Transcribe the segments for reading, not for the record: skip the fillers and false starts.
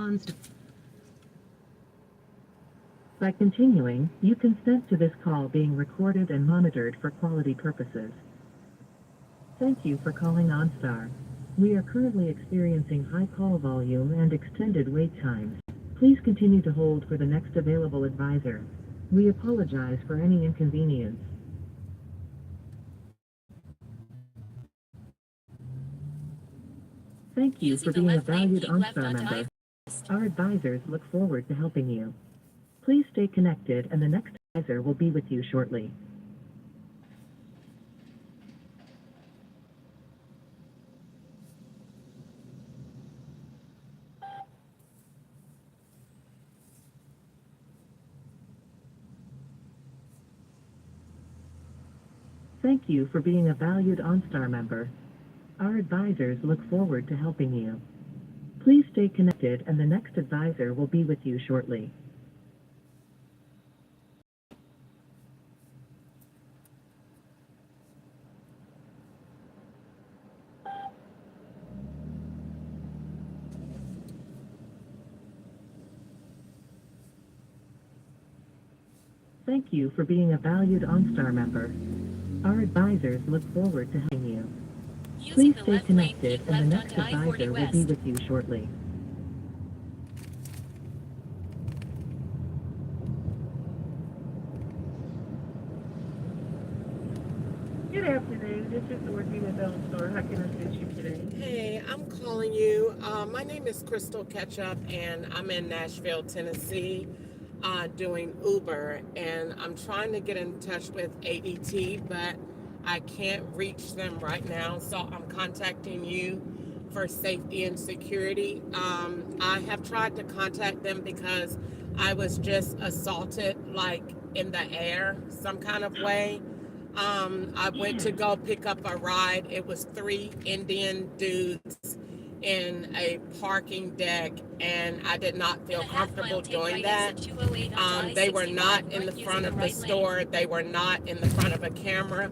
OnStar. By continuing, you consent to this call being recorded and monitored for quality purposes. Thank you for calling OnStar. We are currently experiencing high call volume and extended wait times. Please continue to hold for the next available advisor. We apologize for any inconvenience. Thank you for being a valued OnStar member. Our advisors look forward to helping you. Please stay connected and the next advisor will be with you shortly. Thank you for being a valued OnStar member. Our advisors look forward to helping you. Please stay connected and the next advisor will be with you shortly. Thank you for being a valued OnStar member. Our advisors look forward to helping you. Please stay connected and the next advisor will be with you shortly. Good afternoon. This is Dorothy with Store. How can I assist you today? Hey, I'm calling you. My name is Crystal Ketchup, and I'm in Nashville, Tennessee, doing Uber. And I'm trying to get in touch with ADT, but I can't reach them right now. So I'm contacting you for safety and security. I have tried to contact them because I was just assaulted, like in the air, some kind of way. I went to go pick up a ride. It was 3 Indian dudes in a parking deck, and I did not feel comfortable doing that. They were not in the front of the store. They were not in the front of a camera.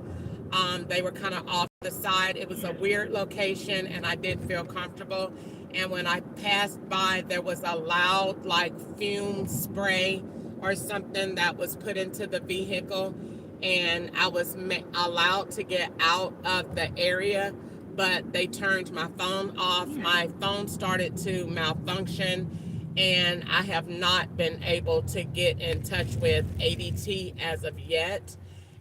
They were kind of off the side. It was a weird location, and I didn't feel comfortable. And when I passed by, there was a loud, like, fume spray or something that was put into the vehicle. And I was allowed to get out of the area, but they turned my phone off. My phone started to malfunction, and I have not been able to get in touch with ADT as of yet.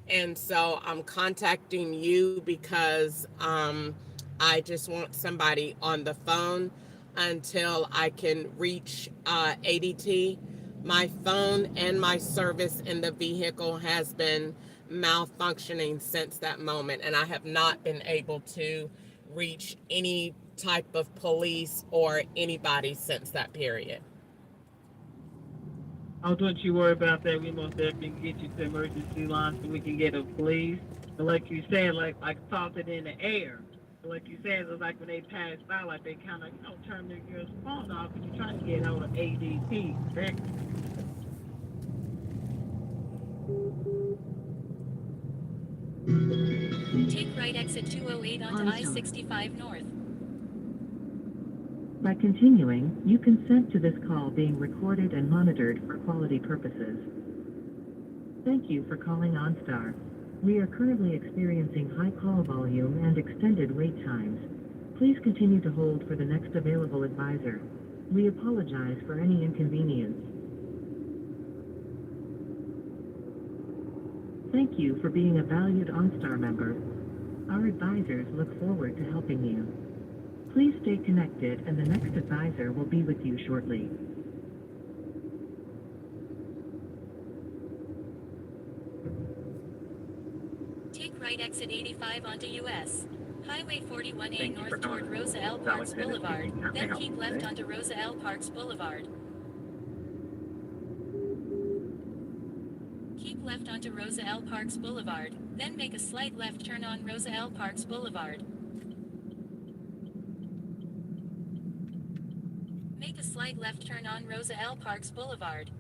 And so I'm contacting you because I just want somebody on the phone until I can reach ADT. My phone and my service in the vehicle has been malfunctioning since that moment, and I have not been able to reach any type of police or anybody since that period. Oh, don't you worry about that. We most definitely can get you to emergency line so we can get a police. But like you said, like assaulted in the air. But like you said, it was like when they passed by, like they kind of, turn your phone off and you're trying to get hold of ADT, correct? Take right exit 208 onto I-65 North. By continuing, you consent to this call being recorded and monitored for quality purposes. Thank you for calling OnStar. We are currently experiencing high call volume and extended wait times. Please continue to hold for the next available advisor. We apologize for any inconvenience. Thank you for being a valued OnStar member. Our advisors look forward to helping you. Please stay connected and the next advisor will be with you shortly. Take right exit 85 onto US. Highway 41A north toward Rosa L. Parks Boulevard, then keep left onto Rosa L. Parks Boulevard. Keep left onto Rosa L. Parks Boulevard, then make a slight left turn on Rosa L. Parks Boulevard. Make a slight left turn on Rosa L. Parks Boulevard.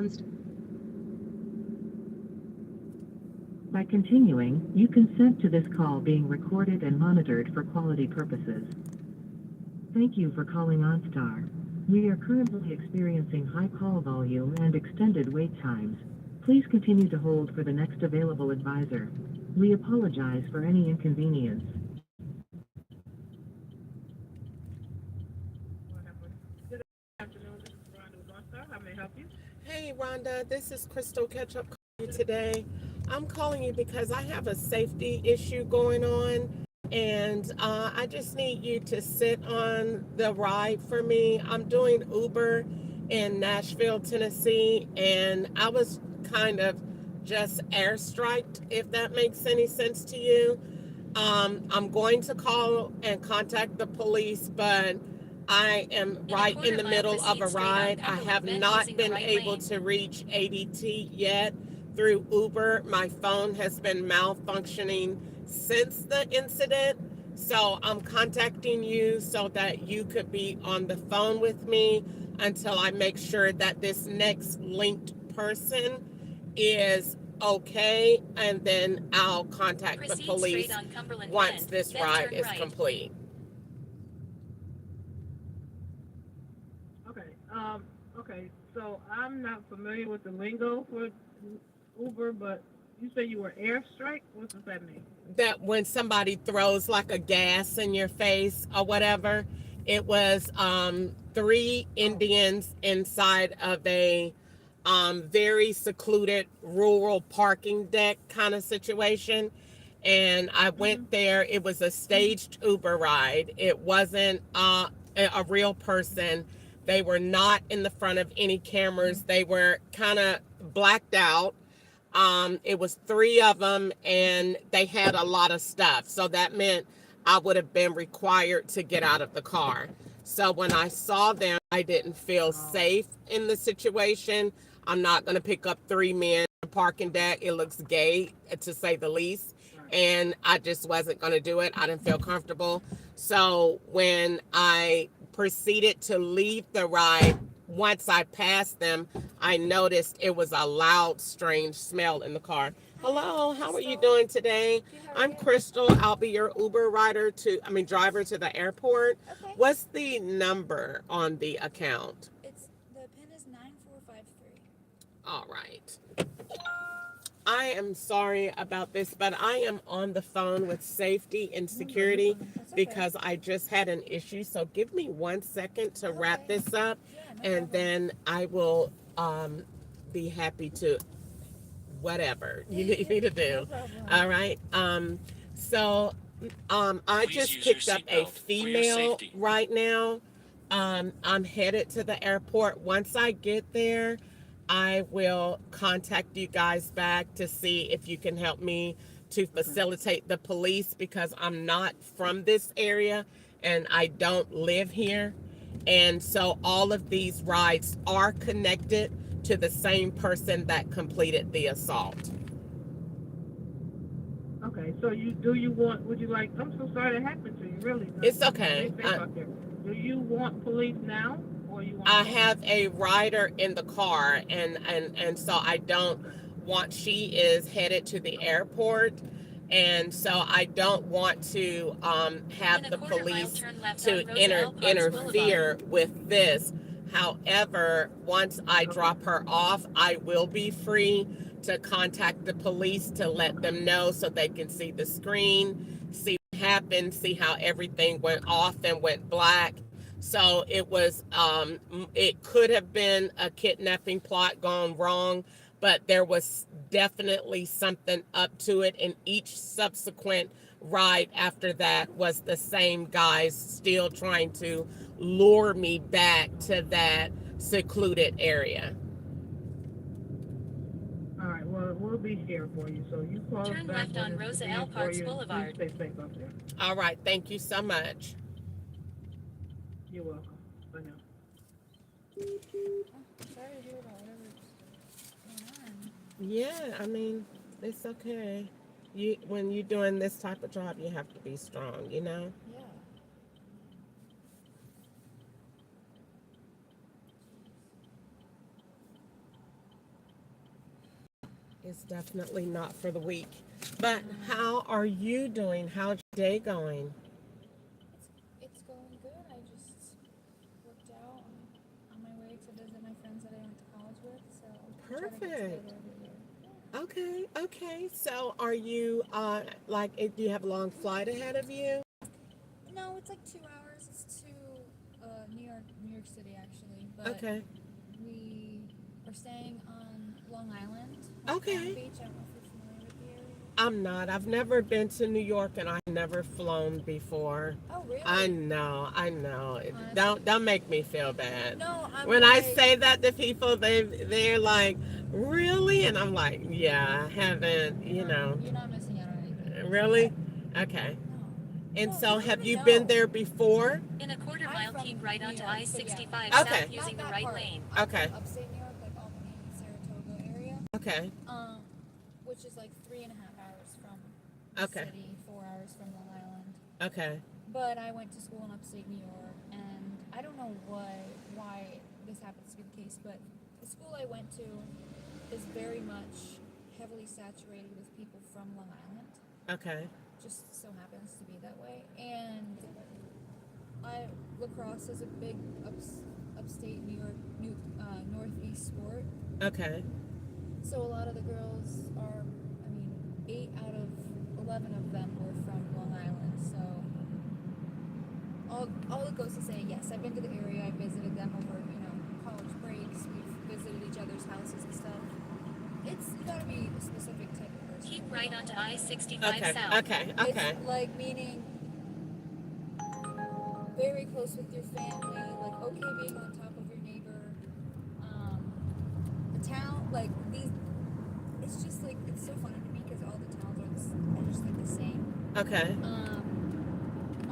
closed. By continuing, you consent to this call being recorded and monitored for quality purposes. Thank you for calling OnStar. We are currently experiencing high call volume and extended wait times. Please continue to hold for the next available advisor. We apologize for any inconvenience. Good afternoon. This is Rhonda with OnStar. How may I help you? Hey, Rhonda, this is Crystal Ketchup calling you today. I'm calling you because I have a safety issue going on, and I just need you to sit on the ride for me. I'm doing Uber in Nashville, Tennessee, and I was kind of just airstriked, if that makes any sense to you. I'm going to call and contact the police, but I am right in the middle of a ride. I have not been able to reach ADT yet through Uber. My phone has been malfunctioning since the incident. So I'm contacting you so that you could be on the phone with me until I make sure that this next linked person is okay, and then I'll contact the Proceed police straight on Cumberland once Bend, this then ride turn is right. complete. Okay. Okay. So I'm not familiar with the lingo for Uber, but you say you were airstrike. What does that mean? That when somebody throws like a gas in your face or whatever, it was three Indians inside of a very secluded rural parking deck kind of situation. And I went there. It was a staged Uber ride. It wasn't a real person. They were not in the front of any cameras. They were kind of blacked out. It was three of them, and they had a lot of stuff. So that meant I would have been required to get out of the car. So when I saw them, I didn't feel safe in the situation. I'm not going to pick up three men in a parking deck. It looks gay, to say the least. And I just wasn't going to do it. I didn't feel comfortable. So when I proceeded to leave the ride, once I passed them, I noticed it was a loud, strange smell in the car. Hello, how are you doing today? I'm Crystal. I'll be your Uber driver to the airport. Okay. What's the number on the account? The pin is 9453. All right. I am sorry about this, but I am on the phone with safety and security That's okay. because I just had an issue. So give me 1 second to wrap Okay. this up, Yeah, no and problem. then I will be happy to whatever you need me to do. No problem. All right. I Please just use your picked up a seatbelt for your female safety. right now. I'm headed to the airport. Once I get there, I will contact you guys back to see if you can help me to facilitate the police, because I'm not from this area and I don't live here. And so all of these rides are connected to the same person that completed the assault. Okay. So would you like, I'm so sorry that happened to you, really. It's okay. Stay safe out there. Do you want police now, or you want? I have a rider in the car, and so I don't want. She is headed to the airport, and so I don't want to have In a the quarter mile, police turn left to on Rosa L. Parks interfere with this. However, once I drop her off, I will be free to contact the police to let them know so they can see the screen, see what happened, see how everything went off and went black. So it was, it could have been a kidnapping plot gone wrong, but there was definitely something up to it. And each subsequent ride after that was the same guys still trying to lure me back to that secluded area. All right. Well, we'll be here for you. So you call us Turn back left when on it's Rosa convenient L. for Parks you. Boulevard. Please stay safe out there. All right. Thank you so much. You're welcome. Bye now. Sorry to hear about whatever's going on. Yeah, I mean, it's okay. When you're doing this type of job, you have to be strong, you know? Yeah. It's definitely not for the weak. But how are you doing? How's your day going? It's going good. I just worked out. I'm on my way to visit my friends that I went to college with. So try to get Perfect. together every year. Okay. So are you, do you have a long flight ahead of you? No, it's like 2 hours. It's to New York City actually. But Okay. we are staying on Long Island, Okay. Long Beach. I don't know if you're familiar with the area. I'm not. I've never been to New York and I've never flown before. Oh, really? I know. Honestly. Don't make me feel bad. No, I'm When like, I say that to people, they're like, really? And I'm like, yeah, I haven't, you're not missing out on anything. Really? Okay. No. And No, so you don't have even you know. been there before? In a quarter I'm mile, from keep right New onto York, so yeah. I-65 Okay. south using the Not that right part. lane. I'm Okay. from upstate New York, like Albany, Saratoga area, Okay. which is like 3.5 hours from Okay. the city, 4 hours from Long Island. Okay. But I went to school in upstate New York, and I don't know why this happens to be the case, but the school I went to is very much heavily saturated with people from Long Island. Okay. Just so happens to be that way. And lacrosse is a big upstate New York, northeast sport. Okay. So a lot of the girls are, 8 out of 11 of them were from Long Island. So all it goes to say, yes, I've been to the area. I visited them over, college breaks. We've visited each other's houses and stuff. You gotta be a specific type of person. Keep right onto I-65 Okay. south. Okay. It's like meaning very close with your family, like okay being on top of your neighbor. The town, like these, it's just like, it's so funny to me because all the towns are just like the same. Okay.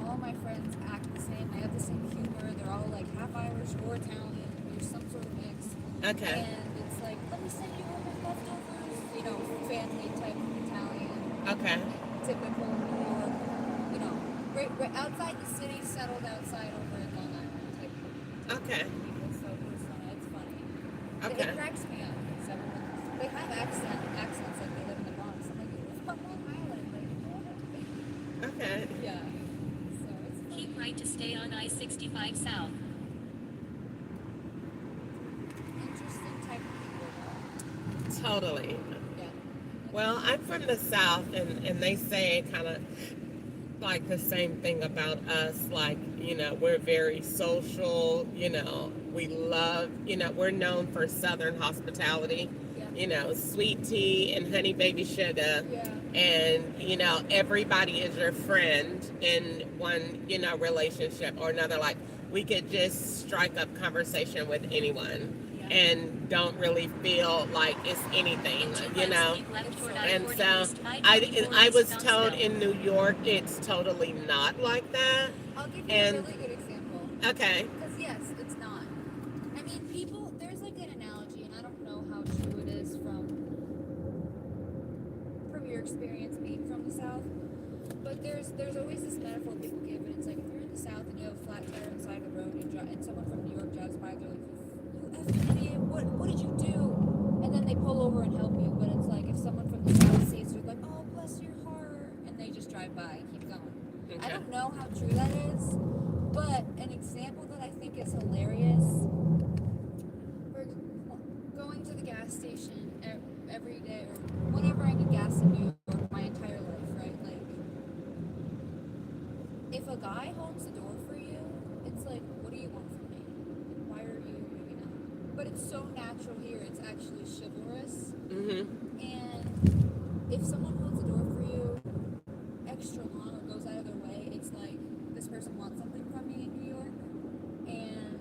All my friends act the same. They have the same humor. They're all like half Irish or Italian. There's some sort of mix. Okay. And it's like, let me send you home my leftovers. Family type of Italian. Okay. Typical New York. Right outside the city, settled outside over in Long Island type of Okay. people. So it's funny. Okay. It cracks me up. Because they have accents like they live in the Bronx. I'm like, you live on Long Island. Like, what? Okay. Yeah. So it's funny. Keep right to stay on I-65 south. Interesting type of people, though. Totally. Yeah. Well, I'm from the South, and they say kind of like the same thing about us. Like, we're very social. We love, we're known for Southern hospitality. Yeah. Sweet tea and honey baby sugar. Yeah. And, everybody is your friend in one, relationship or another. Like, we could just strike up conversation with anyone. Yeah. And don't really feel like it's anything, Keep left toward And I-40 so east, I was I-24 told east in New York it's totally not like that. I'll give you And- a really good example. Okay. Because yes, it's not. People, there's like an analogy, and I don't know how true it is from your experience being from the South, but there's always this metaphor people give, and it's like if you're in the South and you have a flat tire on the side of the road and someone from New York drives by, they're like, you effing idiot, what did you do? And then they pull over and help you, but it's like if someone from the South sees you, like, oh, bless your heart, and they just drive by and keep going. Okay. I don't know how true that is, but an example that I think is hilarious, we're going to the gas station every day, or whenever I get gas in New York, my entire life, right? Like, if a guy holds the door for you, it's like, what do you want from me? Why are you doing that? But it's so natural here, it's actually chivalrous. Mm-hmm. And if someone holds the door for you extra long or goes out of their way, it's like this person wants something from me in New York, and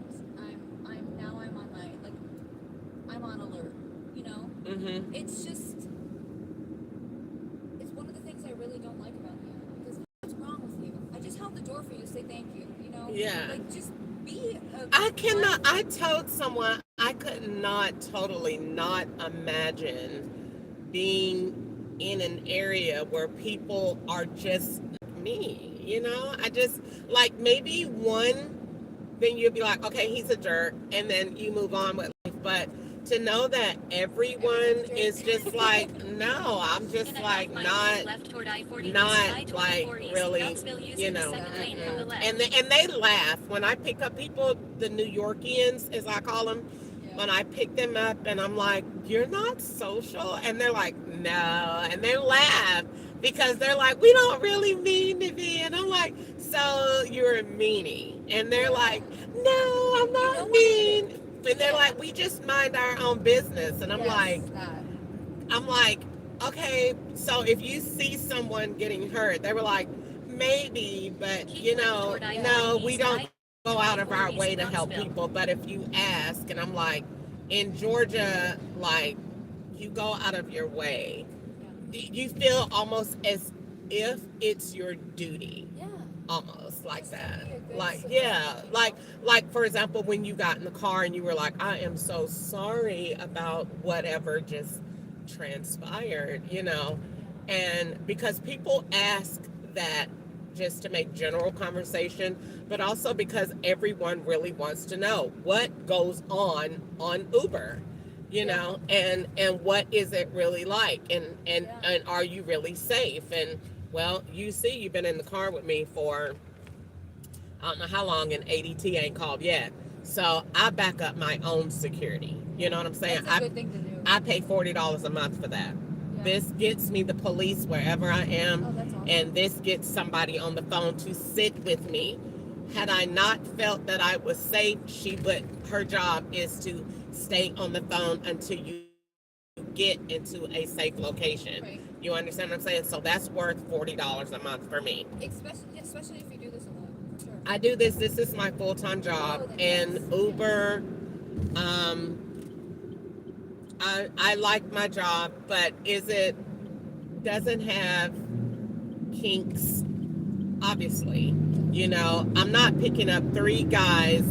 I'm on alert. Mm-hmm. It's one of the things I really don't like about you. Because what's wrong with you? I just held the door for you. Say thank you. Yeah. Like just be. I told someone I could totally not imagine being in an area where people are just me. I just, like, maybe one, then you'd be like, okay, he's a jerk, and then you move on with life. But to know that everyone is just like, no, I'm just like not like really, you know. And they laugh when I pick up people, the New Yorkians, as I call them. When I pick them up and I'm like, you're not social, and they're like, no, and they laugh because they're like, we don't really mean to be, and I'm like, so you're a meanie, and they're like, no, I'm not mean. And they're like, we just mind our own business. And I'm like, okay, so if you see someone getting hurt, they were like, maybe, but you know, no, we don't go out of our way to help people. But if you ask, and I'm like, in Georgia, like, you go out of your way. You feel almost as if it's your duty. Almost like that. Like, yeah, like for example, when you got in the car and you were like, I am so sorry about whatever just transpired, you know. And because people ask that just to make general conversation, but also because everyone really wants to know what goes on Uber, you know, and what is it really like, and are you really safe? And well, you see, you've been in the car with me for I don't know how long, and ADT ain't called yet. So I back up my own security. You know what I'm saying? That's a good thing to do. I pay $40 a month for that. This gets me the police wherever I am, that's awesome. and this gets somebody on the phone to sit with me. Had I not felt that I was safe, her job is to stay on the phone until you get into a safe location. Right. You understand what I'm saying? So that's worth $40 a month for me. Especially if you do this a lot. Sure. I do this. This is my full-time job. And Uber, I like my job, but doesn't have kinks, obviously. You know, I'm not picking up 3 guys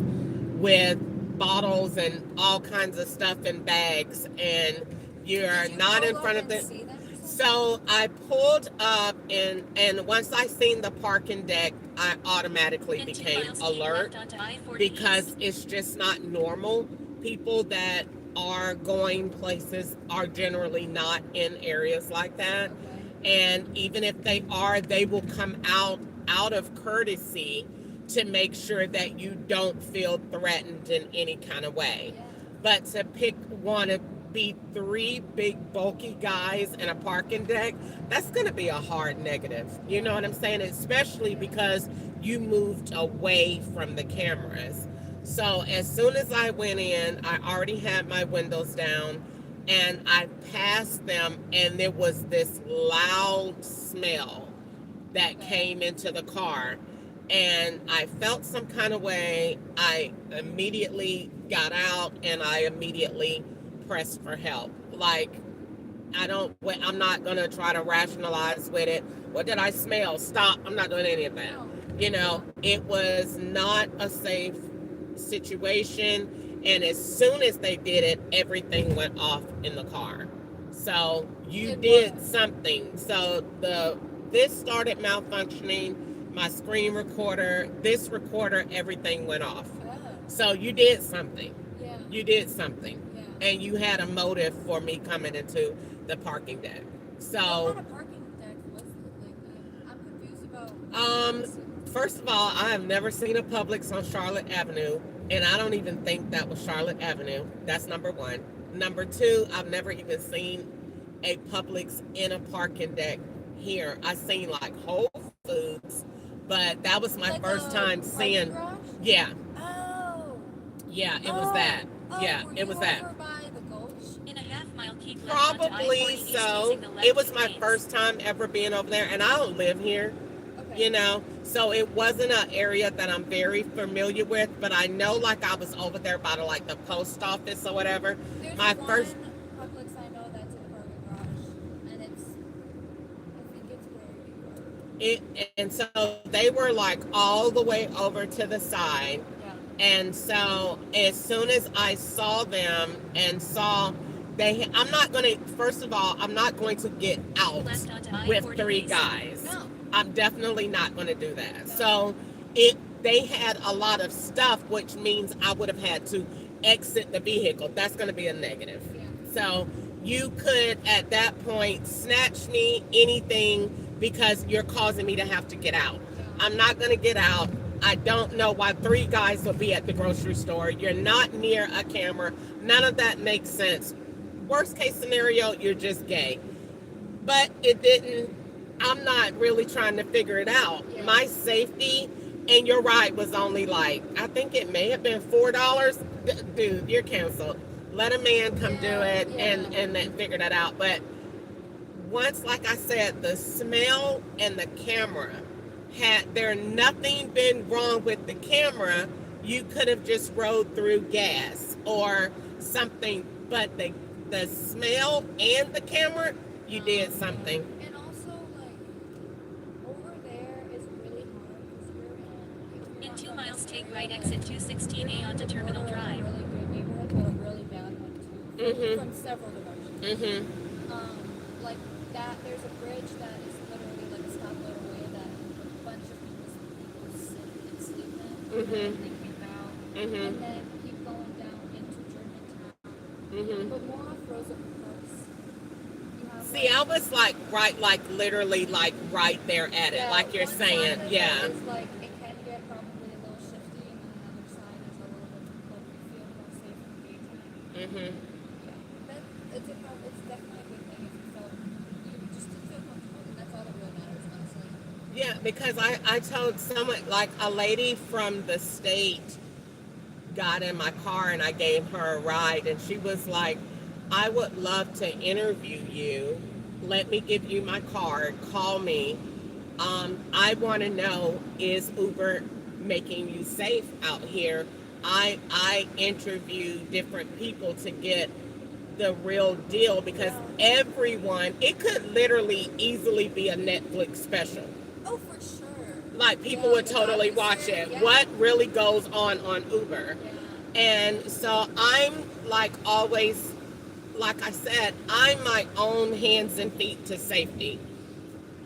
with bottles and all kinds of stuff in bags, and you're not in front of the... So I pulled up, and once I seen the parking deck, I automatically became alert, because it's just not normal. People that are going places are generally not in areas like that. And even if they are, they will come out of courtesy to make sure that you don't feel threatened in any kind of way. But to be 3 big bulky guys in a parking deck, that's going to be a hard negative. You know what I'm saying? Especially because you moved away from the cameras. So as soon as I went in, I already had my windows down, and I passed them, and there was this loud smell that came into the car, and I felt some kind of way. I immediately got out, and I immediately pressed for help. Like, I'm not going to try to rationalize with it. What did I smell? Stop. I'm not doing any of that. You know, it was not a safe situation. And as soon as they did it, everything went off in the car. So you did something. So this started malfunctioning. My screen recorder, this recorder, everything went off. So you did something. You did something. And you had a motive for me coming into the parking deck. So what kind of parking deck was it? Like, I'm confused about. First of all, I have never seen a Publix on Charlotte Avenue, and I don't even think that was Charlotte Avenue. That's number 1. Number 2, I've never even seen a Publix in a parking deck here. I seen like Whole Foods, but that was my first time seeing. Garage? Yeah. Oh. Yeah, it was that. Yeah, it was that. Over by the Gulch? In a half-mile, keep left onto Probably I-40 so. using the left It was my lanes. first time ever being over there, and I don't live here. Okay. You know, so it wasn't an area that I'm very familiar with, but I know, like, I was over there by the post office or whatever. There's My one first, Publix I know that's in a parking garage, and I think it's where you go. and so they were like all the way over to the side. Yeah. And so as soon as I saw them and saw I'm not going to, first of all, I'm not going to get out Left onto with I-40 3 east. guys. No. I'm definitely not going to do that. So they had a lot of stuff, which means I would have had to exit the vehicle. That's going to be a negative. Yeah. So you could, at that point, snatch me, anything, because you're causing me to have to get out. I'm not going to get out. I don't know why 3 guys will be at the grocery store. You're not near a camera. None of that makes sense. Worst case scenario, you're just gay. But it didn't, I'm not really trying to figure it out. Yeah. My safety and your ride was only like, I think it may have been $4. Dude, you're canceled. Let a man come do it and then figure that out. But once, like I said, the smell and the camera, had there nothing been wrong with the camera, you could have just rode through gas or something. But the smell and the camera, you did something. And also, like, over there is really hard because In 2 miles, take right exit 216A onto Terminal Drive. Really good neighborhood, but a really bad one too. Mhm. From several directions. Like that, there's a bridge that is literally like a stoplight away that a bunch of people sit and sleep in. And they camp out. And then keep going down into Germantown. But more off Rosa Parks. You have, See, I was like literally right there at it, like you're one saying, side of yeah. it is like it can get probably a little shifty, and then the other side is a little bit like you feel more safe in the daytime. Yeah, that it's definitely a good thing if you felt you just didn't feel comfortable. And that's all that really matters, honestly. Yeah, because I told someone, like a lady from the state got in my car and I gave her a ride, and she was like, I would love to interview you. Let me give you my card. Call me. I want to know, is Uber making you safe out here? I interview different people to get the real deal, because everyone, it could literally easily be a Netflix special. Oh, for sure. Like people would totally watch it. Yeah. What really goes on Uber? Yeah. And so I'm like always, like I said, I'm my own hands and feet to safety.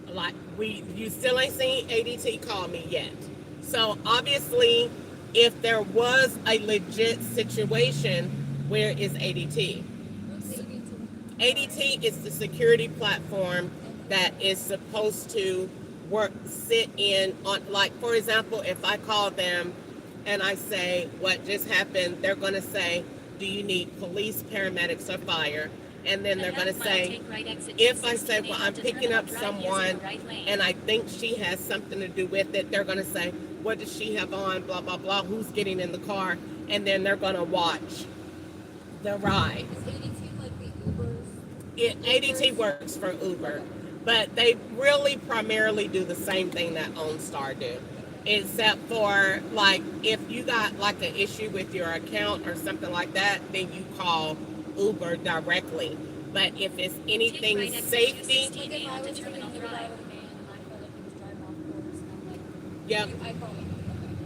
Like you still ain't seen ADT call me yet. So obviously, if there was a legit situation, where is ADT? What's ADT? ADT is the security platform that is supposed to sit in on, like, for example, if I call them and I say, what just happened, they're going to say, do you need police, paramedics, or fire? And then they're going to say, if I say, well, I'm picking up someone and I think she has something to do with it, they're going to say, what does she have on, blah, blah, blah, who's getting in the car? And then they're going to watch the ride. Is ADT like the Ubers? ADT works for Uber, but they really primarily do the same thing that OnStar do, except for, like, if you got like an issue with your account or something like that, then you call Uber directly. But if it's anything safety, Like if I was to Terminal Drive with a man and I felt like he was driving off course, and I'm like, yep, I call him.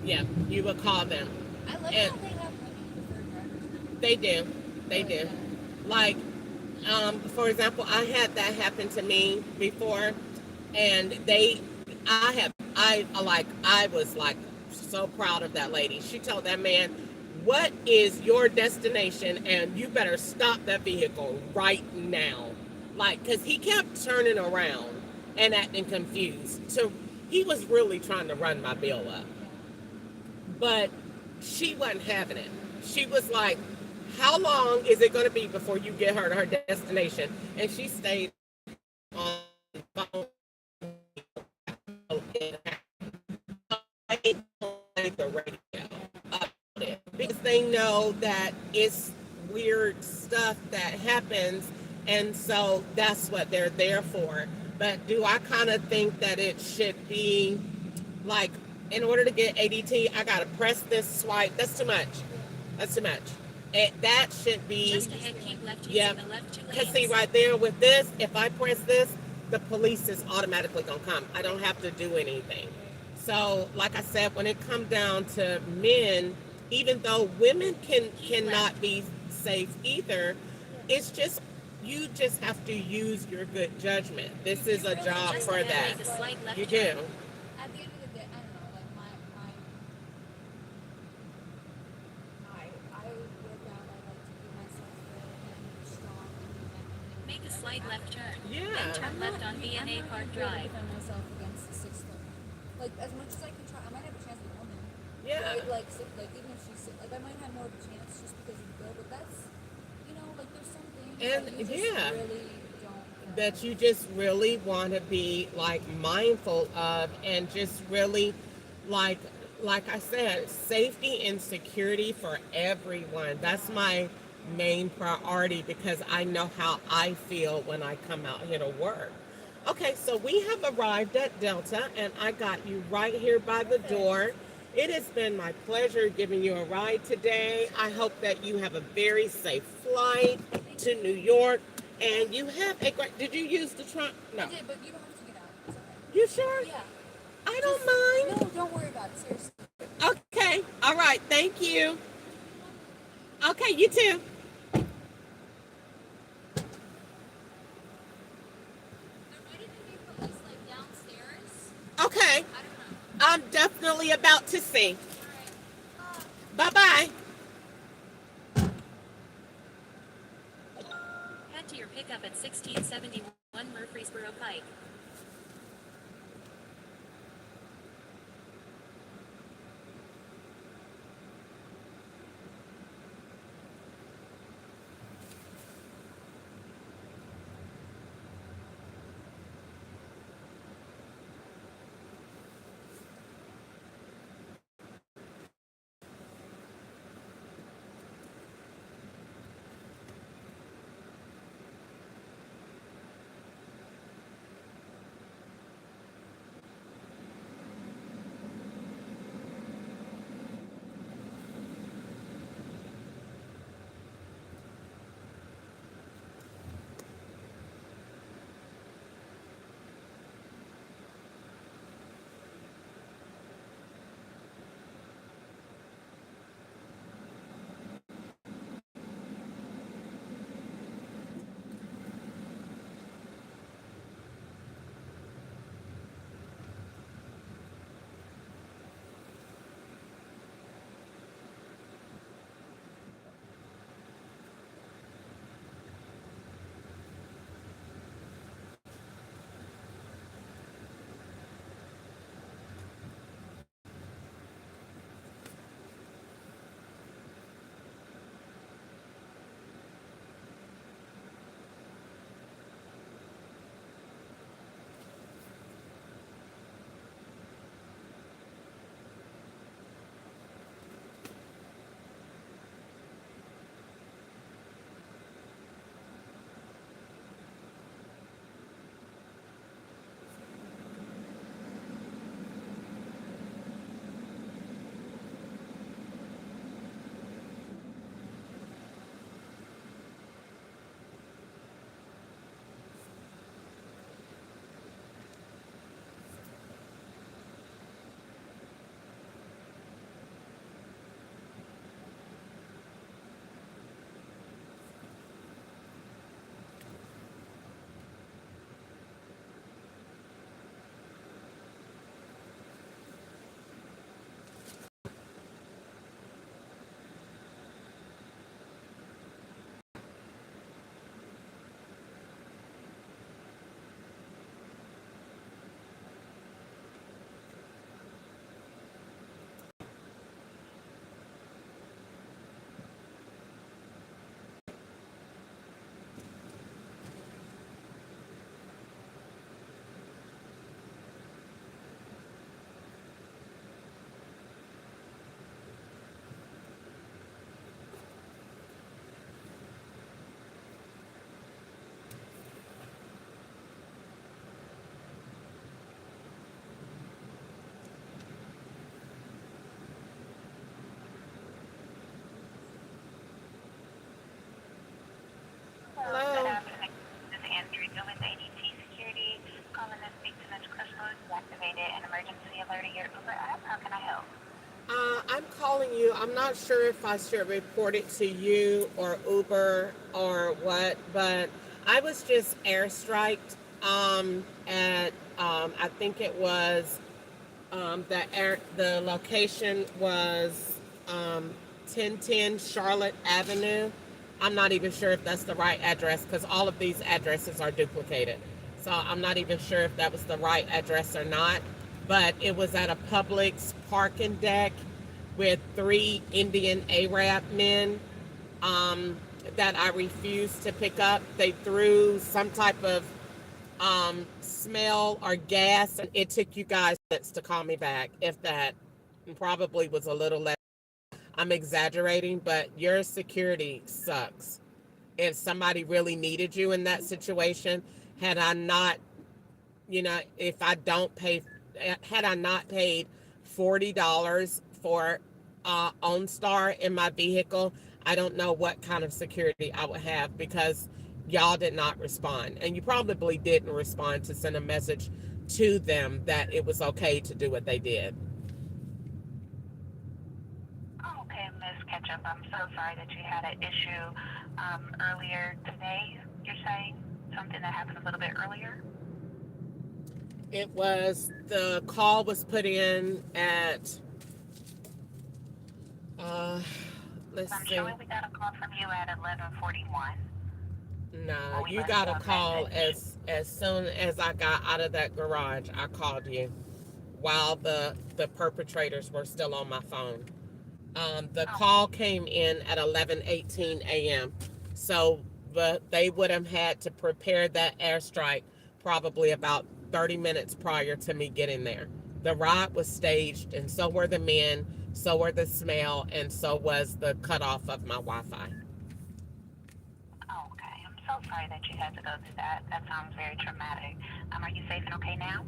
Okay. yeah, you would call them. I like And how they have women preferred drivers now. they do, they do. Like, for example, I had that happen to me before, and I was like so proud of that lady. She told that man, what is your destination, and you better stop that vehicle right now. Like, because he kept turning around and acting confused. So he was really trying to run my bill up. But she wasn't having it. She was like, how long is it going to be before you get her to her destination? And she stayed on the phone. The radio about it, because they know that it's weird stuff that happens, and so that's what they're there for. But do I kind of think that it should be like, in order to get ADT, I gotta press this swipe? That's too much. That's too much. That should be, Just ahead, keep left using yeah. the left 2 Because lanes. see right there with this, if I press this, the police is automatically gonna come. I don't have to do anything. So, like I said, when it comes down to men, even though women cannot be safe either, it's just, you just have to use your good judgment. This is a job Just for ahead, that. make a slight left You turn. do. At the end of the day, I don't know, like I work Make a slight left turn. Yeah. Then turn left on VNA Park I'm not Drive. defend myself against the 6'1". Like as much as I can try, I might have a chance with a woman. Yeah. Like even if she's like I might have more of a chance just because of the bill, but that's like there's some things And, that you just yeah. really don't That you just really want to be like mindful of, and just really like I said, safety and security for everyone. That's my main priority, because I know how I feel when I come out here to work. Okay, so we have arrived at Delta, and I got you right here by the door. It has been my pleasure giving you a ride today. I hope that you have a very safe flight to New York, and you have a great. Did you use the trunk? No. I did, but you don't have to get out. It's okay. You sure? Yeah. I don't mind. No, don't worry about it. Seriously. Okay. All right. Thank you. Okay. You too. There might even be police like downstairs. Okay. I don't know. I'm definitely about to see. All right. Bye bye. Head to your pickup at 1671 Murfreesboro Pike. Hello. This is Andrew with ADT Security. Calling to speak to Ms. Crystal. Activated an emergency alert at your Uber app. How can I help? I'm calling you. I'm not sure if I should report it to you or Uber or what, but I was just airstriked at I think it was the location was 1010 Charlotte Avenue. I'm not even sure if that's the right address because all of these addresses are duplicated. So I'm not even sure if that was the right address or not. But it was at a Publix parking deck with 3 Indian Arab men um, that I refused to pick up. They threw some type of smell or gas, and it took you guys minutes to call me back, if that. Probably was a little less. I'm exaggerating, but your security sucks. If somebody really needed you in that situation, had I not, if I don't pay, had I not paid $40 for OnStar in my vehicle, I don't know what kind of security I would have because y'all did not respond. And you probably didn't respond to send a message to them that it was okay to do what they did. Oh, okay, Ms. Ketchup, I'm so sorry that you had an issue earlier today, you're saying? Something that happened a little bit earlier? The call was put in at, let's I'm see. showing we got a call from you at 11:41. No, you got a call as soon as I got out of that garage. I called you while the perpetrators were still on my phone. The call came in at 11:18 a.m. So, but they would have had to prepare that airstrike probably about 30 minutes prior to me getting there. The ride was staged, and so were the men, so were the smell, and so was the cutoff of my Wi-Fi. Oh, okay. I'm so sorry that you had to go through that. That sounds very traumatic. Are you safe and okay now?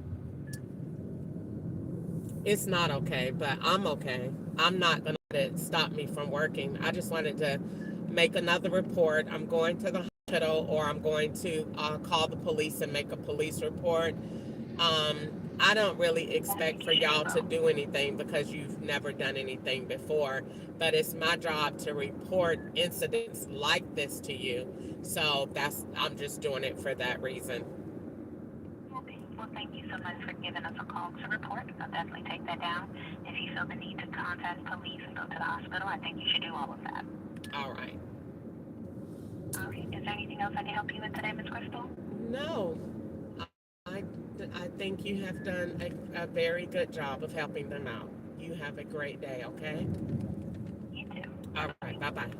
It's not okay, but I'm okay. I'm not going to let it stop me from working. I just wanted to make another report. I'm going to the hospital, or I'm going to call the police and make a police report. I don't really expect for y'all to do anything because you've never done anything before, but it's my job to report incidents like this to you. So I'm just doing it for that reason. Okay. Well, thank you so much for giving us a call to report. I'll definitely take that down. If you feel the need to contact police and go to the hospital, I think you should do all of that. All right. All right. Is there anything else I can help you with today, Ms. Crystal? No. I think you have done a very good job of helping them out. You have a great day, okay? You too. All right, bye-bye.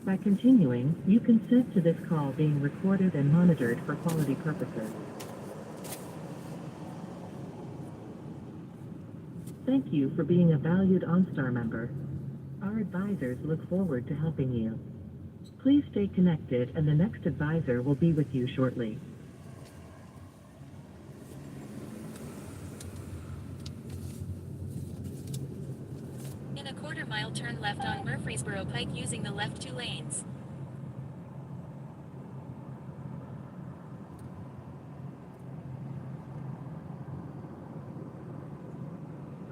By continuing, you consent to this call being recorded and monitored for quality purposes. Thank you for being a valued OnStar member. Our advisors look forward to helping you. Please stay connected, and the next advisor will be with you shortly. In a quarter-mile, turn left on Murfreesboro Pike using the left 2 lanes.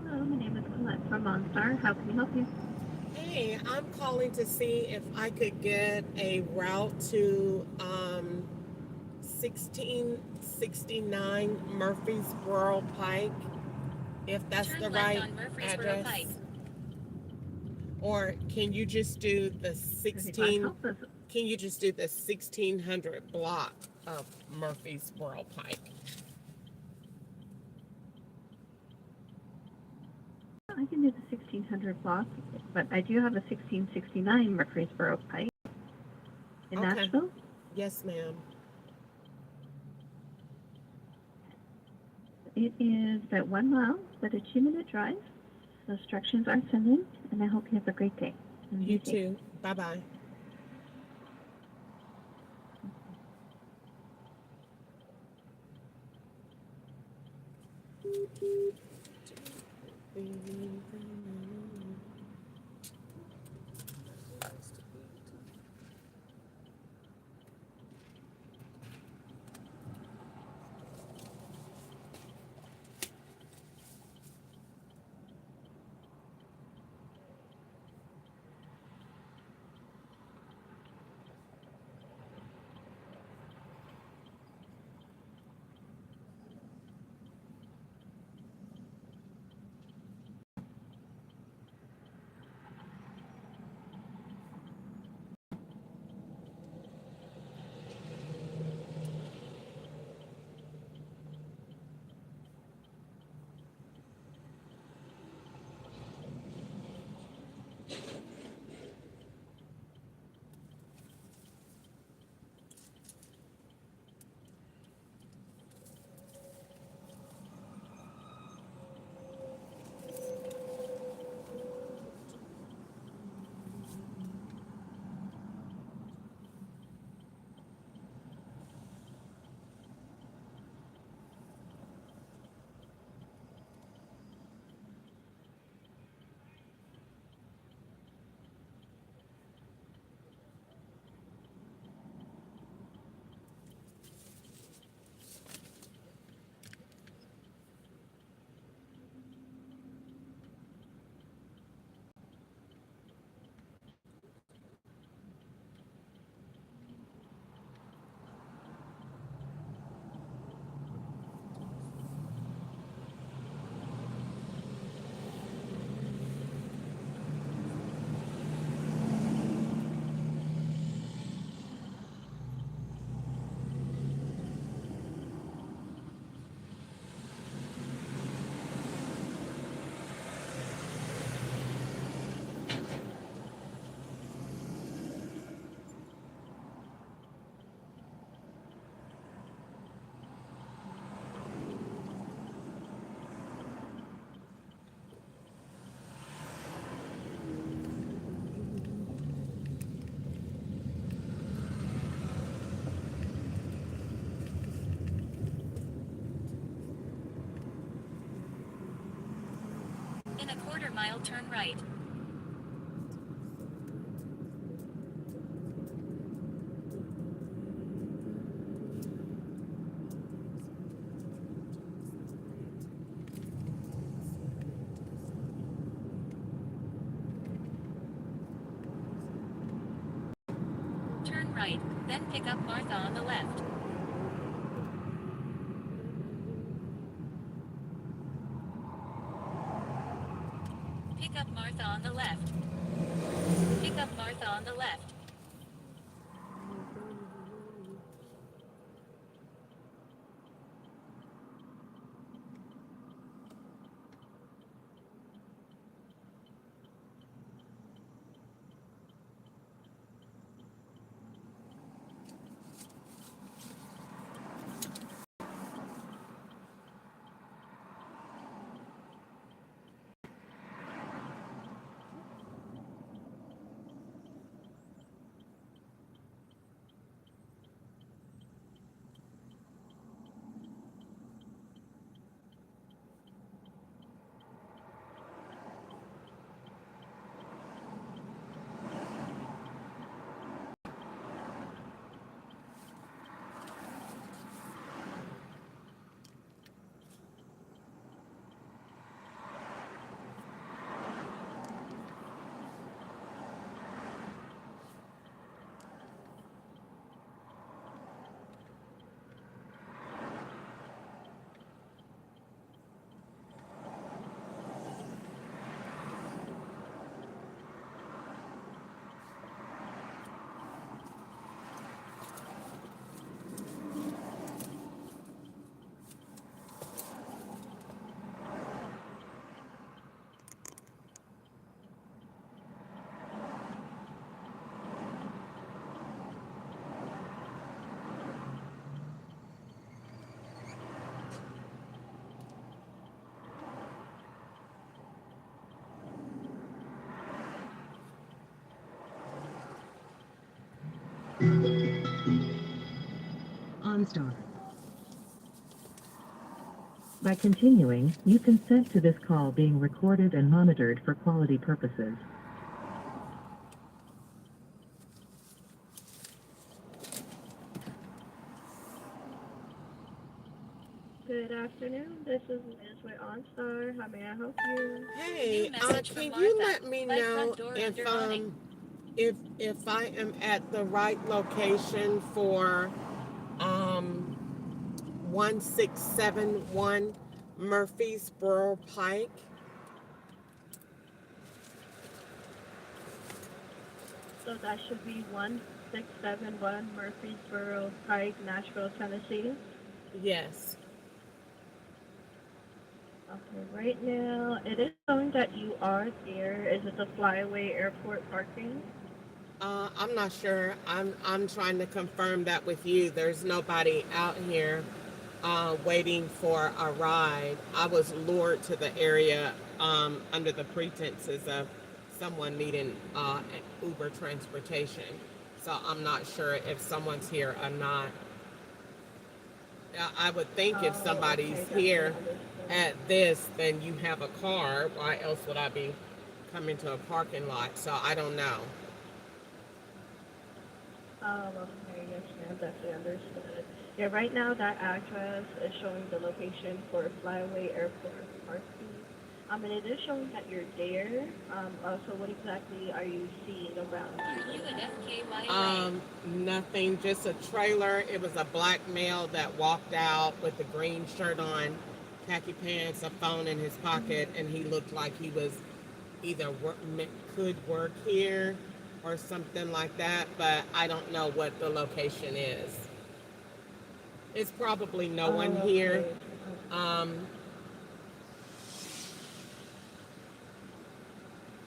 Hello, my name is Colette from OnStar. How can I help you? Hey, I'm calling to see if I could get a route to 1669 Murfreesboro Pike, if that's Turn the left right on Murfreesboro address. Pike. Or can you just do the 16? Help us. Can you just do the 1600 block? of Murfreesboro Pike. I can do the 1600 block, but I do have a 1669 Murfreesboro Pike in Okay. Nashville. Yes, ma'am. It is about 1 mile, but a 2-minute drive. So instructions are sent in, and I hope you have a great day. And You be safe. too. Bye-bye. In a quarter-mile, turn right. Turn right, then pick up Martha on the left. Pick up Martha on the left. Pick up Martha on the left. OnStar. By continuing, you consent to this call being recorded and monitored for quality purposes. Good afternoon. This is Liz with OnStar. How may I help you? Hey, New message can from you Martha. let me My know front door if under awning. if I am at the right location for 1671 Murfreesboro Pike? So that should be 1671 Murfreesboro Pike, Nashville, Tennessee. Yes. Okay, right now it is showing that you are there. Is it the Flyaway Airport parking? I'm not sure. I'm trying to confirm that with you. There's nobody out here waiting for a ride. I was lured to the area under the pretenses of someone needing Uber transportation. So I'm not sure if someone's here or not. I would think if Oh, somebody's okay, definitely here understood. at this, then you have a car. Why else would I be coming to a parking lot? So I don't know. Okay, yes, ma'am, definitely understood. Yeah, right now that address is showing the location for Flyaway Airport parking. And it is showing that you're there. So what exactly are you seeing around you? UNFKYOA. Nothing, just a trailer. It was a black male that walked out with a green shirt on, khaki pants, a phone in his pocket, and he looked like he was either could work here or something like that, but I don't know what the location is. It's probably no one here. Okay.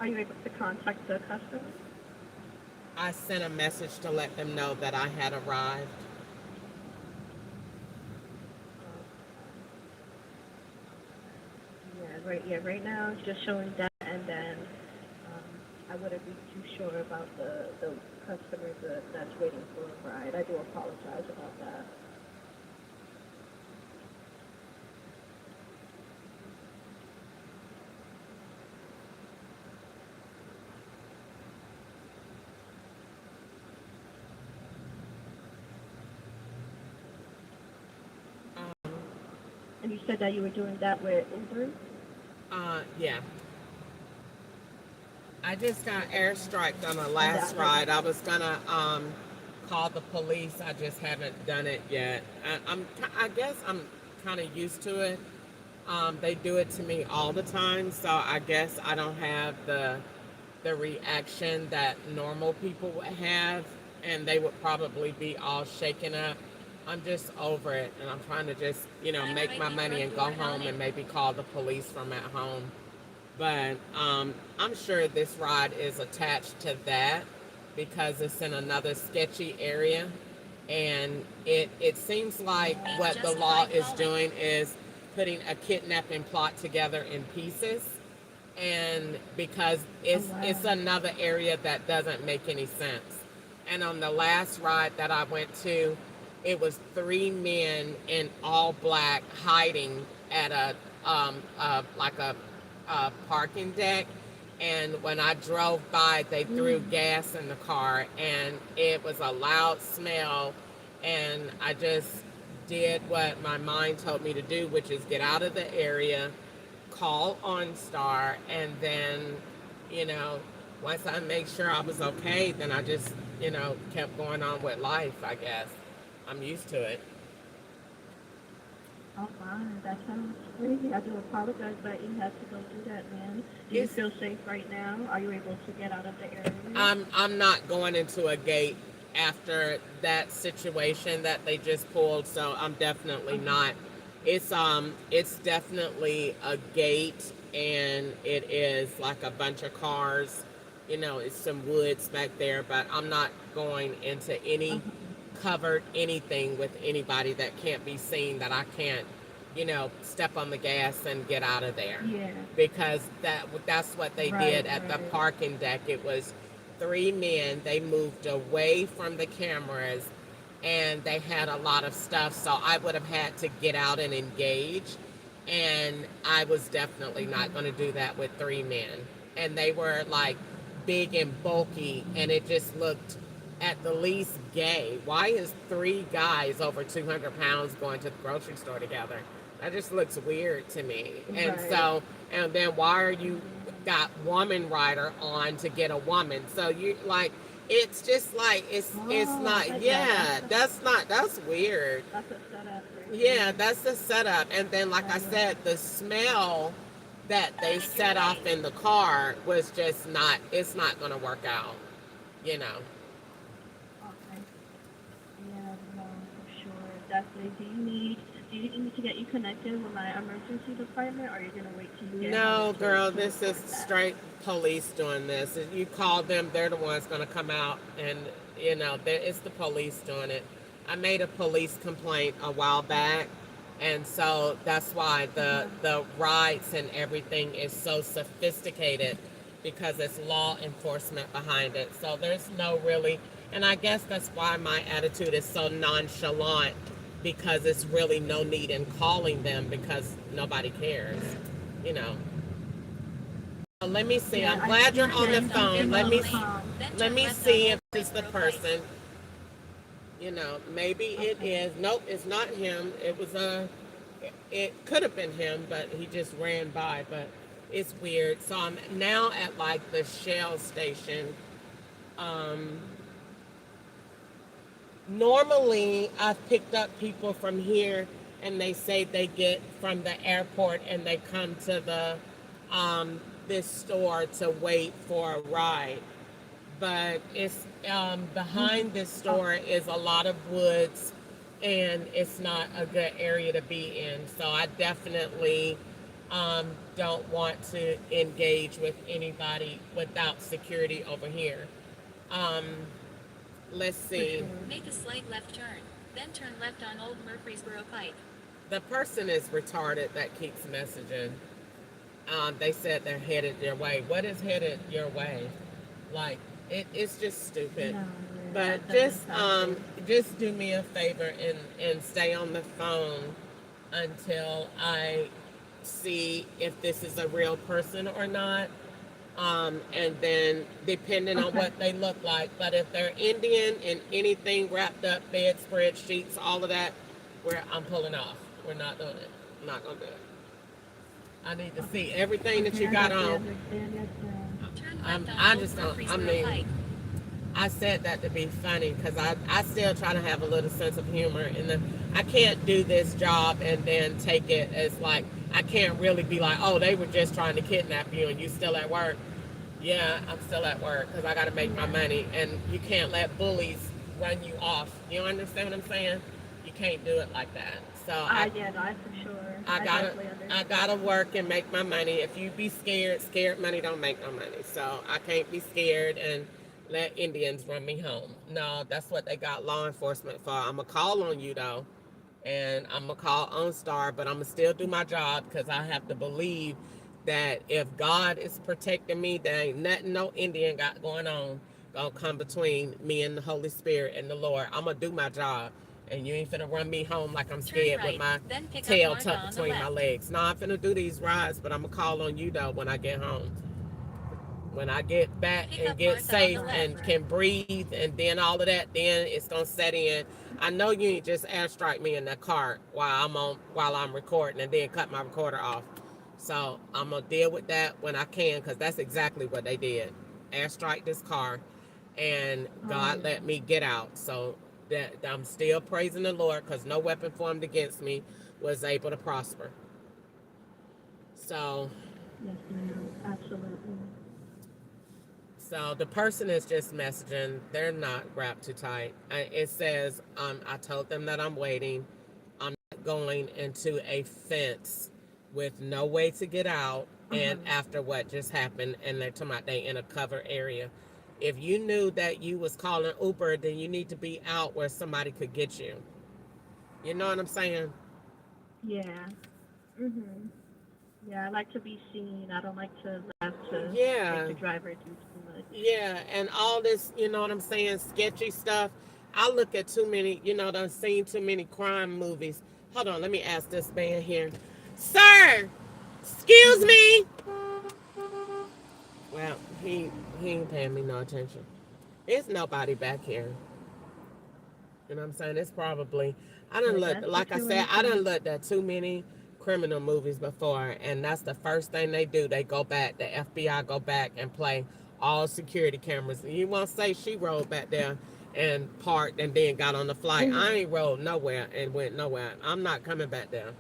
Are you able to contact the customer? I sent a message to let them know that I had arrived. Yeah, right now it's just showing that, and then I wouldn't be too sure about the customer that's waiting for a ride. I do apologize about that. Um, And you said that you were doing that with Uber? yeah. I just got airstriked on the And last that ride. I was gonna call the police. I just haven't done it yet. I guess I'm kind of used to it. They do it to me all the time, so I guess I don't have the reaction that normal people would have, and they would probably be all shaken up. I'm just over it, and I'm trying to just, make my money and go home and maybe call the police from at home. But I'm sure this ride is attached to that because it's in another sketchy area. And it seems like what the law is doing is putting a kidnapping plot together in pieces. And because it's another area that doesn't make any sense. And on the last ride that I went to, it was three men in all black hiding at a parking deck. And when I drove by, they threw gas in the car, and it was a loud smell. And I just did what my mind told me to do, which is get out of the area, call OnStar, and then, once I make sure I was okay, then I just, kept going on with life, I guess. I'm used to it. Oh, wow, that sounds crazy. I do apologize that you had to go through that, man. Do you feel safe right now? Are you able to get out of the area? I'm not going into a gate after that situation that they just pulled, so I'm definitely not. It's definitely a gate, and it is like a bunch of cars. It's some woods back there, but I'm not going into any covered anything with anybody that can't be seen, that I can't, step on the gas and get out of there. Yeah. Because that's what they did at the parking deck. It was three men. They moved away from the cameras, and they had a lot of stuff, so I would have had to get out and engage, and I was definitely not going to do that with 3 men. And they were like big and bulky, and it just looked at the least gay. Why is 3 guys over 200 pounds going to the grocery store together? That just looks weird to me. And Right. so, and then why are you got woman rider on to get a woman? So you like, it's just like it's Oh, not. but Yeah, that's weird. that's a setup. Yeah, that's the setup. And then, like I said, the smell that they set off in the car was just not. It's not going to work out. You know. Okay. Yeah, no, for sure. Definitely. Do you need me to get you connected with my emergency department, or are you gonna wait till you get No, home to girl, this is report that? straight police doing this. If you call them, they're the ones going to come out, and you know, it's the police doing it. I made a police complaint a while back, and so that's why the rights and everything is so sophisticated, because it's law enforcement behind it. So there's no really, and I guess that's why my attitude is so nonchalant, because it's really no need in calling them, because nobody cares, you know. Let me see. Yeah, I'm I glad you're see on the that phone. something Let on me Then let turn me left see on if it's the Old Road Pike. person. You know, maybe it Okay. is. Nope, it's not him. It was a. It could have been him, but he just ran by. But it's weird. So I'm now at like the Shell station. Um, Normally, I've picked up people from here, and they say they get from the airport and they come to the this store to wait for a ride. But it's behind this store is a lot of woods, and it's not a good area to be in. So I definitely don't want to engage with anybody without security over here. Um, let's For see. sure. Make a slight left turn. Then turn left on Old Murfreesboro Pike. The person is retarded that keeps messaging. They said they're headed your way. What is headed your way? Like, it's just stupid. No, But that doesn't sound good. just do me a favor and stay on the phone until I see if this is a real person or not. And then depending on Okay. what they look like. But if they're Indian and anything wrapped up, bedspread, sheets, all of that, I'm pulling off. We're not doing it. I'm not gonna do it. I need to see everything that Okay, you I got definitely on. understand. Yes, ma'am. Turn left on I Old just don't. I Murfreesboro mean, Pike. I said that to be funny, because I still try to have a little sense of humor. I can't do this job and then take it as like, I can't really be like, oh, they were just trying to kidnap you and you still at work. Yeah, I'm still at work because I got to make my Yeah. money, and you can't let bullies run you off. You understand what I'm saying? You can't do it like that. So Yeah, no, I for sure. I gotta definitely I understand. gotta work and make my money. If you be scared money don't make no money. So I can't be scared and let Indians run me home. No, that's what they got law enforcement for. I'm gonna call on you though, and I'm gonna call OnStar, but I'm gonna still do my job, because I have to believe that if God is protecting me, there ain't nothing no Indian got going on gonna come between me and the Holy Spirit and the Lord. I'm gonna do my job, and you ain't finna run me home like I'm Turn scared with right, my then pick up tail Martha tucked on the between my left. legs. No, I'm finna do these rides, but I'm gonna call on you though when I get home. When I get back Pick and up get Martha on the safe left. and can breathe, and then all of that, then it's gonna set in. I know you ain't just airstrike me in that car while I'm recording and then cut my recorder off. So I'm gonna deal with that when I can, because that's exactly what they did. Airstrike this car, and Oh, God yeah. let me get out. So that I'm still praising the Lord, because no weapon formed against me was able to prosper. So Yes, ma'am. Absolutely. So the person is just messaging. They're not wrapped too tight. It says, I told them that I'm waiting. I'm not going into a fence with no way to get out. And after what just happened, and they're talking about they in a cover area. If you knew that you was calling Uber, then you need to be out where somebody could get you. You know what I'm saying? Yeah. Mhm. Yeah, I like to be seen. I don't like to have to make Yeah. the driver do too much. Yeah, and all this, you know what I'm saying, sketchy stuff. I look at too many, done seen too many crime movies. Hold on, let me ask this man here. Sir, excuse me. Well, he ain't paying me no attention. There's nobody back here. You know what I'm saying? It's probably I done Yeah, looked that like I said, I done situation. looked at too many criminal movies before, and that's the first thing they do. They go back, the FBI go back and play all security cameras. And you won't say she rode back there and parked and then got on the flight. I ain't rode nowhere and went nowhere. I'm not coming back there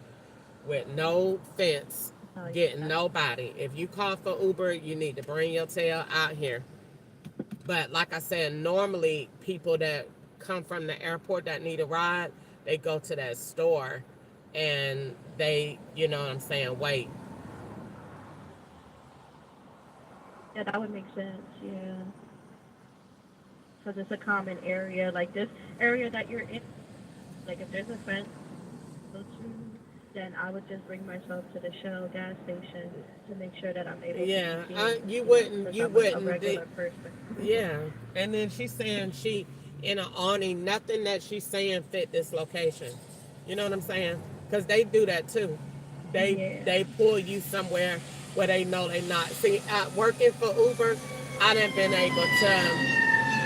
with no fence, Oh, getting yeah. nobody. If you call for Uber, you need to bring your tail out here. But like I said, normally people that come from the airport that need a ride, they go to that store and they, you know what I'm saying, wait. Yeah, that would make sense. Yeah, because it's a common area. Like this area that you're in, like if there's a fence to, then I would just bring myself to the Shell gas station to make sure that I'm able to be Yeah, seen. you You know, wouldn't, because you I'm a wouldn't. regular person. Yeah, and then she's saying she in an awning, nothing that she's saying fit this location. You know what I'm saying? Because they do that too. Yeah. They pull you somewhere where they know they not. See, working for Uber, I done been able to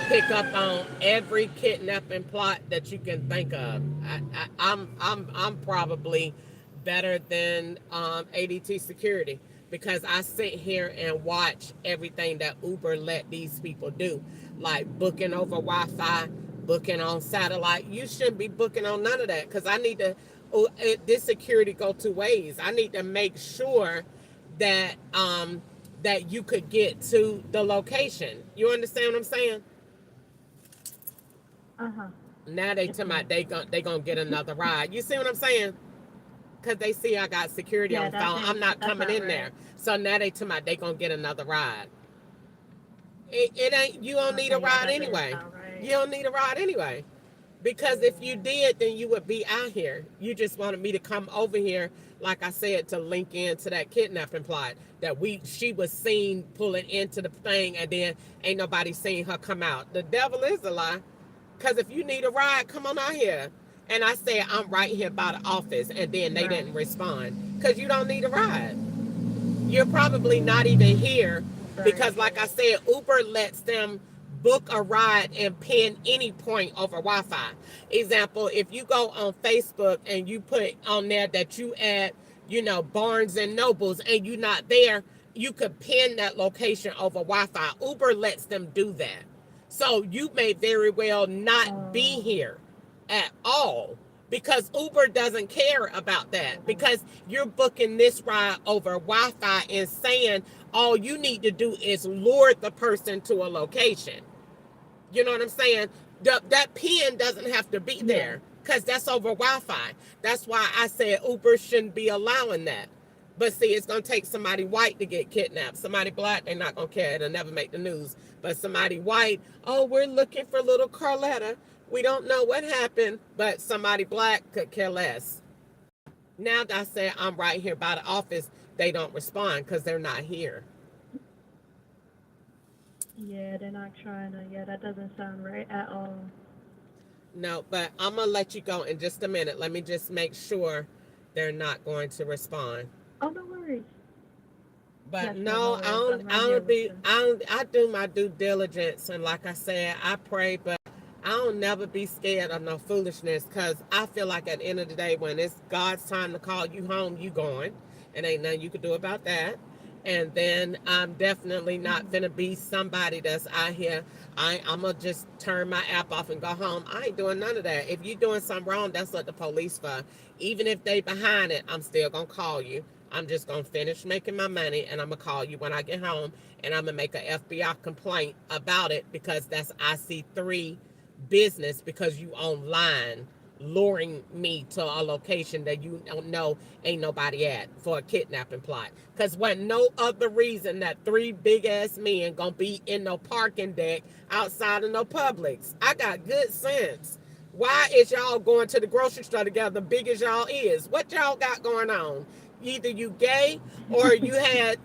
pick up on every kidnapping plot that you can think of. I'm probably better than ADT security because I sit here and watch everything that Uber let these people do, like booking over Wi-Fi, booking on satellite. You shouldn't be booking on none of that because I need to. This security go two ways. I need to make sure that that you could get to the location. You understand what I'm saying? Uh-huh. Now they Yes, tell me ma'am. they gonna get another ride. You see what I'm saying? Because they see I got security Yeah, on the phone. I'm not that's coming not in there. right. So now they tell me they gonna get another ride. It ain't, you don't need a Okay, yeah, ride that doesn't anyway. sound You right. don't need a ride anyway. Because if you did, then you would be out here. You just wanted me to come over here, like I said, to link into that kidnapping plot that she was seen pulling into the thing, and then ain't nobody seen her come out. The devil is a lie. Because if you need a ride, come on out here. And I said, I'm right here by the office, and then they Right. didn't respond. Because you don't need a ride. You're probably not even here because, Right. like I said, Uber lets them book a ride and pin any point over Wi-Fi. Example, if you go on Facebook and you put on there that you at, Barnes and Nobles and you're not there, you could pin that location over Wi-Fi. Uber lets them do that. So you may very well not be Oh. here at all because Uber doesn't care about that because you're booking this ride over Wi-Fi and saying all you need to do is lure the person to a location. You know what I'm saying? That pin doesn't have to be Yeah. there because that's over Wi-Fi. That's why I said Uber shouldn't be allowing that. But see, it's gonna take somebody white to get kidnapped. Somebody black, they're not gonna care. It'll never make the news. But somebody white, oh, we're looking for little Carletta. We don't know what happened, but somebody black could care less. Now that I say I'm right here by the office, they don't respond because they're not here. Yeah, they're not trying to. Yeah, that doesn't sound right at all. No, but I'm gonna let you go in just a minute. Let me just make sure they're not going to respond. Oh, no worries. But Yes, ma'am, no no, worries. I'm right here with you. I do my due diligence, and like I said, I pray, but I don't never be scared of no foolishness, because I feel like at the end of the day, when it's God's time to call you home, you going, and ain't nothing you can do about that. And then I'm definitely not Mhm. gonna be somebody that's out here. I'm gonna just turn my app off and go home. I ain't doing none of that. If you doing something wrong, that's what the police for. Even if they behind it, I'm still gonna call you. I'm just gonna finish making my money, and I'm gonna call you when I get home, and I'm gonna make a FBI complaint about it, because that's IC3 business, because you online luring me to a location that you don't know ain't nobody at for a kidnapping plot. Because when no other reason that three big ass men gonna be in no parking deck outside of no Publix. I got good sense. Why is y'all going to the grocery store together, big as y'all is? What y'all got going on? Either you gay or you had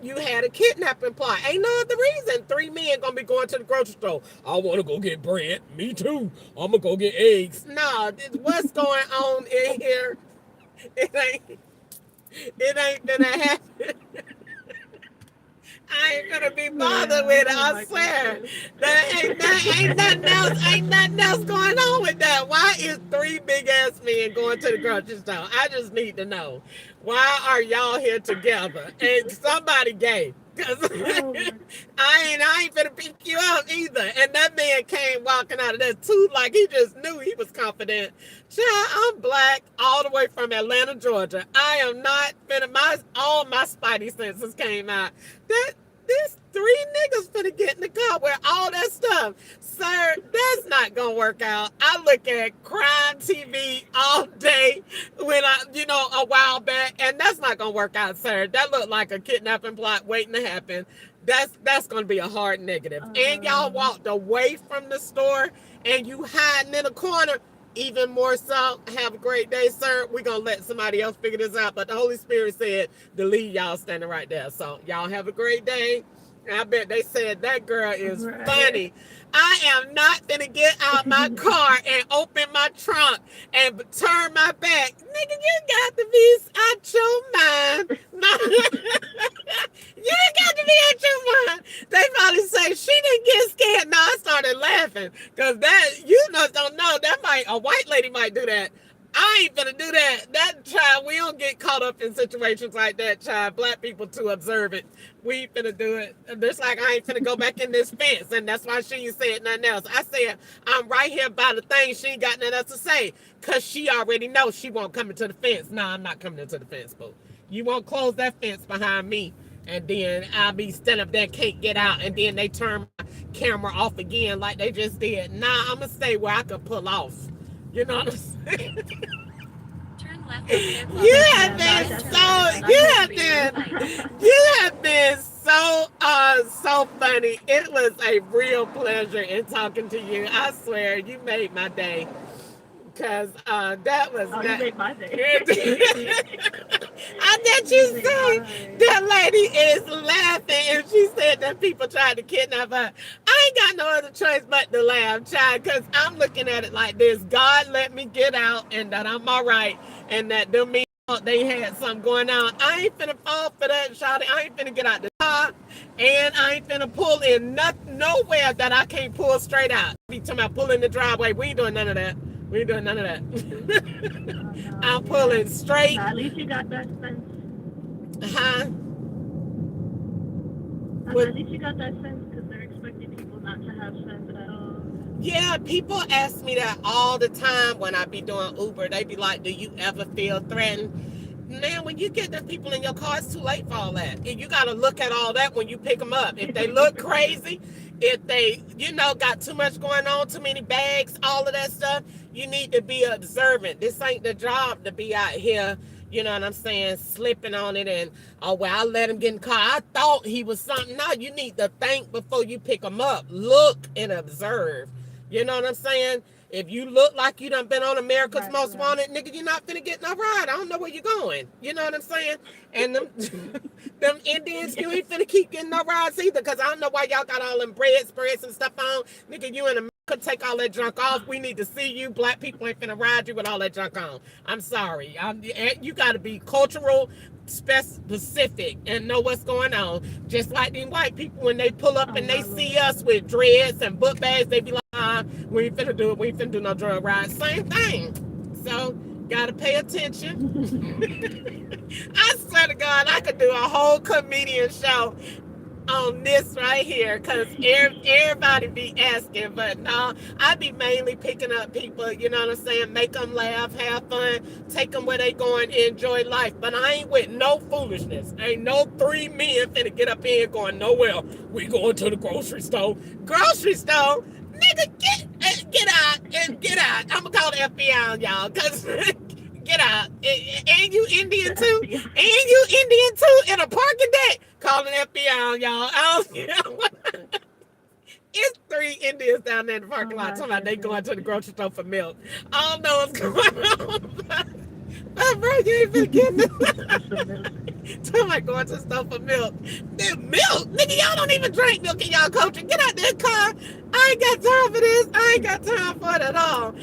a kidnapping plot. Ain't no other reason. 3 men gonna be going to the grocery store. I want to go get bread. Me too. I'm gonna go get eggs. No, what's going on in here? It ain't gonna happen. I ain't gonna be bothered with it. I swear. Ain't nothing else going on with that. Why is 3 big ass men going to the grocery store? I just need to know. Why are y'all here together? And somebody gay. Cause I ain't gonna pick you up either. And that man came walking out of that too, like he just knew he was confident. Child, I'm black all the way from Atlanta, Georgia. I am not finna, all my spidey senses came out. This 3 niggas finna get in the car with all that stuff. Sir, that's not gonna work out. I look at crime TV all day when a while back, and that's not gonna work out, sir. That looked like a kidnapping plot waiting to happen. That's gonna be a hard negative. And y'all walked away from the store and you hiding in a corner. Even more so. Have a great day, sir. We're going to let somebody else figure this out. But the Holy Spirit said to leave y'all standing right there. So y'all have a great day. I bet they said that girl is funny. I am not going to get out my car and open my trunk and turn my back. Nigga, you got to be out your mind. You got to be out your mind. They probably say she didn't get scared. No, I started laughing because don't know. A white lady might do that. I ain't gonna do that. That child, we don't get caught up in situations like that, child. Black people too observant. We ain't finna do it. Just like I ain't finna go back in this fence, and that's why she ain't said nothing else. I said, I'm right here by the thing. She ain't got nothing else to say, because she already knows she won't come into the fence. No, I'm not coming into the fence, boo. You won't close that fence behind me, and then I'll be standing up there, can't get out, and then they turn my camera off again like they just did. Nah, I'm gonna stay where I can pull off. You know what I'm saying? Turn left. You have been so funny. It was a real pleasure in talking to you. I swear, you made my day. Because that was you made my day. I bet you say that lady is laughing and she said that people tried to kidnap her. I ain't got no other choice but to laugh, child, because I'm looking at it like this. God let me get out and that I'm all right and that them me they had something going on. I ain't finna fall for that, child. I ain't finna get out the car and I ain't finna pull in nowhere that I can't pull straight out. Be talking about pulling the driveway. We ain't doing none of that. We ain't doing none of that. I'm pulling straight. At least you got that sense. Huh? At least you got that sense because they're expecting people not to have sense at all. Yeah, people ask me that all the time when I be doing Uber. They be like, do you ever feel threatened? Man, when you get the people in your car, it's too late for all that. And you got to look at all that when you pick them up. If they look crazy, if they, got too much going on, too many bags, all of that stuff, you need to be observant. This ain't the job to be out here, you know what I'm saying, slipping on it and, oh, well, I let him get in the car. I thought he was something. No, you need to think before you pick him up. Look and observe. You know what I'm saying? If you look like you done been on America's Most Wanted, nigga, you're not finna get no ride. I don't know where you're going. You know what I'm saying? And them Indians, you ain't finna keep getting no rides either, because I don't know why y'all got all them bread spreads and stuff on. Nigga, you in America, take all that junk off. We need to see you. Black people ain't finna ride you with all that junk on. I'm sorry. You gotta be cultural specific and know what's going on. Just like these white people, when they pull up and they see us with dreads and book bags, they be like, we ain't finna do it. We ain't finna do no drug ride. Same thing. So, gotta pay attention. I swear to God, I could do a whole comedian show on this right here, because everybody be asking, but no, I be mainly picking up people, you know what I'm saying, make them laugh, have fun, take them where they going, enjoy life. But I ain't with no foolishness. Ain't no 3 men finna get up here going nowhere. We going to the grocery store. Grocery store? Nigga, get out. I'm gonna call the FBI on y'all, because get out. And you Indian too? In a parking deck? Calling FBI on y'all. It's 3 Indians down there in the parking lot talking about they going to the grocery store for milk. I don't know what's going on. Bro, you ain't finna give me. Some milk. Somebody going to the store for milk. That milk? Nigga, y'all don't even drink milk in y'all culture. Get out that car. I ain't got time for this. I ain't got time for it at all.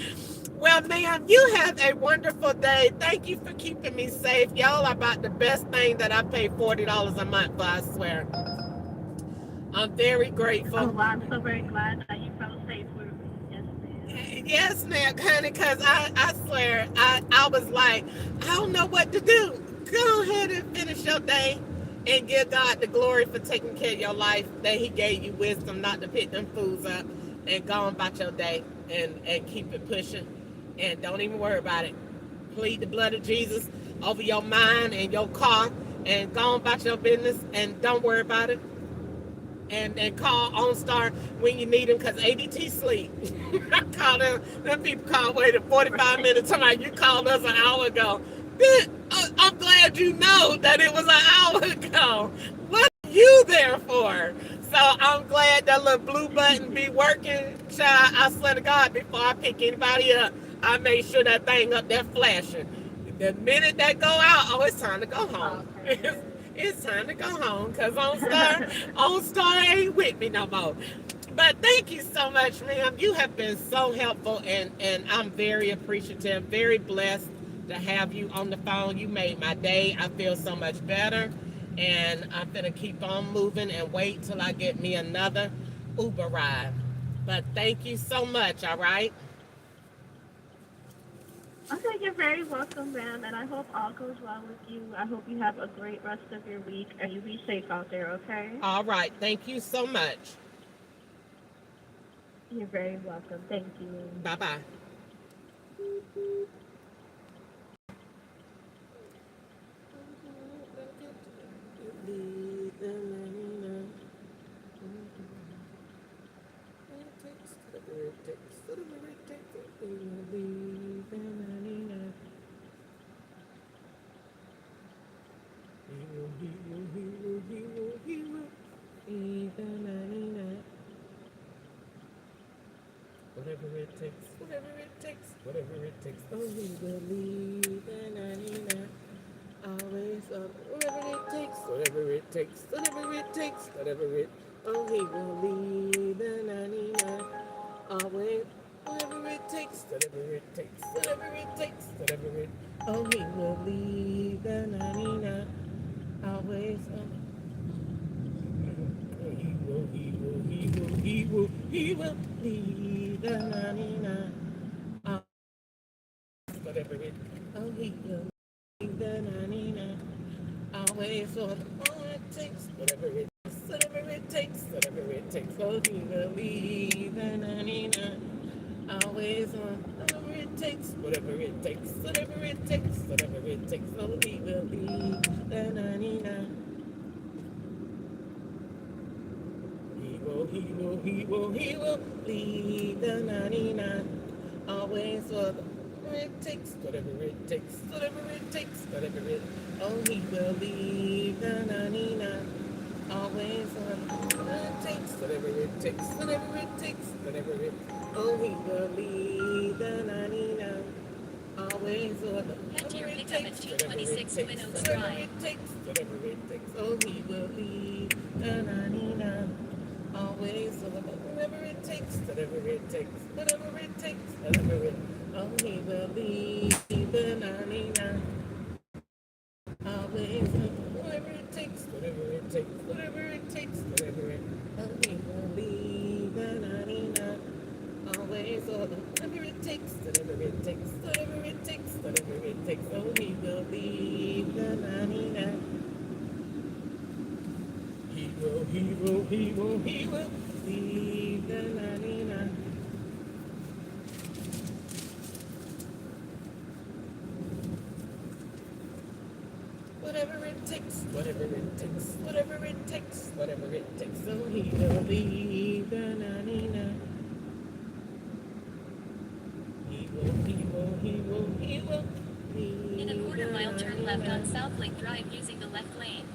Well, ma'am, you have a wonderful day. Thank you for keeping me safe. Y'all are about the best thing that I pay $40 a month for, I swear. I'm very grateful. Oh, well, I'm so very glad that you felt safe with me. Yes, ma'am. Yes, ma'am, honey, because I swear, I was like, I don't know what to do. Go ahead and finish your day and give God the glory for taking care of your life, that he gave you wisdom not to pick them fools up, and go on about your day and keep it pushing. And don't even worry about it. Plead the blood of Jesus over your mind and your car, and go on about your business, and don't worry about it. And call OnStar when you need them, because ADT sleep. I called them people called waited 45 minutes. Somebody, you called us an hour ago. I'm glad you know that it was an hour ago. What are you there for? So I'm glad that little blue button be working. Child, I swear to God, before I pick anybody up, I make sure that thing up there flashing. The minute that go out, oh, it's time to go home. Okay. It's time to go home, because OnStar ain't with me no more. But thank you so much, ma'am. You have been so helpful, and I'm very appreciative, very blessed to have you on the phone. You made my day. I feel so much better, and I'm going to keep on moving and wait till I get me another Uber ride. But thank you so much, all right? Okay, you're very welcome, ma'am, and I hope all goes well with you. I hope you have a great rest of your week, and you be safe out there, okay? All right. Thank you so much. You're very welcome. Thank you. Bye-bye. Whatever it takes, whatever it takes, whatever it takes. Oh, we will leave the 99. Always up, whatever it takes, whatever it takes, whatever it takes, whatever it. Oh, he will leave the 99. Always, whatever it takes, whatever it takes, whatever it takes, whatever it. Oh, he will leave the 99. Always up. He will leave the 99. Whatever it. Oh, he will leave the 99. Always on all it takes, whatever it is, whatever it takes, whatever it takes. Oh, he will leave the 99. Always on whatever it takes, whatever it takes, whatever it takes, whatever it takes. Oh, he will leave the 99. He will leave the 99. Always for the whatever it takes, whatever it takes, whatever it takes, whatever it. Oh, he will leave the 99. Always on whatever it takes, whatever it takes, whatever it takes, whatever it. Oh, he will leave the 99. Always on Head to your whatever it pickup at takes, whatever it 226 takes, Twin Oaks whatever Drive. it takes, whatever it takes. Oh, he will leave the 99. Always on whatever it takes, whatever it takes, whatever it takes, whatever it. Oh, he will leave the 99. Always on whatever it takes, whatever it takes, whatever it takes, whatever it. Oh, he will leave the 99. Always on whatever it takes, whatever it takes, whatever it takes, whatever it takes. Oh, he will leave the 99. He will leave the 99. Whatever it takes, whatever it takes, whatever it takes, whatever it takes. So he will leave the 99. He will leave In a quarter the mile, turn left 99. on South Lake Drive using the left lane.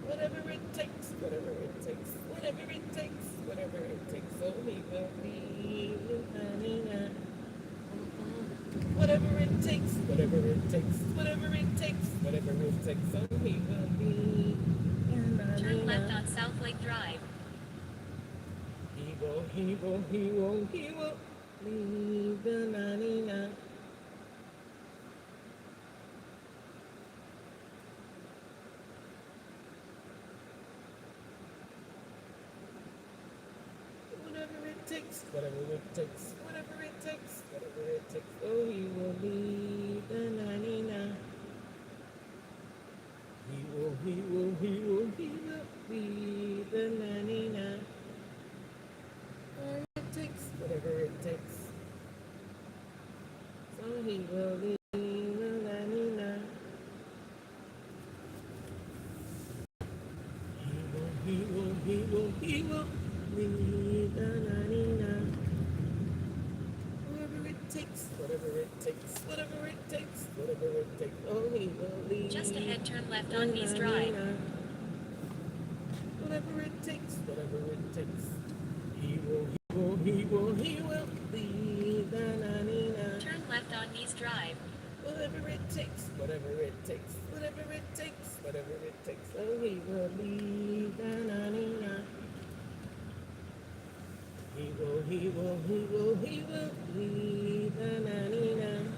Whatever it takes, whatever it takes, whatever it takes, whatever it takes. So he will leave the 99. Whatever whatever it takes, whatever it takes, whatever it takes, whatever it takes. So he will be. Turn left on South Lake Drive. He will leave the 99. Whatever it takes, whatever it takes, whatever it takes, whatever it takes. Oh, he will leave the 99. He will leave the 99. Whatever it takes. So he will leave the 99. He will leave the 99. Whatever it takes, whatever it takes, whatever it takes, whatever it takes. Oh, he will leave. Just ahead, turn left on East Drive. Whatever it takes, whatever it takes. He will leave the 99. Turn left on East Drive. Whatever it takes, whatever it takes, whatever it takes, whatever it takes. Oh, he will leave the 99. He will leave the 99.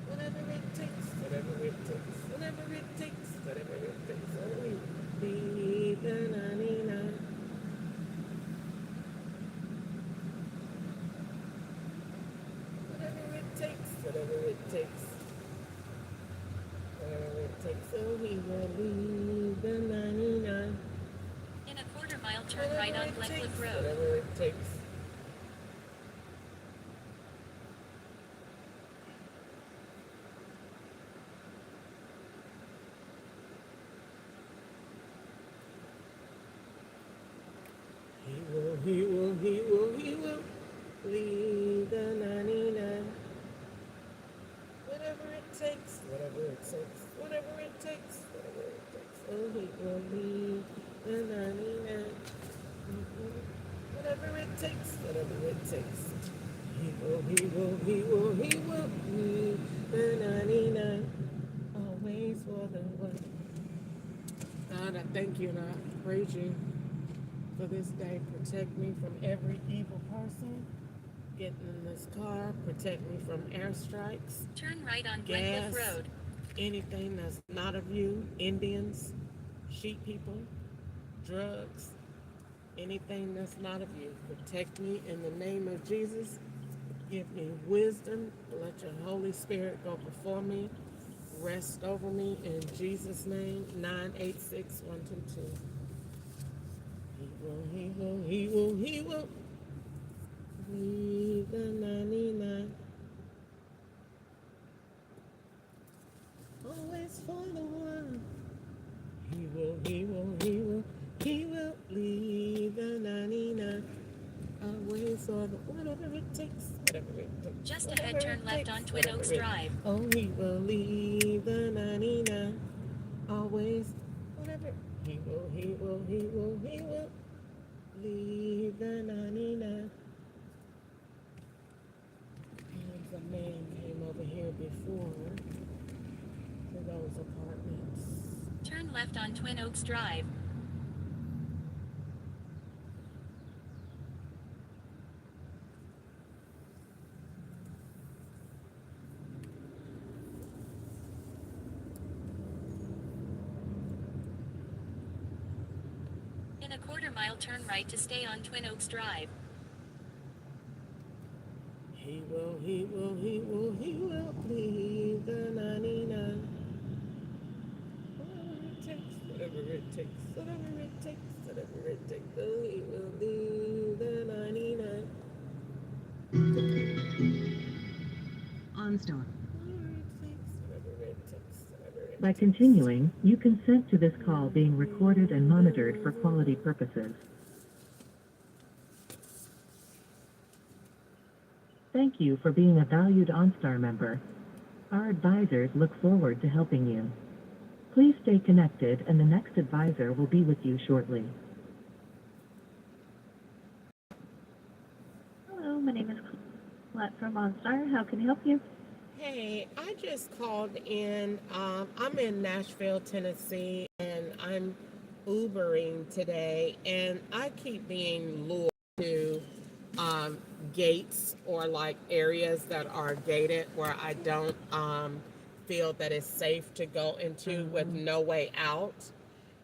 Whatever it takes, whatever it takes, whatever it takes, whatever it takes. Oh, he will leave the 99. Whatever it takes, whatever it takes. Whatever it takes, oh, he will leave the 99. In a quarter mile, turn right on Glencliff Road. Whatever it takes. He will leave the 99. Whatever it takes, whatever it takes, whatever it takes, whatever it takes. Oh, he will leave the 99. Whatever it takes, whatever it takes. He will leave the 99. Always for the one. God, I thank you and I praise you for this day. Protect me from every evil person getting in this car. Protect me from airstrikes, Turn right on gas, Glencliff Road. anything that's not of you, Indians, sheep people, drugs, anything that's not of you. Protect me in the name of Jesus. Give me wisdom. Let your Holy Spirit go before me. Rest over me in Jesus' name. 986-122. He will leave the 99. Always for the one. He will leave the 99. Always for the whatever it takes, whatever it takes. Just ahead, turn left on Twin Oaks Drive. Oh, he will leave the 99. Always, whatever. He will leave the 99. And a man came over here before to those apartments. Turn left on Twin Oaks Drive. In a quarter mile, turn right to stay on Twin Oaks Drive. He will leave the 99. Whatever it takes, whatever it takes, whatever it takes. Oh, he will leave the 99. OnStar. Whatever it takes, whatever it takes. By continuing, you consent to this call being recorded and monitored for quality purposes. Thank you for being a valued OnStar member. Our advisors look forward to helping you. Please stay connected and the next advisor will be with you shortly. Hello, my name is Let from OnStar. How can I help you? Hey, I just called in. I'm in Nashville, Tennessee, and I'm Ubering today, and I keep being lured to um, gates or like areas that are gated where I don't feel that it's safe to go into with no way out.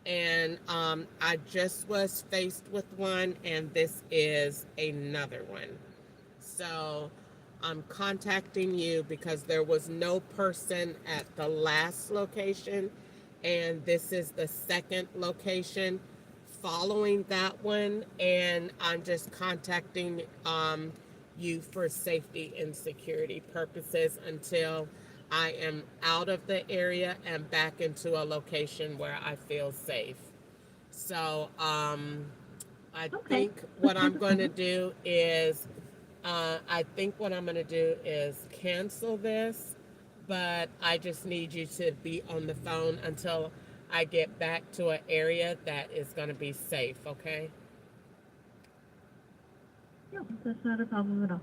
And I just was faced with one, and this is another one. So I'm contacting you because there was no person at the last location, and this is the second location following that one. And I'm just contacting you for safety and security purposes until I am out of the area and back into a location where I feel safe. So I Okay. think what I'm going to do is cancel this, but I just need you to be on the phone until I get back to an area that is going to be safe, okay? No, that's not a problem at all.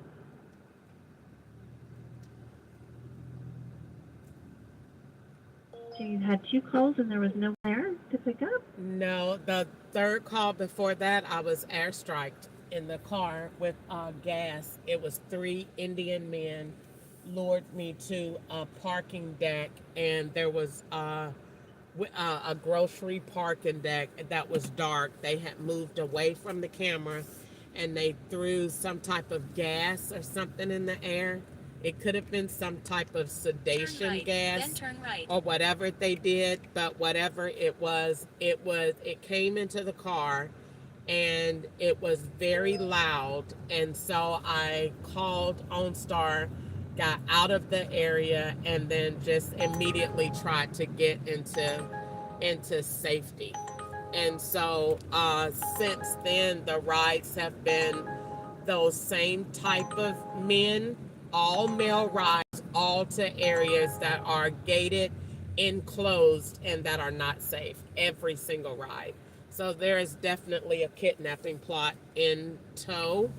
So you had 2 calls and there was no there to pick up? No, the third call before that, I was airstriked in the car with gas. It was 3 Indian men lured me to a parking deck, and there was a grocery parking deck that was dark. They had moved away from the camera, and they threw some type of gas or something in the air. It could have been some type of sedation right, gas, then turn right. or whatever they did, but whatever it came into the car, and it was very loud. And so I called OnStar, got out of the area, and then just immediately tried to get into safety. And so since then, the rides have been those same type of men, all male rides, all to areas that are gated, enclosed, and that are not safe. Every single ride. So there is definitely a kidnapping plot in tow.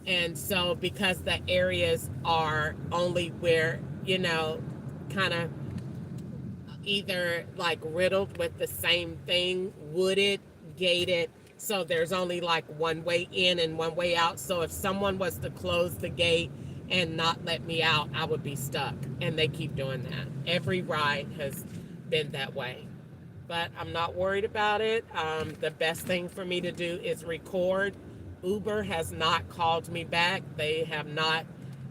And so because the areas are only where, kind of either like riddled with the same thing, wooded, gated. So there's only like one way in and one way out. So if someone was to close the gate and not let me out, I would be stuck. And they keep doing that. Every ride has been that way. But I'm not worried about it. The best thing for me to do is record. Uber has not called me back. They have not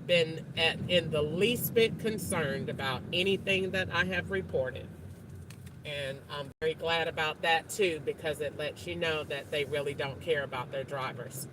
been in the least bit concerned about anything that I have reported. And I'm very glad about that too, because it lets you know that they really don't care about their drivers.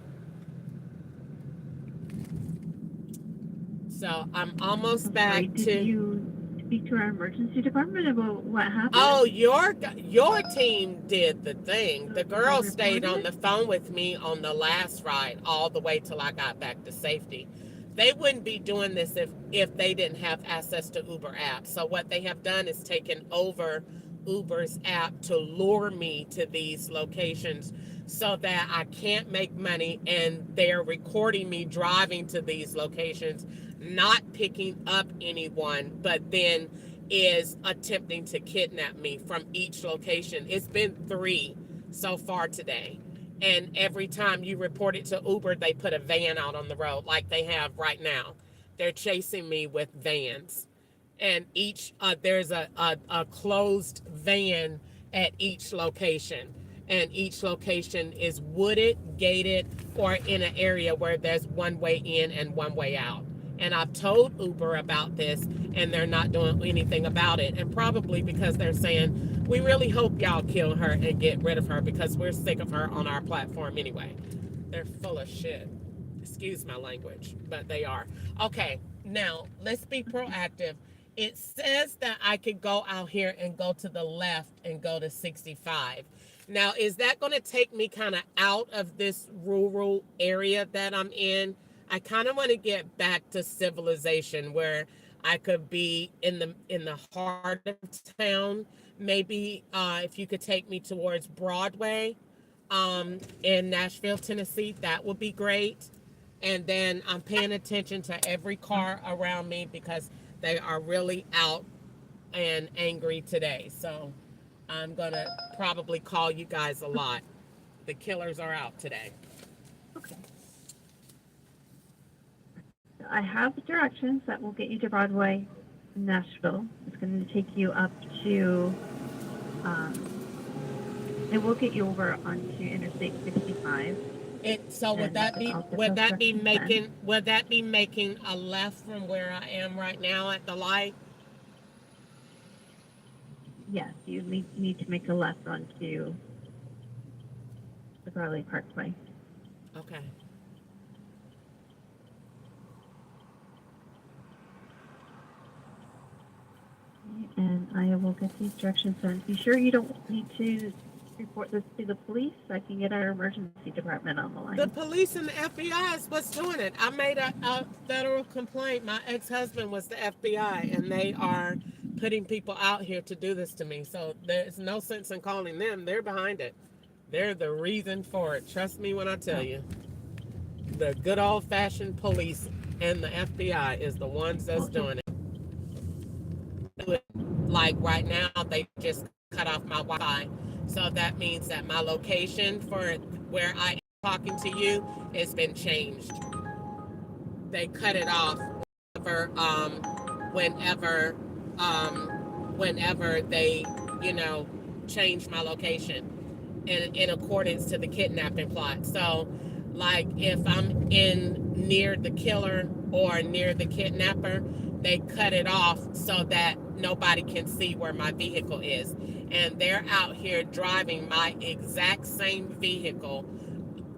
So I'm almost back Did to. you speak to our emergency department about what happened? Oh, your team did the thing. The girl stayed on the phone with me on the last ride all the way till I got back to safety. They wouldn't be doing this if they didn't have access to Uber app. So what they have done is taken over Uber's app to lure me to these locations so that I can't make money, and they're recording me driving to these locations, not picking up anyone, but then is attempting to kidnap me from each location. It's been 3 so far today. And every time you report it to Uber, they put a van out on the road like they have right now. They're chasing me with vans. And there's a closed van at each location. And each location is wooded, gated, or in an area where there's one way in and one way out. And I've told Uber about this, and they're not doing anything about it. And probably because they're saying, we really hope y'all kill her and get rid of her because we're sick of her on our platform anyway. They're full of shit. Excuse my language, but they are. Okay, now let's be proactive. It says that I could go out here and go to the left and go to 65. Now, is that going to take me kind of out of this rural area that I'm in? I kind of want to get back to civilization where I could be in the heart of town. Maybe if you could take me towards Broadway in Nashville, Tennessee, that would be great. And then I'm paying attention to every car around me because they are really out and angry today. So I'm going to probably call you guys a lot. The killers are out today. Okay. I have directions that will get you to Broadway, Nashville. It's going to take you up to, it will get you over onto Interstate 65. So would And that be I'll get would those that be directions making then. would that be making a left from where I am right now at the light? Yes, you need to make a left onto the Broadway Parkway. Okay. And I will get these directions sent. Be sure you don't need to report this to the police. I can get our emergency department on the line. The police and the FBI is what's doing it. I made a federal complaint. My ex-husband was the FBI, and they are putting people out here to do this to me. So there's no sense in calling them. They're behind it. They're the reason for it. Trust me when I tell you. The good old-fashioned police and the FBI is the ones that's doing it. Like right now, they just cut off my Wi-Fi. So that means that my location for where I am talking to you has been changed. They cut it off whenever they, change my location in accordance to the kidnapping plot. So like if I'm near the killer or near the kidnapper, they cut it off so that nobody can see where my vehicle is. And they're out here driving my exact same vehicle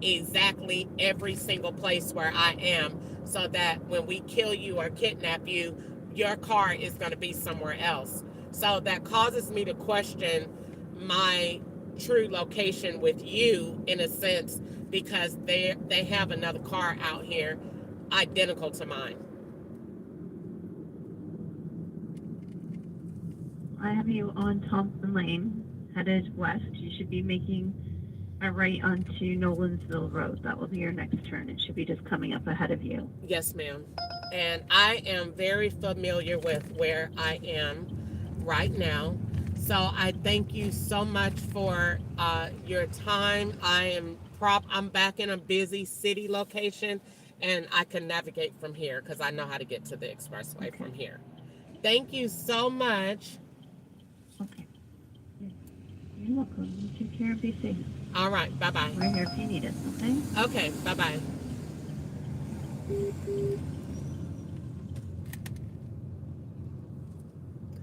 exactly every single place where I am, so that when we kill you or kidnap you, your car is going to be somewhere else. So that causes me to question my true location with you in a sense, because they have another car out here identical to mine. I have you on Thompson Lane, headed west. You should be making a right onto Nolansville Road. That will be your next turn. It should be just coming up ahead of you. Yes, ma'am. And I am very familiar with where I am right now. So I thank you so much for your time. I'm back in a busy city location, and I can navigate from here because I know how to get to the expressway from here. Thank you so much. Okay. You're welcome. You take care and be safe. All right. Bye-bye. We're here if you need us, okay? Okay. Bye-bye.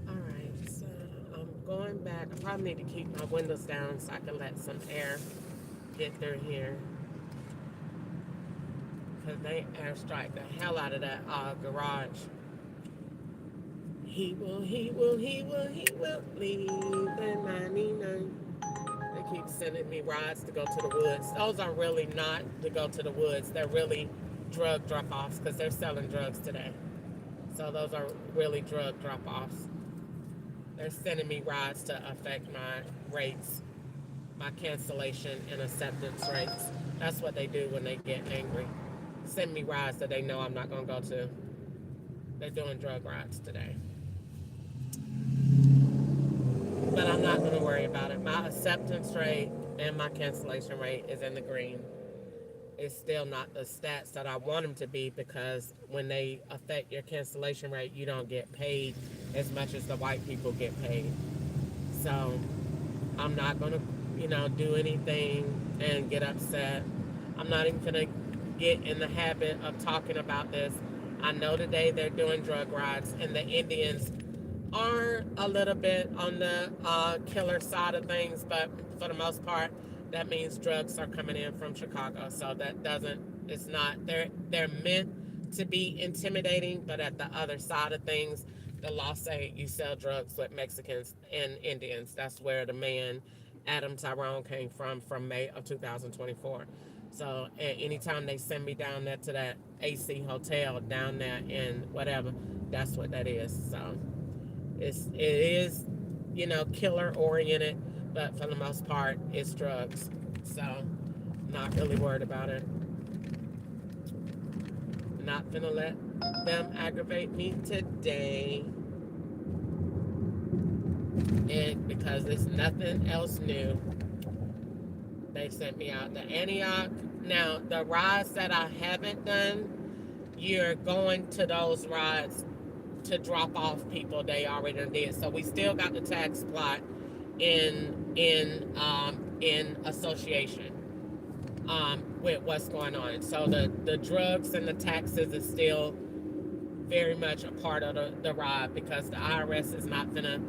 All right. So I'm going back. I probably need to keep my windows down so I can let some air get through here. Because they airstrike the hell out of that garage. He will leave the 99. They keep sending me rides to go to the woods. Those are really not to go to the woods. They're really drug drop-offs because they're selling drugs today. So those are really drug drop-offs. They're sending me rides to affect my rates, my cancellation and acceptance rates. That's what they do when they get angry. Send me rides that they know I'm not going to go to. They're doing drug rides today. But I'm not going to worry about it. My acceptance rate and my cancellation rate is in the green. It's still not the stats that I want them to be, because when they affect your cancellation rate, you don't get paid as much as the white people get paid. So I'm not going to, do anything and get upset. I'm not even going to get in the habit of talking about this. I know today they're doing drug rides, and the Indians are a little bit on the killer side of things, but for the most part, that means drugs are coming in from Chicago. So they're meant to be intimidating, but at the other side of things, the law say you sell drugs with Mexicans and Indians. That's where the man Adam Tyrone came from May of 2024. So anytime they send me down there to that AC hotel down there in whatever, that's what that is. So it is, killer oriented, but for the most part, it's drugs. So not really worried about it. Not gonna let them aggravate me today. And because there's nothing else new, they sent me out to Antioch. Now, the rides that I haven't done, you're going to those rides to drop off people they already did. So we still got the tax plot in association with what's going on. So the drugs and the taxes is still very much a part of the ride, because the IRS is not gonna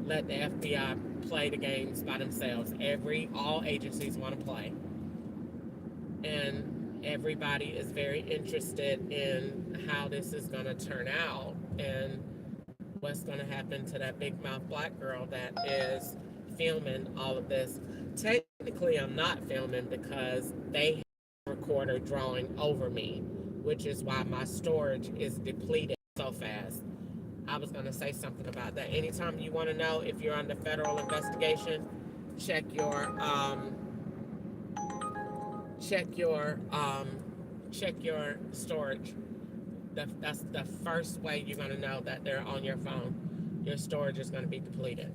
let the FBI play the games by themselves. All agencies want to play, and everybody is very interested in how this is going to turn out and what's going to happen to that big mouth black girl that is filming all of this. Technically, I'm not filming because they have a recorder drawing over me, which is why my storage is depleted so fast. I was going to say something about that. Anytime you want to know if you're under federal investigation, check your storage. That's the first way you're going to know that they're on your phone. Your storage is going to be depleted,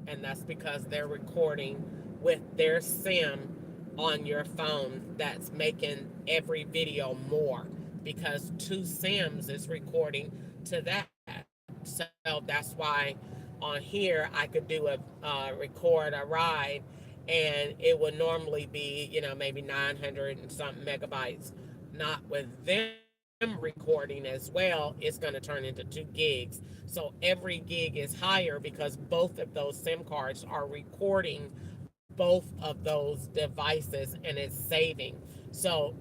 and that's because they're recording with their SIM on your phone. That's making every video more, because 2 SIMs is recording to that. So that's why on here I could do a record a ride, and it would normally be, maybe 900 and something megabytes. Not with them recording as well, it's going to turn into 2 gigs. So every gig is higher because both of those SIM cards are recording both of those devices, and it's saving. So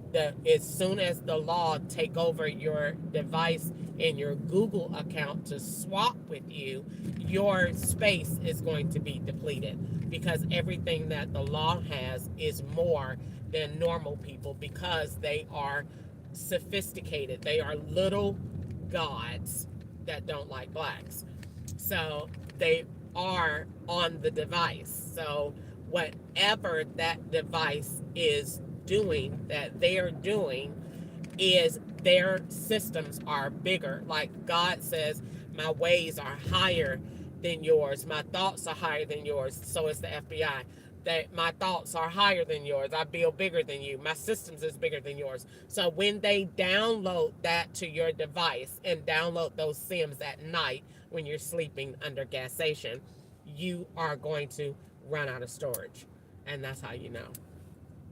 as soon as the law take over your device and your Google account to swap with you, your space is going to be depleted, because everything that the law has is more than normal people, because they are sophisticated. They are little gods that don't like blacks. So they are on the device. So whatever that device is doing, that they're doing, is their systems are bigger. Like God says, my ways are higher than yours. My thoughts are higher than yours. So it's the FBI. That my thoughts are higher than yours. I build bigger than you. My systems is bigger than yours. So when they download that to your device and download those SIMs at night when you're sleeping under gasation, you are going to run out of storage. And that's how you know,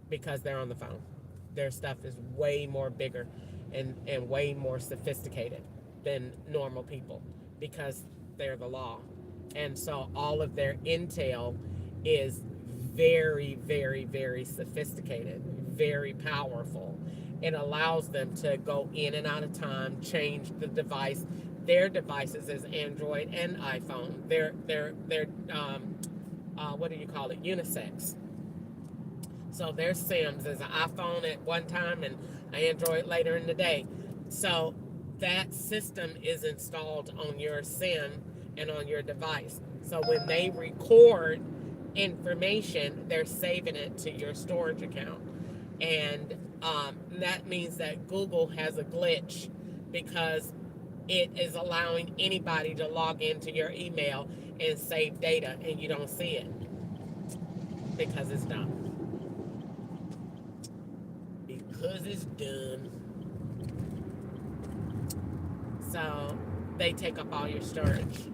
because they're on the phone. Their stuff is way more bigger and way more sophisticated than normal people, because they're the law. And so all of their intel is very, very, very sophisticated, very powerful. It allows them to go in and out of time, change the device. Their devices is Android and iPhone. They're what do you call it? Unisex. So their SIMs is an iPhone at one time and an Android later in the day. So that system is installed on your SIM and on your device. So when they record information, they're saving it to your storage account. And that means that Google has a glitch, because it is allowing anybody to log into your email and save data, and you don't see it because it's dumb. Because it's dumb. So they take up all your storage,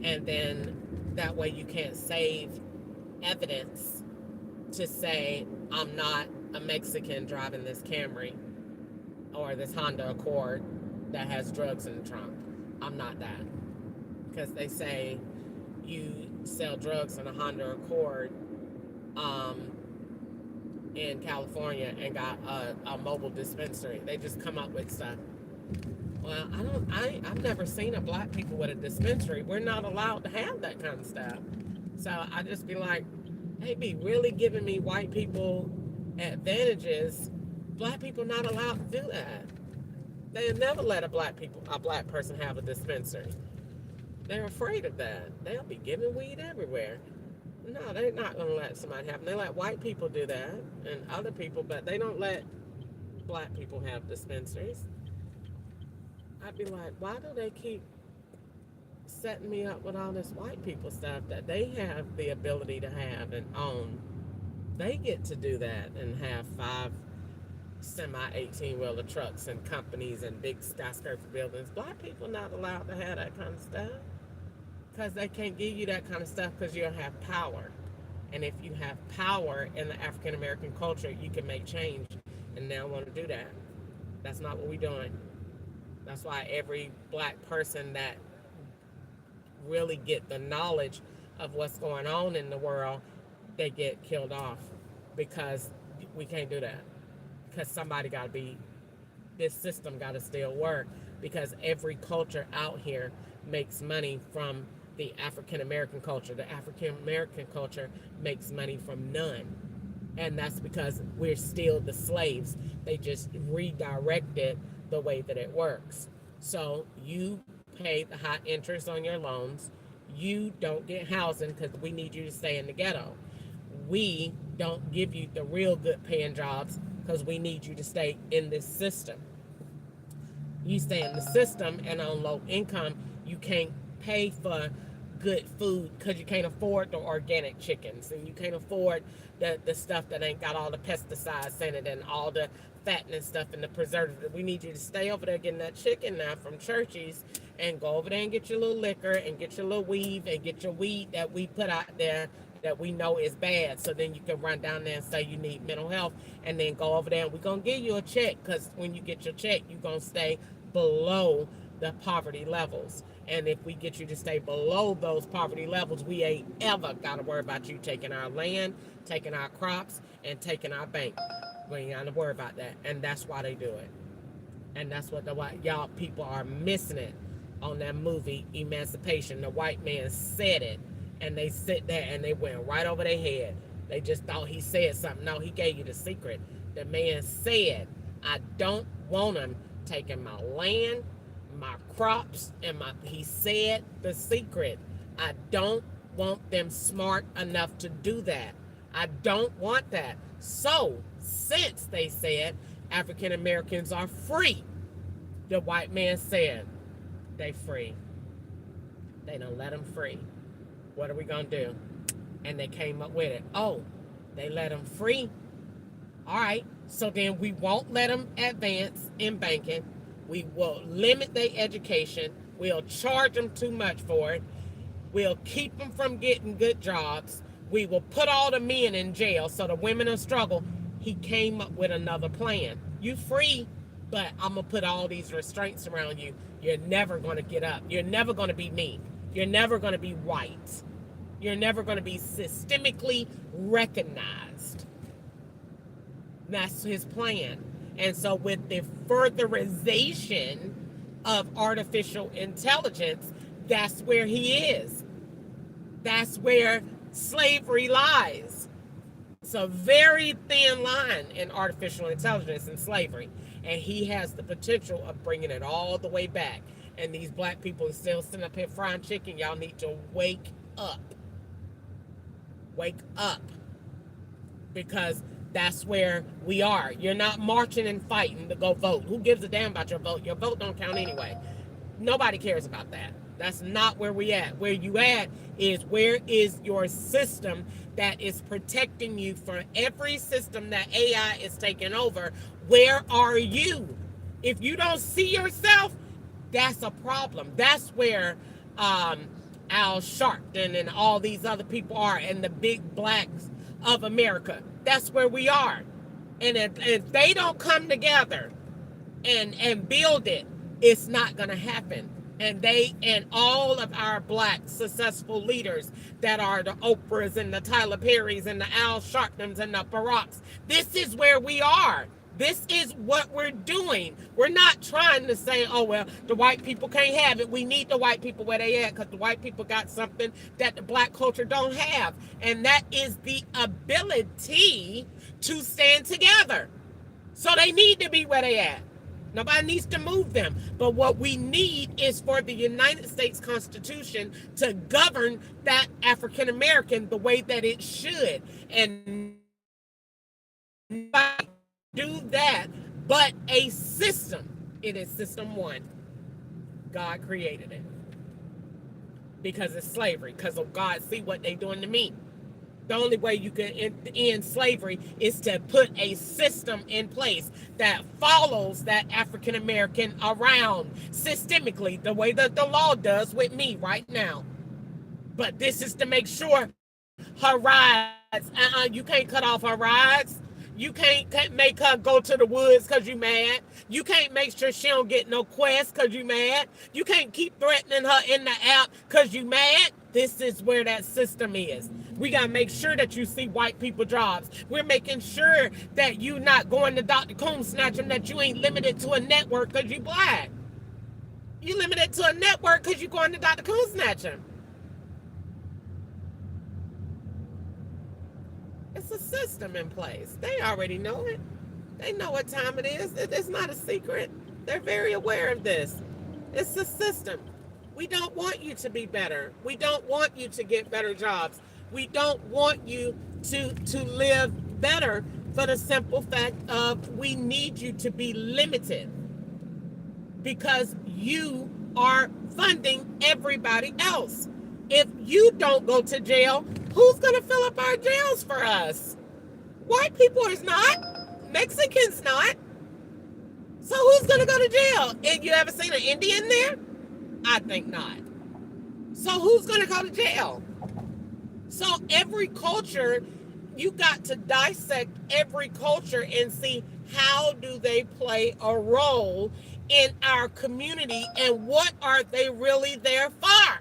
and then that way you can't save evidence to say, I'm not a Mexican driving this Camry or this Honda Accord that has drugs in the trunk. I'm not that. Because they say you sell drugs in a Honda Accord in California and got a mobile dispensary. They just come up with stuff. Well, I've never seen a black people with a dispensary. We're not allowed to have that kind of stuff. So I just be like, they be really giving me white people advantages. Black people not allowed to do that. They'll never let a black person have a dispensary. They're afraid of that. They'll be giving weed everywhere. No, they're not going to let somebody have them. They let white people do that and other people, but they don't let black people have dispensaries. I'd be like, why do they keep setting me up with all this white people stuff that they have the ability to have and own? They get to do that and have 5 semi 18-wheeler trucks and companies and big skyscraper buildings. Black people not allowed to have that kind of stuff because they can't give you that kind of stuff because you don't have power. And if you have power in the African American culture, you can make change. And they don't want to do that. That's not what we're doing. That's why every black person that really get the knowledge of what's going on in the world, they get killed off because we can't do that. Because somebody got to be, this system got to still work because every culture out here makes money from the African American culture. The African American culture makes money from none. And that's because we're still the slaves. They just redirected the way that it works. So you pay the high interest on your loans. You don't get housing because we need you to stay in the ghetto. We don't give you the real good paying jobs because we need you to stay in this system. You stay in the system, and on low income, you can't pay for good food because you can't afford the organic chickens and you can't afford the stuff that ain't got all the pesticides in it and all the fattening stuff and the preservatives. We need you to stay over there getting that chicken now from Churchies and go over there and get your little liquor and get your little weave and get your weed that we put out there that we know is bad. So then you can run down there and say you need mental health and then go over there and we're going to give you a check because when you get your check, you're going to stay below the poverty levels. And if we get you to stay below those poverty levels, we ain't ever got to worry about you taking our land, taking our crops, and taking our bank. We ain't got to worry about that. And that's why they do it. And that's what the white y'all people are missing it on that movie, Emancipation. The white man said it, and they sit there and they went right over their head. They just thought he said something. No, he gave you the secret. The man said, I don't want him taking my land, my crops, and he said the secret. I don't want them smart enough to do that. I don't want that. So, since they said African Americans are free, the white man said they free. They don't let them free. What are we going to do? And they came up with it. Oh, they let them free? All right. So then we won't let them advance in banking. We will limit their education. We'll charge them too much for it. We'll keep them from getting good jobs. We will put all the men in jail so the women will struggle. He came up with another plan. You free, but I'm going to put all these restraints around you. You're never going to get up. You're never going to be me. You're never going to be white. You're never going to be systemically recognized. That's his plan. And so with the furtherization of artificial intelligence, that's where he is. That's where slavery lies. It's a very thin line in artificial intelligence and slavery. And he has the potential of bringing it all the way back. And these black people are still sitting up here frying chicken. Y'all need to wake up. Wake up. Because that's where we are. You're not marching and fighting to go vote. Who gives a damn about your vote? Your vote don't count anyway. Nobody cares about that. That's not where we at. Where you at is where is your system that is protecting you from every system that AI is taking over. Where are you? If you don't see yourself, that's a problem. That's where Al Sharpton and all these other people are, and the big blacks of America. That's where we are. And if they don't come together and build it, it's not going to happen. And all of our black successful leaders that are the Oprahs and the Tyler Perrys and the Al Sharptons and the Baracks, this is where we are. This is what we're doing. We're not trying to say, oh, well, the white people can't have it. We need the white people where they at because the white people got something that the black culture don't have. And that is the ability to stand together. So they need to be where they at. Nobody needs to move them. But what we need is for the United States Constitution to govern that African American the way that it should. And nobody do that but a system. It is system one. God created it. Because it's slavery. Because of God, see what they doing to me. The only way you can end slavery is to put a system in place that follows that African American around systemically, the way that the law does with me right now. But this is to make sure her rides, you can't cut off her rides. You can't make her go to the woods because you mad. You can't make sure she don't get no quest because you mad. You can't keep threatening her in the app because you mad. This is where that system is. We got to make sure that you see white people jobs. We're making sure that you not going to Dr. Coon snatching, that you ain't limited to a network because you black. You limited to a network because you going to Dr. Coon snatching. It's a system in place. They already know it. They know what time it is. It's not a secret. They're very aware of this. It's a system. We don't want you to be better. We don't want you to get better jobs. We don't want you to live better for the simple fact of we need you to be limited because you are funding everybody else. If you don't go to jail, who's going to fill up our jails for us? White people is not. Mexicans not. So who's going to go to jail? And you ever seen an Indian there? I think not. So who's going to go to jail? So every culture, you got to dissect every culture and see how do they play a role in our community and what are they really there for?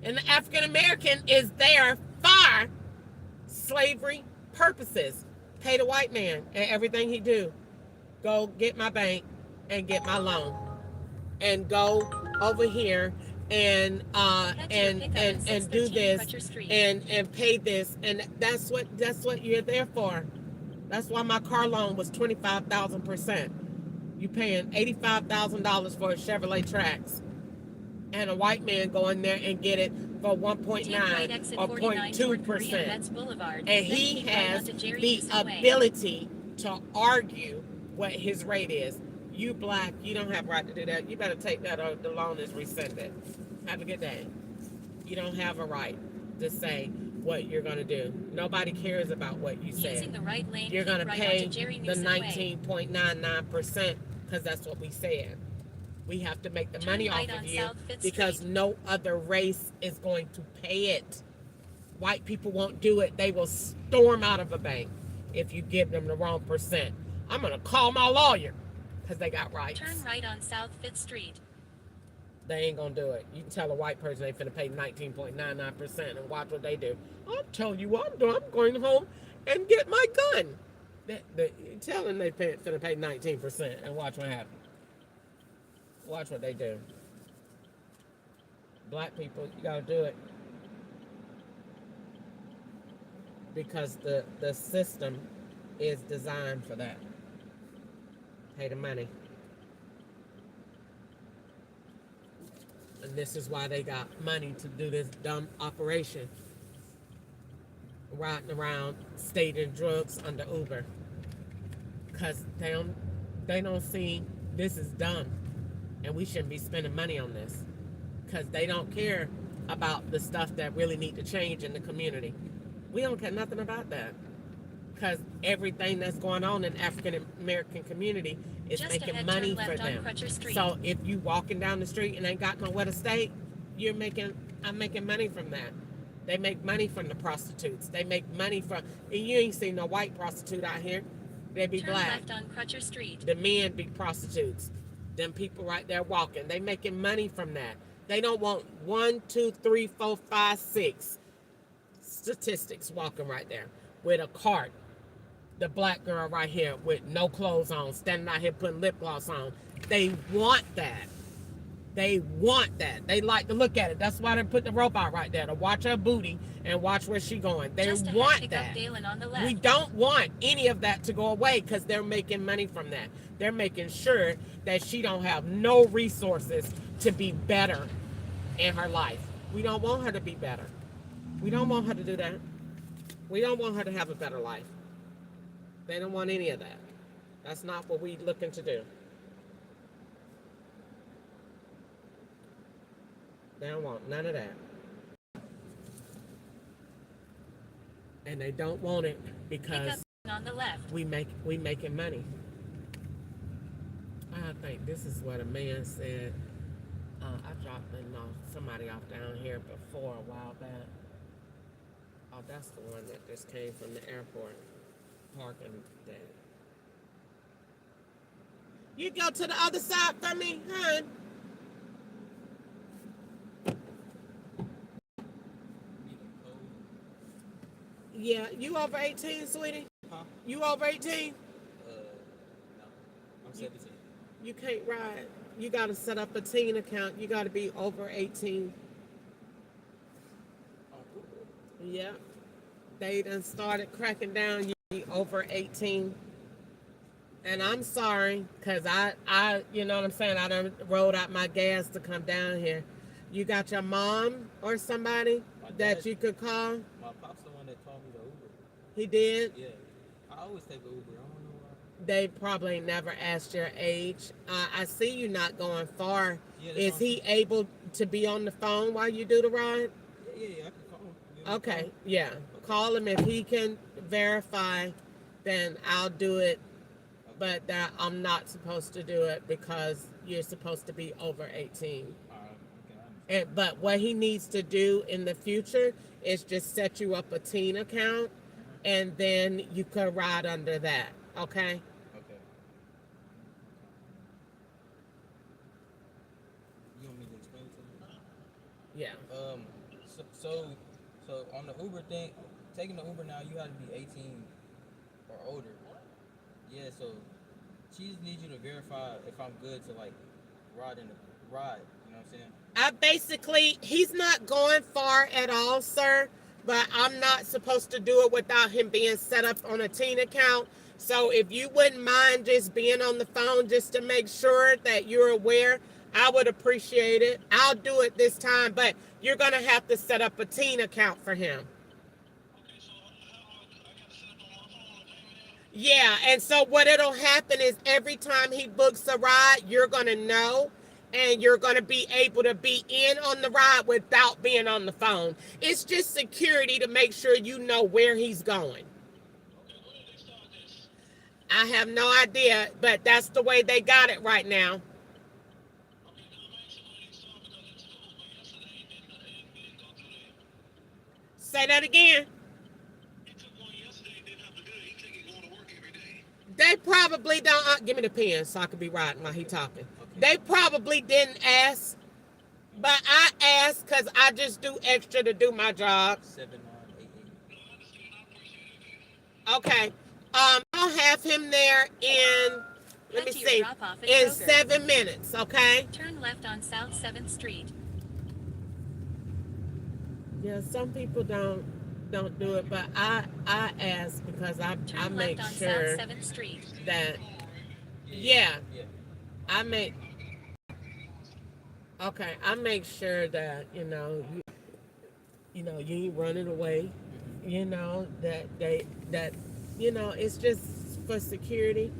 And the African American is there for slavery purposes. Pay the white man and everything he do. Go get my bank and get my loan. And go over here and do this and pay this, and that's what you're there for. That's why my car loan was 25,000%. You paying $85,000 for a Chevrolet Trax, and a white man go in there and get it for 1.9 or 0.2%, and he has the ability to argue what his rate is. You black, you don't have right to do that. You better take that or the loan is rescinded. Have a good day. You don't have a right to say what you're going to do. Nobody cares about what you say. Right you're going to pay the 19.99% because that's what we said. We have to make the Turn money right off of on you South Fifth because Street. no other race is going to pay it. White people won't do it. They will storm out of a bank if you give them the wrong percent. I'm going to call my lawyer. Because they got rights. Turn right on South 5th Street. They ain't gonna do it. You can tell a white person they finna pay 19.99% and watch what they do. I'm telling you what I'm doing. I'm going home and get my gun. Tell them they finna pay 19% and watch what happens. Watch what they do. Black people, you gotta do it. Because the system is designed for that. Pay the money. And this is why they got money to do this dumb operation. Riding around, stating drugs under Uber. Because they don't see this is dumb. And we shouldn't be spending money on this. Because they don't care about the stuff that really need to change in the community. We don't care nothing about that. Because everything that's going on in the African American community is Just making ahead, money turn for left on them. Crutcher Street. So if you walking down the street and ain't got nowhere to stay, I'm making money from that. They make money from the prostitutes. They make money from, and you ain't seen no white prostitute out here. They be Turn black. left on Crutcher Street. The men be prostitutes. Them people right there walking. They making money from that. They don't want 1, 2, 3, 4, 5, 6 statistics walking right there with a cart. The black girl right here with no clothes on, standing out here putting lip gloss on. They want that. They want that. They like to look at it. That's why they put the rope out right there to watch her booty and watch where she going. They Just ahead, want pick that. up Dalen on the left. We don't want any of that to go away because they're making money from that. They're making sure that she don't have no resources to be better in her life. We don't want her to be better. We don't want her to do that. We don't want her to have a better life. They don't want any of that. That's not what we're looking to do. They don't want none of that. And they don't want it because on the left. we making money. I think this is what a man said. I dropped somebody off down here before a while back. Oh, that's the one that just came from the airport parking there. You go to the other side for me, hon. Yeah, you over 18, sweetie? Huh? You over 18? No. I'm 17. You can't ride. You got to set up a teen account. You got to be over 18. Yeah. They done started cracking down. You be over 18. And I'm sorry, because I, you know what I'm saying? I done rolled out my gas to come down here. You got your mom or somebody that you could call? My pop's the one that told me the Uber. He did? Yeah. I always take an Uber. I don't know why. They probably never asked your age. I see you not going far. Yeah, is he able to be on the phone while you do the ride? Yeah, I can call him. Yeah, okay, yeah. Call him. If he can verify, then I'll do it. But that I'm not supposed to do it because you're supposed to be over 18. But what he needs to do in the future is just set you up a teen account, and then you could ride under that. Okay? Okay. You want me to explain it to you? Yeah. So on the Uber thing, taking the Uber now, you have to be 18 or older. Yeah, so she just needs you to verify if I'm good to like ride. You know what I'm saying? He's not going far at all, sir, but I'm not supposed to do it without him being set up on a teen account. So if you wouldn't mind just being on the phone just to make sure that you're aware, I would appreciate it. I'll do it this time, but you're going to have to set up a teen account for him. Yeah, and so what it'll happen is every time he books a ride, you're going to know, and you're going to be able to be in on the ride without being on the phone. It's just security to make sure you know where he's going. I have no idea, but that's the way they got it right now. Say that again. They probably don't. Give me the pen so I can be riding while he talking. Okay. They probably didn't ask, but I asked because I just do extra to do my job. 7988. Okay. I'll have him there in. Let me see. In 7 minutes. Okay. Turn left on South 7th Street. Yeah, some people don't do it, but I ask because I make sure that I make sure that you ain't running away, that it's just for security.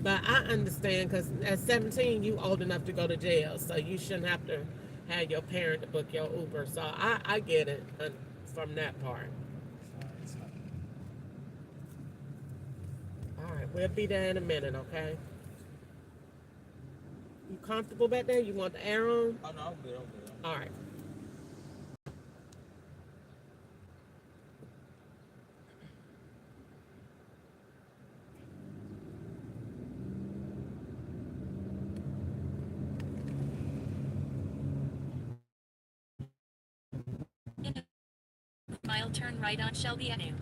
But I understand because at 17 you old enough to go to jail, so you shouldn't have to have your parent to book your Uber. So I get it from that part. All right, we'll be there in a minute, okay? You comfortable back there? You want the air on? Oh, no, I'm good. All right. Mile turn right on Shelby Avenue.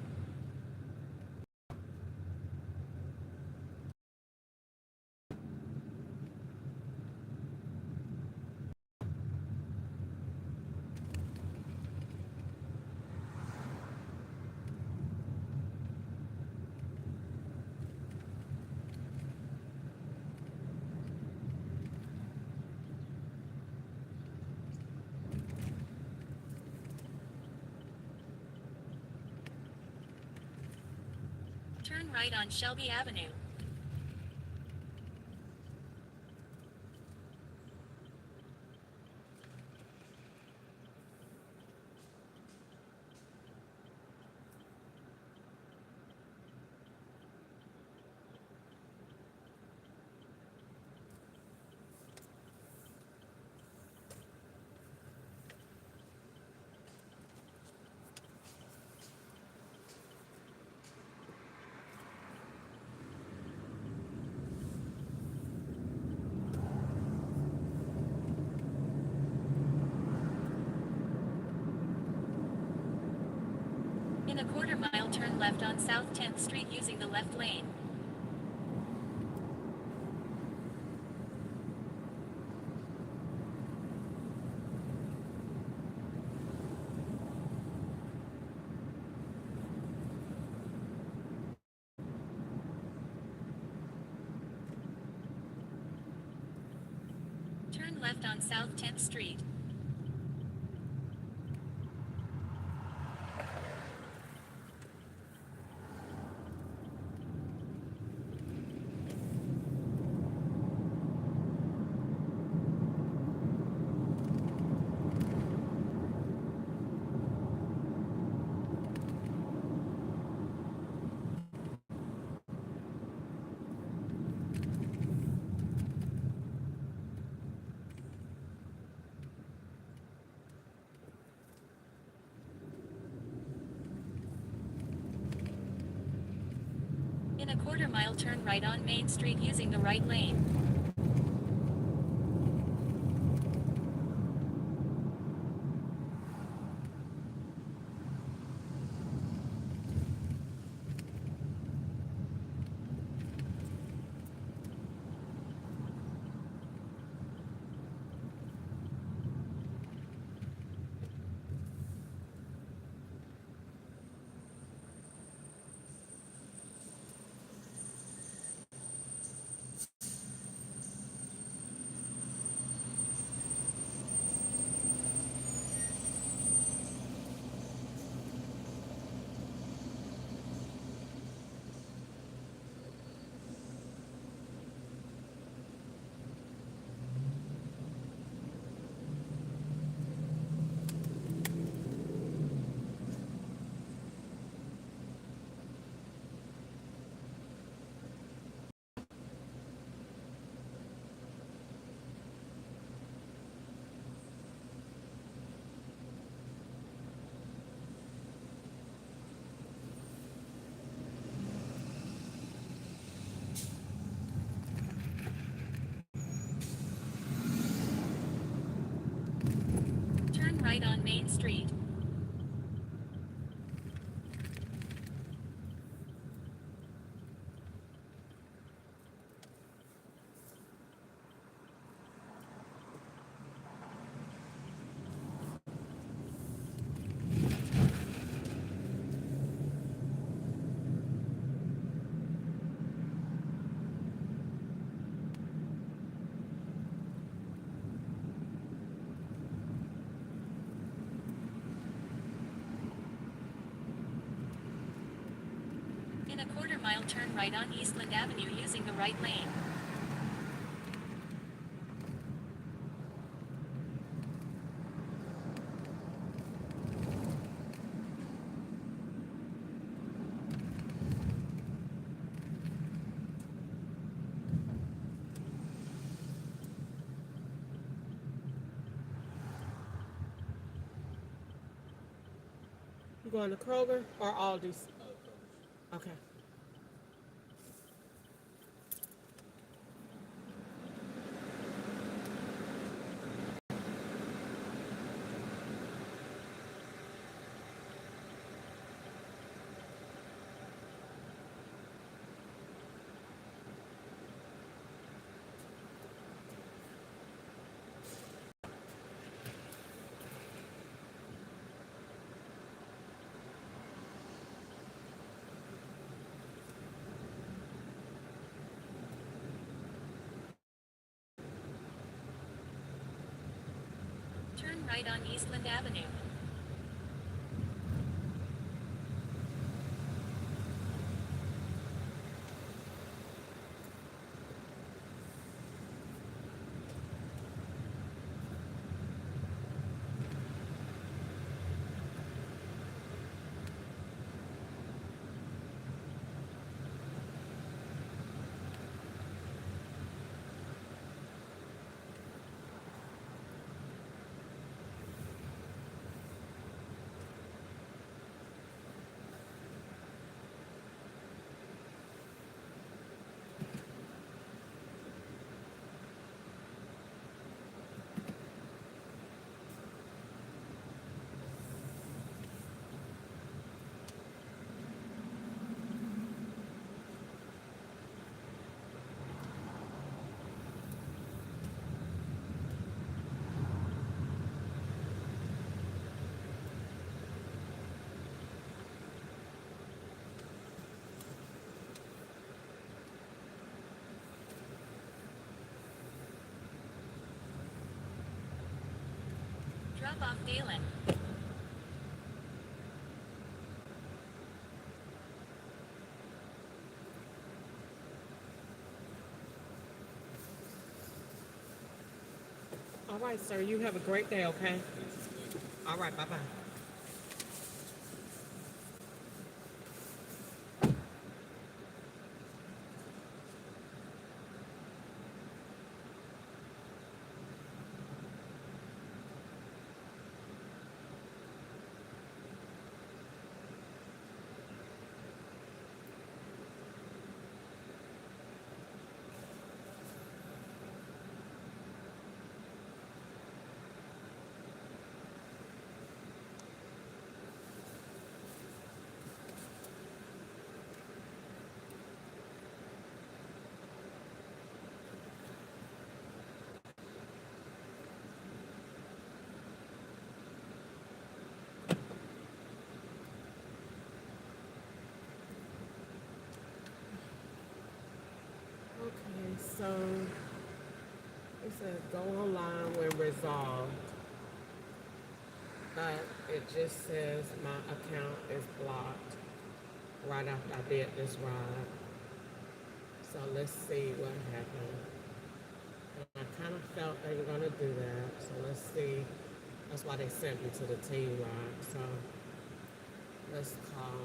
Turn right on Shelby Avenue. In a quarter mile, turn left on South 10th Street using the left lane. Turn left on South 10th Street. In a quarter mile, turn right on Main Street using the right lane. Turn right on Main Street. In a quarter mile, turn right on Eastland Avenue using the right lane. You going to Kroger or Aldi's? Okay. Turn right on Eastland Avenue. off dealing. All right, sir. You have a great day, okay? All right, bye-bye. Okay, so it says go online when resolved, but it just says my account is blocked right after I did this ride. So let's see what happened. And I kind of felt they were gonna do that. So let's see. That's why they sent me to the team ride. So let's call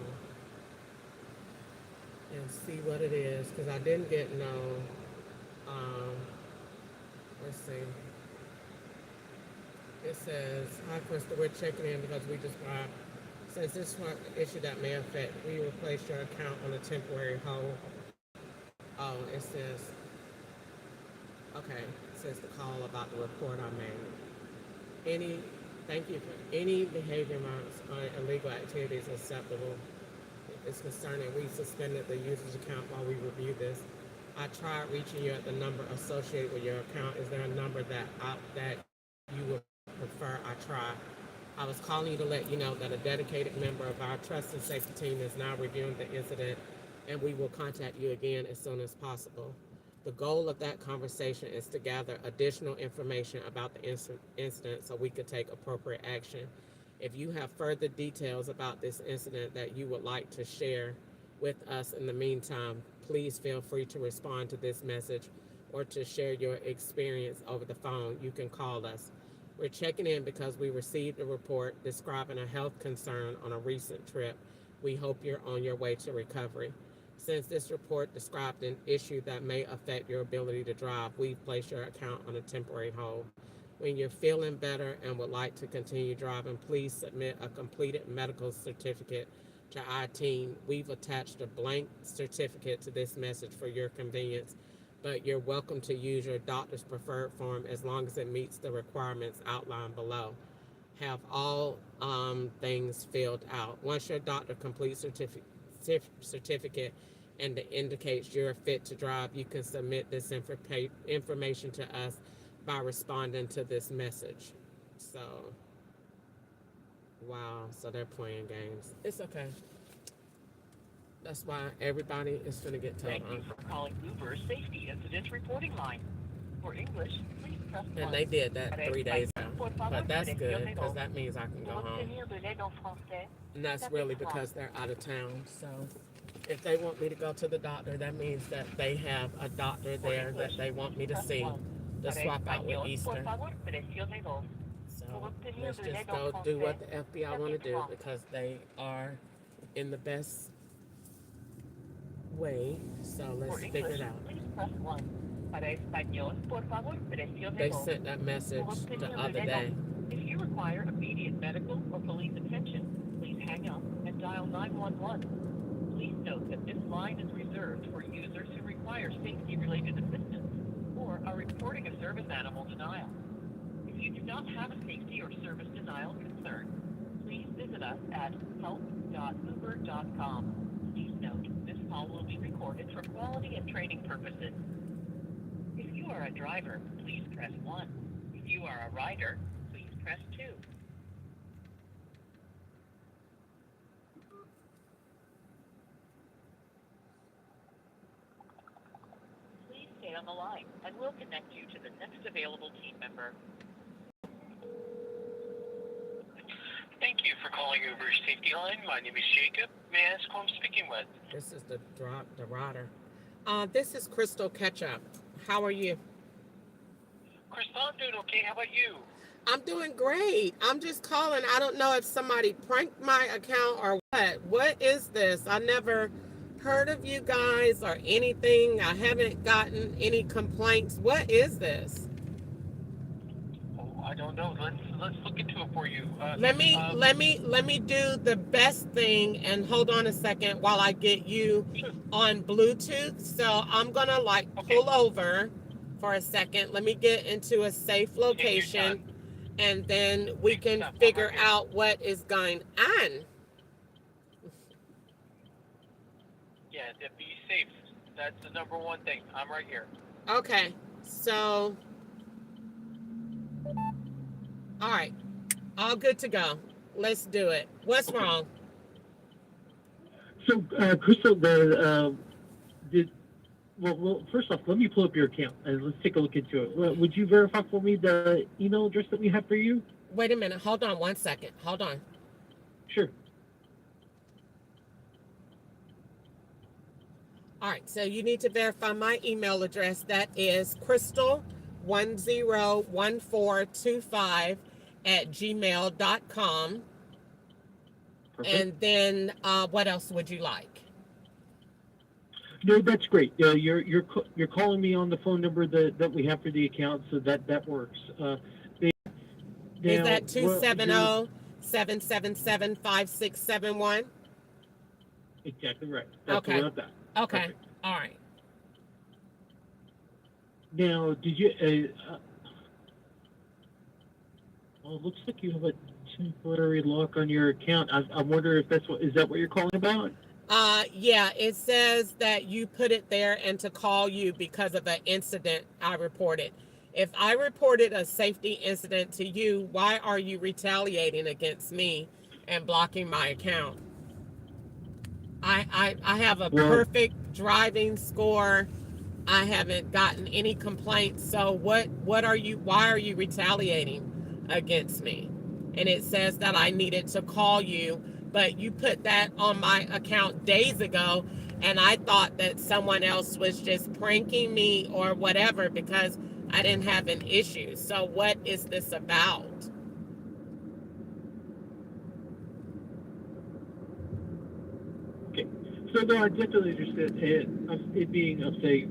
and see what it is because I didn't get no. Um, let's see. It says, "Hi, Crystal. We're checking in because we just got since this one issue that may affect, we will place your account on a temporary hold." Oh, it says, okay, it says the call about the report I made. Thank you for any behavior marks on illegal activities acceptable. It's concerning. We suspended the user's account while we review this. I tried reaching you at the number associated with your account. Is there a number that you would prefer I try? I was calling you to let you know that a dedicated member of our trust and safety team is now reviewing the incident, and we will contact you again as soon as possible. The goal of that conversation is to gather additional information about the incident so we could take appropriate action. If you have further details about this incident that you would like to share with us in the meantime, please feel free to respond to this message or to share your experience over the phone. You can call us. We're checking in because we received a report describing a health concern on a recent trip. We hope you're on your way to recovery. Since this report described an issue that may affect your ability to drive, we've placed your account on a temporary hold. When you're feeling better and would like to continue driving, please submit a completed medical certificate to our team. We've attached a blank certificate to this message for your convenience, but you're welcome to use your doctor's preferred form as long as it meets the requirements outlined below. Have all things filled out. Once your doctor completes certificate and it indicates you're fit to drive, you can submit this information to us by responding to this message. So, wow, so they're playing games. It's okay. That's why everybody is going to get told. Thank you for calling Uber's safety incident reporting line. For English, please press 1. And they did that 3 days ago. But that's good because that means I can go home. And that's really because they're out of town. So if they want me to go to the doctor, that means that they have a doctor there that they want me to see to swap out with Easter. So let's just go do what the FBI want to do because they are in the best way. So let's figure it out. Please press 1. Para español, por favor, presione They dos. sent that message the other day. If you require immediate medical or police attention, please hang up and dial 911. Please note that this line is reserved for users who require safety-related assistance or are reporting a service animal denial. If you do not have a safety or service denial concern, please visit us at help.uber.com. Please note, this call will be recorded for quality and training purposes. If you are a driver, please press 1. If you are a rider, please press 2. Please stay on the line, and we'll connect you to the next available team member. calling Uber Safety Line. My name is Jacob. May I ask who I'm speaking with? This is the rotter. This is Crystal Ketchup. How are you? Crystal, I'm doing okay. How about you? I'm doing great. I'm just calling. I don't know if somebody pranked my account or what. What is this? I never heard of you guys or anything. I haven't gotten any complaints. What is this? Oh, I don't know. Let's look into it for you. Let me do the best thing and hold on a second while I get you on Bluetooth. So I'm gonna pull over for a second. Let me get into a safe location, and then we can figure out what is going on. Yeah, be safe. That's the number one thing. I'm right here. Okay, so all right, all good to go. Let's do it. What's wrong? So, Crystal, well, first off, let me pull up your account and let's take a look into it. Would you verify for me the email address that we have for you? Wait a minute. Hold on one second. Hold on. Sure. All right, so you need to verify my email address. That is crystal101425@gmail.com. Perfect. And then what else would you like? No, that's great. You're calling me on the phone number that we have for the account, so that works. Is that 270-777-5671? Exactly right. That's Okay. what I've got. Okay. Perfect. All right. Now, did you? Well, it looks like you have a temporary lock on your account. I wonder if is that what you're calling about? Yeah, it says that you put it there and to call you because of an incident I reported. If I reported a safety incident to you, why are you retaliating against me and blocking my account? I have a perfect driving score. I haven't gotten any complaints. So why are you retaliating against me? And it says that I needed to call you, but you put that on my account days ago, and I thought that someone else was just pranking me or whatever because I didn't have an issue. So what is this about? Okay. So no, I definitely understand it being upset,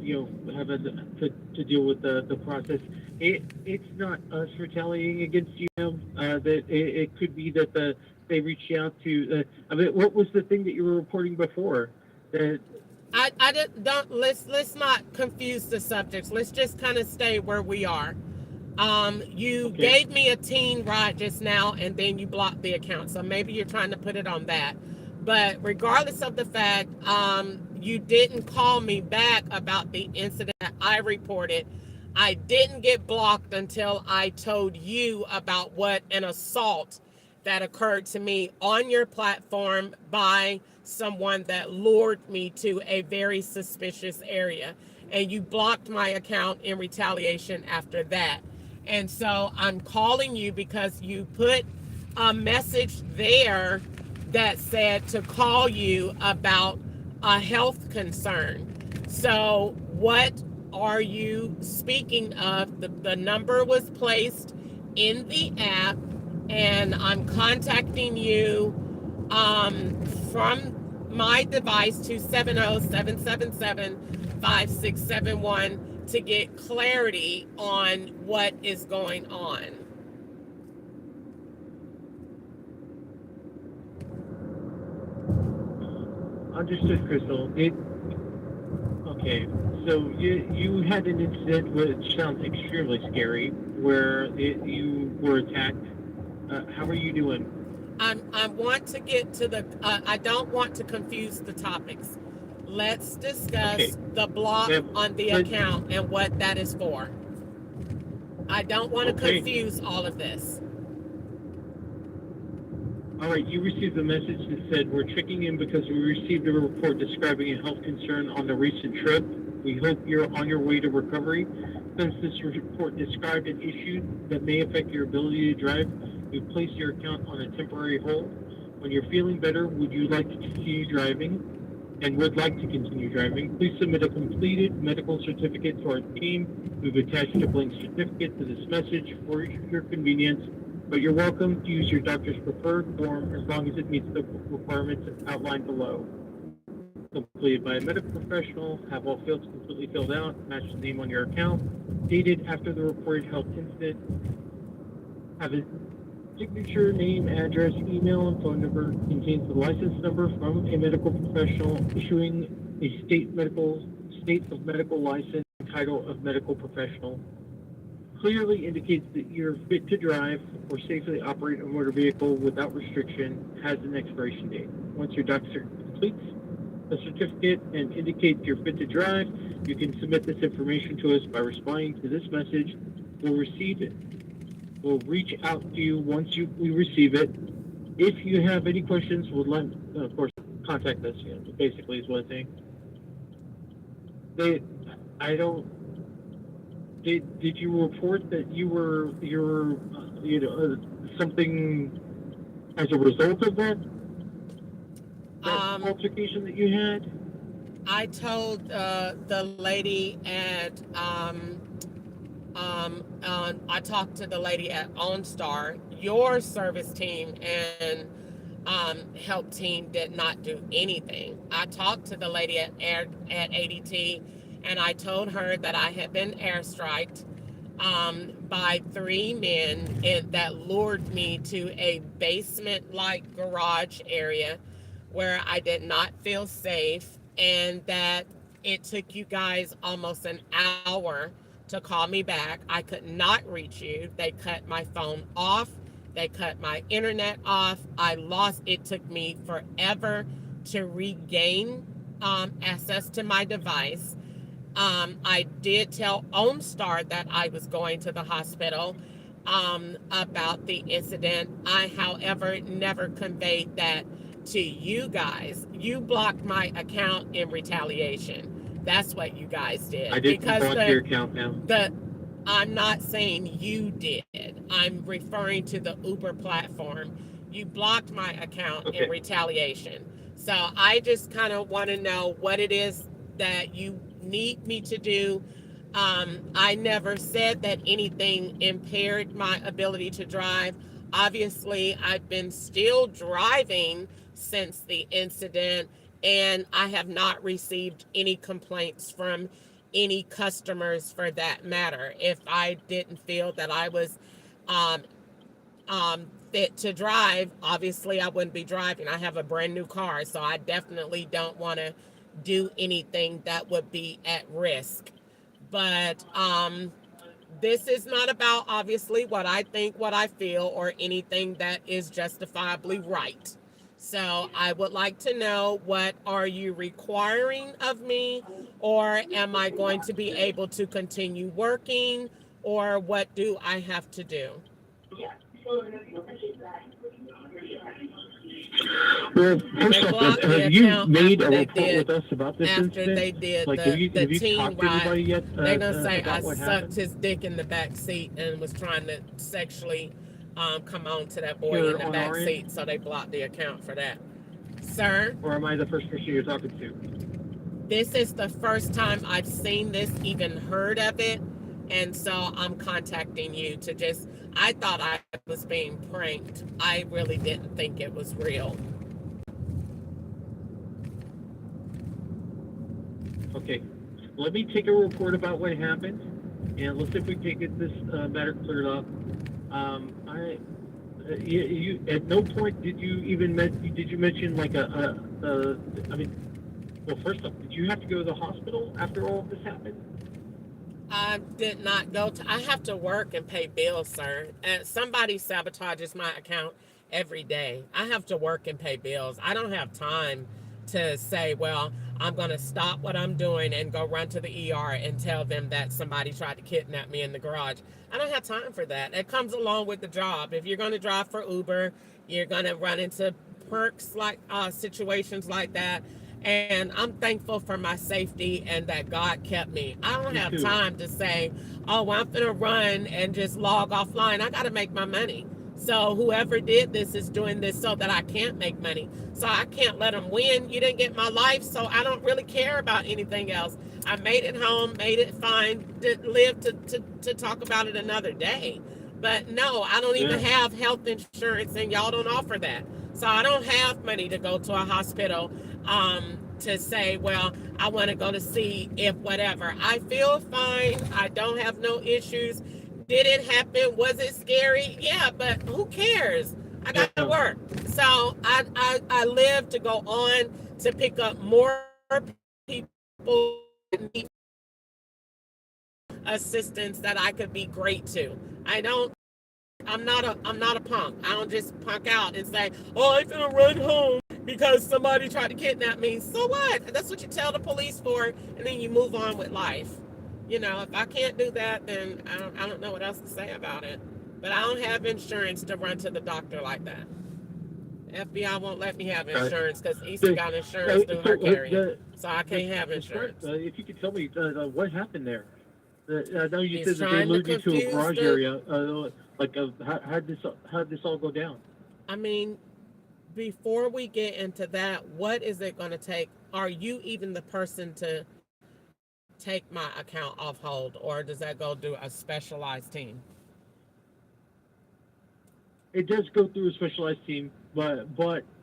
having to deal with the process. It's not us retaliating against you. That it could be that they reached out to. What was the thing that you were reporting before? That Let's not confuse the subjects. Let's just kind of stay where we are. You gave me a teen ride just now, and then you blocked the account. So maybe you're trying to put it on that. But regardless of the fact, you didn't call me back about the incident that I reported. I didn't get blocked until I told you about what an assault that occurred to me on your platform by someone that lured me to a very suspicious area. And you blocked my account in retaliation after that. And so I'm calling you because you put a message there that said to call you about a health concern. So what are you speaking of? The number was placed in the app, and I'm contacting you from my device, 270-777-5671, to get clarity on what is going on. Understood, Crystal. Okay. So you had an incident which sounds extremely scary, where you were attacked. How are you doing? I want to get to the. I don't want to confuse the topics. Let's discuss the block on the account and what that is for. I don't want to confuse all of this. All right, you received a message that said, we're checking in because we received a report describing a health concern on the recent trip. We hope you're on your way to recovery. Since this report described an issue that may affect your ability to drive, we placed your account on a temporary hold. When you're feeling better, would you like to continue driving and would like to continue driving, please submit a completed medical certificate to our team. We've attached a blank certificate to this message for your convenience, but you're welcome to use your doctor's preferred form as long as it meets the requirements outlined below. Completed by a medical professional, have all fields completely filled out, match the name on your account, dated after the reported health incident, have a signature, name, address, email, and phone number, contains the license number from a medical professional issuing a state of medical license, title of medical professional, clearly indicates that you're fit to drive or safely operate a motor vehicle without restriction, has an expiration date. Once your doctor completes a certificate and indicates you're fit to drive, you can submit this information to us by responding to this message. We'll receive it. We'll reach out to you once we receive it. If you have any questions, of course, contact us. Basically, is what I'm saying. Did you report that you're something as a result of that altercation that you had? I told the lady at I talked to the lady at OnStar. Your service team and help team did not do anything. I talked to the lady at ADT, and I told her that I had been airstriked by 3 men that lured me to a basement-like garage area where I did not feel safe, and that it took you guys almost an hour to call me back. I could not reach you. They cut my phone off. They cut my internet off. It took me forever to regain access to my device. I did tell OnStar that I was going to the hospital about the incident. I, however, never conveyed that to you guys. You blocked my account in retaliation. That's what you guys did. I didn't block your account now. I'm not saying you did. I'm referring to the Uber platform. You blocked my account in retaliation. So I just kind of want to know what it is that you need me to do. I never said that anything impaired my ability to drive. Obviously, I've been still driving since the incident, and I have not received any complaints from any customers for that matter. If I didn't feel that I was fit to drive, obviously I wouldn't be driving. I have a brand new car, so I definitely don't want to do anything that would be at risk. But this is not about obviously what I think, what I feel, or anything that is justifiably right. So I would like to know, what are you requiring of me, or am I going to be able to continue working, or what do I have to do? Well, first off, have you made a report with us about this incident? After they did have you talked to anybody yet? They're going to say I sucked his dick in the back seat and was trying to sexually come on to that boy in the back seat, so they blocked the account for that. Sir? Or am I the first person you're talking to? This is the first time I've seen this, even heard of it, and so I'm contacting you to just, I thought I was being pranked. I really didn't think it was real. Okay, let me take a report about what happened, and let's see if we can get this matter cleared up. You at no point did you mention like well, first off, did you have to go to the hospital after all of this happened? I did not go to, I have to work and pay bills, sir. And somebody sabotages my account every day. I have to work and pay bills. I don't have time to say, well, I'm going to stop what I'm doing and go run to the ER and tell them that somebody tried to kidnap me in the garage. I don't have time for that. It comes along with the job. If you're going to drive for Uber, you're going to run into perks like situations like that. And I'm thankful for my safety and that God kept me. I don't have time to say, oh, well, I'm going to run and just log offline. I got to make my money. So whoever did this is doing this so that I can't make money. So I can't let them win. You didn't get my life, so I don't really care about anything else. I made it home, made it fine, live to talk about it another day. But no, I don't even have health insurance, and y'all don't offer that. So I don't have money to go to a hospital to say, well, I want to go to see if whatever. I feel fine. I don't have no issues. Did it happen? Was it scary? Yeah, but who cares? I got to work. So I live to go on to pick up more people that need assistance that I could be great to. I'm not a punk. I don't just punk out and say, oh, I'm gonna run home because somebody tried to kidnap me. So what? That's what you tell the police for, and then you move on with life. You know, if I can't do that, then I don't know what else to say about it. But I don't have insurance to run to the doctor like that. FBI won't let me have insurance because Issa got insurance through her carrier. So I can't have insurance. If you could tell me what happened there. I know you He's said that they trying to lured you to a confuse garage the- area. How'd this all go down? I mean, before we get into that, what is it going to take? Are you even the person to take my account off hold, or does that go through a specialized team? It does go through a specialized team, but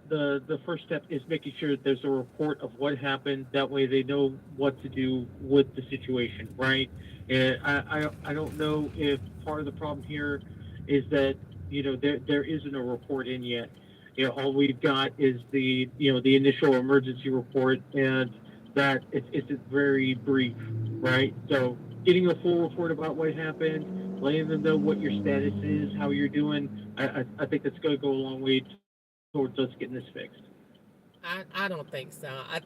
the first step is making sure that there's a report of what happened. That way they know what to do with the situation, right? And I don't know if part of the problem here is that, you know, there isn't a report in yet. You know, all we've got is the initial emergency report, and that it's very brief, right? So getting a full report about what happened, letting them know what your status is, how you're doing, I think that's going to go a long way towards us getting this fixed. I don't think so. I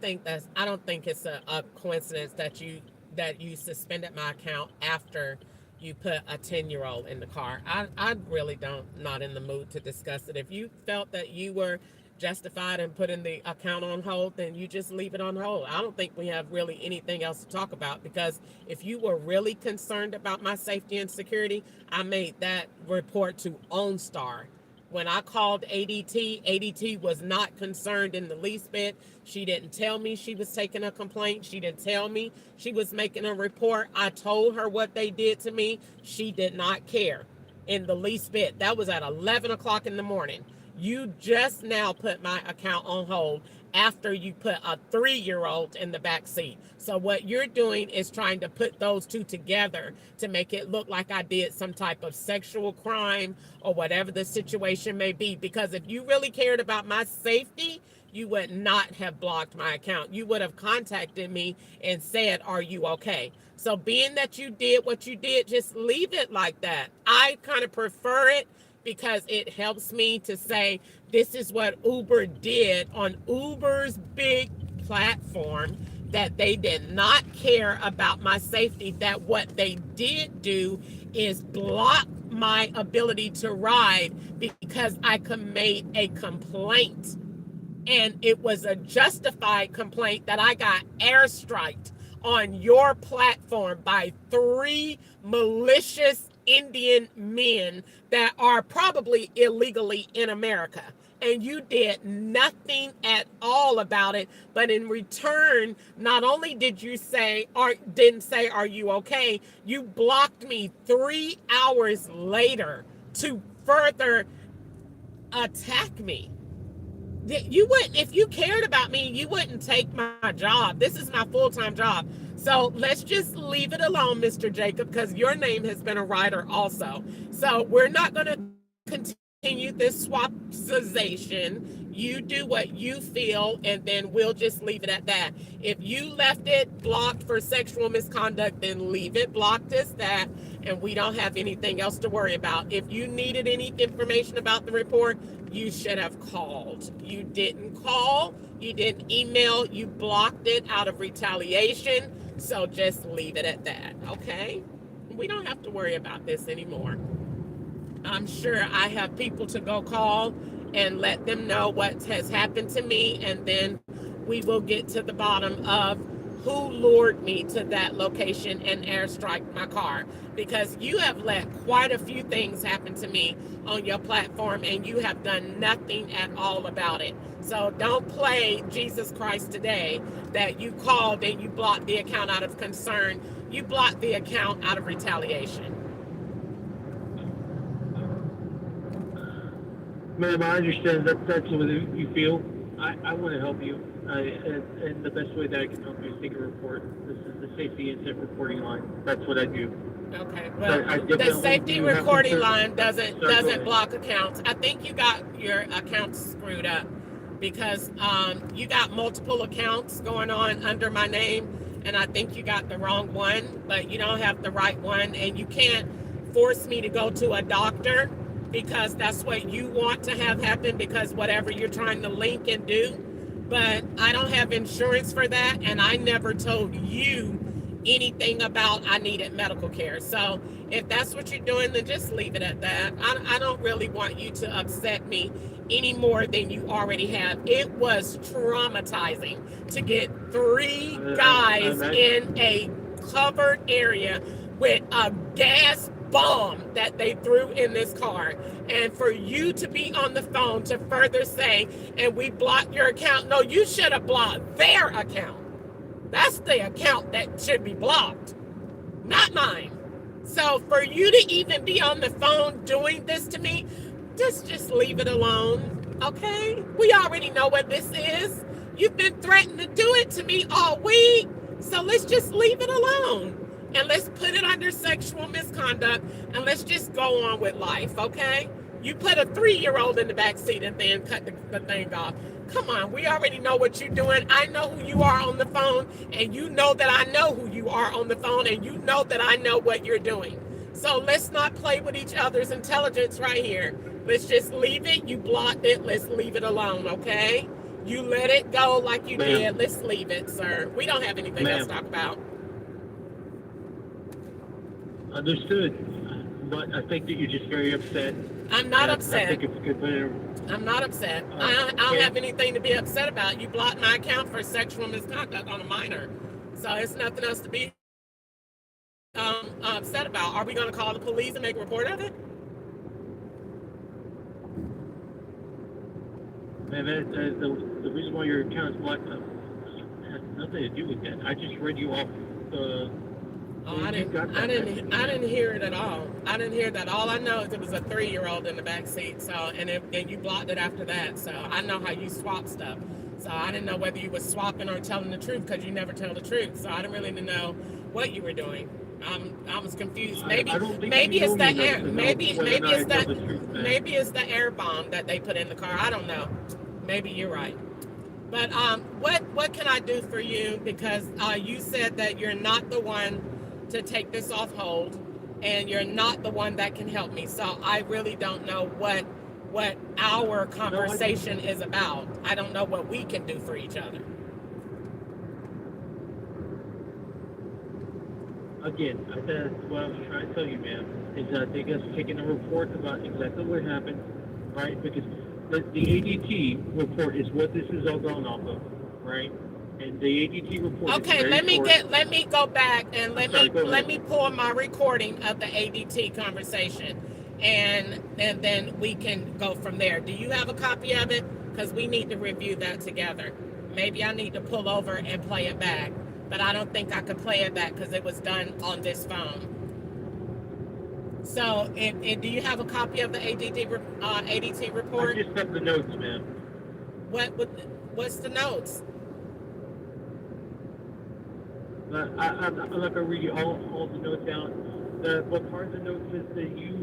don't think it's a coincidence that you suspended my account after you put a 10-year-old in the car. I really not in the mood to discuss it. If you felt that you were justified in putting the account on hold, then you just leave it on hold. I don't think we have really anything else to talk about, because if you were really concerned about my safety and security, I made that report to OnStar. When I called ADT was not concerned in the least bit. She didn't tell me she was taking a complaint. She didn't tell me she was making a report. I told her what they did to me. She did not care in the least bit. That was at 11 o'clock in the morning. You just now put my account on hold after you put a 3-year-old in the back seat. So what you're doing is trying to put those two together to make it look like I did some type of sexual crime or whatever the situation may be. Because if you really cared about my safety, you would not have blocked my account. You would have contacted me and said, are you okay? So being that you did what you did, just leave it like that. I kind of prefer it, because it helps me to say, this is what Uber did on Uber's big platform, that they did not care about my safety, that what they did do is block my ability to ride because I made a complaint. And it was a justified complaint that I got airstriked on your platform by 3 malicious Indian men that are probably illegally in America. And you did nothing at all about it. But in return, not only did you didn't say, are you okay? You blocked me 3 hours later to further attack me. You wouldn't, if you cared about me, you wouldn't take my job. This is my full-time job. So let's just leave it alone, Mr. Jacob, because your name has been a writer also. So we're not going to continue this swapization. You do what you feel, and then we'll just leave it at that. If you left it blocked for sexual misconduct, then leave it blocked as that, and we don't have anything else to worry about. If you needed any information about the report, you should have called. You didn't call, you didn't email, you blocked it out of retaliation. So just leave it at that, okay? We don't have to worry about this anymore. I'm sure I have people to go call and let them know what has happened to me, and then we will get to the bottom of who lured me to that location and airstrike my car, because you have let quite a few things happen to me on your platform and you have done nothing at all about it. So don't play Jesus Christ today that you called and you blocked the account out of concern. You blocked the account out of retaliation. Ma'am, I understand that that's what you feel. I want to help you. And the best way that I can help you is take a report. This is the safety incident reporting line. That's what I do. Okay, So well, I the definitely safety do have recording concern. line doesn't Sorry, go doesn't ahead. block accounts. I think you got your accounts screwed up because you got multiple accounts going on under my name, and I think you got the wrong one, but you don't have the right one, and you can't force me to go to a doctor because that's what you want to have happen, because whatever you're trying to link and do. But I don't have insurance for that, and I never told you anything about I needed medical care. So if that's what you're doing, then just leave it at that. I don't really want you to upset me any more than you already have. It was traumatizing to get three guys in a covered area with a gas bomb that they threw in this car, and for you to be on the phone to further say, and we blocked your account. No, you should have blocked their account. That's the account that should be blocked, not mine. So for you to even be on the phone doing this to me, just leave it alone, okay? We already know what this is. You've been threatening to do it to me all week, so let's just leave it alone. And let's put it under sexual misconduct, and let's just go on with life, okay? You put a 3-year-old in the back seat and then cut the thing off. Come on, we already know what you're doing. I know who you are on the phone, and you know that I know who you are on the phone, and you know that I know what you're doing. So let's not play with each other's intelligence right here. Let's just leave it. You blocked it. Let's leave it alone, okay? You let it go like you did. Let's leave it, sir. We don't have anything else to talk about. Understood. But I think that you're just very upset. I'm not upset. I think it's good. I'm not upset. I don't have anything to be upset about. You blocked my account for sexual misconduct on a minor. So it's nothing else to be upset about. Are we going to call the police and make a report of it? Man, the reason why your account is blocked has nothing to do with that. I just read you off the... I didn't hear it at all. I didn't hear that. All I know is it was a 3-year-old in the back seat. So, and you blocked it after that. So I know how you swap stuff. So I didn't know whether you were swapping or telling the truth, because you never tell the truth. So I didn't really know what you were doing. I was confused. Maybe it's the air bomb that they put in the car. I don't know. Maybe you're right. But what can I do for you? Because you said that you're not the one to take this off hold, and you're not the one that can help me. So I really don't know what our conversation is about. I don't know what we can do for each other. Again, that's what I was trying to tell you, ma'am, is I think us taking a report about exactly what happened, right? Because the ADT report is what this is all going off of, right? And the ADT report. Okay, let me go back and let me pull my recording of the ADT conversation, and then we can go from there. Do you have a copy of it? Because we need to review that together. Maybe I need to pull over and play it back, but I don't think I could play it back because it was done on this phone. So, do you have a copy of the ADT report? I just have the notes, ma'am. What's the notes? I'm not going to read you all the notes down. But part of the notes is that you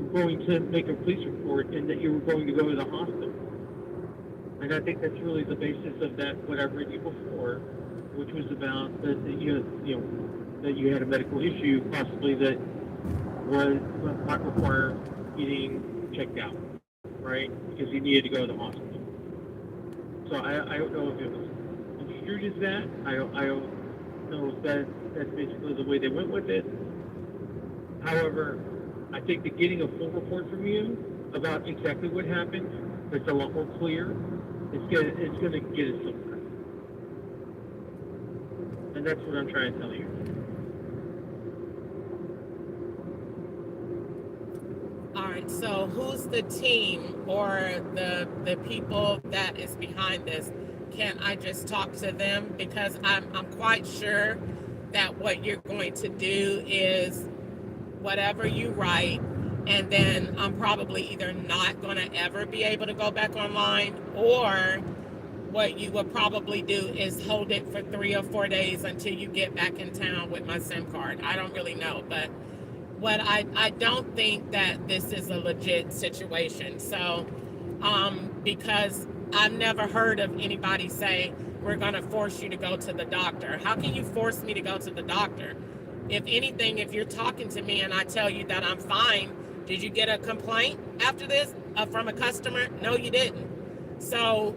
were going to make a police report and that you were going to go to the hospital. And I think that's really the basis of that, what I've read you before, which was about that you had a medical issue, possibly that might require getting checked out, right? Because you needed to go to the hospital. So I don't know if it was construed as that. I don't know if that's basically the way they went with it. However, I think that getting a full report from you about exactly what happened, it's a lot more clear. It's gonna get us somewhere. And that's what I'm trying to tell you. All right, so who's the team or the people that is behind this? Can I just talk to them? Because I'm quite sure that what you're going to do is whatever you write, and then I'm probably either not going to ever be able to go back online, or what you will probably do is hold it for 3 or 4 days until you get back in town with my SIM card. I don't really know, but what I don't think that this is a legit situation. So, because I've never heard of anybody say, we're going to force you to go to the doctor. How can you force me to go to the doctor? If anything, if you're talking to me and I tell you that I'm fine, did you get a complaint after this from a customer? No, you didn't. So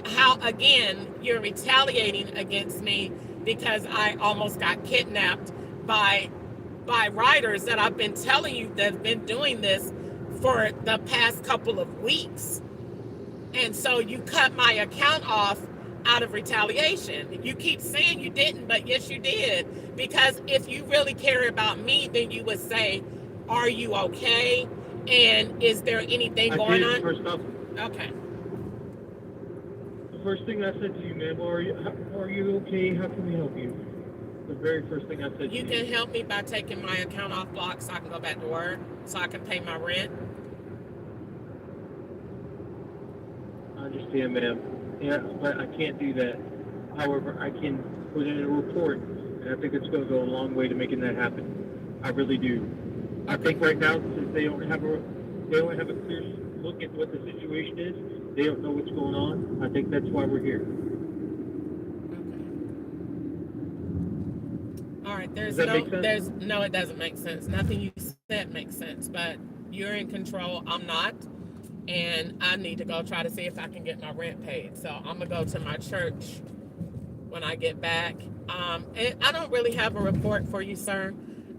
how, again, you're retaliating against me because I almost got kidnapped by riders that I've been telling you that have been doing this for the past couple of weeks. And so you cut my account off out of retaliation. You keep saying you didn't, but yes, you did. Because if you really care about me, then you would say, are you okay? And is there anything going on? First off, okay. The first thing I said to you, ma'am, are you okay? How can we help you? The very first thing I said to you. You can help me by taking my account off block so I can go back to work, so I can pay my rent. I understand, ma'am. Yeah, but I can't do that. However, I can put in a report, and I think it's going to go a long way to making that happen. I really do. I think right now, since they don't have a clear look at what the situation is, they don't know what's going on. I think that's why we're here. All right, Does that make sense? no, it doesn't make sense. Nothing you said makes sense, but you're in control. I'm not. And I need to go try to see if I can get my rent paid. So I'm gonna go to my church when I get back. And I don't really have a report for you, sir.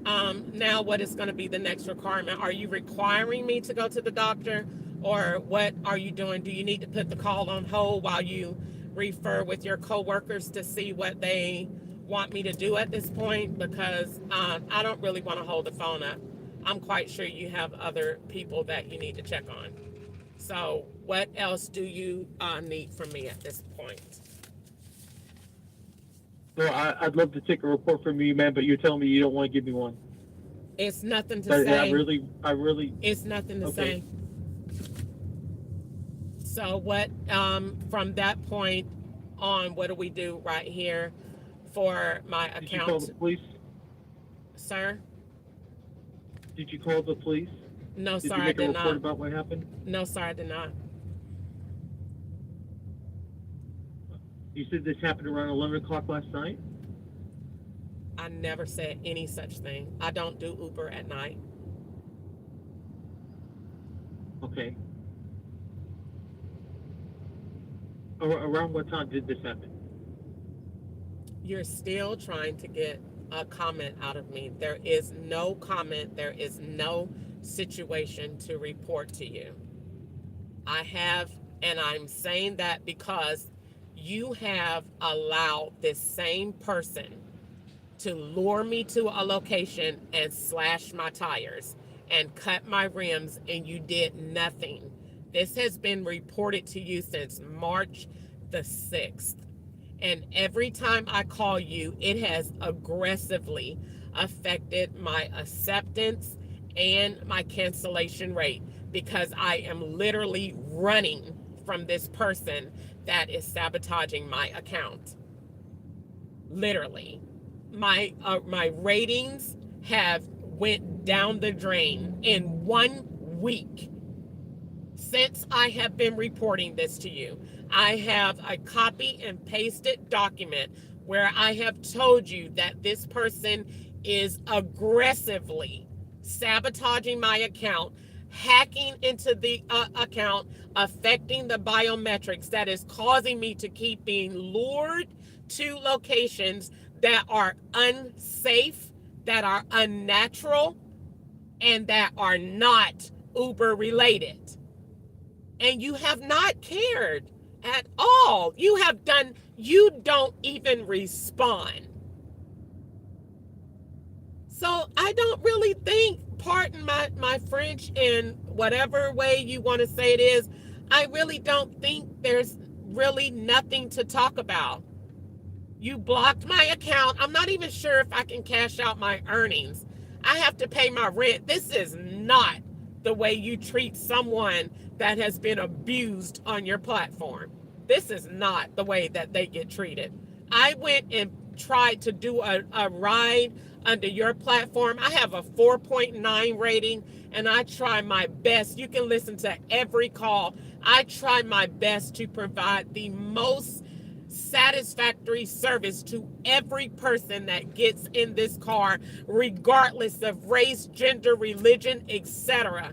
Now what is gonna be the next requirement? Are you requiring me to go to the doctor, or what are you doing? Do you need to put the call on hold while you refer with your coworkers to see what they want me to do at this point? Because I don't really want to hold the phone up. I'm quite sure you have other people that you need to check on. So what else do you need from me at this point? Well, I'd love to take a report from you, man, but you're telling me you don't want to give me one. It's nothing to But say. I really. It's nothing to Okay. say. So what, from that point on, what do we do right here for my account? Did you call the police? Sir? Did you call the police? No, Did sir, you I make a did report not. about what happened? No, sir, I did not. You said this happened around 11 o'clock last night? I never said any such thing. I don't do Uber at night. Okay. Around what time did this happen? You're still trying to get a comment out of me. There is no comment. There is no situation to report to you. I have, and I'm saying that because you have allowed this same person to lure me to a location and slash my tires and cut my rims, and you did nothing. This has been reported to you since March the 6th. And every time I call you, it has aggressively affected my acceptance and my cancellation rate, because I am literally running from this person that is sabotaging my account. Literally. My ratings have went down the drain in 1 week since I have been reporting this to you. I have a copy and pasted document where I have told you that this person is aggressively sabotaging my account, hacking into the account, affecting the biometrics, that is causing me to keep being lured to locations that are unsafe, that are unnatural, and that are not Uber related. And you have not cared at all. You don't even respond. So I don't really think, pardon my French in whatever way you want to say it is, I really don't think there's really nothing to talk about. You blocked my account. I'm not even sure if I can cash out my earnings. I have to pay my rent. This is not the way you treat someone that has been abused on your platform. This is not the way that they get treated. I went and tried to do a ride under your platform. I have a 4.9 rating and I try my best. You can listen to every call. I try my best to provide the most satisfactory service to every person that gets in this car, regardless of race, gender, religion, etc.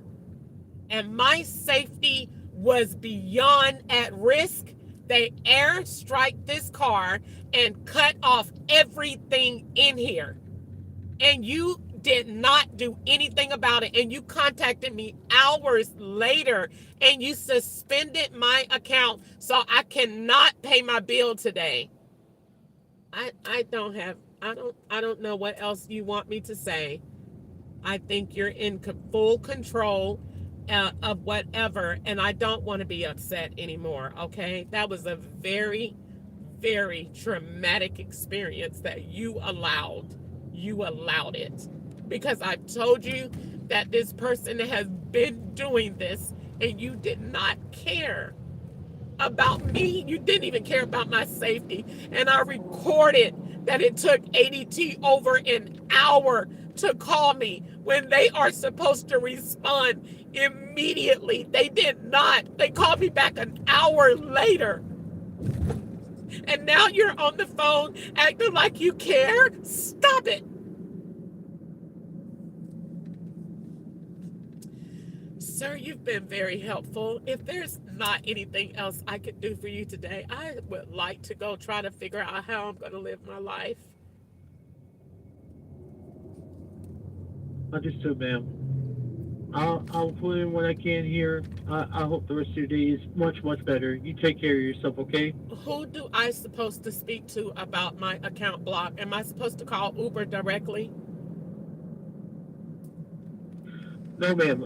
And my safety was beyond at risk. They airstrike this car and cut off everything in here. And you did not do anything about it. And you contacted me hours later and you suspended my account so I cannot pay my bill today. I don't know what else you want me to say. I think you're in full control of whatever, and I don't want to be upset anymore. Okay, that was a very, very traumatic experience that you allowed. You allowed it because I've told you that this person has been doing this, and you did not care about me. You didn't even care about my safety. And I recorded that it took ADT over an hour to call me when they are supposed to respond immediately. They did not. They called me back an hour later. And now you're on the phone acting like you care? Stop it. Sir, you've been very helpful. If there's not anything else I could do for you today, I would like to go try to figure out how I'm going to live my life. Understood, ma'am. I'll put in what I can here. I hope the rest of your day is much, much better. You take care of yourself, okay? Who do I supposed to speak to about my account block? Am I supposed to call Uber directly? No, ma'am.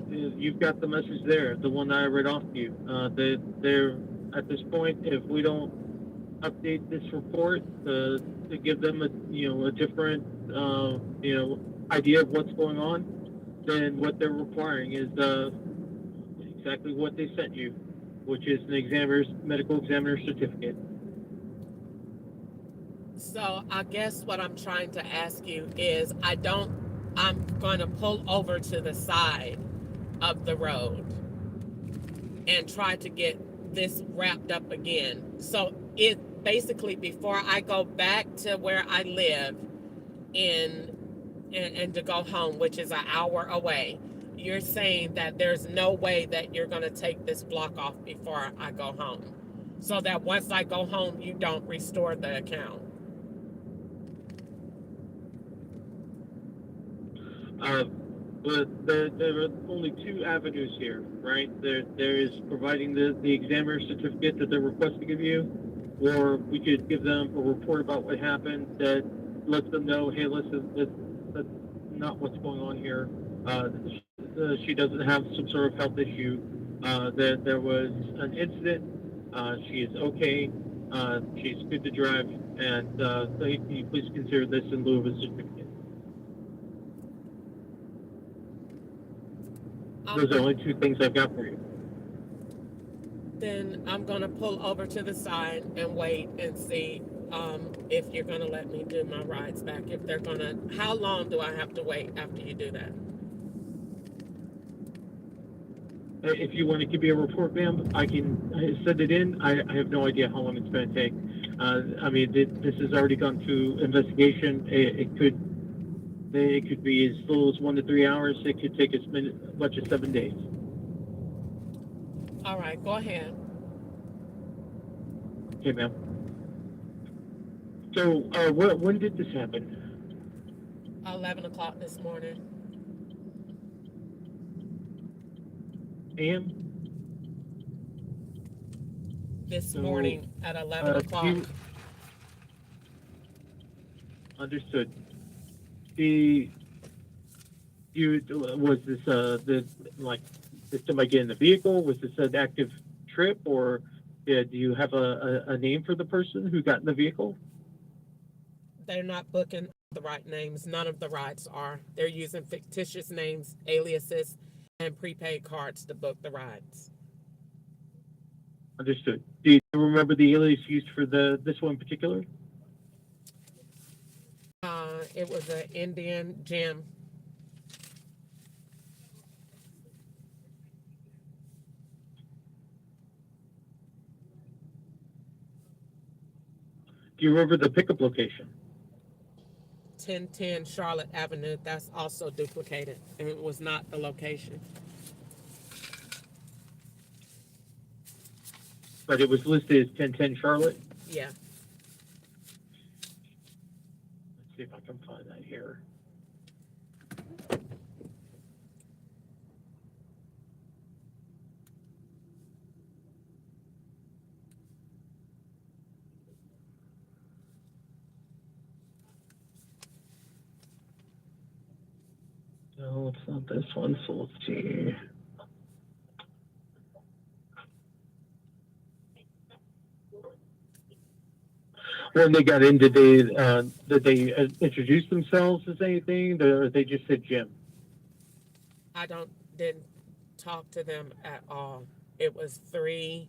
You've got the message there, the one that I read off to you. They're at this point, if we don't update this report to give them a different idea of what's going on, then what they're requiring is exactly what they sent you, which is an medical examiner certificate. So I guess what I'm trying to ask you is I'm going to pull over to the side of the road and try to get this wrapped up again. So it basically, before I go back to where I live and to go home, which is an hour away, you're saying that there's no way that you're going to take this block off before I go home, so that once I go home, you don't restore the account. But there are only two avenues here, right? There is providing the examiner certificate that they're requesting of you, or we could give them a report about what happened that lets them know, hey, listen, that's not what's going on here. She doesn't have some sort of health issue. There was an incident. She is okay. She's good to drive, and can you please consider this in lieu of a certificate? Those are only two things I've got for you. Then I'm going to pull over to the side and wait and see if you're going to let me do my rides back. If they're going to, how long do I have to wait after you do that? If you want to give me a report, ma'am, I can send it in. I have no idea how long it's going to take. This has already gone through investigation. It could be as little as 1 to 3 hours. It could take as much as 7 days. All right, go ahead. Okay, ma'am. So, when did this happen? 11 o'clock this morning. AM? This morning at 11 o'clock. Understood. The you was this the like did somebody get in the vehicle? Was this an active trip, or do you have a name for the person who got in the vehicle? They're not booking the right names. None of the rides are. They're using fictitious names, aliases, and prepaid cards to book the rides. Understood. Do you remember the alias used for this one in particular? It was an Indian Jim. Do you remember the pickup location? 1010 Charlotte Avenue. That's also duplicated, and it was not the location. But it was listed as 1010 Charlotte. Yeah. Let's see if I can find that here. No, it's not this one, so let's see. When they got in, did they introduce themselves as anything, or they just said Jim? I didn't talk to them at all. It was three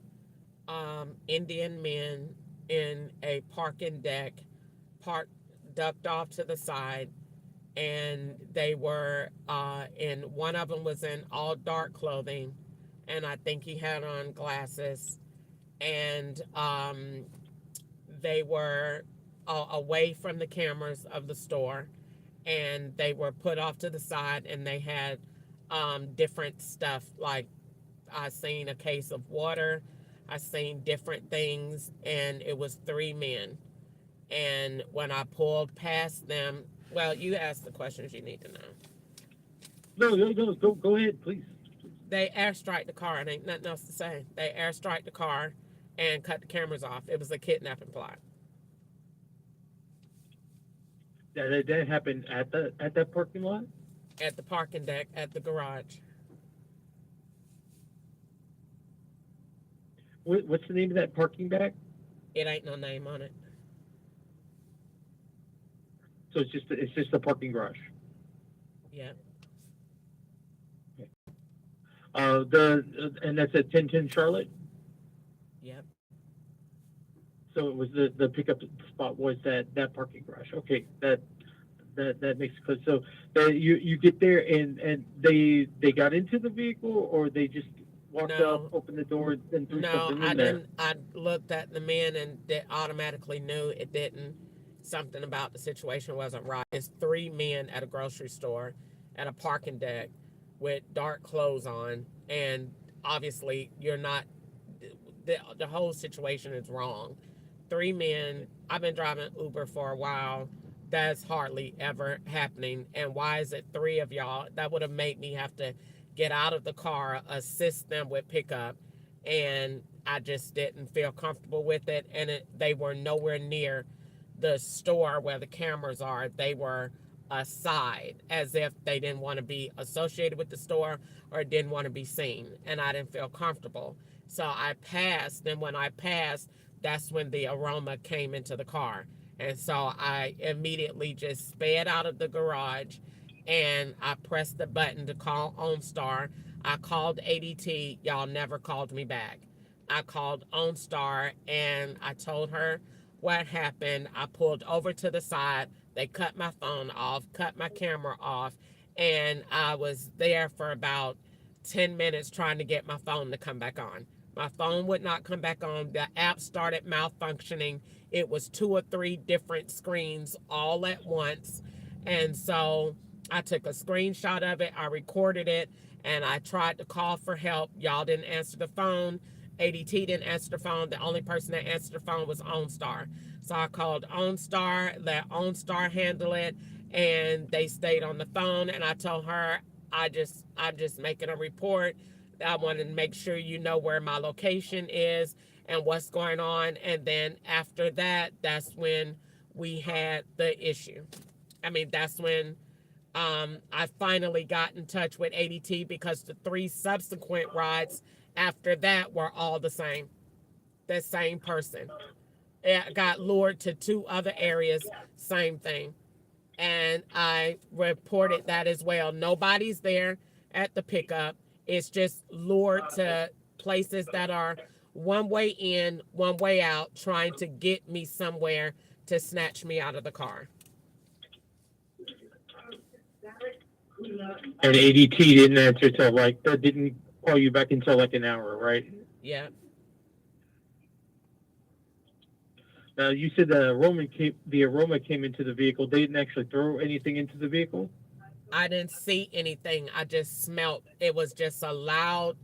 Indian men in a parking deck, ducked off to the side, and they were in. One of them was in all dark clothing, and I think he had on glasses, and they were away from the cameras of the store, and they were put off to the side, and they had different stuff. Like, I seen a case of water, I seen different things, and it was three men. And when I pulled past them, well, you asked the questions you need to know. No, go ahead, please. They airstrike the car, and ain't nothing else to say. They airstrike the car and cut the cameras off. It was a kidnapping plot. That happened at that parking lot? At the parking deck at the garage. What's the name of that parking deck? It ain't no name on it. So it's just a parking garage. Yeah. And that's at 1010 Charlotte. Yep. So it was the pickup spot was that parking garage. Okay, that makes sense. So you get there and they got into the vehicle, or they just walked up, opened the door, and threw something in there? I looked at the men and they automatically knew it didn't. Something about the situation wasn't right. It's three men at a grocery store at a parking deck with dark clothes on, and obviously you're not. The whole situation is wrong. Three men. I've been driving Uber for a while. That's hardly ever happening. And why is it three of y'all? That would have made me have to get out of the car, assist them with pickup, and I just didn't feel comfortable with it. And they were nowhere near the store where the cameras are. They were aside, as if they didn't want to be associated with the store or didn't want to be seen, and I didn't feel comfortable. So I passed, and when I passed, that's when the aroma came into the car. And so I immediately just sped out of the garage, and I pressed the button to call OnStar. I called ADT. Y'all never called me back. I called OnStar, and I told her what happened. I pulled over to the side. They cut my phone off, cut my camera off, and I was there for about 10 minutes trying to get my phone to come back on. My phone would not come back on. The app started malfunctioning. It was 2 or 3 different screens all at once. And so I took a screenshot of it. I recorded it, and I tried to call for help. Y'all didn't answer the phone. ADT didn't answer the phone. The only person that answered the phone was OnStar. So I called OnStar, let OnStar handle it, and they stayed on the phone. And I told her, I'm just making a report. I wanted to make sure you know where my location is and what's going on. And then after that, that's when we had the issue. I mean, that's when I finally got in touch with ADT because the 3 subsequent rides after that were all the same person. It got lured to 2 other areas, same thing. And I reported that as well. Nobody's there at the pickup. It's just lured to places that are one way in, one way out, trying to get me somewhere to snatch me out of the car. And ADT didn't answer till like that. Didn't call you back until like an hour, right? Yeah. Now you said the aroma came into the vehicle. They didn't actually throw anything into the vehicle. I didn't see anything. I just smelled. It was just a loud,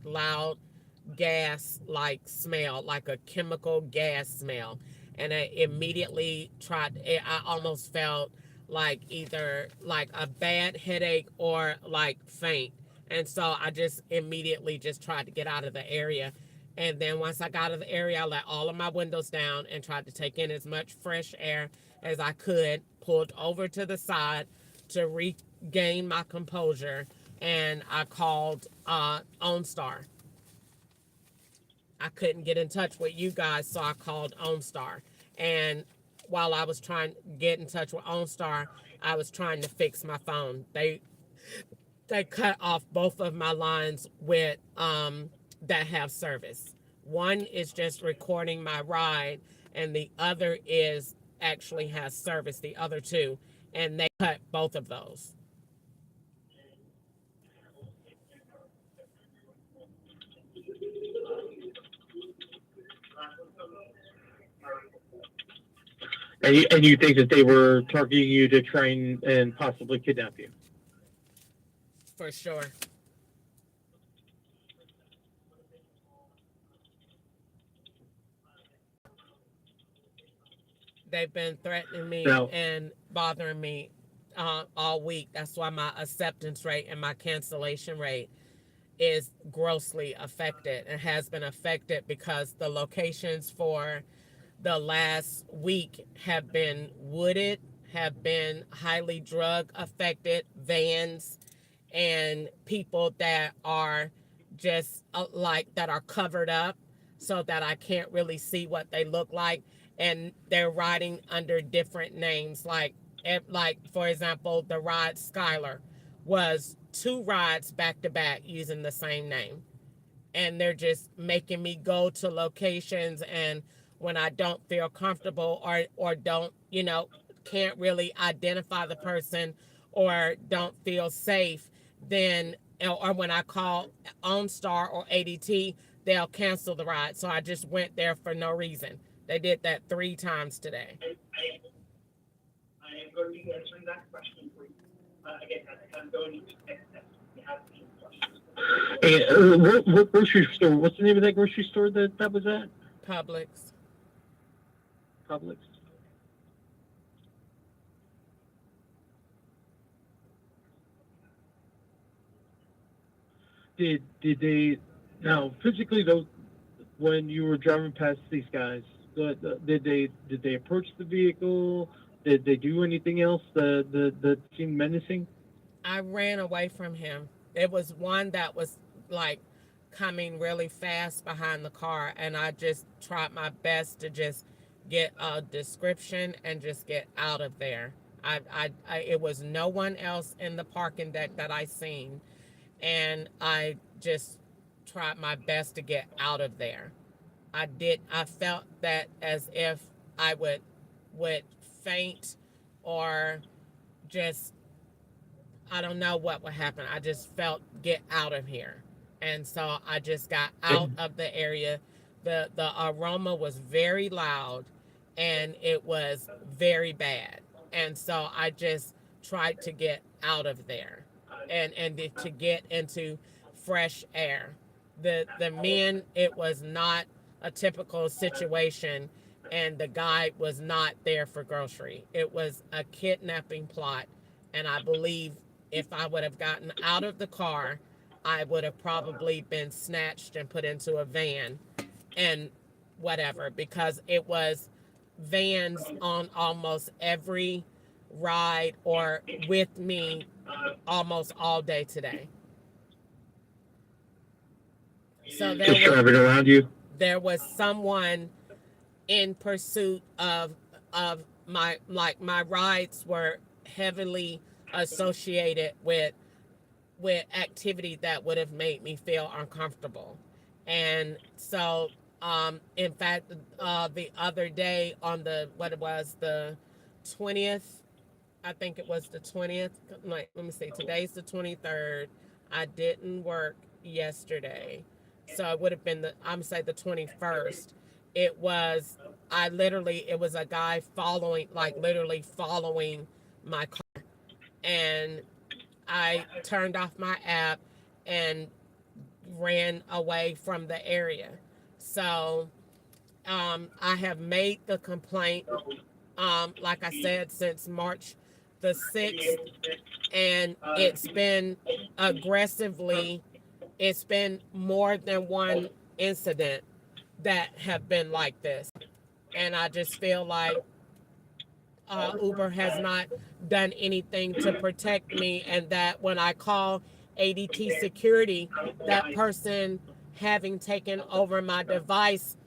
gas like smell, like a chemical gas smell. And I immediately I almost felt like either like a bad headache or like faint. And so I just immediately just tried to get out of the area. And then once I got out of the area, I let all of my windows down and tried to take in as much fresh air as I could, pulled over to the side to regain my composure, and I called OnStar. I couldn't get in touch with you guys, so I called OnStar. And while I was trying to get in touch with OnStar, I was trying to fix my phone. They cut off both of my lines with that have service. One is just recording my ride, and the other is actually has service. The other 2, and they cut both of those. And you think that they were targeting you to try and possibly kidnap you? For sure. They've been threatening me and bothering me all week. That's why my acceptance rate and my cancellation rate is grossly affected and has been affected because the locations for the last week have been wooded, have been highly drug affected, vans, and people that are just that are covered up so that I can't really see what they look like. And they're riding under different names. Like for example, the ride Skylar was 2 rides back to back using the same name. And they're just making me go to locations, and when I don't feel comfortable or don't, can't really identify the person or don't feel safe, then or when I call OnStar or ADT, they'll cancel the ride. So I just went there for no reason. They did that 3 times today. I am going to be answering that question for you. Again, I'm going to expect that you have any questions. Hey, what grocery store? What's the name of that grocery store that was at? Publix. Publix. Did they now physically though? When you were driving past these guys, did they approach the vehicle? Did they do anything else that seemed menacing? I ran away from him. It was one that was like coming really fast behind the car, and I just tried my best to just get a description and just get out of there. It was no one else in the parking deck that I seen, and I just tried my best to get out of there. I felt that as if I would faint or just, I don't know what would happen. I just felt get out of here. And so I just got out of the area. The aroma was very loud and it was very bad. And so I just tried to get out of there and to get into fresh air. The men, it was not a typical situation, and the guy was not there for grocery. It was a kidnapping plot, and I believe if I would have gotten out of the car, I would have probably been snatched and put into a van and whatever, because it was vans on almost every ride or with me almost all day today. So Just driving around you. there was someone in pursuit of my, like, my rides were heavily associated with activity that would have made me feel uncomfortable. And so in fact, the other day on the, what it was, the 20th, I think it was the 20th, like, let me see, today's the 23rd. I didn't work yesterday, so it would have been the, I'm say the 21st. It was, it was a guy following, like literally following my car, and I turned off my app and ran away from the area. So I have made the complaint, like I said, since March the 6th, and it's been it's been more than one incident that have been like this. And I just feel like Uber has not done anything to protect me, and that when I call ADT security, that person having taken over my device,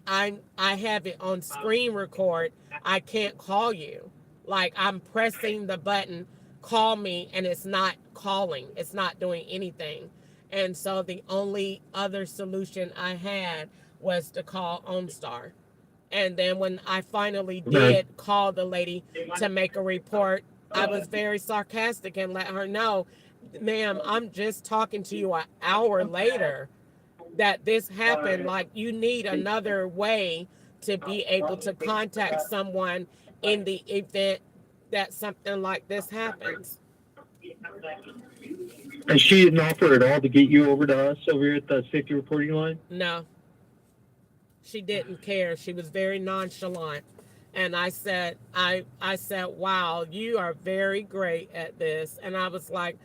I have it on screen record. I can't call you. Like, I'm pressing the button, call me, and it's not calling. It's not doing anything. And so the only other solution I had was to call OnStar. And then when I finally did call the lady to make a report, I was very sarcastic and let her know, ma'am, I'm just talking to you an hour later that this happened. Like, you need another way to be able to contact someone in the event that something like this happens. And she didn't offer at all to get you over to us over here at the safety reporting line? No. She didn't care. She was very nonchalant. And I said, wow, you are very great at this. And I was like,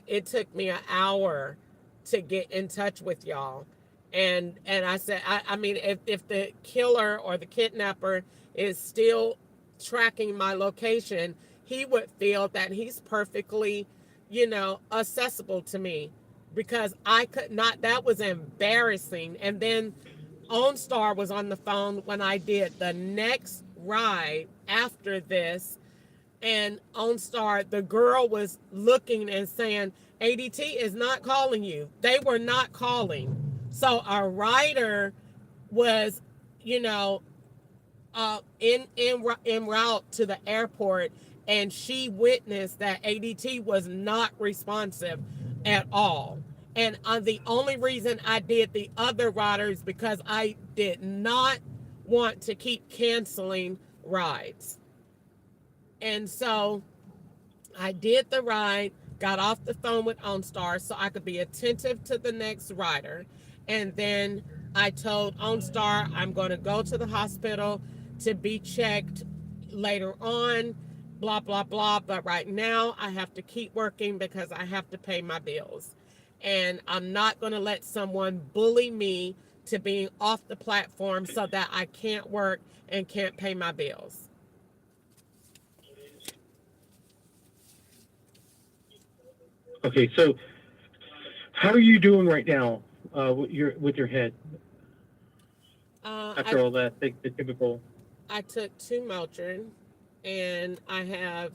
it took me an hour to get in touch with y'all. And I said, I mean, if the killer or the kidnapper is still tracking my location, he would feel that he's perfectly, accessible to me, because I could not, that was embarrassing. And then OnStar was on the phone when I did the next ride after this, and OnStar, the girl was looking and saying, ADT is not calling you. They were not calling. So our rider was, en route to the airport, and she witnessed that ADT was not responsive at all. And the only reason I did the other riders because I did not want to keep canceling rides. And so I did the ride, got off the phone with OnStar so I could be attentive to the next rider. And then I told OnStar I'm going to go to the hospital to be checked later on, blah, blah, blah. But right now I have to keep working because I have to pay my bills. And I'm not going to let someone bully me to being off the platform so that I can't work and can't pay my bills. Okay, so how are you doing right now with your head? After all that, the typical. I took 2 Motrin, and I have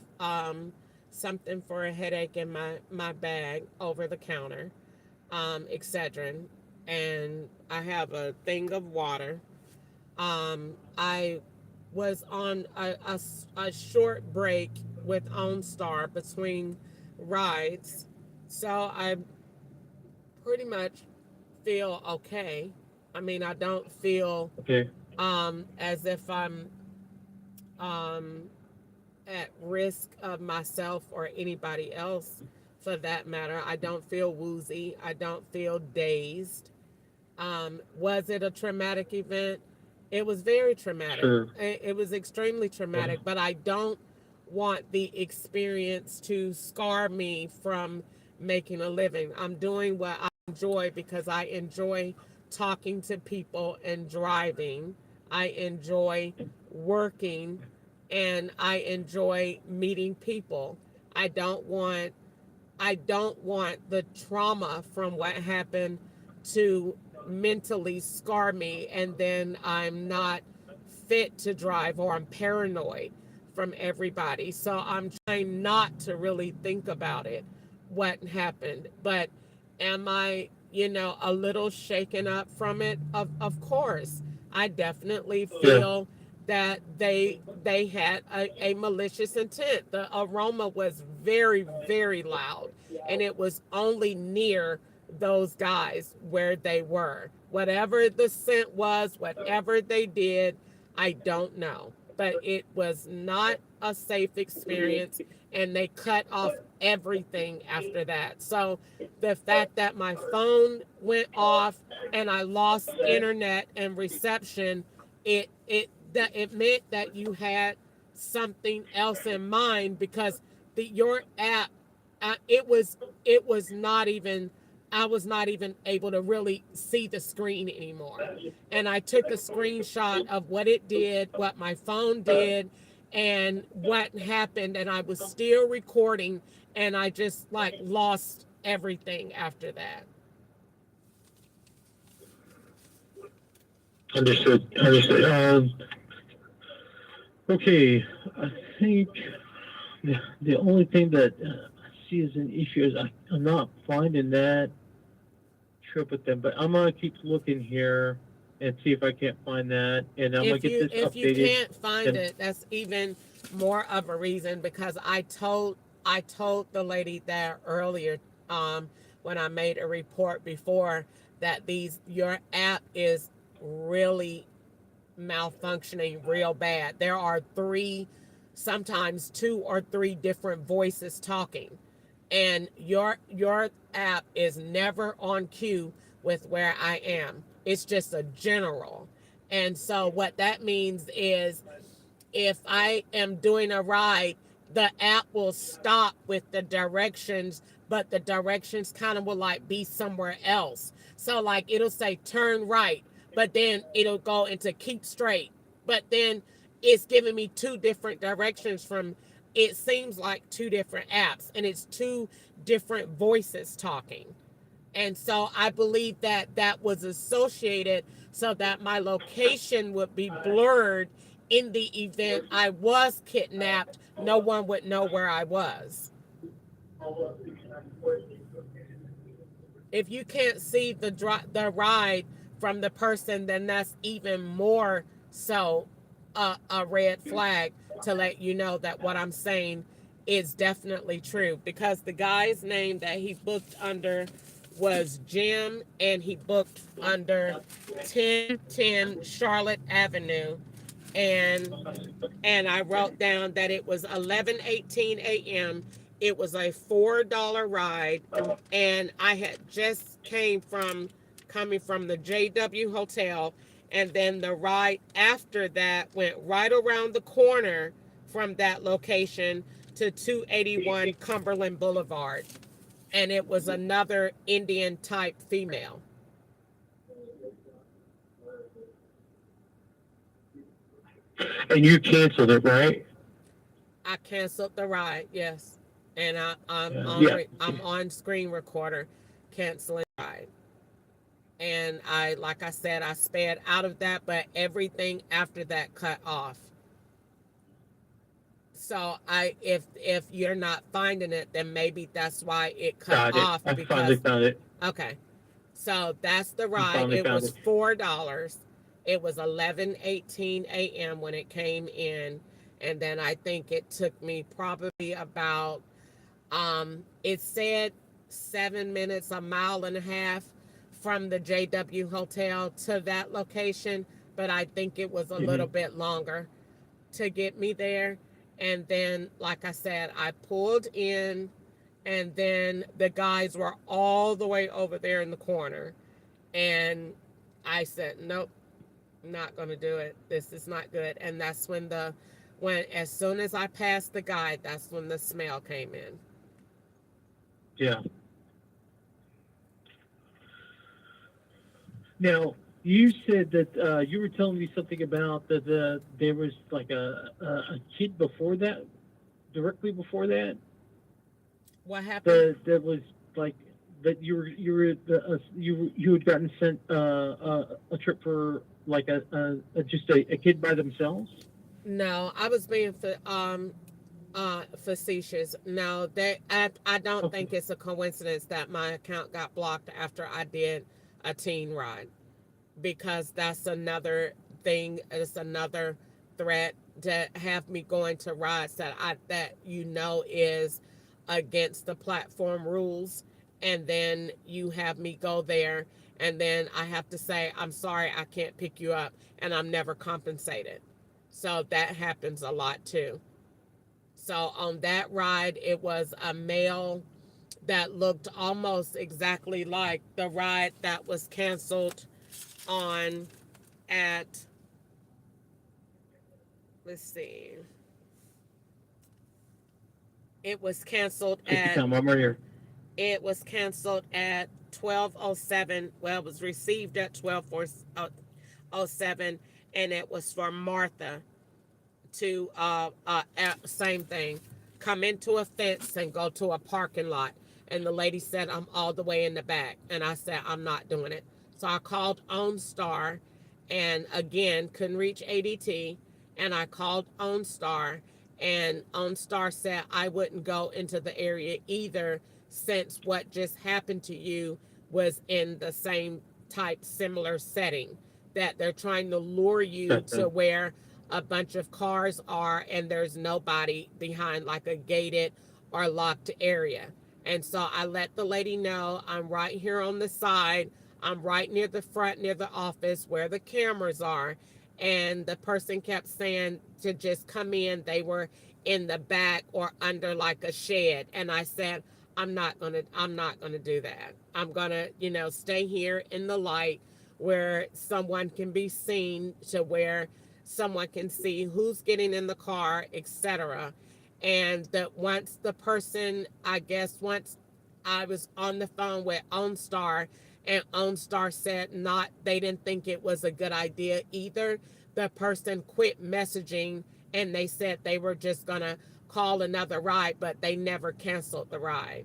something for a headache in my bag over the counter, Excedrin, and I have a thing of water. I was on a short break with OnStar between rides, so I pretty much feel okay. I mean, I don't feel as if I'm at risk of myself or anybody else for that matter. I don't feel woozy. I don't feel dazed. Was it a traumatic event? It was very traumatic. Sure. It was extremely traumatic, but I don't want the experience to scar me from making a living. I'm doing what I enjoy because I enjoy talking to people and driving. I enjoy working and I enjoy meeting people. I don't want I don't want the trauma from what happened to mentally scar me, and then I'm not fit to drive, or I'm paranoid from everybody. So I'm trying not to really think about it, what happened. But am I, a little shaken up from it? Of course. I definitely feel that they had a malicious intent. The aroma was very, very loud, and it was only near those guys where they were. Whatever the scent was, whatever they did, I don't know. But it was not a safe experience, and they cut off everything after that. So the fact that my phone went off and I lost internet and reception, it meant that you had something else in mind, because your app, it was not even, I was not even able to really see the screen anymore. And I took a screenshot of what it did, what my phone did, and what happened, and I was still recording, and I just like lost everything after that. Understood. Understood. Okay, I think the only thing that I see as an issue is I'm not finding that trip with them, but I'm gonna keep looking here and see if I can't find that, and I'm gonna get this If you updated. can't find it, that's even more of a reason, because I told the lady there earlier, when I made a report before, that your app is really malfunctioning real bad. There are sometimes two or three different voices talking, and your app is never on cue with where I am. It's just a general. And so what that means is, if I am doing a ride, the app will stop with the directions, but the directions kind of will like be somewhere else. So like it'll say turn right, but then it'll go into keep straight. But then it's giving me two different directions from, it seems like two different apps, and it's two different voices talking. And so I believe that that was associated so that my location would be blurred. In the event I was kidnapped, no one would know where I was. If you can't see the ride from the person, then that's even more so a red flag to let you know that what I'm saying is definitely true, because the guy's name that he booked under was Jim, and he booked under 1010 Charlotte Avenue, and I wrote down that it was 11:18 a.m. It was a $4 ride, and I had just coming from the JW Hotel, and then the ride after that went right around the corner from that location to 281 Cumberland Boulevard, and it was another Indian type female. And you canceled it, right? I canceled the ride, yes, and Yeah. I'm on screen recorder canceling the ride. And like I said, I sped out of that, but everything after that cut off. So if you're not finding it, then maybe that's why it cut Got it. off. I finally Because found it. okay, so that's the I ride. finally It found was it. $4. It was 11:18 a.m. when it came in, and then I think it took me probably about it said 7 minutes, a mile and a half from the JW Hotel to that location, but I think it was a little bit longer to get me there. And then, like I said, I pulled in, and then the guys were all the way over there in the corner. And I said, nope, not going to do it. This is not good. And that's when as soon as I passed the guy, that's when the smell came in. Yeah. Now, You said that you were telling me something about there was like a kid before that, directly before that. What happened? That was like that you had gotten sent a trip for like just a kid by themselves. No, I was being facetious. No, I don't Okay. think it's a coincidence that my account got blocked after I did a teen ride, because that's another thing. It's another threat to have me going to rides that is against the platform rules, and then you have me go there, and then I have to say I'm sorry I can't pick you up, and I'm never compensated. So that happens a lot too. So on that ride, it was a male that looked almost exactly like the ride that was canceled on at, let's see, it was canceled Take your at time. I'm right here. 12:07. Well, it was received at 12:07, and it was for Martha to same thing, come into a fence and go to a parking lot. And the lady said, I'm all the way in the back. And I said, I'm not doing it. So I called OnStar, and again couldn't reach ADT. And I called OnStar, and OnStar said I wouldn't go into the area either, since what just happened to you was in the same type similar setting, that they're trying to lure you to where a bunch of cars are and there's nobody behind like a gated or locked area. And so I let the lady know I'm right here on the side. I'm right near the front, near the office where the cameras are. And the person kept saying to just come in. They were in the back or under like a shed. And I said, I'm not gonna do that. I'm gonna, stay here in the light where someone can be seen, to where someone can see who's getting in the car, etc. And that once the person, I guess, once I was on the phone with OnStar, and OnStar said not, they didn't think it was a good idea either. The person quit messaging, and they said they were just gonna call another ride, but they never canceled the ride.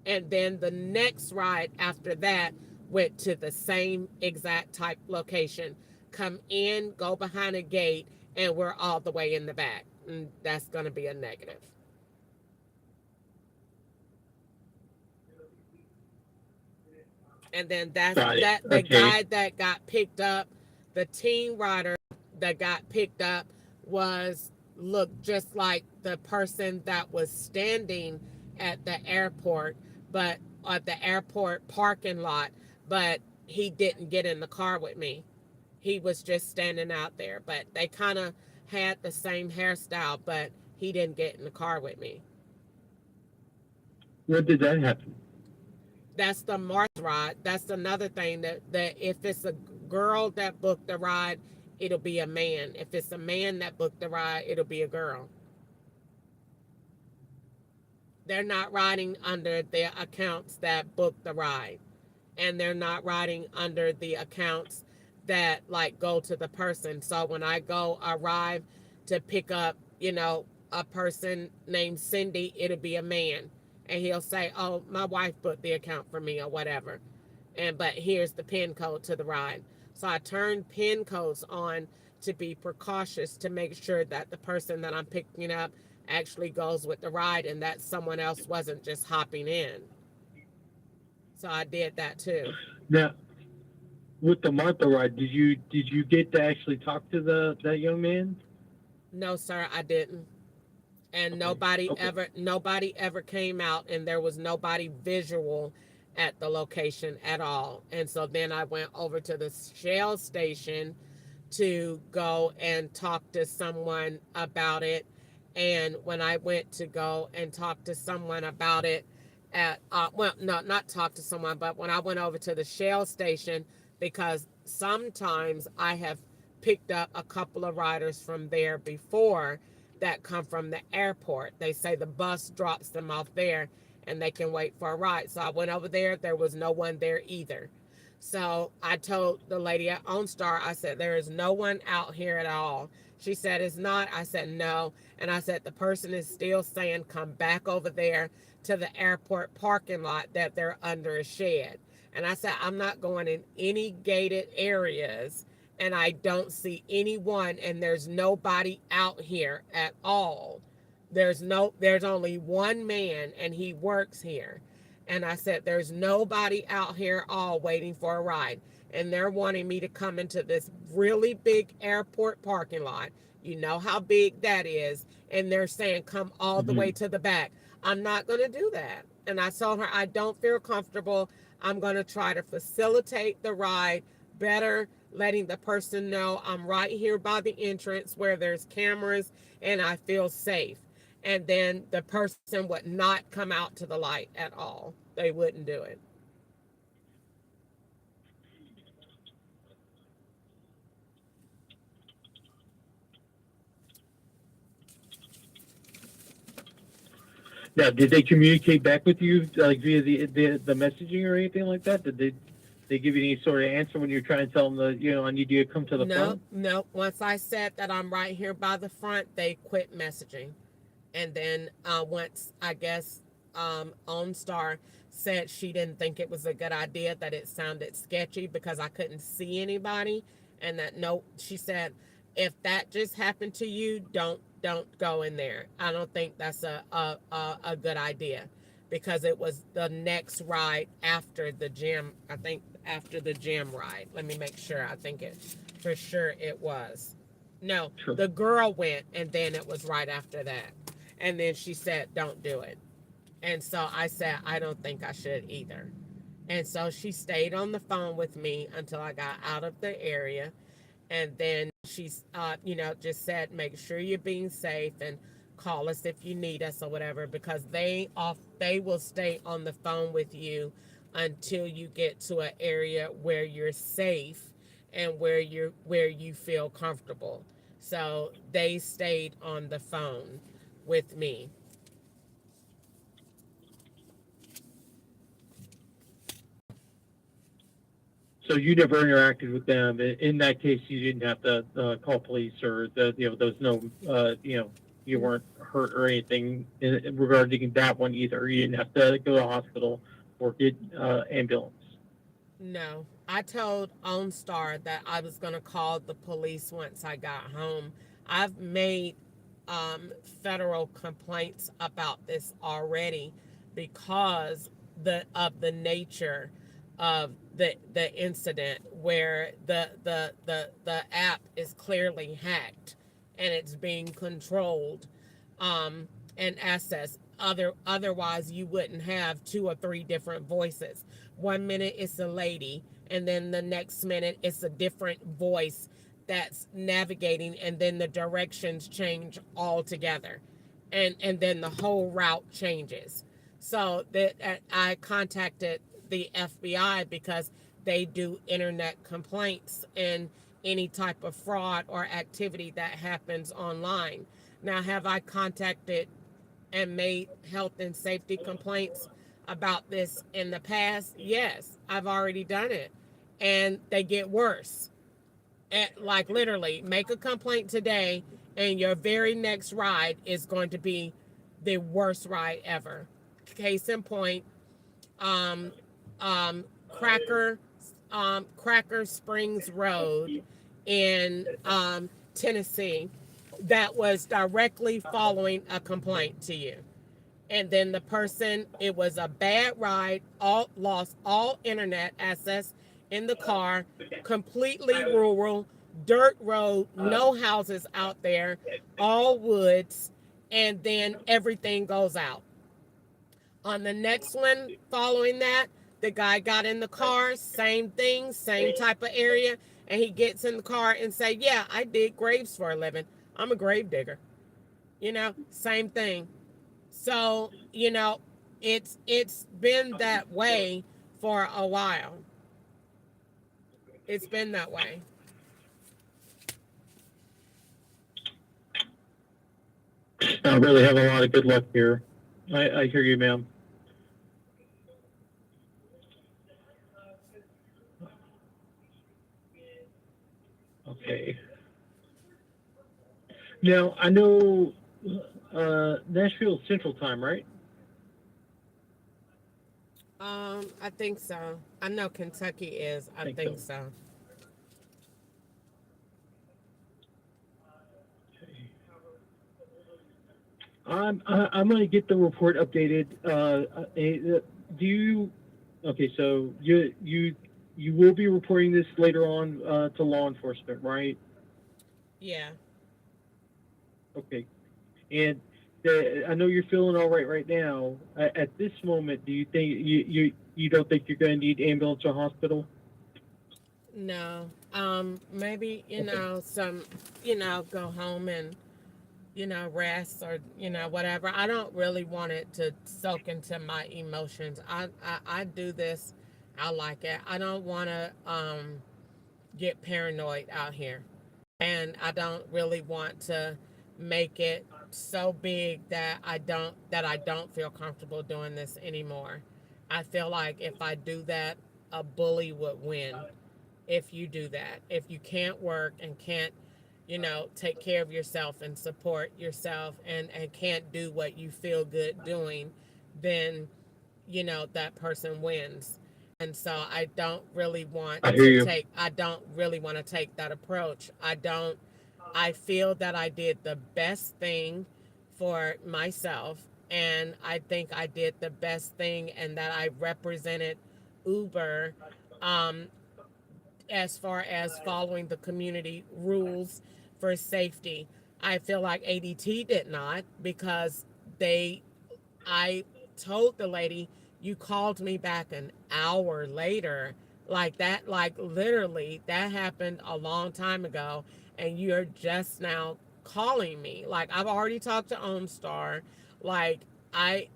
And then the next ride after that went to the same exact type location. Come in, go behind a gate, and we're all the way in the back. And that's going to be a negative. And then Got it. the Okay. guy that got picked up, the teen rider that got picked up, was looked just like the person that was standing at the airport, but at the airport parking lot, but he didn't get in the car with me. He was just standing out there, but they kind of had the same hairstyle, but he didn't get in the car with me. When did that happen? That's the Mars ride. That's another thing, that if it's a girl that booked the ride, it'll be a man. If it's a man that booked the ride, it'll be a girl. They're not riding under the accounts that booked the ride, and they're not riding under the accounts that like go to the person. So when I go arrive to pick up, a person named Cindy, it'll be a man, and he'll say, "Oh, my wife booked the account for me," or whatever. But here's the pin code to the ride. So I turn pin codes on to be precautious, to make sure that the person that I'm picking up actually goes with the ride, and that someone else wasn't just hopping in. So I did that too. Now, with the Martha ride, did you get to actually talk to that young man? No, sir, I didn't. And Okay. Okay. nobody ever came out, and there was nobody visual at the location at all. And so then I went over to the Shell station to go and talk to someone about it. And when I went to go and talk to someone about it well, no, not talk to someone, but when I went over to the Shell station, because sometimes I have picked up a couple of riders from there before that come from the airport. They say the bus drops them off there and they can wait for a ride. So I went over there. There was no one there either. So I told the lady at OnStar, I said, there is no one out here at all. She said, it's not. I said, no. And I said, the person is still saying, come back over there to the airport parking lot that they're under a shed. And I said, I'm not going in any gated areas and I don't see anyone and there's nobody out here at all. There's only one man and he works here. And I said, there's nobody out here all waiting for a ride. And they're wanting me to come into this really big airport parking lot. You know how big that is. And they're saying, come all the way to the back. I'm not going to do that. And I told her, I don't feel comfortable. I'm going to try to facilitate the ride better, letting the person know I'm right here by the entrance where there's cameras and I feel safe. And then the person would not come out to the light at all. They wouldn't do it. Now, did they communicate back with you like via the messaging or anything like that? Did they give you any sort of answer when you're trying to tell them that, I need you to come to the front? No. Once I said that I'm right here by the front, they quit messaging. And then once I guess OnStar said she didn't think it was a good idea, that it sounded sketchy because I couldn't see anybody, and that no, she said, if that just happened to you, don't go in there. I don't think that's a good idea, because it was the next ride after the gym. I think after the gym ride. Let me make sure. I think it for sure it was. No, Sure. the girl went, and then it was right after that. And then she said, don't do it. And so I said, I don't think I should either. And so she stayed on the phone with me until I got out of the area. And then she's, just said, make sure you're being safe and call us if you need us or whatever, because they will stay on the phone with you until you get to an area where you're safe and where you feel comfortable. So they stayed on the phone with me. So you never interacted with them. In that case, you didn't have to call police or there was no, you weren't hurt or anything regarding that one either. You didn't have to go to the hospital or get ambulance. No, I told OnStar that I was going to call the police once I got home. I've made federal complaints about this already because of the nature of the incident, where the app is clearly hacked and it's being controlled and accessed. Otherwise you wouldn't have 2 or 3 different voices. One minute it's a lady, and then the next minute it's a different voice that's navigating, and then the directions change altogether, and then the whole route changes. So that I contacted the FBI because they do internet complaints and any type of fraud or activity that happens online. Now, have I contacted and made health and safety complaints about this in the past? Yes, I've already done it, and they get worse. Like literally, make a complaint today, and your very next ride is going to be the worst ride ever. Case in point, um, um, Cracker, Cracker Springs Road in Tennessee, that was directly following a complaint to you. And then the person, it was a bad ride, lost all internet access in the car, completely rural, dirt road, no houses out there, all woods, and then everything goes out. On the next one following that, the guy got in the car, same thing, same type of area, and he gets in the car and say, yeah, I dig graves for a living. I'm a grave digger. Same thing. So, it's been that way for a while. It's been that way. I really have a lot of good luck here. I hear you, ma'am. Now I know Nashville Central Time, right? I think so. I know Kentucky is. I Think think so. so. I'm going to get the report updated. Do you? Okay, so you will be reporting this later on to law enforcement, right? Yeah. Okay, and I know you're feeling all right now. At this moment, do you think you don't think you're going to need ambulance or hospital? No. Maybe, Okay. go home and, rest or, whatever. I don't really want it to soak into my emotions. I do this. I like it. I don't want to get paranoid out here. And I don't really want to make it so big that I don't feel comfortable doing this anymore. I feel like if I do that, a bully would win. If you do that, if you can't work and can't, take care of yourself and support yourself and can't do what you feel good doing, then that person wins. And so I hear you. I don't really want to take that approach. I feel that I did the best thing for myself, and I think I did the best thing and that I represented Uber um, as far as following the community rules for safety. I feel like ADT did not because they I told the lady, you called me back an hour later. Like that, like literally, that happened a long time ago, and you're just now calling me. Like I've already talked to OnStar. Like I,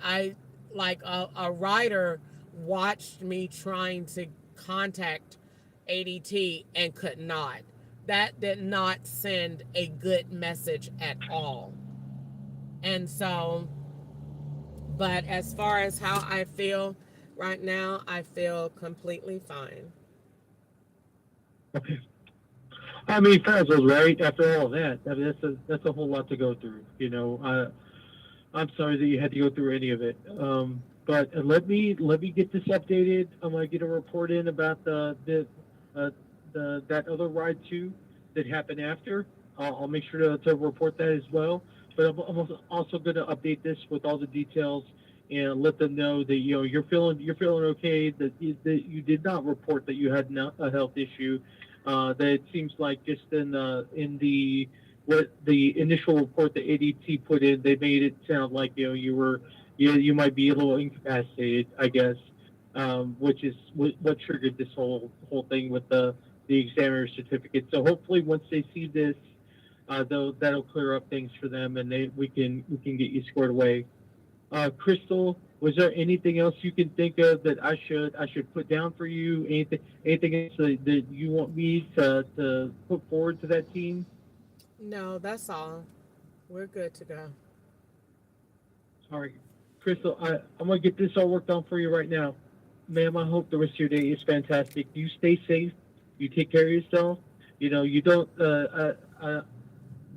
I, like a writer watched me trying to contact ADT and could not. That did not send a good message at all. And so, but as far as how I feel right now, I feel completely fine. Okay. I mean, Frazzles, right? After all that, I mean, that's a whole lot to go through. I'm sorry that you had to go through any of it. But let me get this updated. I'm gonna get a report in about uh, the that other ride too that happened after. I'll make sure to report that as well. But I'm also going to update this with all the details and let them know that you're feeling okay. That you did not report that you had a health issue. That it seems like just in the what the initial report that ADT put in, they made it sound like you might be a little incapacitated, I guess, which is what triggered this whole thing with the examiner certificate. So hopefully, once they see this, that'll clear up things for them, and we can get you squared away. Crystal, was there anything else you can think of that I should put down for you? Anything else that you want me to put forward to that team? No, that's all. We're good to go. All right, Crystal, I'm gonna get this all worked on for you right now, ma'am. I hope the rest of your day is fantastic. You stay safe. You take care of yourself. You don't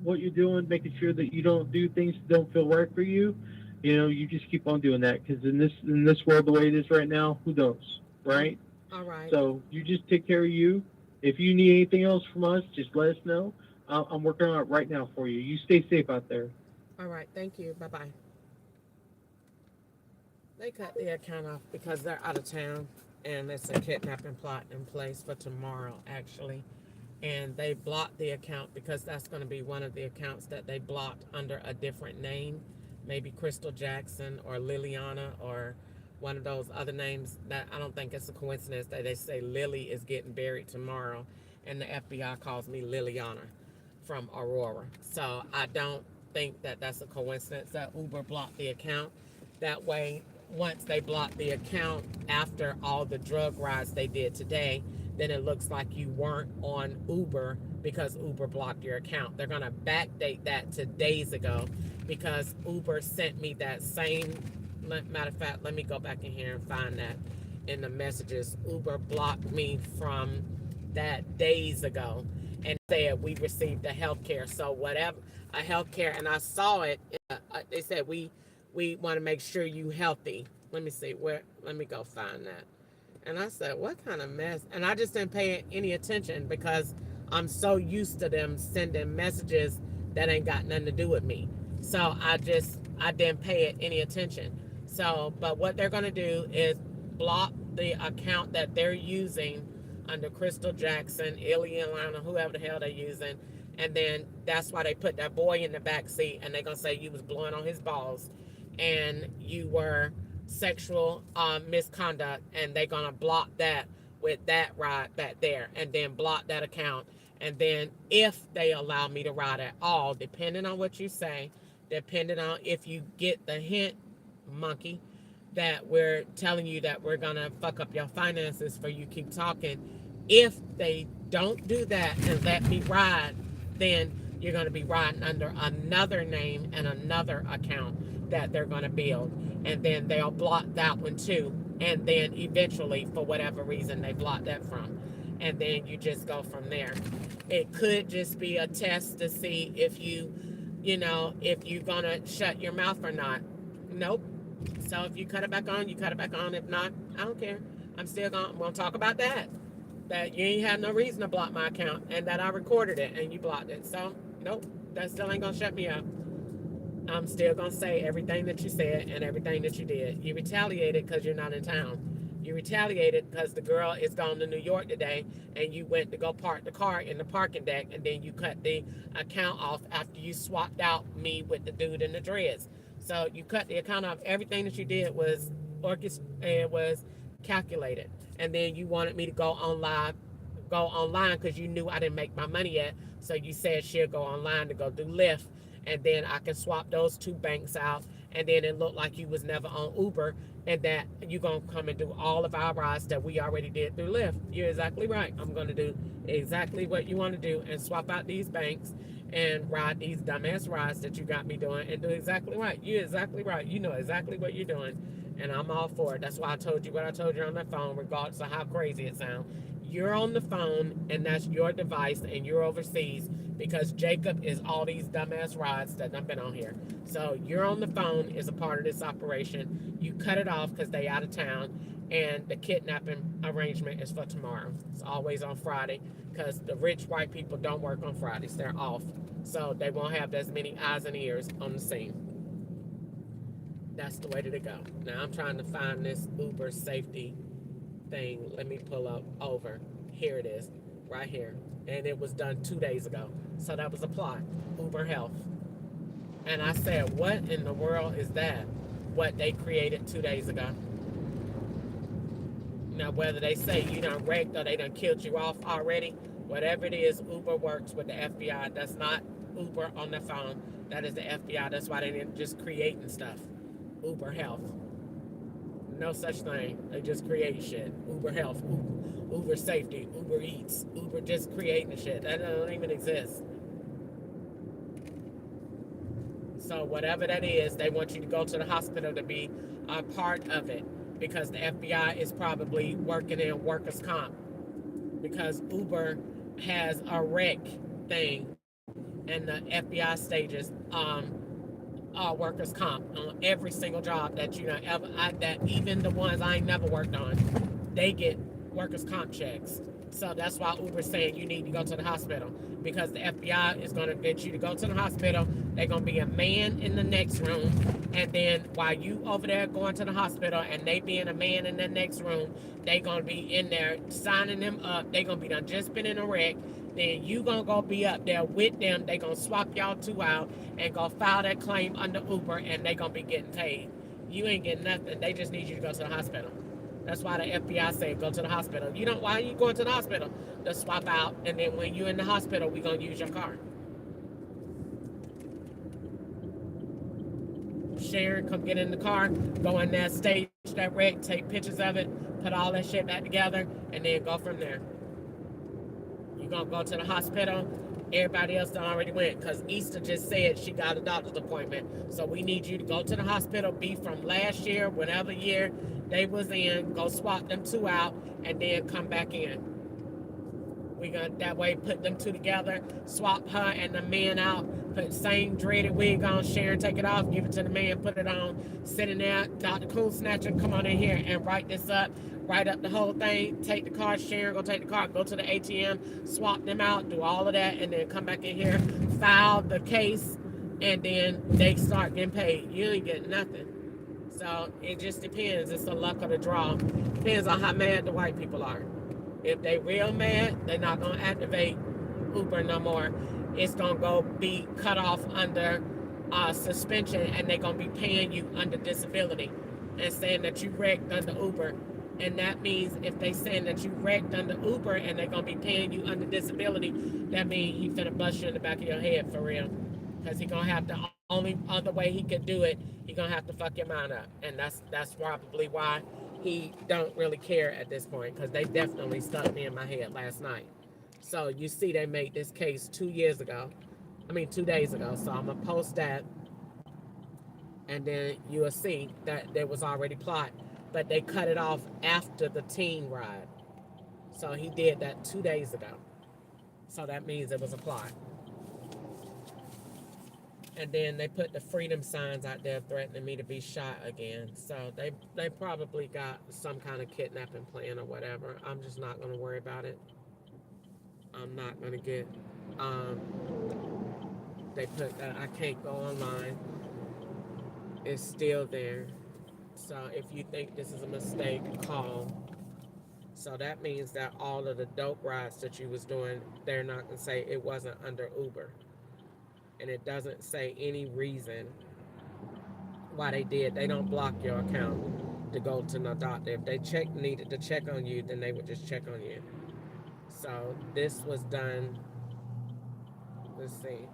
what you're doing, making sure that you don't do things that don't feel right for you. You just keep on doing that because in this world the way it is right now, who knows, All, right? all right. So you just take care of you. If you need anything else from us, just let us know. I'm working on it right now for you. You stay safe out there. All right. Thank you. Bye bye. They cut the account off because they're out of town and it's a kidnapping plot in place for tomorrow, actually. And they blocked the account because that's going to be one of the accounts that they blocked under a different name, maybe Crystal Jackson or Liliana or one of those other names. That I don't think it's a coincidence that they say Lily is getting buried tomorrow, and the FBI calls me Liliana from Aurora. So I don't think that that's a coincidence that Uber blocked the account. That way, once they block the account after all the drug rides they did today, then it looks like you weren't on Uber because Uber blocked your account. They're going to backdate that to days ago because Uber sent me that same. Matter of fact, let me go back in here and find that in the messages. Uber blocked me from that days ago. and said we received a health care. So whatever a health care, and I saw it. They said we want to make sure you healthy. Let me see where. Let me go find that. And I said, what kind of mess? And I just didn't pay any attention because I'm so used to them sending messages that ain't got nothing to do with me. So I didn't pay it any attention. So, but what they're going to do is block the account that they're using under Crystal Jackson, Ileana, whoever the hell they're using. And then that's why they put that boy in the back seat and they're going to say you was blowing on his balls and you were sexual misconduct, and they're gonna block that with that ride back there, and then block that account. And then if they allow me to ride at all, depending on what you say, depending on if you get the hint, monkey, that we're telling you that we're gonna fuck up your finances for you keep talking. If they don't do that and let me ride, then you're gonna be riding under another name and another account that they're gonna build, and then they'll block that one too. And then eventually, for whatever reason, they block that from, and then you just go from there. It could just be a test to see if if you're gonna shut your mouth or not. Nope. So if you cut it back on, you cut it back on. If not, I don't care. I'm gonna talk about that. That you ain't had no reason to block my account, and that I recorded it and you blocked it. So nope, that still ain't gonna shut me up. I'm still gonna say everything that you said and everything that you did. You retaliated because you're not in town. You retaliated because the girl is gone to New York today, and you went to go park the car in the parking deck, and then you cut the account off after you swapped out me with the dude in the dreads. So you cut the account off. Everything that you did was was calculated, and then you wanted me to go online because you knew I didn't make my money yet. So you said she'll go online to go do Lyft, and then I can swap those two banks out, and then it looked like you was never on Uber, and that you gonna come and do all of our rides that we already did through Lyft. You're exactly right. I'm gonna do exactly what you want to do and swap out these banks and ride these dumbass rides that you got me doing, and do exactly right. You're exactly right. You know exactly what you're doing, and I'm all for it. That's why I told you what I told you on the phone, regardless of how crazy it sounds. You're on the phone, and that's your device, and you're overseas because Jacob is all these dumbass rides that I've been on here. So you're on the phone is a part of this operation. You cut it off because they out of town, and the kidnapping arrangement is for tomorrow. It's always on Friday because the rich white people don't work on Fridays. They're off. So they won't have as many eyes and ears on the scene. That's the way to go. Now I'm trying to find this Uber safety thing. Let me pull up over. Here it is, right here. And it was done 2 days ago. So that was applied. Uber Health. And I said, what in the world is that? What they created 2 days ago. Now, whether they say you done wrecked or they done killed you off already, whatever it is, Uber works with the FBI. That's not Uber on the phone. That is the FBI. That's why they didn't just creating stuff. Uber Health. No such thing. They just create shit. Uber Health, Uber Safety, Uber Eats, Uber just creating shit. That don't even exist. So whatever that is, they want you to go to the hospital to be a part of it, because the FBI is probably working in workers' comp, because Uber has a wreck thing, and the FBI stages workers' comp on every single job that you know ever. That even the ones I ain't never worked on, they get workers' comp checks. So that's why Uber's saying you need to go to the hospital, because the FBI is going to get you to go to the hospital. They're going to be a man in the next room, and then while you over there going to the hospital and they being a man in the next room, they going to be in there signing them up. They going to be done just been in a wreck. Then you going to go be up there with them. They going to swap y'all two out and go file that claim under Uber, and they going to be getting paid. You ain't getting nothing. They just need you to go to the hospital. That's why the FBI said go to the hospital. You don't. Why are you going to the hospital? To swap out, and then when you're in the hospital, we're going to use your car. Sharon, come get in the car, go in there, stage that wreck, take pictures of it, put all that shit back together, and then go from there. You're going to go to the hospital. Everybody else done already went, because Easter just said she got a doctor's appointment. So we need you to go to the hospital, be from last year, whatever year they was in, go swap them two out, and then come back in. We got that way, put them two together, swap her and the man out, put the same dreaded wig on, Sharon, take it off, give it to the man, put it on, sitting there, Dr. Cool Snatcher, come on in here and write this up, write up the whole thing, take the card, Sharon, go take the card, go to the ATM, swap them out, do all of that, and then come back in here, file the case, and then they start getting paid. You ain't getting nothing. So it just depends. It's the luck of the draw. Depends on how mad the white people are. If they real mad, they're not gonna activate Uber no more. It's gonna go be cut off under suspension, and they're gonna be paying you under disability and saying that you wrecked under Uber. And that means if they saying that you wrecked under Uber and they're gonna be paying you under disability, that means he finna bust you in the back of your head for real. Because he gonna have to, only other way he could do it, he gonna have to fuck your mind up. And that's probably why he don't really care at this point, because they definitely stuck me in my head last night. So you see they made this case 2 days ago. So I'm gonna post that, and then you'll see that there was already plot, but they cut it off after the teen ride. So he did that 2 days ago. So that means it was a plot. And then they put the freedom signs out there threatening me to be shot again. So they probably got some kind of kidnapping plan or whatever. I'm just not going to worry about it. I'm not going to get... they put that I can't go online. It's still there. So if you think this is a mistake, call. So that means that all of the dope rides that you was doing, they're not going to say it wasn't under Uber. And it doesn't say any reason why they did. They don't block your account to go to no doctor. If they needed to check on you, then they would just check on you. So this was done. Let's see.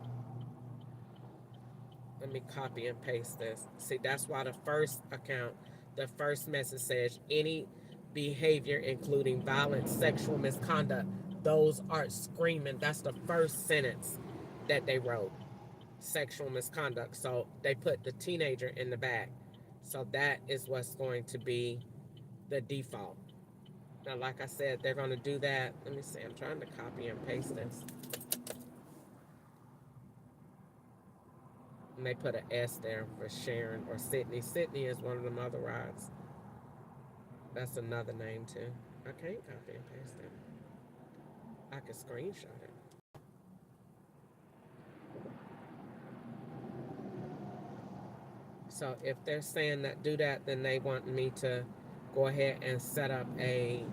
Let me copy and paste this. See, that's why the first account, the first message says any behavior including violence, sexual misconduct. Those are screaming. That's the first sentence that they wrote. Sexual misconduct. So they put the teenager in the back. So that is what's going to be the default. Now, like I said, they're going to do that. Let me see. I'm trying to copy and paste this. And they put an S there for Sharon or Sydney. Sydney is one of them other rides. That's another name too. I can't copy and paste it. I can screenshot it. So if they're saying that do that, then they want me to go ahead and set up a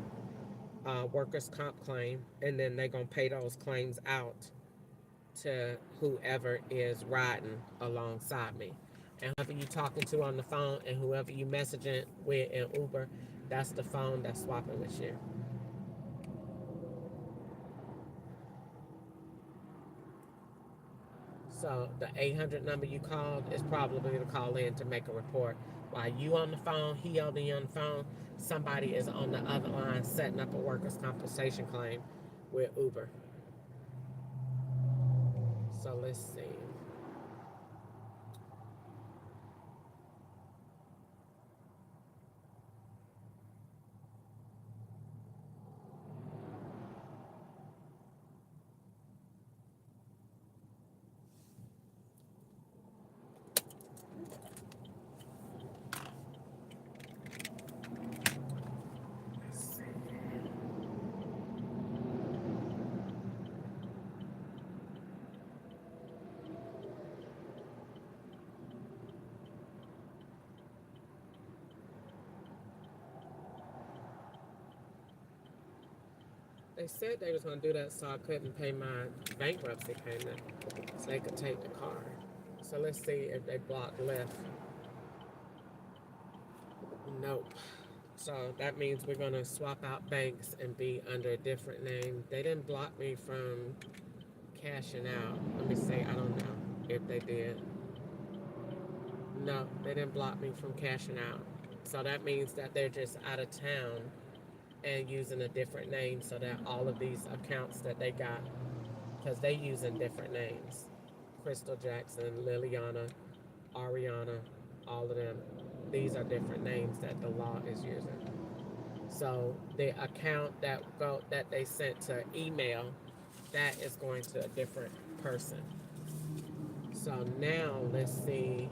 workers' comp claim, and then they're going to pay those claims out to whoever is riding alongside me. And whoever you talking to on the phone and whoever you messaging with in Uber, that's the phone that's swapping with you. So the 800 number you called is probably to call in to make a report. While you on the phone, he on the phone, somebody is on the other line setting up a workers' compensation claim with Uber. So let's see. They said they was going to do that so I couldn't pay my bankruptcy payment so they could take the car. So let's see if they block Lyft. Nope. So that means we're going to swap out banks and be under a different name. They didn't block me from cashing out. Let me see. I don't know if they did. No, they didn't block me from cashing out. So that means that they're just out of town and using a different name so that all of these accounts that they got, because they using different names. Crystal Jackson, Liliana, Ariana, all of them. These are different names that the law is using. So the account that they sent to email, that is going to a different person. So now let's see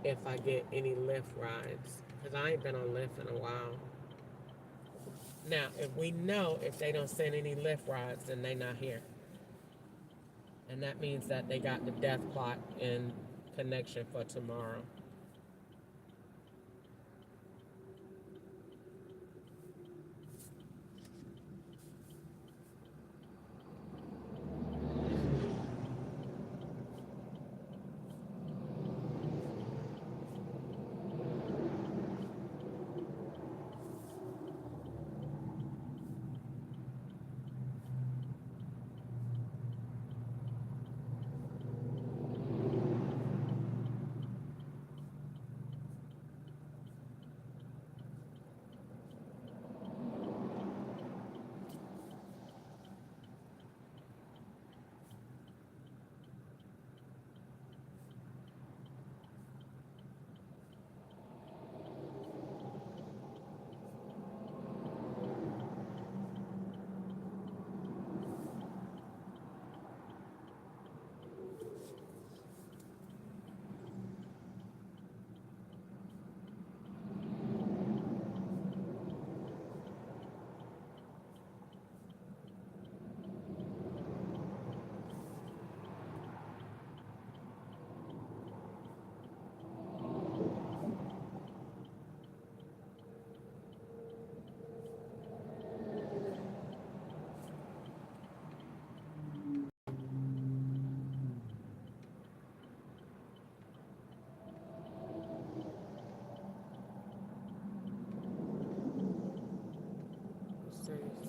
if I get any Lyft rides, because I ain't been on Lyft in a while. Now, if we know if they don't send any Lyft rides, then they not here. And that means that they got the death plot in connection for tomorrow.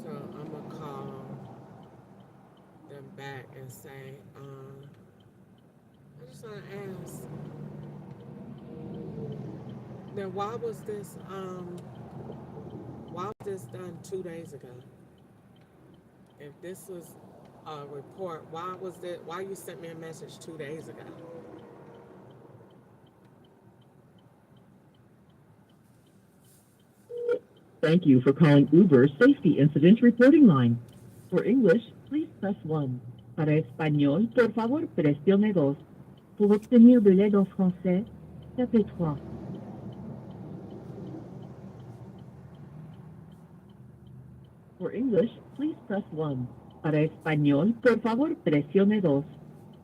So I'm gonna call them back and say, I just want to ask, then why was this done 2 days ago? If this was a report, why you sent me a message 2 days ago? Thank you for calling Uber's Safety Incident Reporting Line. For English, please press 1. Para espagnol, por favor, presione 2. Pour obtenir de l'aide en français, tapez 3. For English, please press 1. Para espagnol, por favor, presione 2.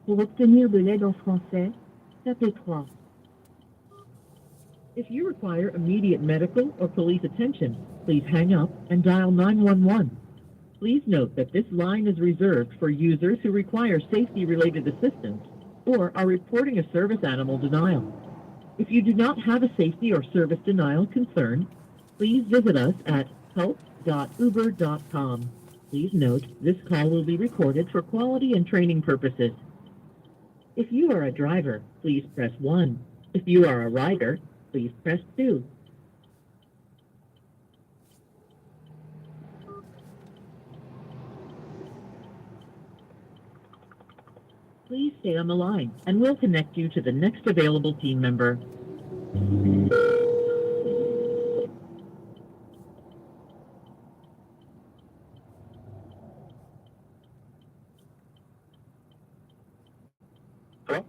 Pour obtenir de l'aide en français, tapez 3. If you require immediate medical or police attention, please hang up and dial 911. Please note that this line is reserved for users who require safety-related assistance or are reporting a service animal denial. If you do not have a safety or service denial concern, please visit us at help.uber.com. Please note this call will be recorded for quality and training purposes. If you are a driver, please press 1. If you are a rider, please press 2. Please stay on the line, and we'll connect you to the next available team member. Hello?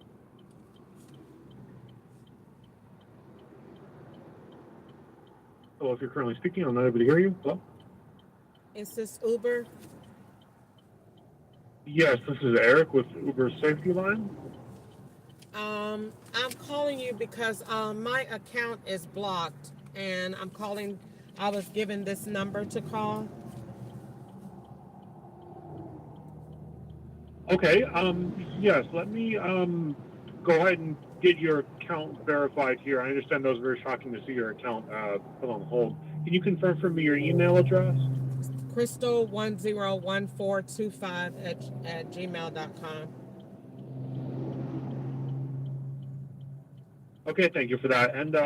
Hello, if you're currently speaking, I'm not able to hear you. Hello? Is this Uber? Yes, this is Eric with Uber's Safety Line. I'm calling you because my account is blocked, and I was given this number to call. Okay, yes, let me go ahead and get your account verified here. I understand that was very shocking to see your account put on hold. Can you confirm for me your email address? Crystal101425 at gmail.com. Okay, thank you for that. And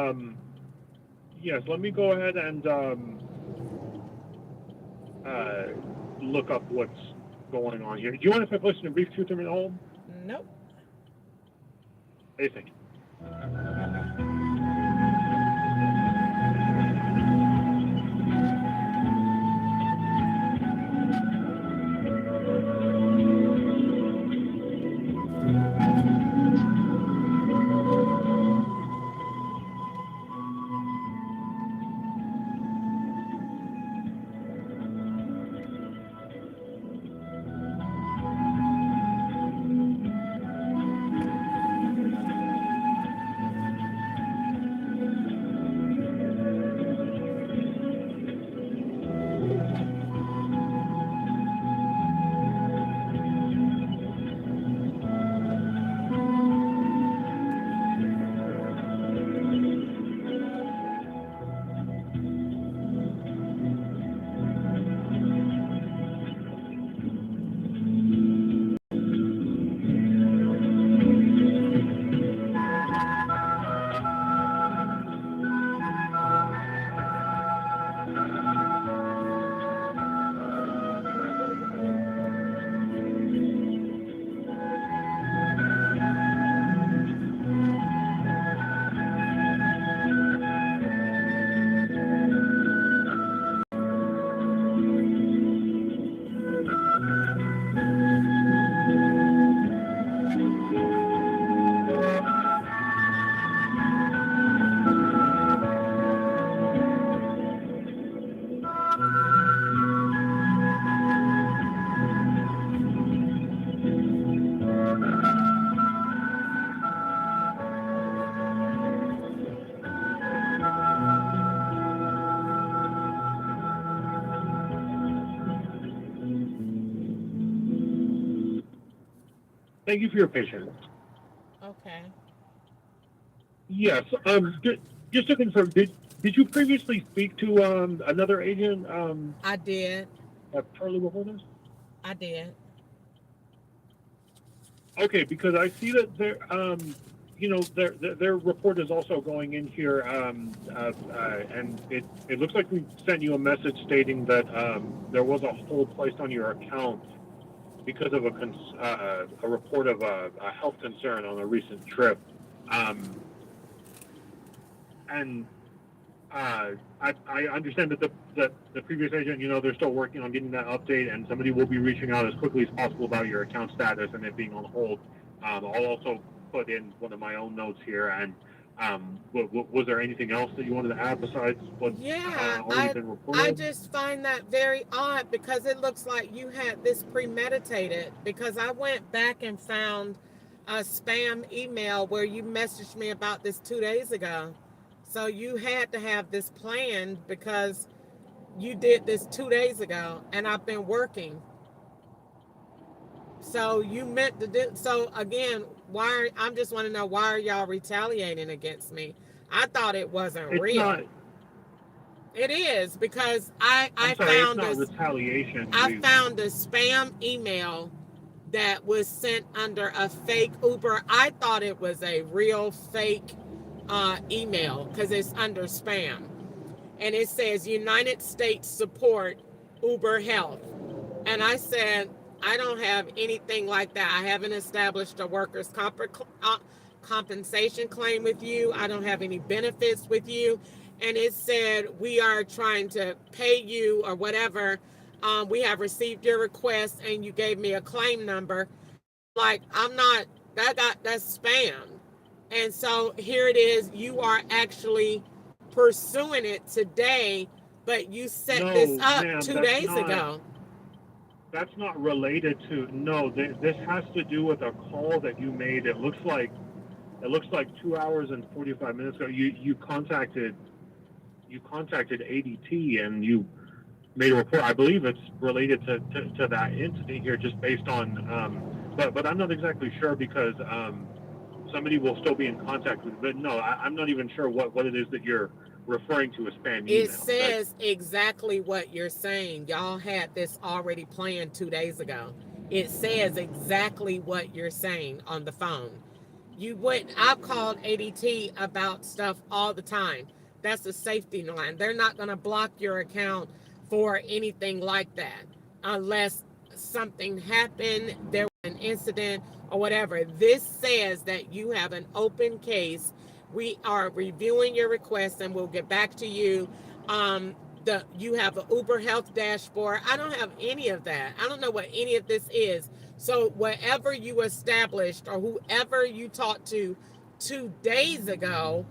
yes, let me go ahead and look up what's going on here. Do you want if I place in a brief 2-3-minute hold? Nope. Hey, thank you. Thank you for your patience. Okay. Yes. Just to confirm, did you previously speak to another agent I did. shortly before this? I did. Okay, because I see that their report is also going in here, and it looks like we sent you a message stating that there was a hold placed on your account because of a report of a health concern on a recent trip, and I understand that the previous agent, they're still working on getting that update, and somebody will be reaching out as quickly as possible about your account status and it being on hold. I'll also put in one of my own notes here. And was there anything else that you wanted to add besides what's already been reported? I just find that very odd because it looks like you had this premeditated, because I went back and found a spam email where you messaged me about this 2 days ago. So you had to have this planned because you did this 2 days ago and I've been working. So you meant to do, so again, I'm just want to know, why are y'all retaliating against me? I thought it wasn't It's real. not. It is, because I Sorry, found it's not retaliation. I found a spam email that was sent under a fake Uber. I thought it was a real fake email because it's under spam. And it says United States support Uber Health. And I said, I don't have anything like that. I haven't established a workers' compensation claim with you. I don't have any benefits with you. And it said, we are trying to pay you or whatever. We have received your request and you gave me a claim number. Like, I'm not, that's spam. And so here it is. You are actually pursuing it today, but you set this up 2 days ago. That's not related to. No, this has to do with a call that you made. It looks like 2 hours and 45 minutes ago. You contacted ADT and you made a report. I believe it's related to that entity here, just based on. But I'm not exactly sure because somebody will still be in contact with. But no, I'm not even sure what it is that you're referring to as spam email. It says exactly what you're saying. Y'all had this already planned 2 days ago. It says exactly what you're saying on the phone. I've called ADT about stuff all the time. That's a safety line. They're not going to block your account for anything like that unless something happened, there was an incident or whatever. This says that you have an open case. We are reviewing your request and we'll get back to you. You have an Uber Health dashboard. I don't have any of that. I don't know what any of this is. So whatever you established or whoever you talked to 2 days ago,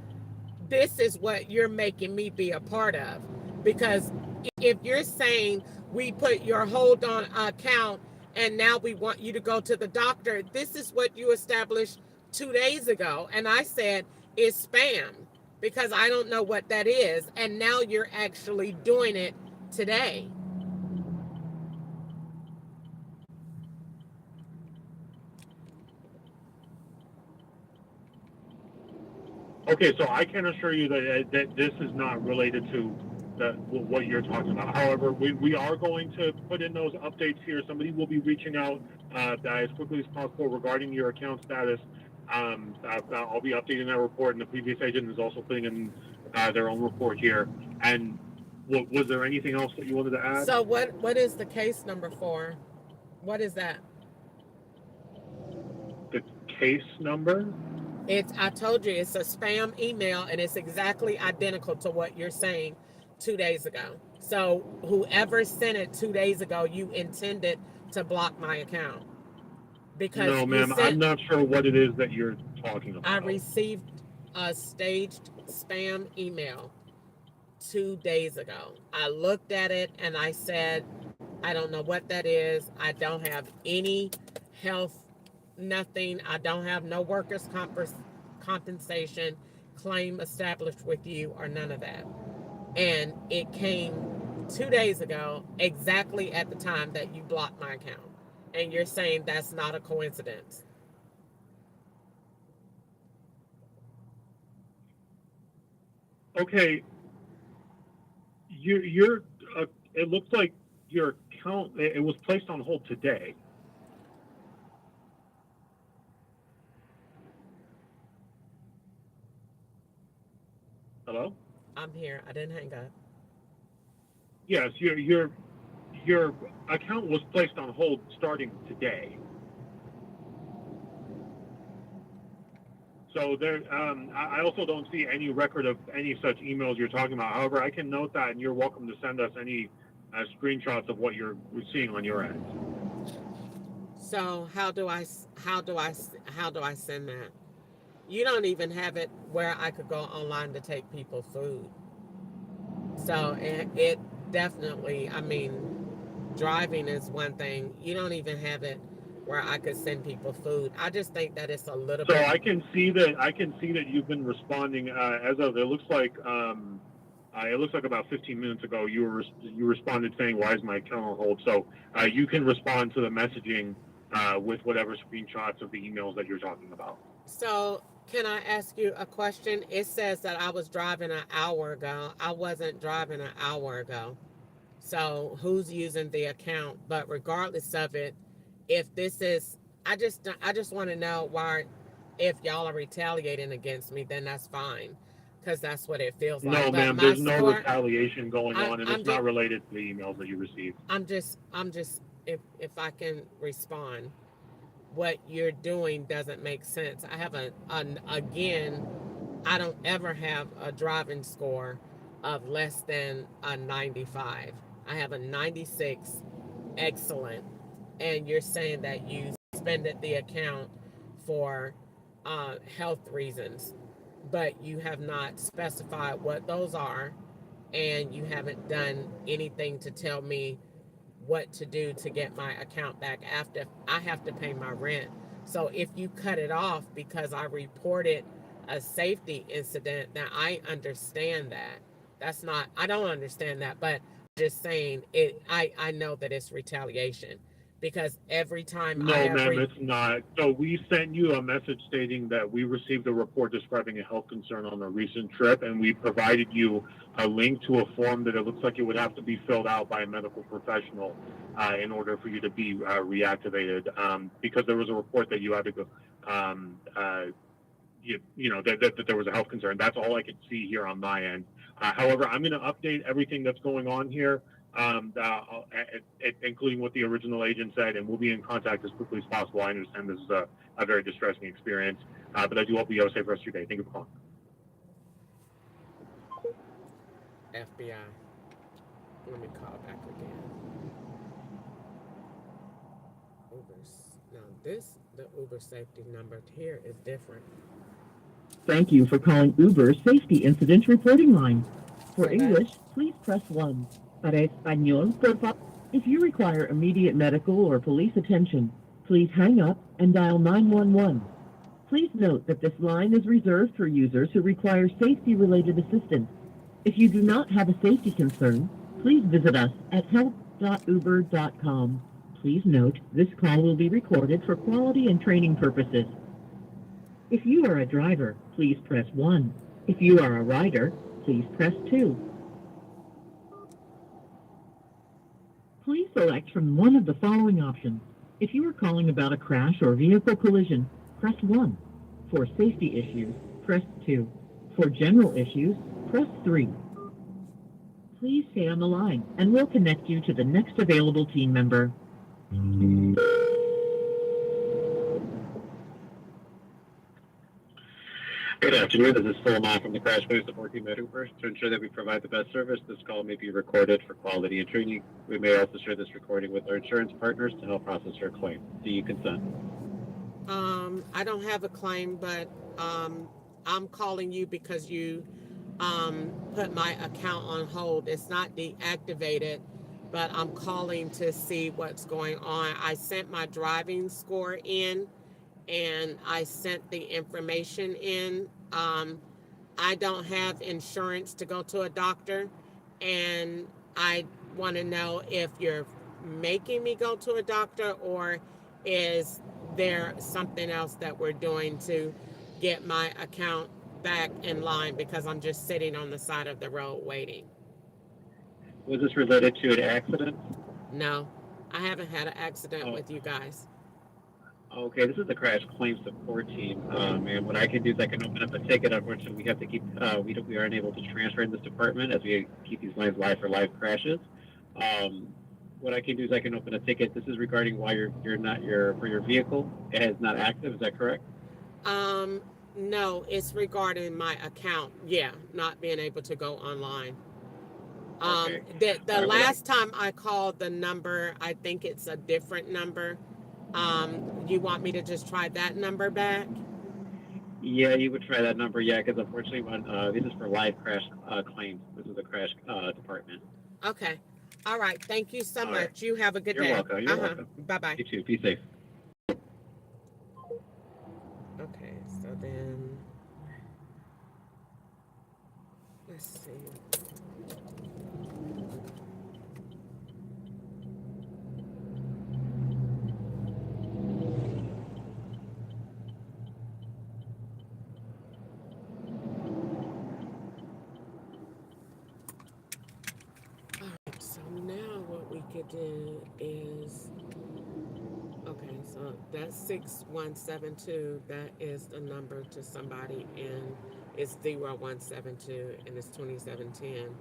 this is what you're making me be a part of. Because if you're saying we put your hold on account and now we want you to go to the doctor, this is what you established 2 days ago. And I said, it's spam because I don't know what that is. And now you're actually doing it today. Okay, so I can assure you that this is not related to what you're talking about. However, we are going to put in those updates here. Somebody will be reaching out as quickly as possible regarding your account status. I'll be updating that report, and the previous agent is also putting in their own report here. And was there anything else that you wanted to add? So what is the case number for? What is that? The case number? I told you it's a spam email and it's exactly identical to what you're saying 2 days ago. So whoever sent it 2 days ago, you intended to block my account. Because no, ma'am, I'm not sure what it is that you're talking about. I received a staged spam email 2 days ago. I looked at it and I said, I don't know what that is. I don't have any health, nothing. I don't have no workers' compensation claim established with you or none of that. And it came 2 days ago, exactly at the time that you blocked my account. And you're saying that's not a coincidence. Okay, you're. It looks like your account. It was placed on hold today. Hello. I'm here. I didn't hang up. Yes, your account was placed on hold starting today. So there, I also don't see any record of any such emails you're talking about. However, I can note that, and you're welcome to send us any screenshots of what you're seeing on your end. So how do I send that? You don't even have it where I could go online to take people food. So it definitely, I mean, driving is one thing. You don't even have it where I could send people food. I just think that it's a little So bit. I can see that you've been responding as of it looks like about 15 minutes ago you responded saying why is my account on hold. So you can respond to the messaging with whatever screenshots of the emails that you're talking about. So can I ask you a question? It says that I was driving an hour ago. I wasn't driving an hour ago. So who's using the account? But regardless of it, if this is, I just want to know why, if y'all are retaliating against me, then that's fine, because that's what it feels like. No, But ma'am. my There's no score, retaliation going on, and I'm it's not just, related to the emails that you received. I'm just, if I can respond, what you're doing doesn't make sense. I have again, I don't ever have a driving score of less than a 95. I have a 96, excellent. And you're saying that you suspended the account for health reasons, but you have not specified what those are, and you haven't done anything to tell me what to do to get my account back after I have to pay my rent. So if you cut it off because I reported a safety incident, then I understand that. That's not, I don't understand that, but just saying it, I know that it's retaliation, because every time I No, have ma'am, it's not. So we sent you a message stating that we received a report describing a health concern on a recent trip, and we provided you a link to a form that it looks like it would have to be filled out by a medical professional in order for you to be reactivated, because there was a report that you had to go, that there was a health concern. That's all I could see here on my end. However, I'm going to update everything that's going on here, including what the original agent said, and we'll be in contact as quickly as possible. I understand this is a very distressing experience, but I do hope you have a safe rest of your day. Thank you for calling. FBI. Let me call back again. Now the Uber safety number here is different. Thank you for calling Uber Safety Incident Reporting Line. For So English, please press 1. Para español, por favor. If you require immediate medical or police attention, please hang up and dial 911. Please note that this line is reserved for users who require safety-related assistance. If you do not have a safety concern, please visit us at help.uber.com. Please note, this call will be recorded for quality and training purposes. If you are a driver, please press 1. If you are a rider, please press 2. Please select from one of the following options. If you are calling about a crash or vehicle collision, press 1. For safety issues, press 2. For general issues, press 3. Please stay on the line, and we'll connect you to the next available team member. Good afternoon. This is Phil Ma from the Crash Boost Support Team at Uber. To ensure that we provide the best service, this call may be recorded for quality and training. We may also share this recording with our insurance partners to help process your claim. Do you consent? I don't have a claim, but I'm calling you because you put my account on hold. It's not deactivated, but I'm calling to see what's going on. I sent my driving score in, and I sent the information in. I don't have insurance to go to a doctor, and I want to know if you're making me go to a doctor, or is there something else that we're doing to get my account back in line because I'm just sitting on the side of the road waiting. Was this related to an accident? No, I haven't had an accident with you guys. Okay, this is the crash claim support team, and what I can do is I can open up a ticket. Unfortunately, we have to keep we aren't able to transfer in this department as we keep these lines live for live crashes. What I can do is I can open a ticket. This is regarding why for your vehicle. It is not active. Is that correct? No, it's regarding my account. Yeah, not being able to go online. Okay. The last time I called the number, I think it's a different number. You want me to just try that number back? Yeah, you would try that number. Yeah, because unfortunately, when this is for live crash claims. This is the crash department. Okay. All right. Thank you so All much. right. You have a good day. You're welcome. You're welcome. Bye-bye. You too. Be safe. Okay, so then let's see. All right, so now what we could do is, okay, so that's 6172. That is the number to somebody, and it's 0172, and it's 2710.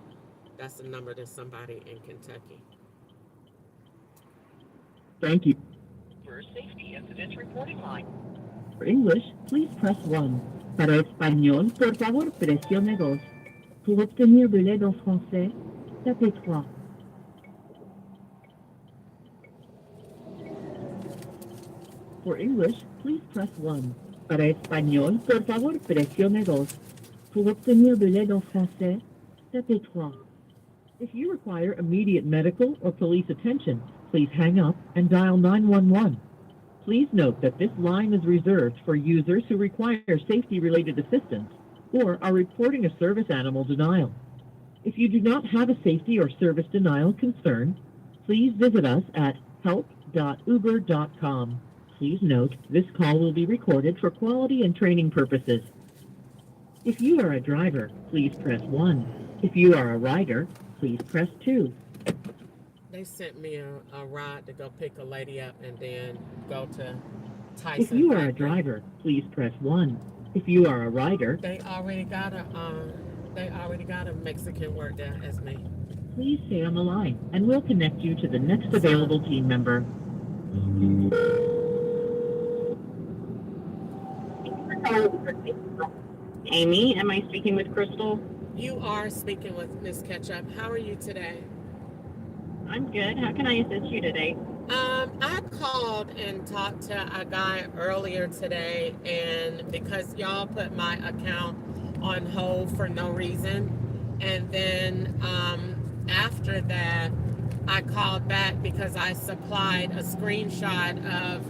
That's the number to somebody in Kentucky. Thank you. For safety incident reporting line. For English, please press 1. Para español, por favor, presione 2. Pour obtenir de l'aide en français, tapez 3. For English, please press 1. Para español, por favor, presione 2. Pour obtenir de l'aide en français, tapez 3. If you require immediate medical or police attention, please hang up and dial 911. Please note that this line is reserved for users who require safety-related assistance or are reporting a service animal denial. If you do not have a safety or service denial concern, please visit us at help.uber.com. Please note this call will be recorded for quality and training purposes. If you are a driver, please press 1. If you are a rider, please press 2. They sent me a ride to go pick a lady up and then go to Tyson. If you are a driver, please press 1. If you are a rider, They already got a Mexican work there as me. please stay on the line and we'll connect you to the next available team member. Amy, am I speaking with Crystal? You are speaking with Miss Ketchup. How are you today? I'm good. How can I assist you today? I called and talked to a guy earlier today, and because y'all put my account on hold for no reason, and then after that, I called back because I supplied a screenshot of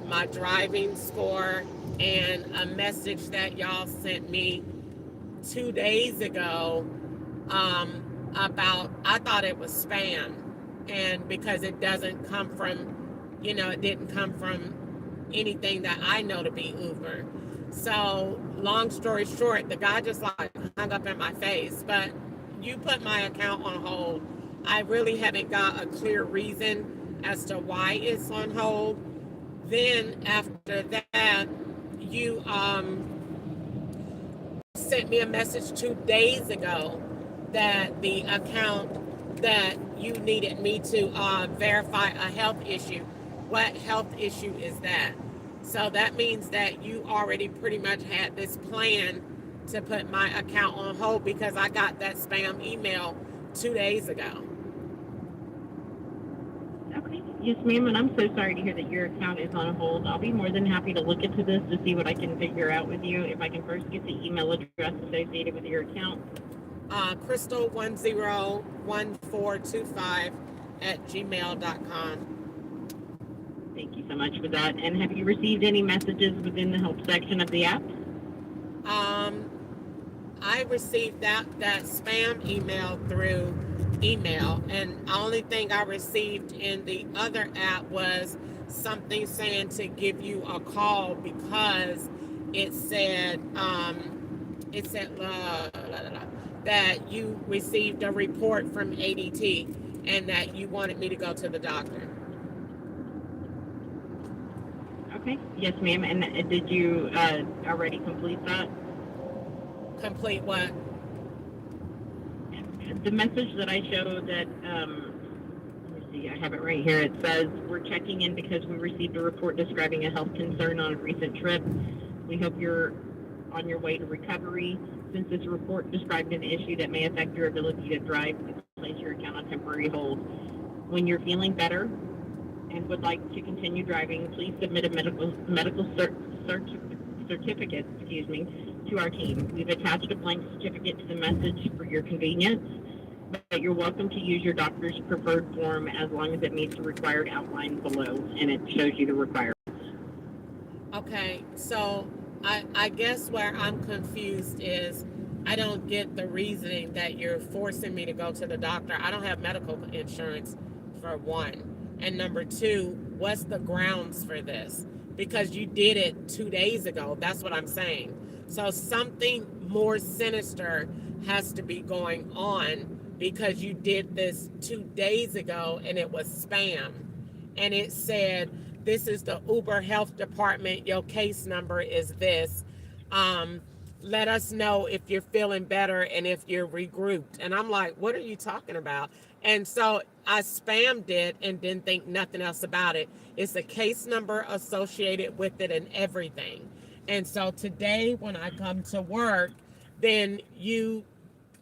my driving score and a message that y'all sent me 2 days ago about, I thought it was spam, and because it doesn't come from, it didn't come from anything that I know to be Uber. So long story short, the guy just like hung up in my face, but you put my account on hold. I really haven't got a clear reason as to why it's on hold. Then after that, you sent me a message 2 days ago that the account that you needed me to verify a health issue. What health issue is that? So that means that you already pretty much had this plan to put my account on hold because I got that spam email 2 days ago. Okay. Yes, ma'am, and I'm so sorry to hear that your account is on hold. I'll be more than happy to look into this to see what I can figure out with you. If I can first get the email address associated with your account. Crystal101425@gmail.com. Thank you so much for that. And have you received any messages within the help section of the app? I received that spam email through email, and the only thing I received in the other app was something saying to give you a call because it said it said that you received a report from ADT and that you wanted me to go to the doctor. Okay. Yes, ma'am. And did you already complete that? Complete what? The message that I showed that, let me see, I have it right here. It says, we're checking in because we received a report describing a health concern on a recent trip. We hope you're on your way to recovery. Since this report described an issue that may affect your ability to drive, we place your account on temporary hold. When you're feeling better and would like to continue driving, please submit a medical certificate, to our team. We've attached a blank certificate to the message for your convenience, but you're welcome to use your doctor's preferred form as long as it meets the required outline below, and it shows you the requirements. Okay, so I guess where I'm confused is I don't get the reasoning that you're forcing me to go to the doctor. I don't have medical insurance, for one. And number two, what's the grounds for this? Because you did it 2 days ago. That's what I'm saying. So something more sinister has to be going on because you did this 2 days ago and it was spam. And it said, this is the Uber Health Department. Your case number is this. Let us know if you're feeling better and if you're regrouped. And I'm like, what are you talking about? And so I spammed it and didn't think nothing else about it. It's a case number associated with it and everything. And so today when I come to work, then you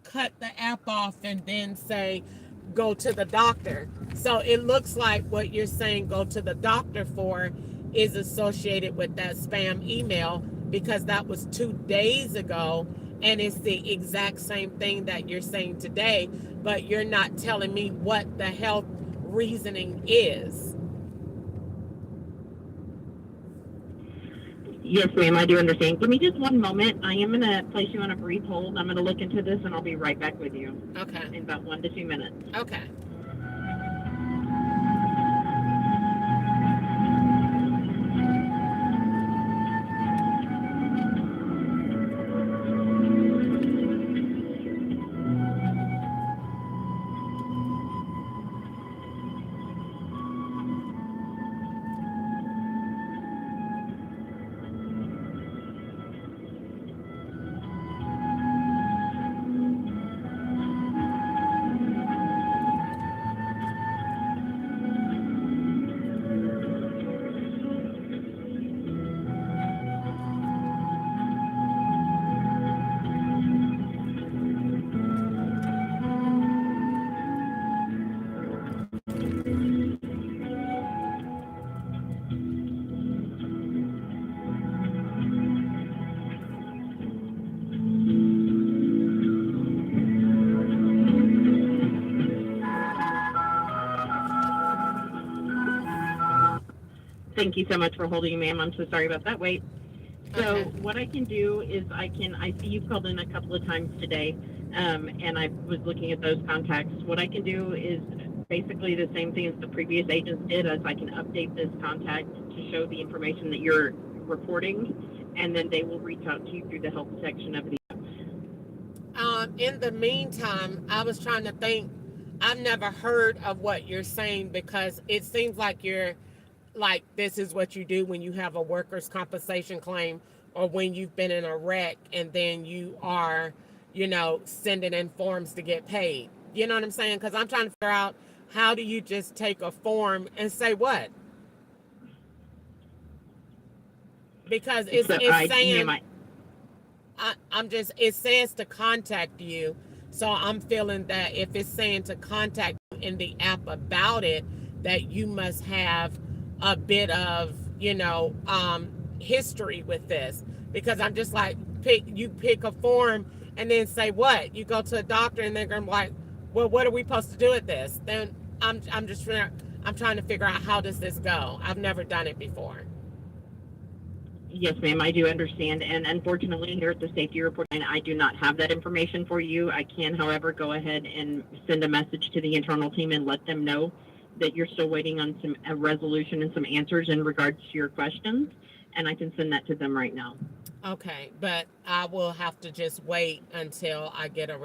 cut the app off and then say, go to the doctor. So it looks like what you're saying go to the doctor for is associated with that spam email because that was 2 days ago and it's the exact same thing that you're saying today, but you're not telling me what the health reasoning is. Yes, ma'am, I do understand. Give me just one moment. I am going to place you on a brief hold. I'm going to look into this and I'll be right back with you. Okay. In about 1 to 2 minutes. Okay. Thank you so much for holding, ma'am. I'm so sorry about that wait. So Okay. what I can do is I see you've called in a couple of times today, and I was looking at those contacts. What I can do is basically the same thing as the previous agents did, as I can update this contact to show the information that you're reporting, and then they will reach out to you through the help section of the app. In the meantime, I was trying to think, I've never heard of what you're saying because it seems like you're like this is what you do when you have a workers' compensation claim or when you've been in a wreck and then you are, sending in forms to get paid. You know what I'm saying? Because I'm trying to figure out how do you just take a form and say what? Because it's saying, it says to contact you. So I'm feeling that if it's saying to contact you in the app about it, that you must have a bit of, history with this. Because I'm just like, pick a form and then say what? You go to a doctor and they're going to be like, well, what are we supposed to do with this? Then I'm trying to figure out how does this go? I've never done it before. Yes, ma'am, I do understand. And unfortunately, here at the safety report line, I do not have that information for you. I can, however, go ahead and send a message to the internal team and let them know that you're still waiting on a resolution and some answers in regards to your questions. and I can send that to them right now. Okay, but I will have to just wait until I get a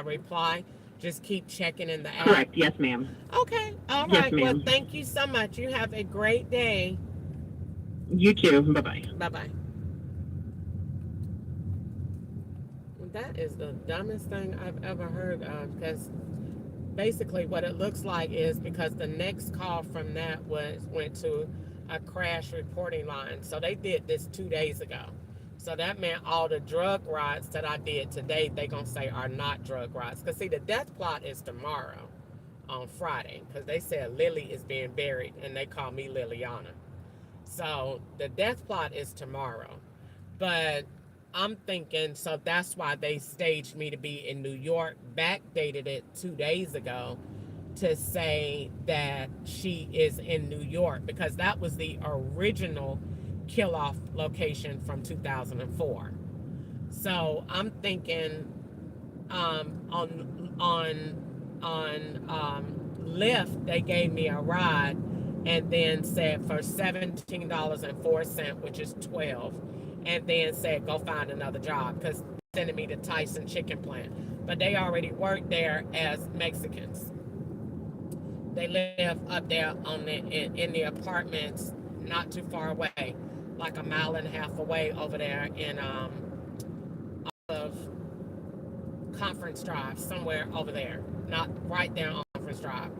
reply. Just keep checking in the app. Correct. Yes, ma'am. Okay. All Yes, right. ma'am. Well, thank you so much. You have a great day. You too. Bye-bye. Bye-bye. That is the dumbest thing I've ever heard of, because basically what it looks like is because the next call from that went to a crash reporting line. So they did this 2 days ago. So that meant all the drug rides that I did today, they gonna say are not drug rides. Because see, the death plot is tomorrow on Friday, because they said Lily is being buried and they call me Liliana. So the death plot is tomorrow. But I'm thinking, so that's why they staged me to be in New York, backdated it 2 days ago to say that she is in New York, because that was the original kill-off location from 2004. So I'm thinking on Lyft, they gave me a ride and then said for $17.04, which is 12, and then said go find another job, because sending me to Tyson Chicken Plant. But they already work there as Mexicans. They live up there in the apartments, not too far away, like a mile and a half away over there in of Conference Drive, somewhere over there, not right there on Conference Drive.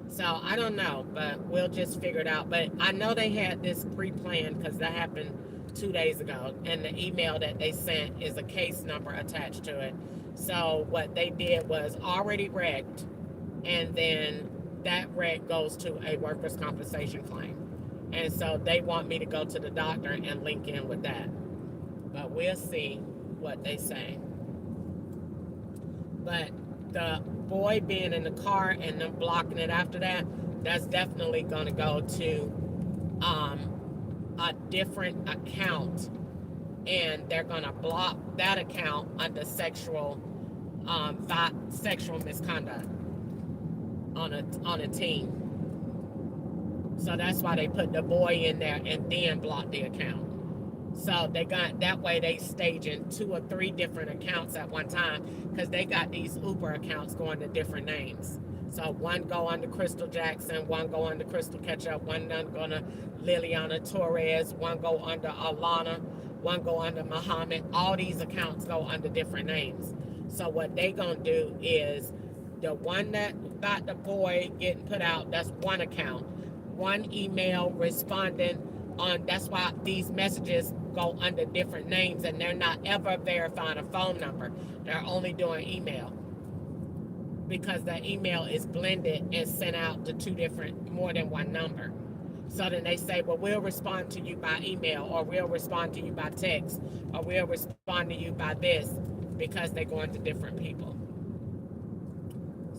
So I don't know, but we'll just figure it out. But I know they had this pre-planned, because that happened 2 days ago, and the email that they sent is a case number attached to it. So what they did was already wrecked, and then that wreck goes to a workers' compensation claim. And so they want me to go to the doctor and link in with that. But we'll see what they say. But the boy being in the car and them blocking it after that, that's definitely going to go to a different account, and they're going to block that account under sexual misconduct on a teen. So that's why they put the boy in there and then block the account. So they got that way, they staging 2 or 3 different accounts at one time, because they got these Uber accounts going to different names. So one go under Crystal Jackson, one go under Crystal Ketchup, one done go under Liliana Torres, one go under Alana, one go under Muhammad. All these accounts go under different names. So what they gonna do is the one that got the boy getting put out, that's one account. One email responding on, that's why these messages go under different names, and they're not ever verifying a phone number. They're only doing email, because the email is blended and sent out to more than one number. So then they say, well, we'll respond to you by email, or we'll respond to you by text, or we'll respond to you by this, because they're going to different people.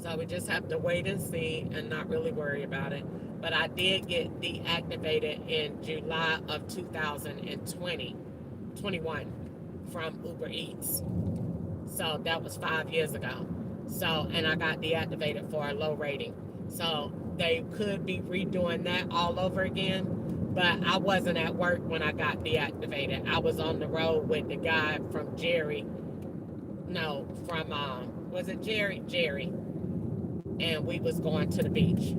So we just have to wait and see and not really worry about it. But I did get deactivated in July of 2021 from Uber Eats. So that was 5 years ago. So, and I got deactivated for a low rating. So they could be redoing that all over again. But I wasn't at work when I got deactivated. I was on the road with the guy from was it Jerry? Jerry. And we was going to the beach.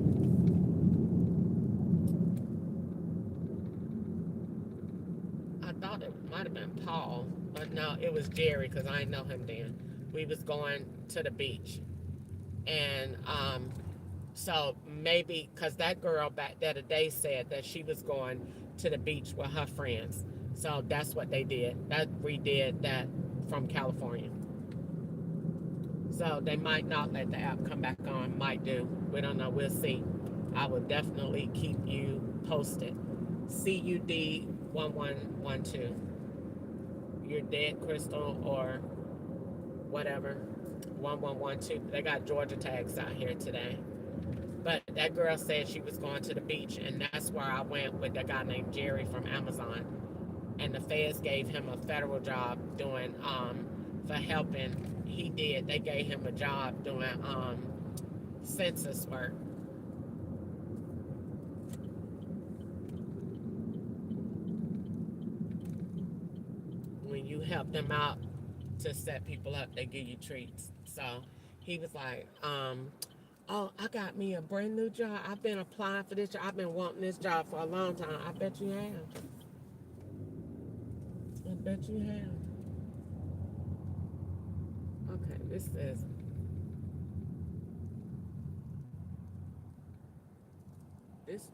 I thought it might have been Paul, but no, it was Jerry, because I didn't know him then. We was going to the beach. And so maybe, because that girl back the other day said that she was going to the beach with her friends. So that's what they did. That redid that from California. So they might not let the app come back on. Might do. We don't know. We'll see. I will definitely keep you posted. CUD 1112. You're dead, Crystal, or whatever. 1112. They got Georgia tags out here today. But that girl said she was going to the beach, and that's where I went with a guy named Jerry from Amazon. And the feds gave him a federal job doing for helping. They gave him a job doing census work. you help them out to set people up, they give you treats. So he was like, oh, I got me a brand new job. I've been applying for this job. I've been wanting this job for a long time. I bet you have. I bet you have. Okay, this says this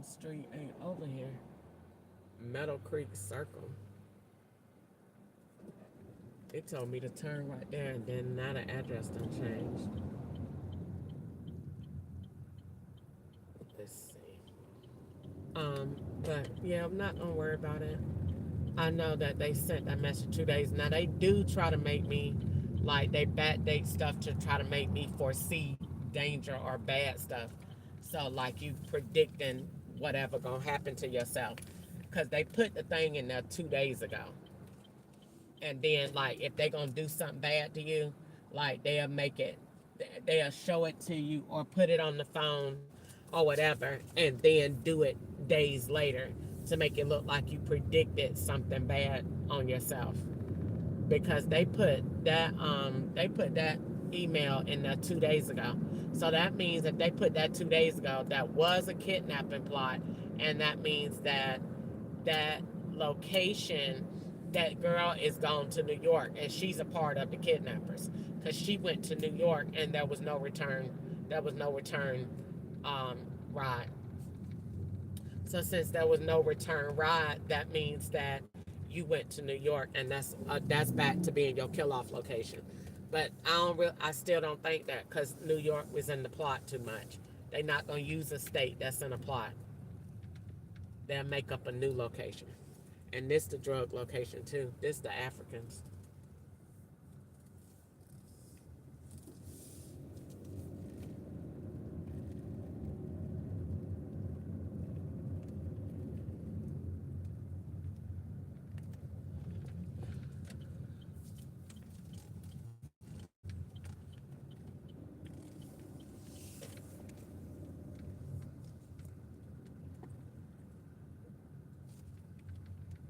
street ain't over here. Meadow Creek Circle. It told me to turn right there, and then now the address done changed. Let's see. But yeah, I'm not gonna worry about it. I know that they sent that message 2 days. Now they do try to make me, like, they backdate stuff to try to make me foresee danger or bad stuff. So like you predicting whatever gonna happen to yourself, because they put the thing in there 2 days ago. And then like if they gonna do something bad to you, like they'll show it to you or put it on the phone or whatever, and then do it days later to make it look like you predicted something bad on yourself, because they put that email in there 2 days ago. So that means if they put that 2 days ago, that was a kidnapping plot, and that means that that location, that girl is gone to New York, and she's a part of the kidnappers, because she went to New York and there was no return. Um, ride. So since there was no return ride, that means that you went to New York, and that's back to being your kill off location. But I still don't think that, because New York was in the plot too much. They're not gonna use a state that's in a plot. They'll make up a new location. And this the drug location too. This the Africans.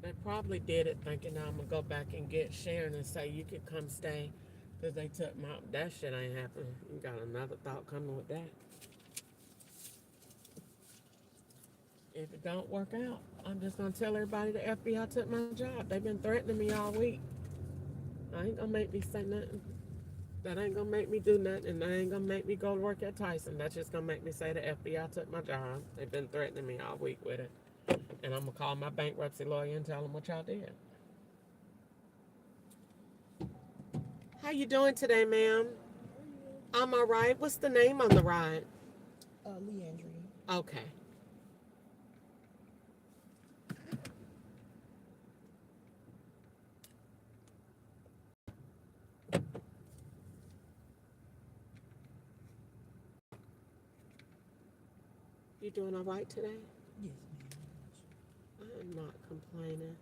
They probably did it thinking I'm gonna go back and get Sharon and say you could come stay, because they took my, that shit ain't happening. You got another thought coming with that. If it don't work out, I'm just gonna tell everybody the FBI took my job. They've been threatening me all week. I ain't gonna make me say nothing. That ain't gonna make me do nothing, and that ain't gonna make me go to work at Tyson. That's just gonna make me say the FBI took my job. They've been threatening me all week with it. And I'm gonna call my bankruptcy lawyer and tell them what y'all did. How you doing today, ma'am? I'm all right. What's the name on the ride? Leandria. Okay. You doing all right today? Yes, I'm not complaining.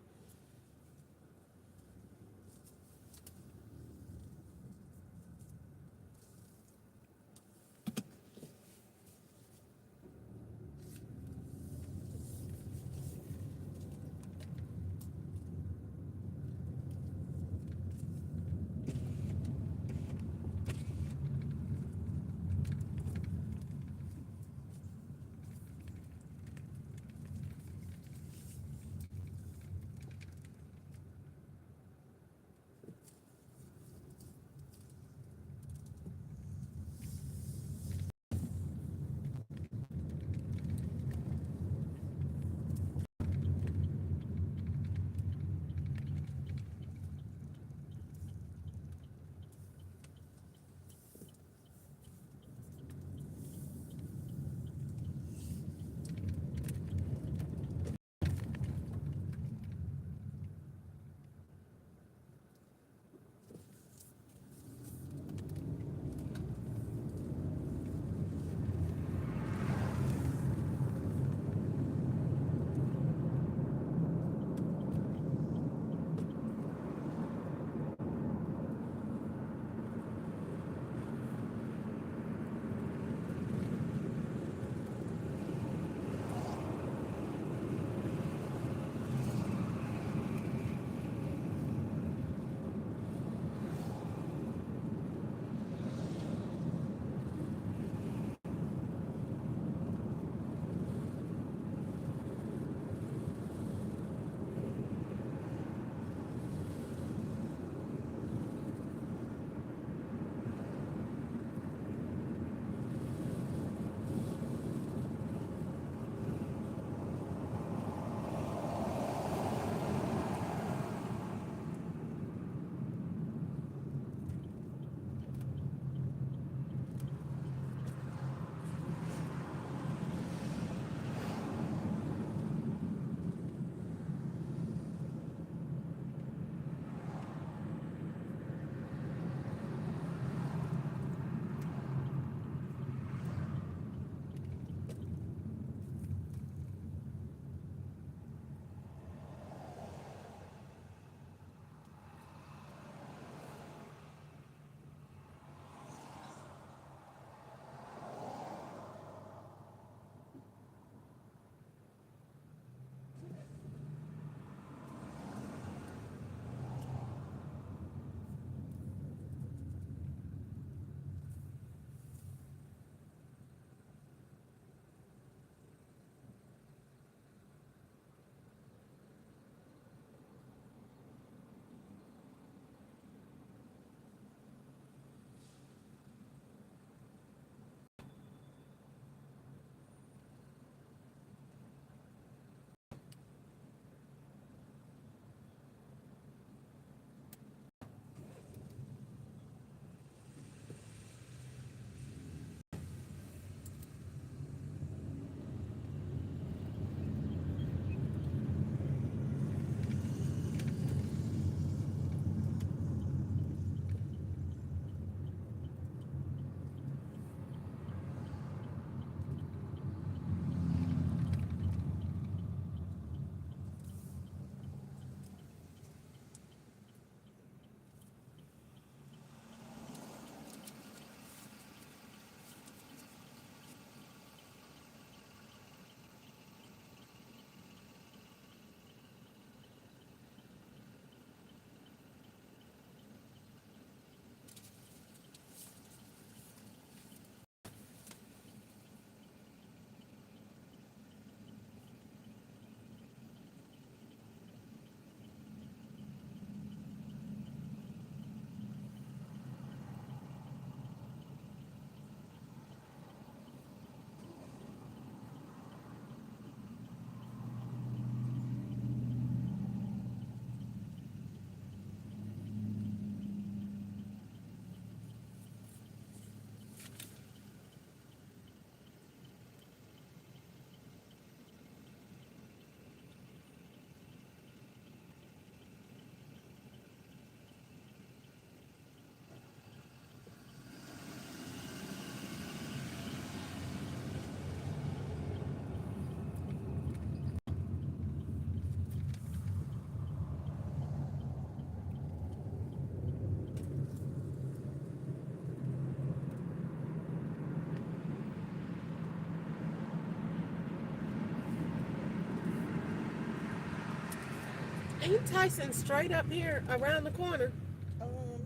Ain't Tyson straight up here around the corner?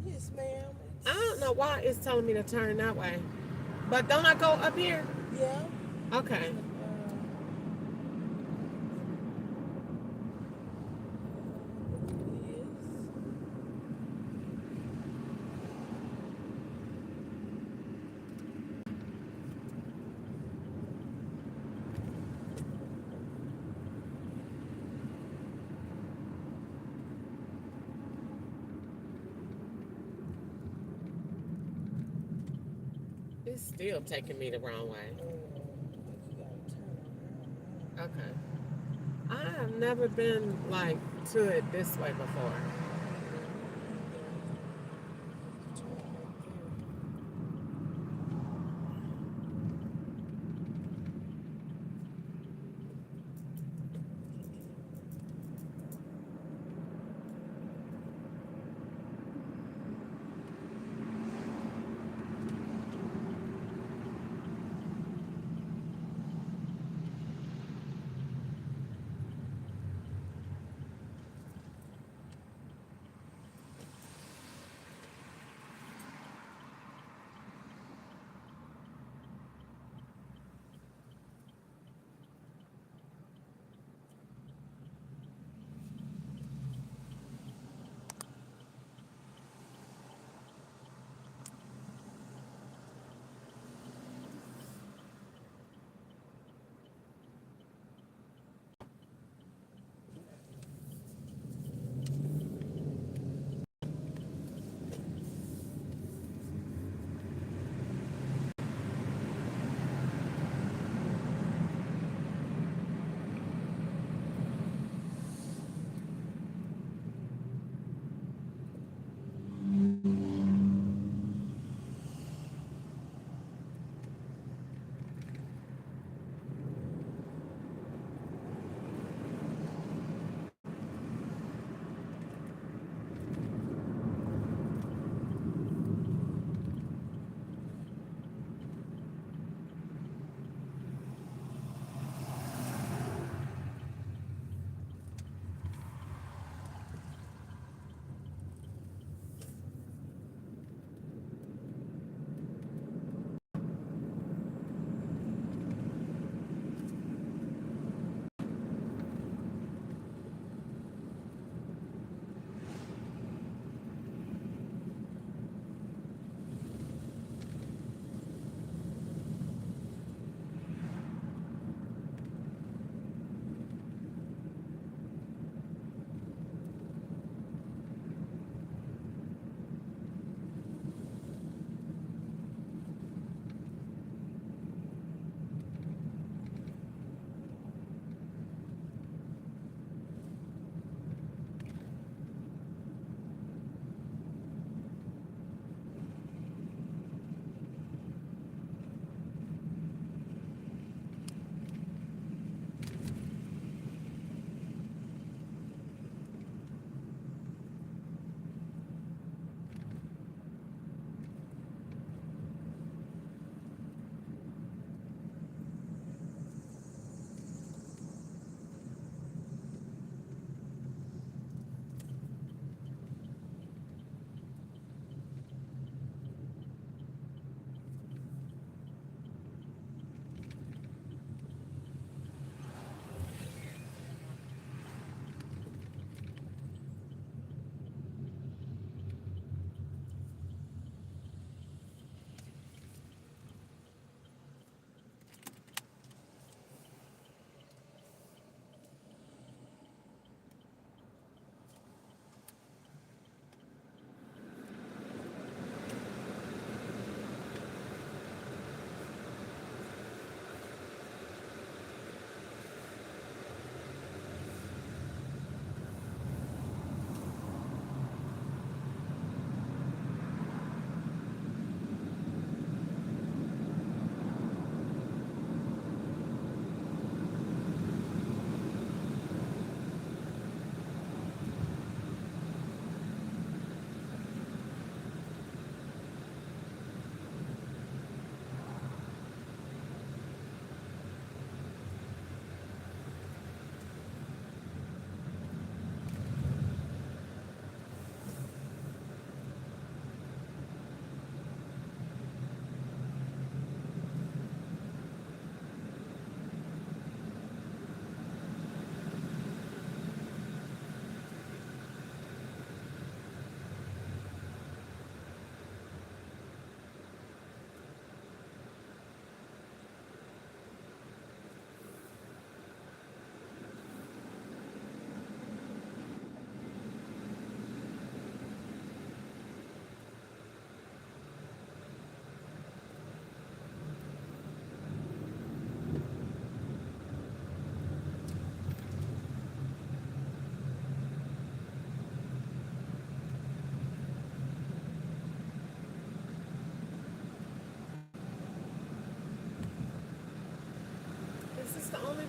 Yes, ma'am. I don't know why it's telling me to turn that way. But don't I go up here? Yeah. Okay. It's still taking me the wrong way. Okay. I have never been like to it this way before.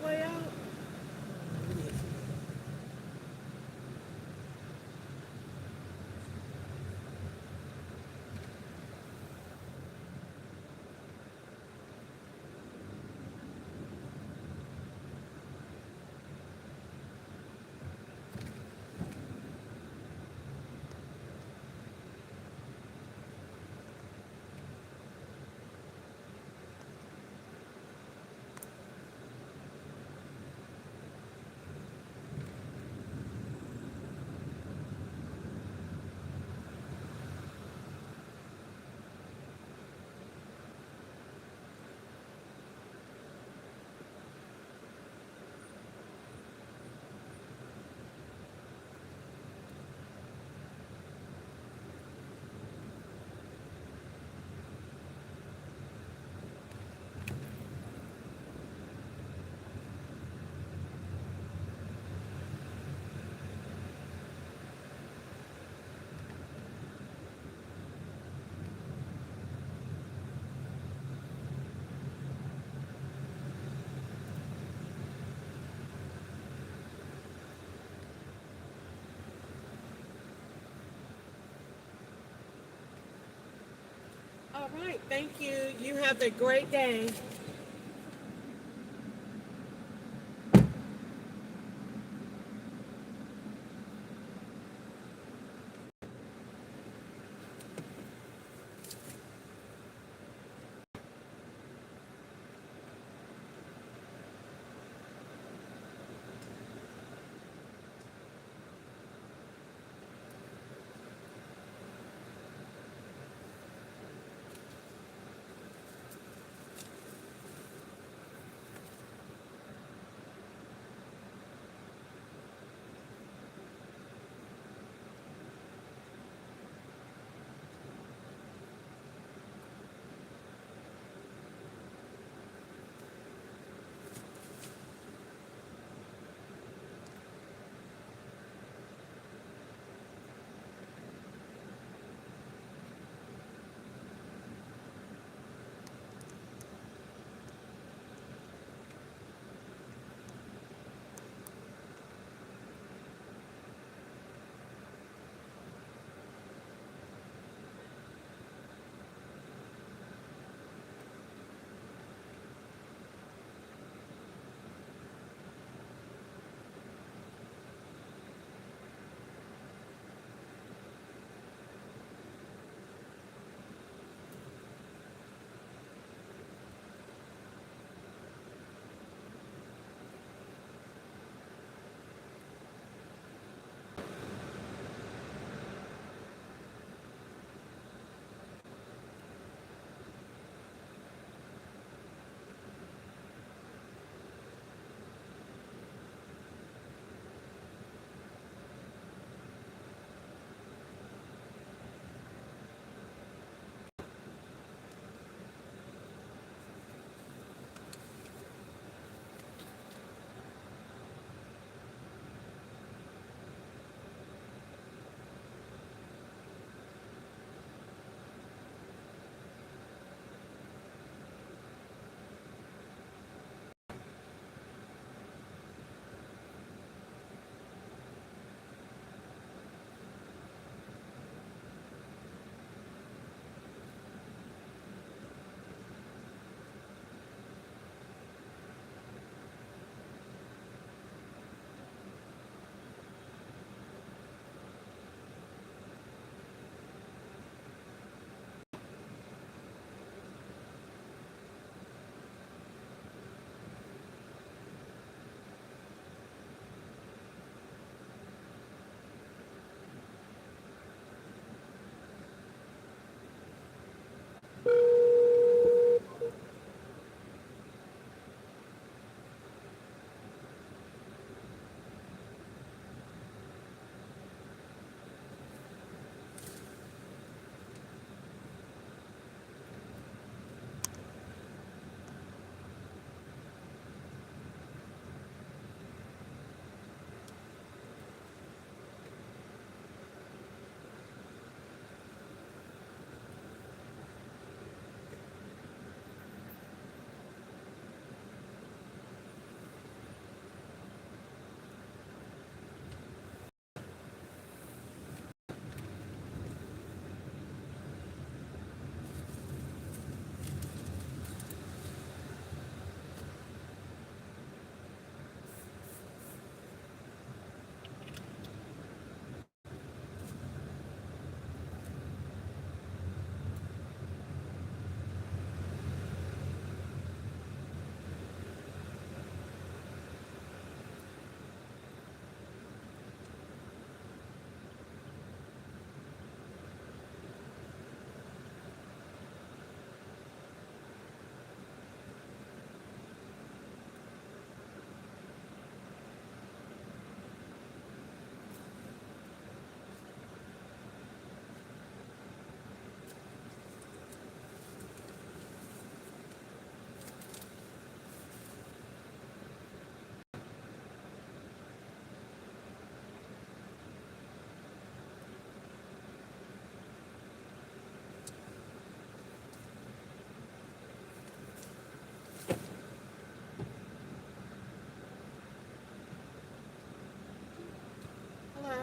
play out? All right, thank you. You have a great day.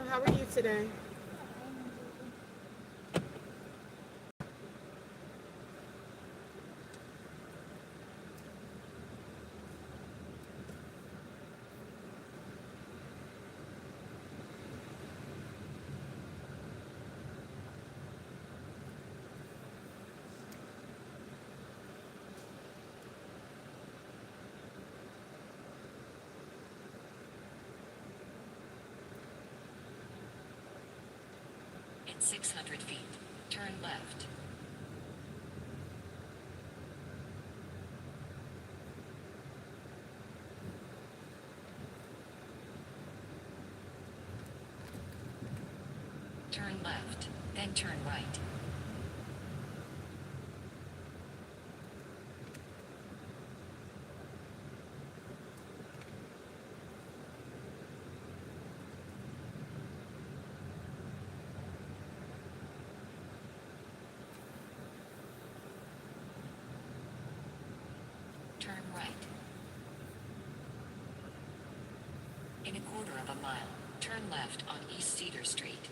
How are you today? In 600 feet, turn left. Turn left, then turn right. Turn right. In a quarter of a mile, turn left on East Cedar Street.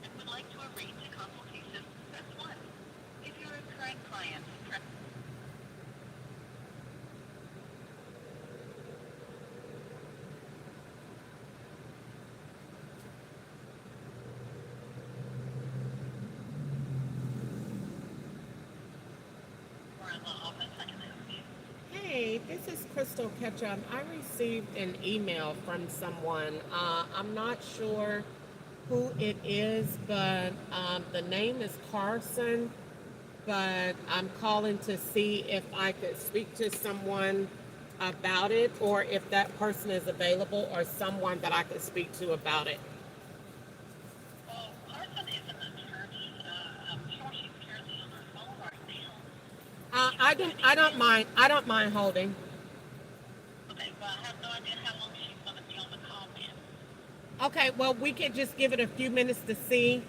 And would like to arrange a consultation, press 1. If you're a current client, press or in the office, I can help you. Hey, this is Crystal Ketchup. I received an email from someone. I'm not sure who it is, but the name is Carson. But I'm calling to see if I could speak to someone about it, or if that person is available, or someone that I could speak to about it. Well, Carson is an attorney. I'm sure she's currently on her phone right now. I don't mind holding. Okay, well, I have no idea how long she's going to be on the call in. Okay, well, we could just give it a few minutes to see.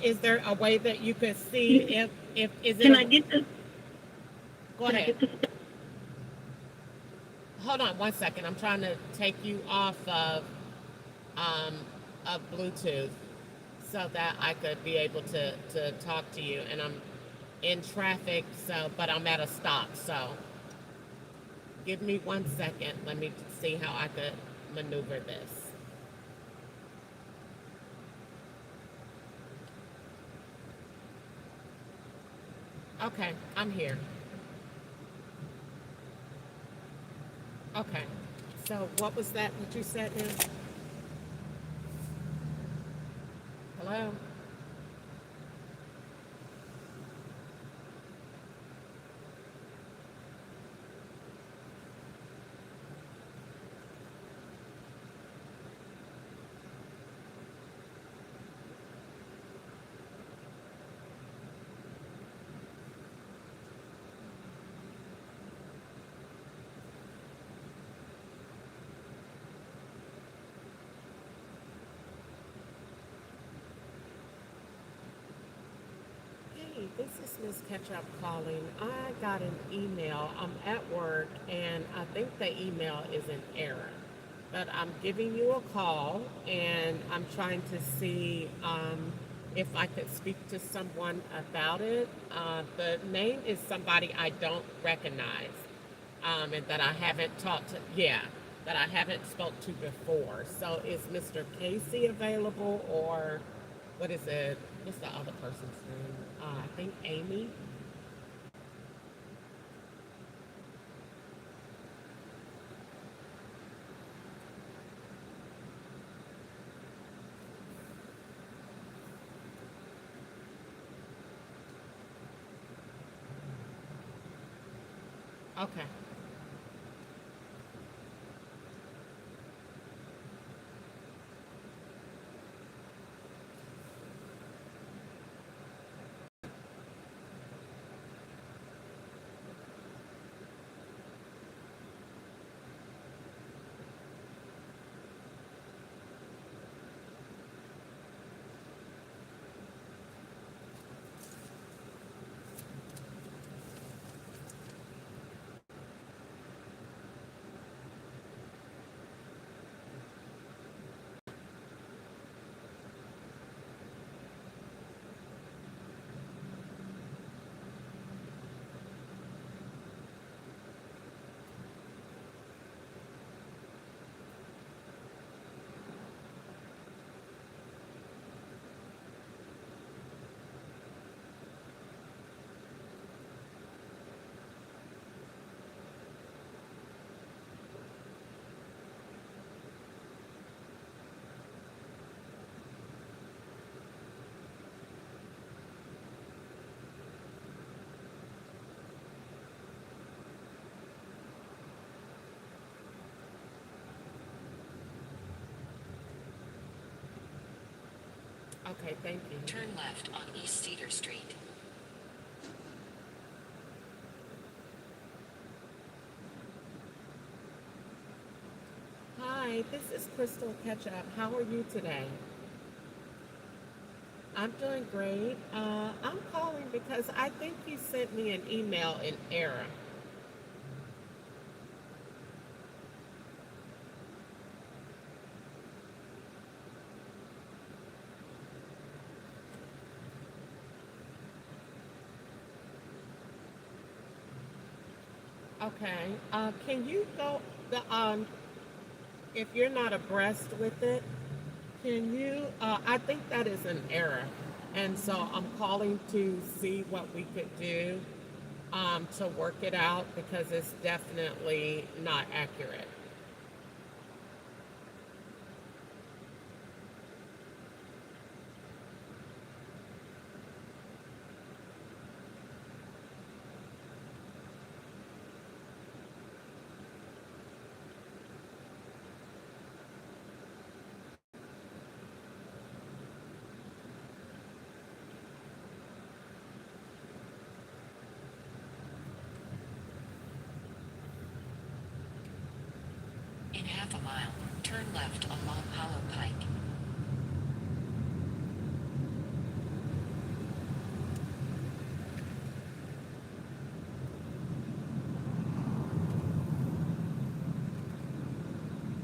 Is there a way that you could see if is it? Can I get the? Go Can I ahead. get the? Hold on one second. I'm trying to take you off of Bluetooth so that I could be able to talk to you. And I'm in traffic, but I'm at a stop. So give me 1 second. Let me see how I could maneuver this. Okay, I'm here. Okay, so what was that you said now? Hello? this is Miss Ketchup calling. I got an email. I'm at work and I think the email is an error. But I'm giving you a call and I'm trying to see if I could speak to someone about it. The name is somebody I don't recognize and that I haven't talked to, yeah, that I haven't spoke to before. So is Mr. Casey available or what is it? What's the other person's name? I think Amy. Okay. Okay, thank you. Turn left on East Cedar Street. Hi, this is Crystal Ketchup. How are you today? I'm doing great. I'm calling because I think you sent me an email in error. Okay. Can you go the if you're not abreast with it, can you I think that is an error. And so I'm calling to see what we could do to work it out because it's definitely not accurate. In half a mile, turn left on Long Hollow Pike.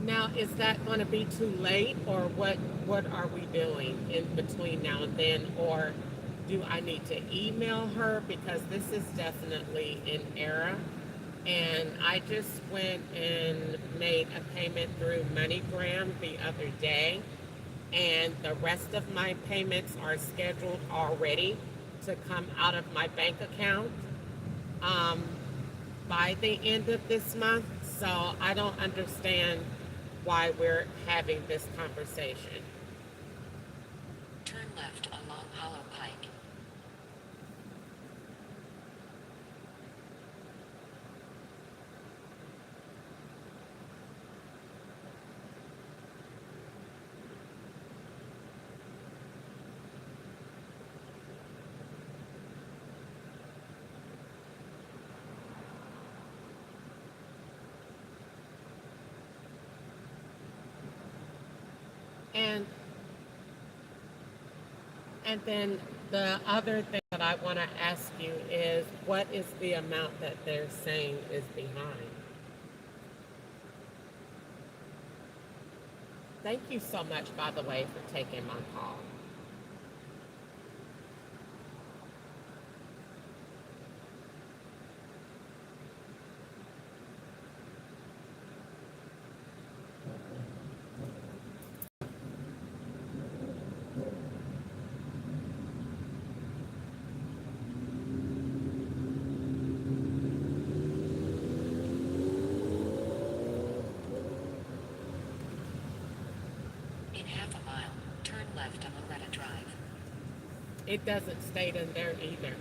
Now, is that going to be too late, or what are we doing in between now and then, or do I need to email her because this is definitely in error? And I just went and made a payment through MoneyGram the other day, and the rest of my payments are scheduled already to come out of my bank account um, by the end of this month. So I don't understand why we're having this conversation. Turn left on Long Hollow Pike. And then the other thing that I want to ask you is what is the amount that they're saying is behind? Thank you so much, by the way, for taking my call. In half a mile, turn left on Loretta Drive. It doesn't state in there either.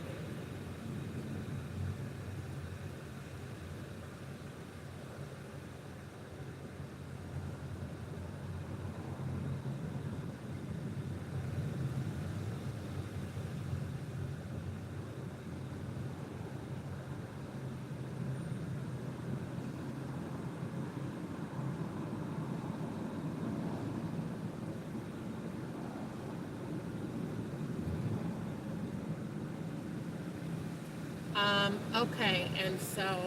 Okay, and so,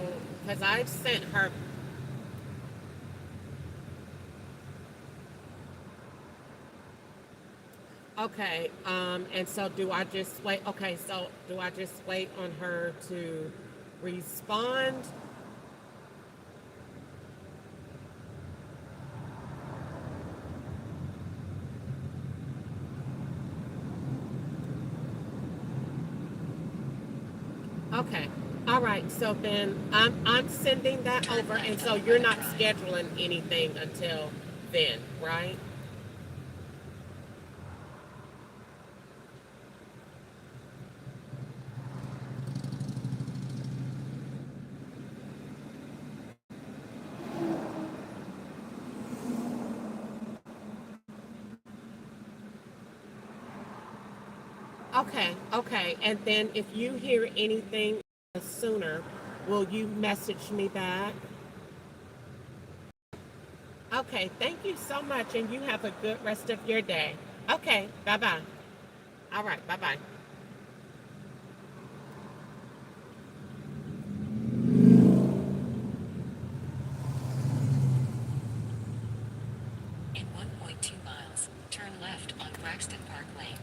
because I've sent her, okay, and so do I just wait, okay, so do I just wait on her to respond? Okay, all right, so then I'm sending that over, and so you're not scheduling anything until then, right? Okay, okay, and then if you hear anything sooner, will you message me back? Okay, thank you so much, and you have a good rest of your day. Okay, bye bye. All right, bye bye. In 1.2 miles, turn left on Braxton Park Lane.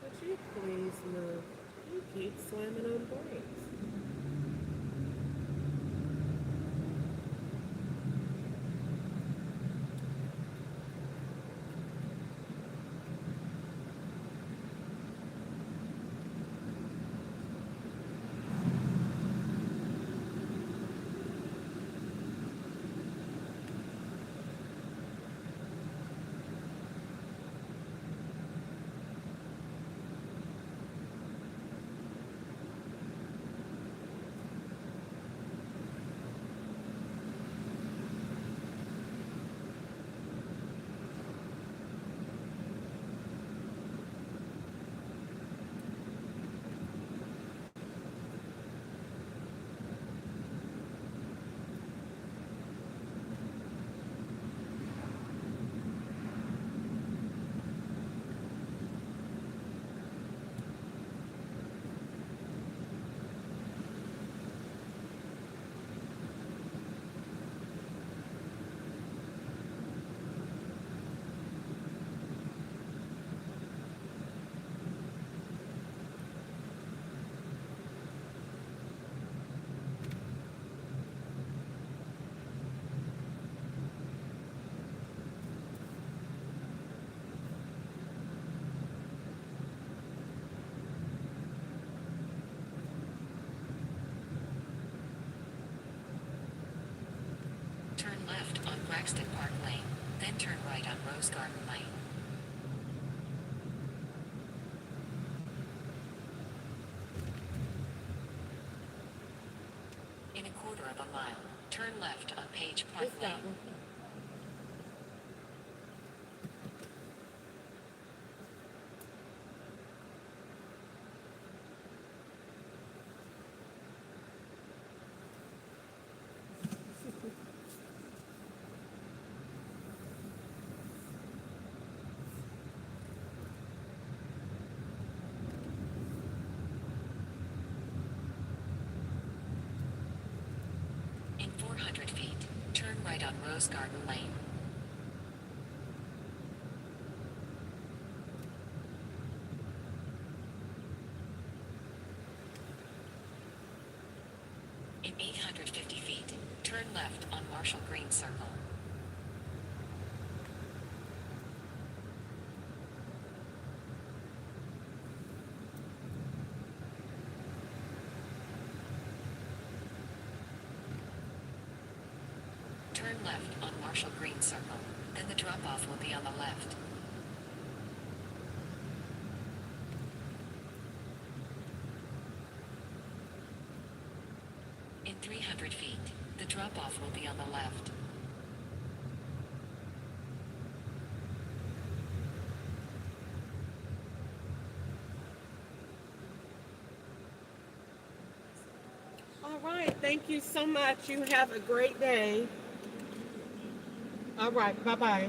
Would you please move? You keep slamming on brakes. Turn left on Braxton Park Lane, then turn right on Rose Garden Lane. of a mile. Turn left on Page Park What's that Lane. one? In 400 feet, turn right on Rose Garden Lane. In 850 feet, turn left on Marshall Green Circle. Turn left on Marshall Green Circle, then the drop-off will be on the left. In 300 feet, the drop-off will be on the left. All right. Thank you so much. You have a great day. All right. Bye-bye.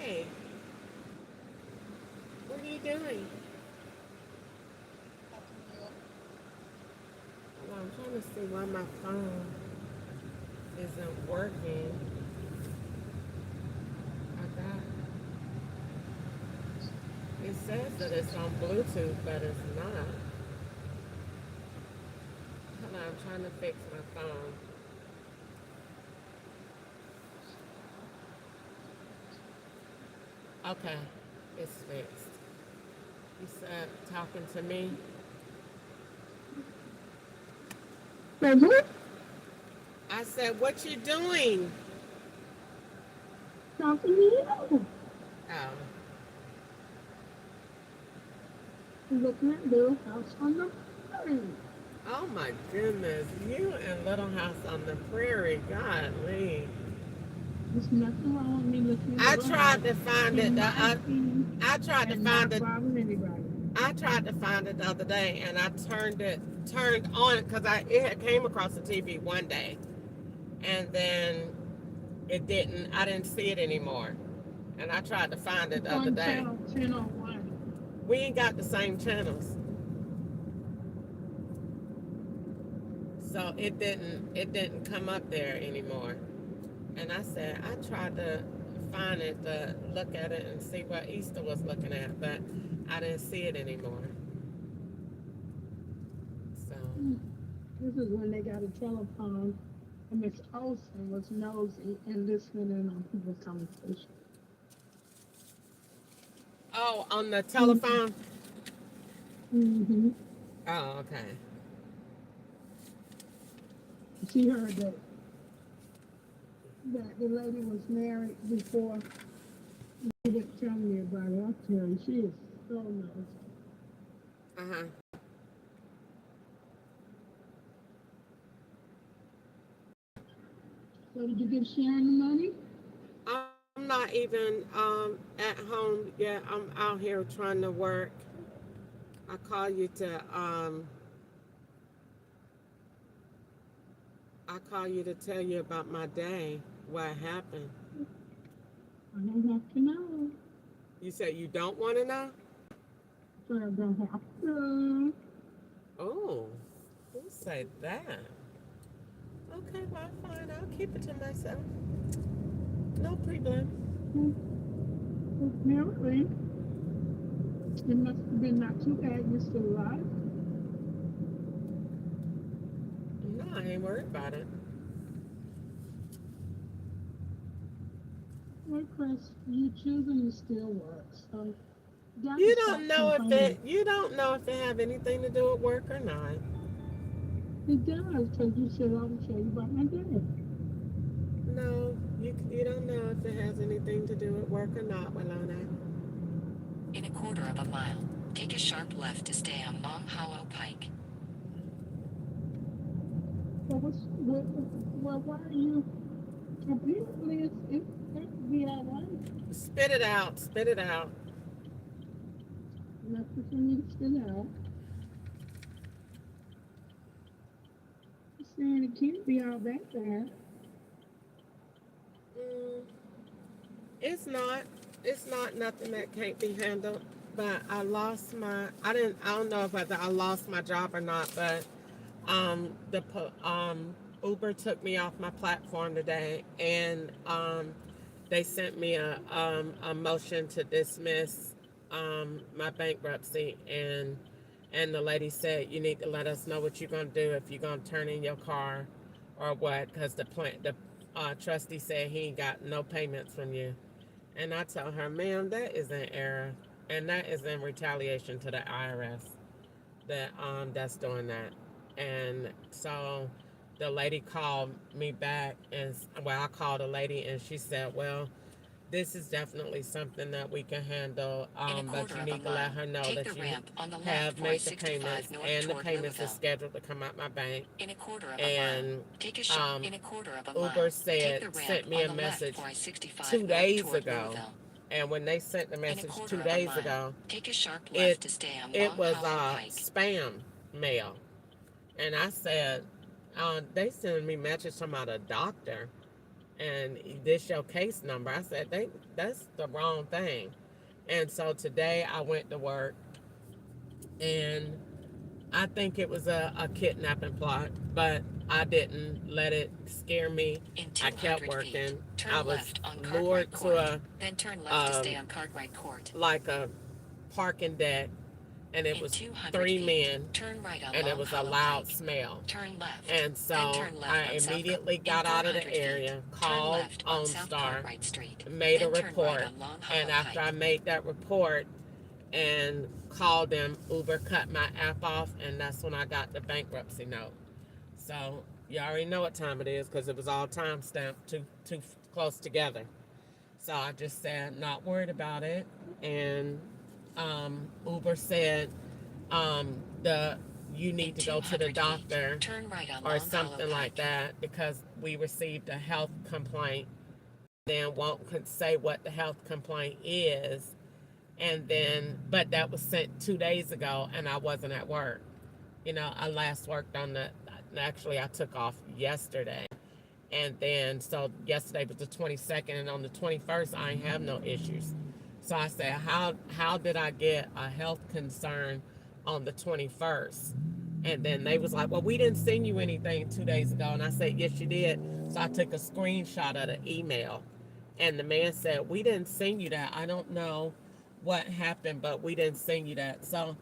Hey, what are you doing? Well, I'm trying to see why my phone isn't working. I got, it says that it's on Bluetooth, but it's not. Hold on, I'm trying to fix my phone. Okay, it's fixed. You said talking to me. What? I said, what you doing? Talking to you. Oh, Looking at Little House on the Prairie. oh my goodness, you and Little House on the Prairie, golly. There's nothing wrong with me looking at I Little tried House to find it. in my feed I tried to and find not it. bothering anybody. I tried to find it the other day, and I turned on it because it came across the TV one day, and then it didn't. I didn't see it anymore, and I tried to find it It's the other on day. channel 1001. We ain't got the same channels, so it didn't come up there anymore. And I said I tried to find it to look at it and see what Easter was looking at, but I didn't see it anymore. So. This is when they got a telephone, and Miss Olsen was nosy and listening in on people's conversation. Oh, on the telephone? Mm-hmm. Oh, okay. She heard that the lady was married before. She didn't tell me about it. I'll tell you, she is so nosy. Uh-huh. So did you get Sharon the money? I'm not even at home yet. I'm out here trying to work. I call you to tell you about my day, what happened. I don't have to know. You said you don't want to know? So I don't have to. Oh, who said that? Okay, well, fine. I'll keep it to myself. No problem. Apparently, it must have been not too bad. You're still alive. No, I ain't worried about it. Well, Chris, you choosing to still work, so You don't know if it have anything to do with work or not. It does, because you said I will tell you about my day. No, you don't know if it has anything to do with work or not, Walona. In a quarter of a mile, take a sharp left to stay on Long Hollow Pike. Well, why are you? Apparently, it's going to be all right. Spit it out. Spit it out. Nothing for me to spit out. Saying it can't be all that bad. It's not. It's not nothing that can't be handled. But I don't know if I lost my job or not. But Uber took me off my platform today, and they sent me a motion to dismiss my bankruptcy, and the lady said you need to let us know what you're gonna do, if you're gonna turn in your car or what, because the trustee said he ain't got no payments from you. And I told her, ma'am, that is an error, and that is in retaliation to the IRS that's doing that. And so the lady called me back, and I called a lady, and she said, well, this is definitely something that we can handle, but you need to let her know that you have made the payments, and the payments are scheduled to come out my bank. In a quarter of And a mile, Uber sent me a message 2 days ago, and when they sent the message 2 days ago, take a sharp left to stay on it Long was Hollow Pike. spam mail. And I said, they sending me messages from a doctor, and this your case number. I said, that's the wrong thing. And so today I went to work, and I think it was a kidnapping plot, but I didn't let it scare me. I kept working. I was lured to then turn left to stay on Cartwright Court. like a parking deck, and it In was 200 3 feet, men, turn right on and it Long was a Hollow loud Pike. smell. Turn left. And so Then turn left I on South immediately In got out of the 400 feet, area, turn called left on South OnStar, Cartwright Street. made a Then turn report, right on Long Hollow and after I Pike. made that report and called them, Uber cut my app off, and that's when I got the bankruptcy note. So you already know what time it is because it was all time stamped too close together. So I just said not worried about it, and Uber said the you need to go to the 200 feet, doctor turn right on or Long Hollow something like Pike. that because we received a health complaint. Then won't say what the health complaint is, and then but that was sent 2 days ago, and I wasn't at work. I last worked on actually I took off yesterday, and then so yesterday was the 22nd, and on the 21st I ain't have no issues. So I said, how did I get a health concern on the 21st? And then they was like, well, we didn't send you anything 2 days ago. And I said, yes, you did. So I took a screenshot of the email, and the man said, we didn't send you that. I don't know what happened, but we didn't send you that. So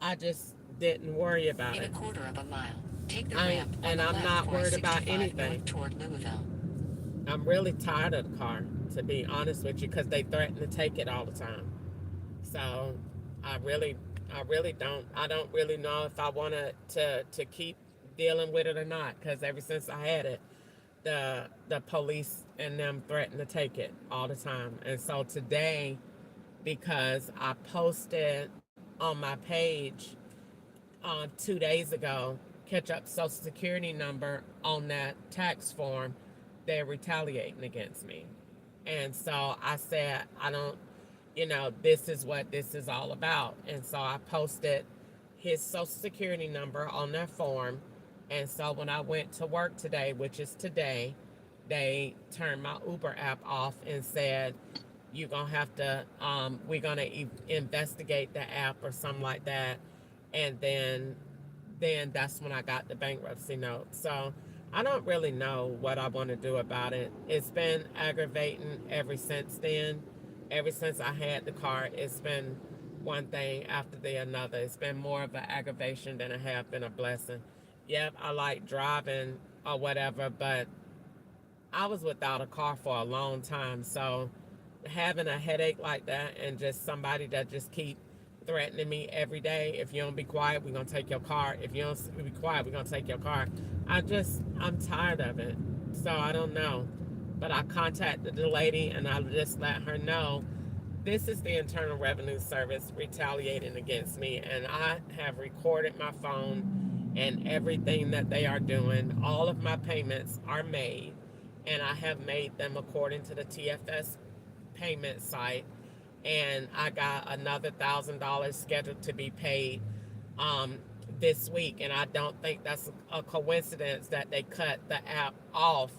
I just didn't worry about In it. a quarter of a mile, take the ramp on And the I'm left not for worried about 65 anything. north toward Louisville. I'm really tired of the car, to be honest with you, because they threaten to take it all the time. So I really don't really know if I want to keep dealing with it or not, because ever since I had it, the police and them threaten to take it all the time. And so today, because I posted on my page 2 days ago, catch up social security number on that tax form, they're retaliating against me. And so I said, I don't, this is what this is all about. And so I posted his social security number on that form. And so when I went to work today, which is today, they turned my Uber app off and said, you're going to have to, we're going to investigate the app or something like that. And then that's when I got the bankruptcy note. So I don't really know what I want to do about it. It's been aggravating ever since then. Ever since I had the car, it's been one thing after the another. It's been more of an aggravation than it have been a blessing. Yep, I like driving or whatever, but I was without a car for a long time. So having a headache like that and just somebody that just keep threatening me every day, if you don't be quiet, we're going to take your car. If you don't be quiet, we're going to take your car. I'm tired of it. So I don't know. But I contacted the lady and I just let her know this is the Internal Revenue Service retaliating against me. And I have recorded my phone and everything that they are doing. All of my payments are made. And I have made them according to the TFS payment site, and I got another $1,000 scheduled to be paid this week. And I don't think that's a coincidence that they cut the app off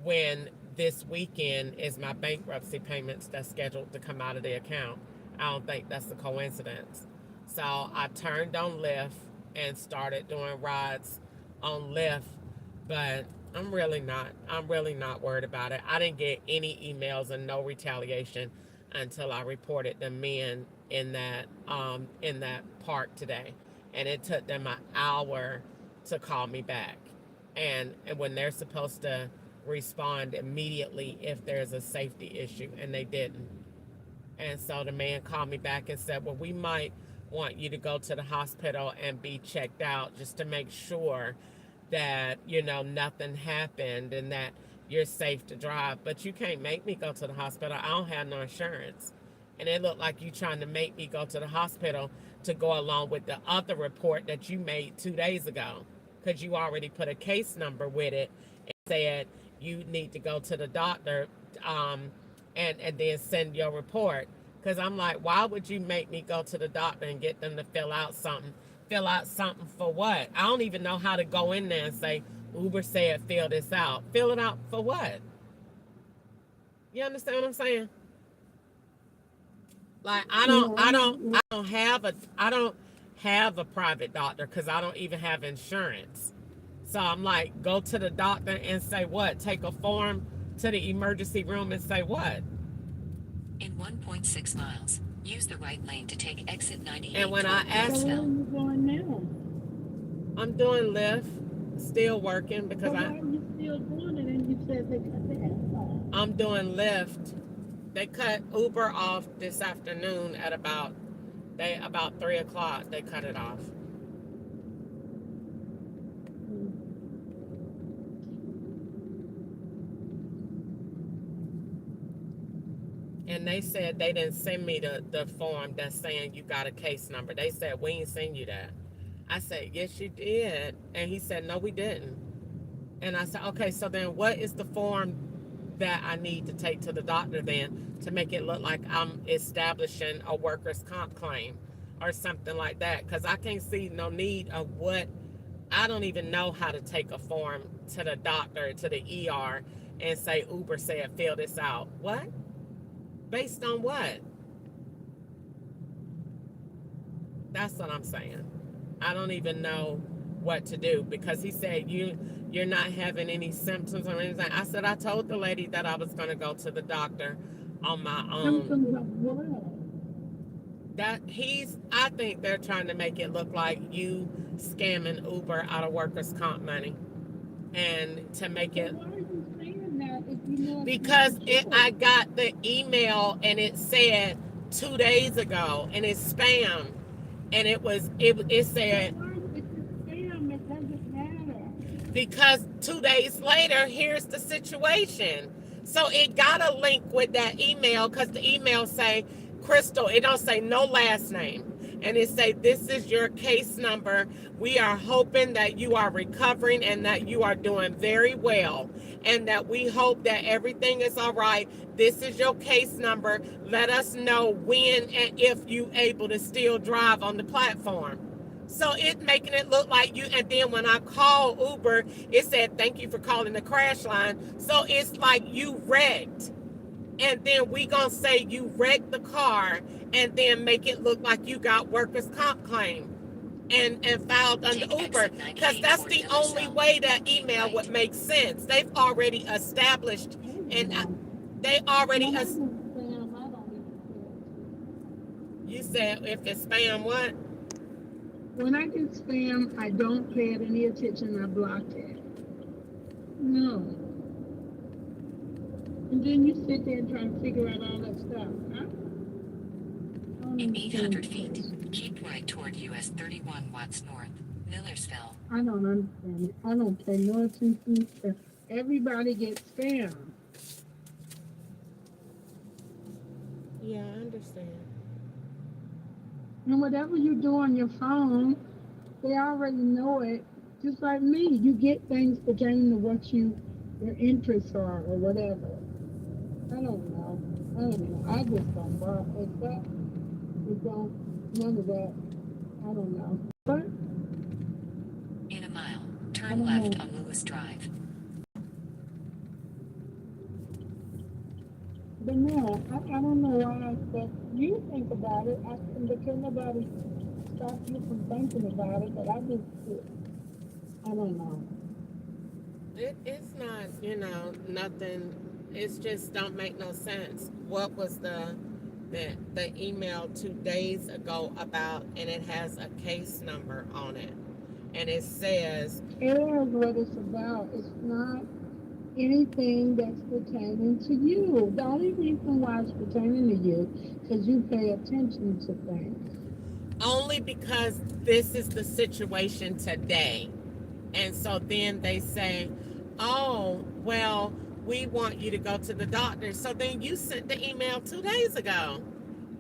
when this weekend is my bankruptcy payments that's scheduled to come out of the account. I don't think that's a coincidence. So I turned on Lyft and started doing rides on Lyft, but I'm really not worried about it. I didn't get any emails and no retaliation until I reported the men in that park today, and it took them an hour to call me back, and when they're supposed to respond immediately if there's a safety issue, and they didn't. And so the man called me back and said, well, we might want you to go to the hospital and be checked out just to make sure that, nothing happened and that you're safe to drive. But you can't make me go to the hospital. I don't have no insurance. And it looked like you trying to make me go to the hospital to go along with the other report that you made 2 days ago, because you already put a case number with it and said you need to go to the doctor and then send your report. Because I'm like, why would you make me go to the doctor and get them to fill out something? Fill out something for what? I don't even know how to go in there and say, Uber said fill this out. Fill it out for what? You understand what I'm saying? Like, I don't have a private doctor because I don't even have insurance. So I'm like, go to the doctor and say what? Take a form to the emergency room and say what? In 1.6 miles, Use the right lane to take exit 98 And when I toward asked, So where are Nashville. you going now? I'm doing Lyft, still working because So why are you still doing it? And you said they cut the app. I'm doing Lyft. They cut Uber off this afternoon at about 3 o'clock. They cut it off. And they said they didn't send me the form that's saying you got a case number. They said, we ain't send you that. I said, yes, you did. And he said, no, we didn't. And I said, okay, so then what is the form that I need to take to the doctor then to make it look like I'm establishing a workers' comp claim or something like that? Because I can't see no need of what. I don't even know how to take a form to the doctor, to the ER, and say, Uber said, fill this out. What? Based on what? That's what I'm saying. I don't even know what to do because he said you're not having any symptoms or anything. I said I told the lady that I was going to go to the doctor on my own. Symptoms of what? I think they're trying to make it look like you scamming Uber out of workers' comp money, and to make it. Why are you saying that if you know? Because I got the email and it said 2 days ago, and it's spam, and it said. Damn, it doesn't matter. Because 2 days later, here's the situation. So it got a link with that email because the email say, Crystal, it don't say no last name. And it say, this is your case number. We are hoping that you are recovering and that you are doing very well. And that we hope that everything is all right. This is your case number. Let us know when and if you able to still drive on the platform. So it's making it look like you, and then when I call Uber, it said, thank you for calling the crash line. So it's like you wrecked. And then we gonna say you wrecked the car and then make it look like you got workers' comp claim and filed under Uber. Because that's the only way that email would make sense. They've already established and they already you said if it's spam what? When I get spam, I don't pay it any attention. I block it. No. And then you sit there and try to figure out all that stuff. In 800 feet, keep right toward US 31 Watts North, Millersville. I don't understand it. I don't pay no attention to everybody gets spam. Yeah, I understand. And whatever you do on your phone, they already know it. Just like me, you get things pertaining to what your interests are or whatever. I don't know. I just don't buy it. None of that. I don't know. But in a mile, turn left on Lewis Drive. But no, I don't know why. But you think about it. Because nobody stop you from thinking about it. But I don't know. It's not, nothing. It's just don't make no sense. What was the email 2 days ago about, and it has a case number on it, and it says. It is what it's about. It's not anything that's pertaining to you. The only reason why it's pertaining to you because you pay attention to things. Only because this is the situation today. And so then they say, oh, well, we want you to go to the doctor. So then you sent the email 2 days ago.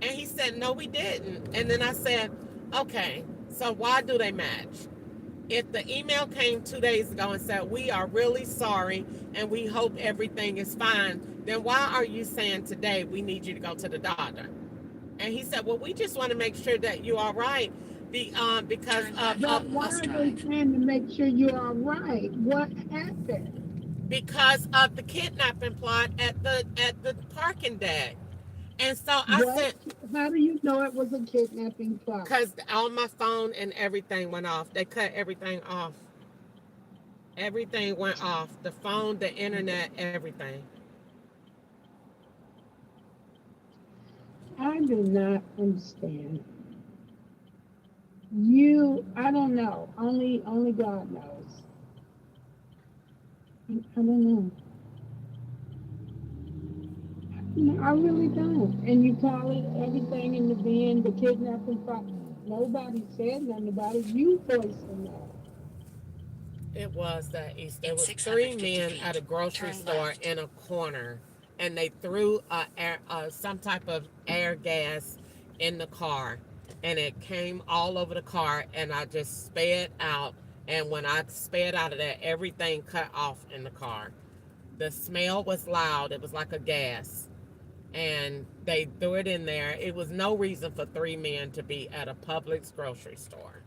And he said, no, we didn't. And then I said, okay, so why do they match? If the email came 2 days ago and said, we are really sorry and we hope everything is fine, then why are you saying today we need you to go to the doctor? And he said, well, we just want to make sure that you're all right because of why are they trying to make sure you're all right? What happened? Because of the kidnapping plot at the parking deck. And so I said, how do you know it was a kidnapping plot? Because on my phone and everything went off. They cut everything off. Everything went off. The phone, the internet, everything. I do not understand. I don't know. Only God knows. I don't know. No, I really don't. And you call it everything in the bin, the kidnapping part. Nobody said nothing about it. You voiced the matter. It was that East. There In was three 650 men at a feet, grocery turn store left. in a corner, and they threw some type of air gas in the car, and it came all over the car, and I just sped out. And when I sped out of there, everything cut off in the car. The smell was loud. It was like a gas, and they threw it in there. It was no reason for three men to be at a Publix grocery store.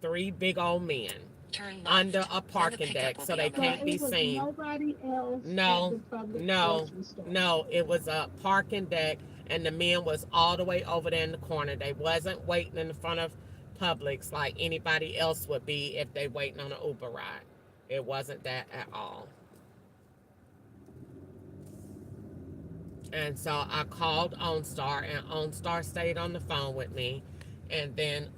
Three big old men Turn under left. a Then the parking pickup deck will so be they on the So can't be it right. was seen. nobody else at No, the public no, grocery store. no. It was a parking deck, and the men was all the way over there in the corner. They wasn't waiting in front of Publix like anybody else would be if they waiting on an Uber ride. It wasn't that at all. And so I called OnStar, and OnStar stayed on the phone with me. And then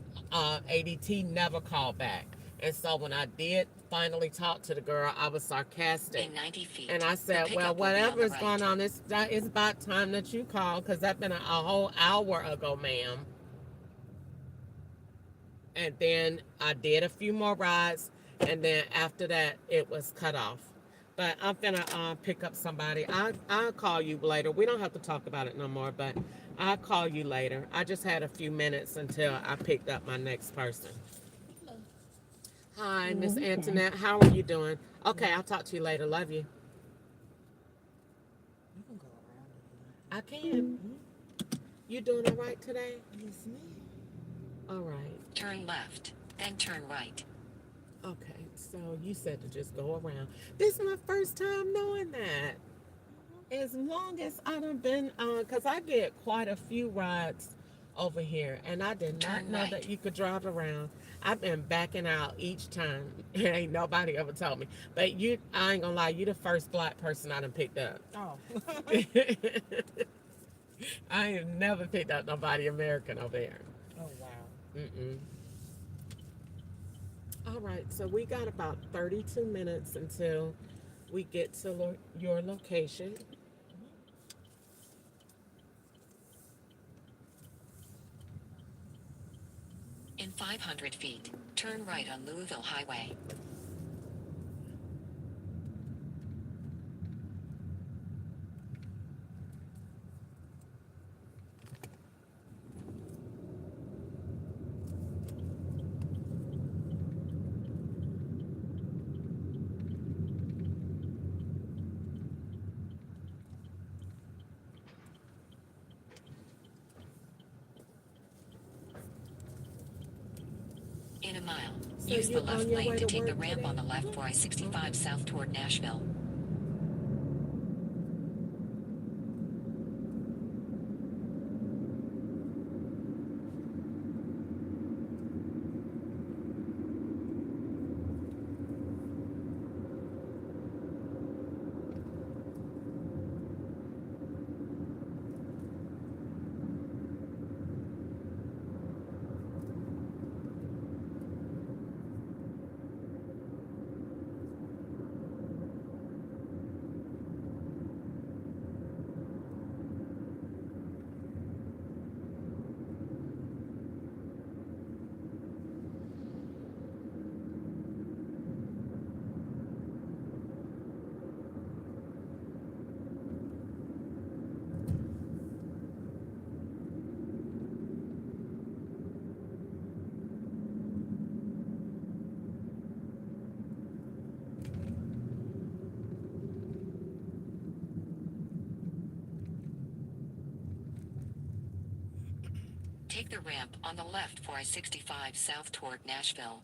ADT never called back. And so when I did finally talk to the girl, I was sarcastic. In 90 feet, And I said, the well, pickup will be on the whatever's going right. on, it's about time that you call, because that's been a whole hour ago, ma'am. And then I did a few more rides, and then after that, it was cut off. But I'm gonna pick up somebody. I'll call you later. We don't have to talk about it no more, but I'll call you later. I just had a few minutes until I picked up my next person. Hi, Miss Okay. Antoinette. How are you doing? Okay, I'll talk to you later. Love you. You can go around I can. You doing all right today? it. Yes, ma'am. All right. Turn left. Then turn right. Okay, so you said to just go around. This is my first time knowing that. As long as I done been because I get quite a few rides over here, and I did not Turn know right. that you could drive around. I've been backing out each time. Ain't nobody ever told me. But I ain't gonna lie, you the first black person I done picked up. Oh. I ain't never picked up nobody American over here. Oh, wow. Mm-mm. All right, so we got about 32 minutes until we get to your location. In 500 feet, turn right on Louisville Highway. In a mile, So use you the left on your lane way to to take the work ramp today? on the left for I-65 south toward Nashville. Take the ramp on the left for I-65 south toward Nashville.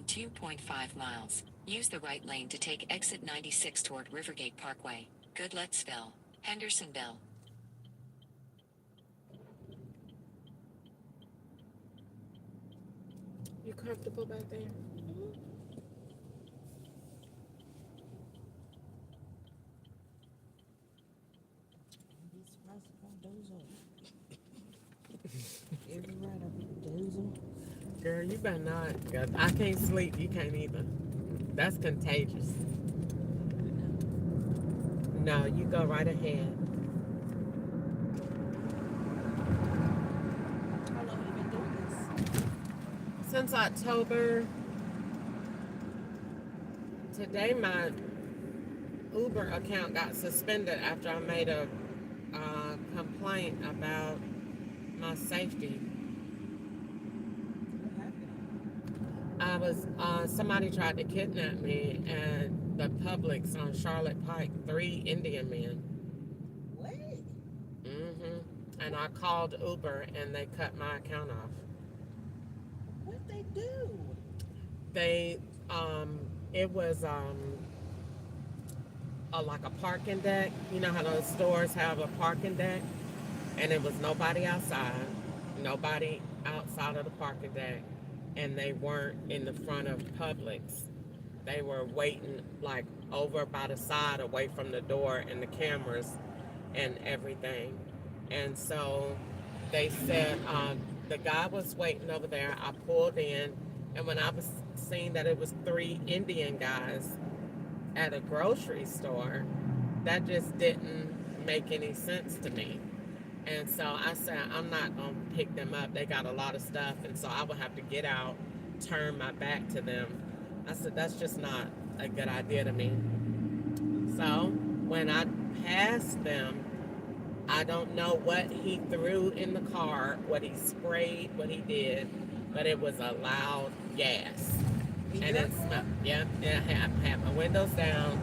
2.5 miles. Use the right lane to take exit 96 toward Rivergate Parkway, Goodlettsville, Hendersonville. You comfortable back there? Girl, you better not. 'Cause I can't sleep. You can't either. That's contagious. No, you go right ahead. How long have you been doing this? Since October. Today, my Uber account got suspended after I made a complaint about my safety. I was somebody tried to kidnap me at the Publix on Charlotte Pike. 3 Indian men. What? And I called Uber and they cut my account off. What'd they do? They it was like a parking deck. You know how those stores have a parking deck, and it was nobody outside of the parking deck. And they weren't in the front of Publix. They were waiting like over by the side away from the door and the cameras and everything. And so they said the guy was waiting over there. I pulled in, and when I was seeing that it was 3 Indian guys at a grocery store, that just didn't make any sense to me. And so I said, I'm not going to pick them up. They got a lot of stuff. And so I would have to get out, turn my back to them. I said, that's just not a good idea to me. So when I passed them, I don't know what he threw in the car, what he sprayed, what he did, but it was a loud gas. And it smelled, yeah, I had my windows down,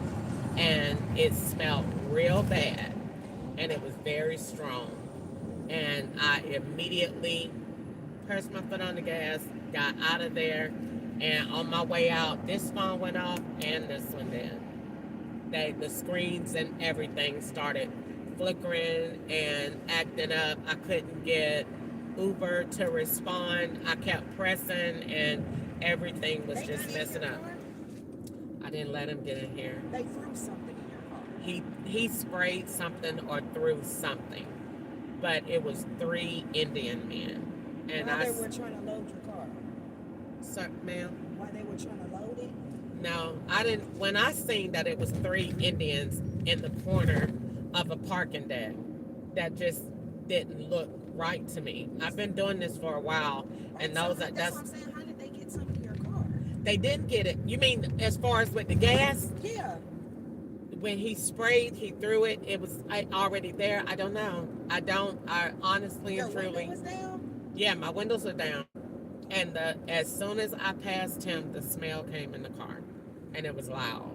and it smelled real bad. And it was very strong. And I immediately pressed my foot on the gas, got out of there, and on my way out, this phone went off and this one did. The screens and everything started flickering and acting up. I couldn't get Uber to respond. I kept pressing, and everything was just messing up. I didn't let him get in here. They threw something in your car. He sprayed something or threw something. But it was 3 Indian men. And Why they were trying to load your car? Sir, ma'am? Why they were trying to load it? No, I didn't. When I seen that it was 3 Indians in the corner of a parking deck, that just didn't look right to me. I've been doing this for a while, and that's what I'm saying. How did they get something in your car? They didn't get it. You mean as far as with the gas? Yeah. When he sprayed, he threw it. It was already there. I don't know. I honestly and truly. Your window was down? Yeah, my windows are down. And as soon as I passed him, the smell came in the car. And it was loud.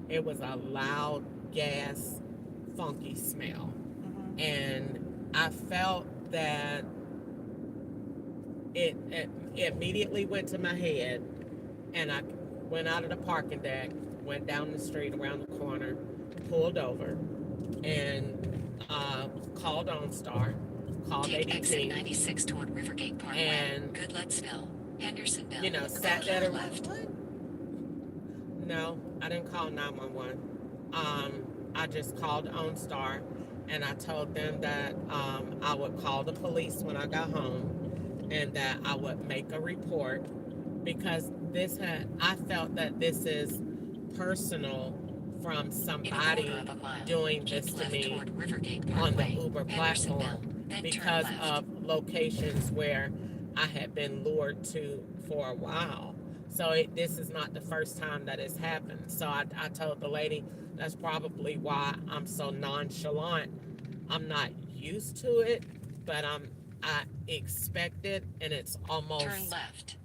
It was a loud gas, funky smell. And I felt that it immediately went to my head. And I went out of the parking deck, went down the street around the corner, pulled over, and called OnStar, called Take ADT. exit 96 toward Rivergate Parkway, and Goodlettsville, Hendersonville. you know, sat there to left. No, I didn't call 911. I just called OnStar, and I told them that I would call the police when I got home, and that I would make a report, because I felt that this is personal from somebody doing this to me on the Uber platform because of locations where I had been lured to for a while. So this is not the first time that it's happened. So I told the lady that's probably why I'm so nonchalant. I'm not used to it, but I expect it, and it's almost Turn left.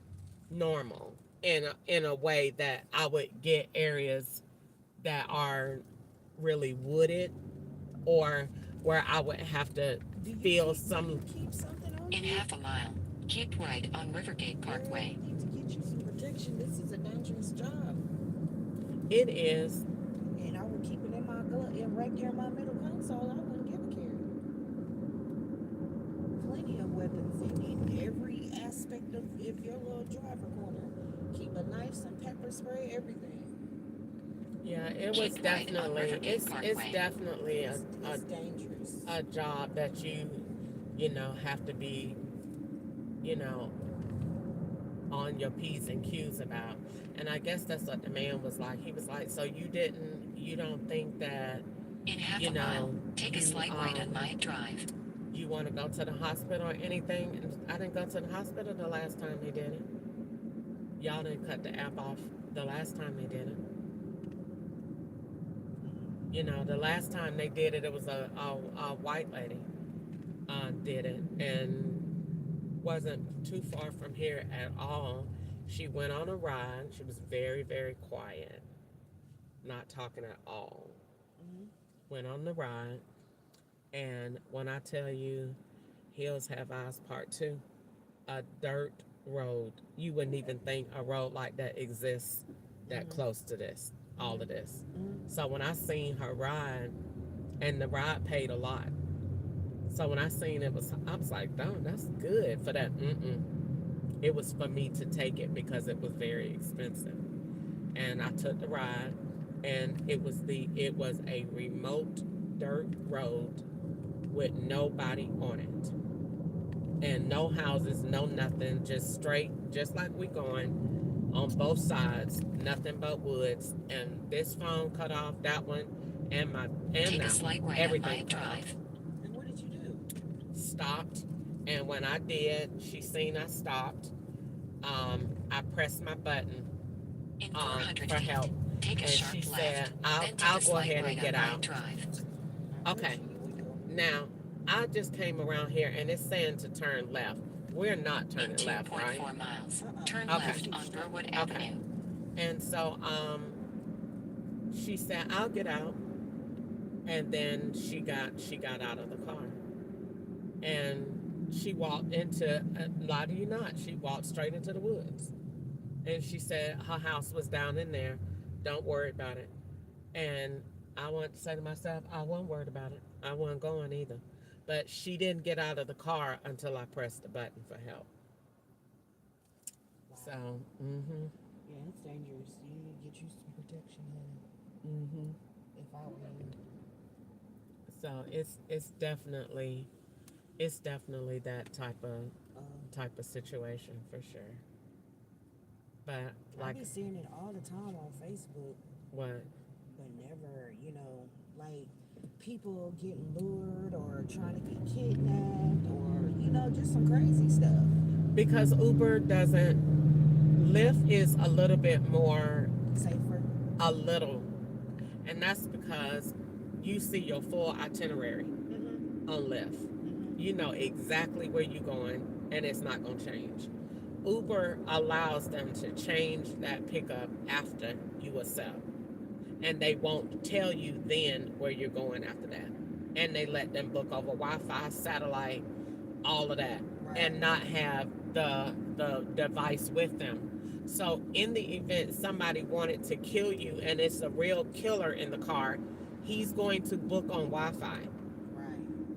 normal in a way that I would get areas that are really wooded, or where I would have to feel some. In half a mile, keep right on Rivergate Parkway. I need to get you some protection. This is a dangerous It is. And I would keep it in my glove, and right there in my middle console. I wouldn't give a care. Plenty of weapons in every aspect of your little driver corner. Keep a knife, some pepper spray, everything. Yeah, it was Keep right on definitely. Rivergate It's Parkway. definitely It's dangerous. a job that you know have to be, you know, on your P's and Q's about. And I guess that's what the man was like. He was like, so you don't think that, In half you a mile, know, take a slight right on Myatt Drive. you want to go to the hospital or anything? And I didn't go to the hospital the last time they did it. Y'all didn't cut the app off the last time they did it. You know, the last time they did it, it was a white lady did it, and wasn't too far from here at all. She went on a ride. She was very, very quiet, not talking at all. Went on the ride, and when I tell you, Hills Have Eyes Part 2, a dirt road. You wouldn't even think a road like that exists that close to this, all of this. So when I seen her ride, and the ride paid a lot. So when I seen it, I was like, "Damn, that's good for that." It was for me to take it because it was very expensive, and I took the ride, and it was a remote dirt road with nobody on it, and no houses, no nothing, just straight, just like we going on both sides, nothing but woods. And this phone cut off, that one, and Take a slight right on everything Myatt cut off. Drive. And what did you do? Stopped, and when I did, she seen I stopped. I pressed my button In 400 for feet, help, take a and sharp she left, said, then take "I'll a go slight ahead right and on get Myatt out." Drive. Okay, now I just came around here, and it's saying to turn left. We're not In turning left, right? 2.4 miles, turn Okay. left on Burwood Okay. Avenue. And so she said, "I'll get out," and then she got out of the car, and she walked into, lie to you not, she walked straight into the woods, and she said her house was down in there. Don't worry about it. And I want to say to myself, I wasn't worried about it. I wasn't going either. But she didn't get out of the car until I pressed the button for help. Wow. So, Yeah, it's dangerous. You need to get you some protection, honey. If I were you. So it's definitely that type of situation for sure. But I like be seeing it all the time on Facebook, what? but never, like people getting lured or trying to get kidnapped or, just some crazy stuff. Because Uber doesn't, Lyft is a little bit more Safer. a little, and that's because you see your full itinerary on Lyft. You know exactly where you're going, and it's not going to change. Uber allows them to change that pickup after you accept, and they won't tell you then where you're going after that. And they let them book over Wi-Fi, satellite, all of that, and not have the device with them. So in the event somebody wanted to kill you and it's a real killer in the car, he's going to book on Wi-Fi.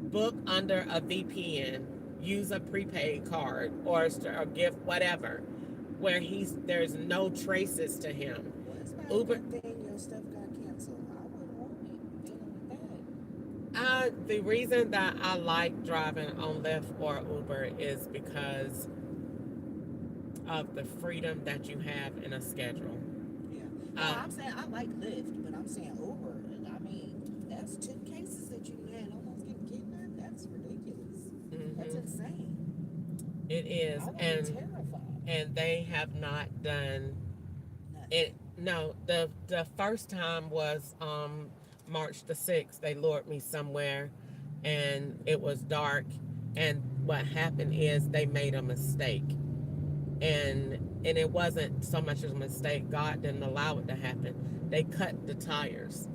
Book under a VPN, use a prepaid card or a gift, whatever, where there's no traces to him. Well, it's not Uber. a good thing your stuff got canceled. I wouldn't want it dealing with that. The reason that I like driving on Lyft or Uber is because of the freedom that you have in a schedule. Yeah. No, I'm saying I like Lyft, but I'm saying Uber. I mean, that's 2 cases that you had almost getting kidnapped. That's ridiculous. That's insane. It is, I would be terrified. and they have not done it. No, the first time was March the 6th. They lured me somewhere, and it was dark. And what happened is they made a mistake, and it wasn't so much as a mistake. God didn't allow it to happen. They cut the tires.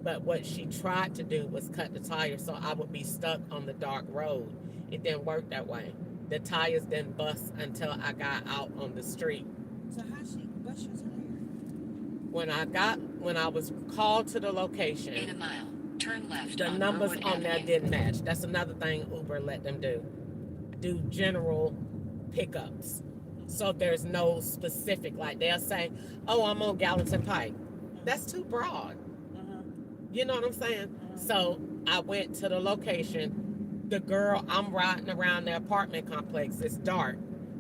But what she tried to do was cut the tires so I would be stuck on the dark road. It didn't work that way. The tires didn't bust until I got out on the street. So how she bust your tire? when I was called to the location, in a mile, turn left the on numbers Berwood on there Avenue. didn't match. That's another thing Uber let them do general pickups. So there's no specific, like they'll say, oh, I'm on Gallatin Pike. That's too broad. You know what I'm saying? So I went to the location. The girl, I'm riding around the apartment complex. It's dark.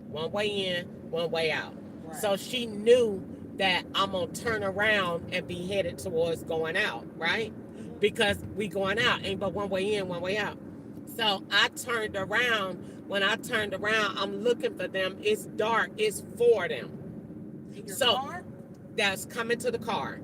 One way in, one way out. Right. So she knew that I'm going to turn around and be headed towards going out, right? Because we going out, ain't but one way in, one way out. So I turned around. When I turned around, I'm looking for them. It's dark. It's for them. In your So car? that's coming to the car.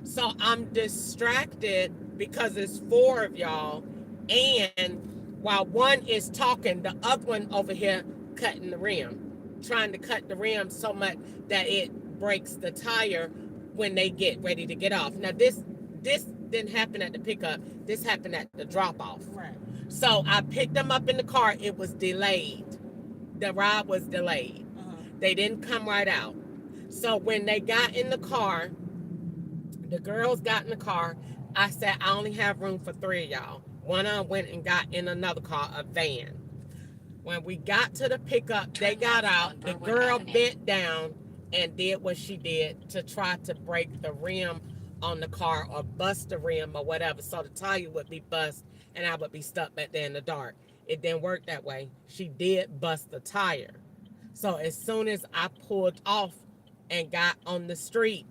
So I'm distracted because it's four of y'all. And while one is talking, the other one over here cutting the rim, trying to cut the rim so much that it breaks the tire when they get ready to get off. Now this didn't happen at the pickup. This happened at the drop off. Right. So I picked them up in the car. It was delayed. The ride was delayed. They didn't come right out. So when they got in the car, the girls got in the car. I said, I only have room for three of y'all. One of them went and got in another car, a van. When we got to the pickup, they got out. The girl bent down and did what she did to try to break the rim on the car or bust the rim or whatever. So the tire would be bust and I would be stuck back there in the dark. It didn't work that way. She did bust the tire. So as soon as I pulled off and got on the street,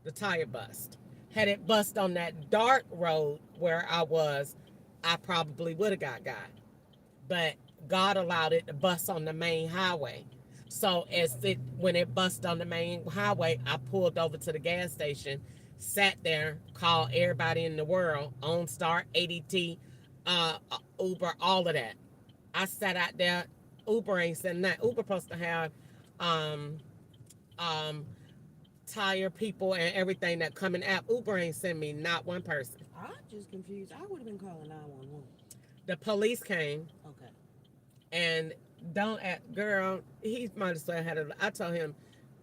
the tire bust. Had it bust on that dark road where I was, I probably would have got. But God allowed it to bust on the main highway. So when it bust on the main highway, I pulled over to the gas station, sat there, called everybody in the world, OnStar, ADT, Uber, all of that. I sat out there. Uber ain't saying that. Uber supposed to have tire people and everything that come in app. Uber ain't send me not one person. I'm just confused. I would have been calling 911. The police came. Okay. And don't act, girl, he might as well had it. I told him,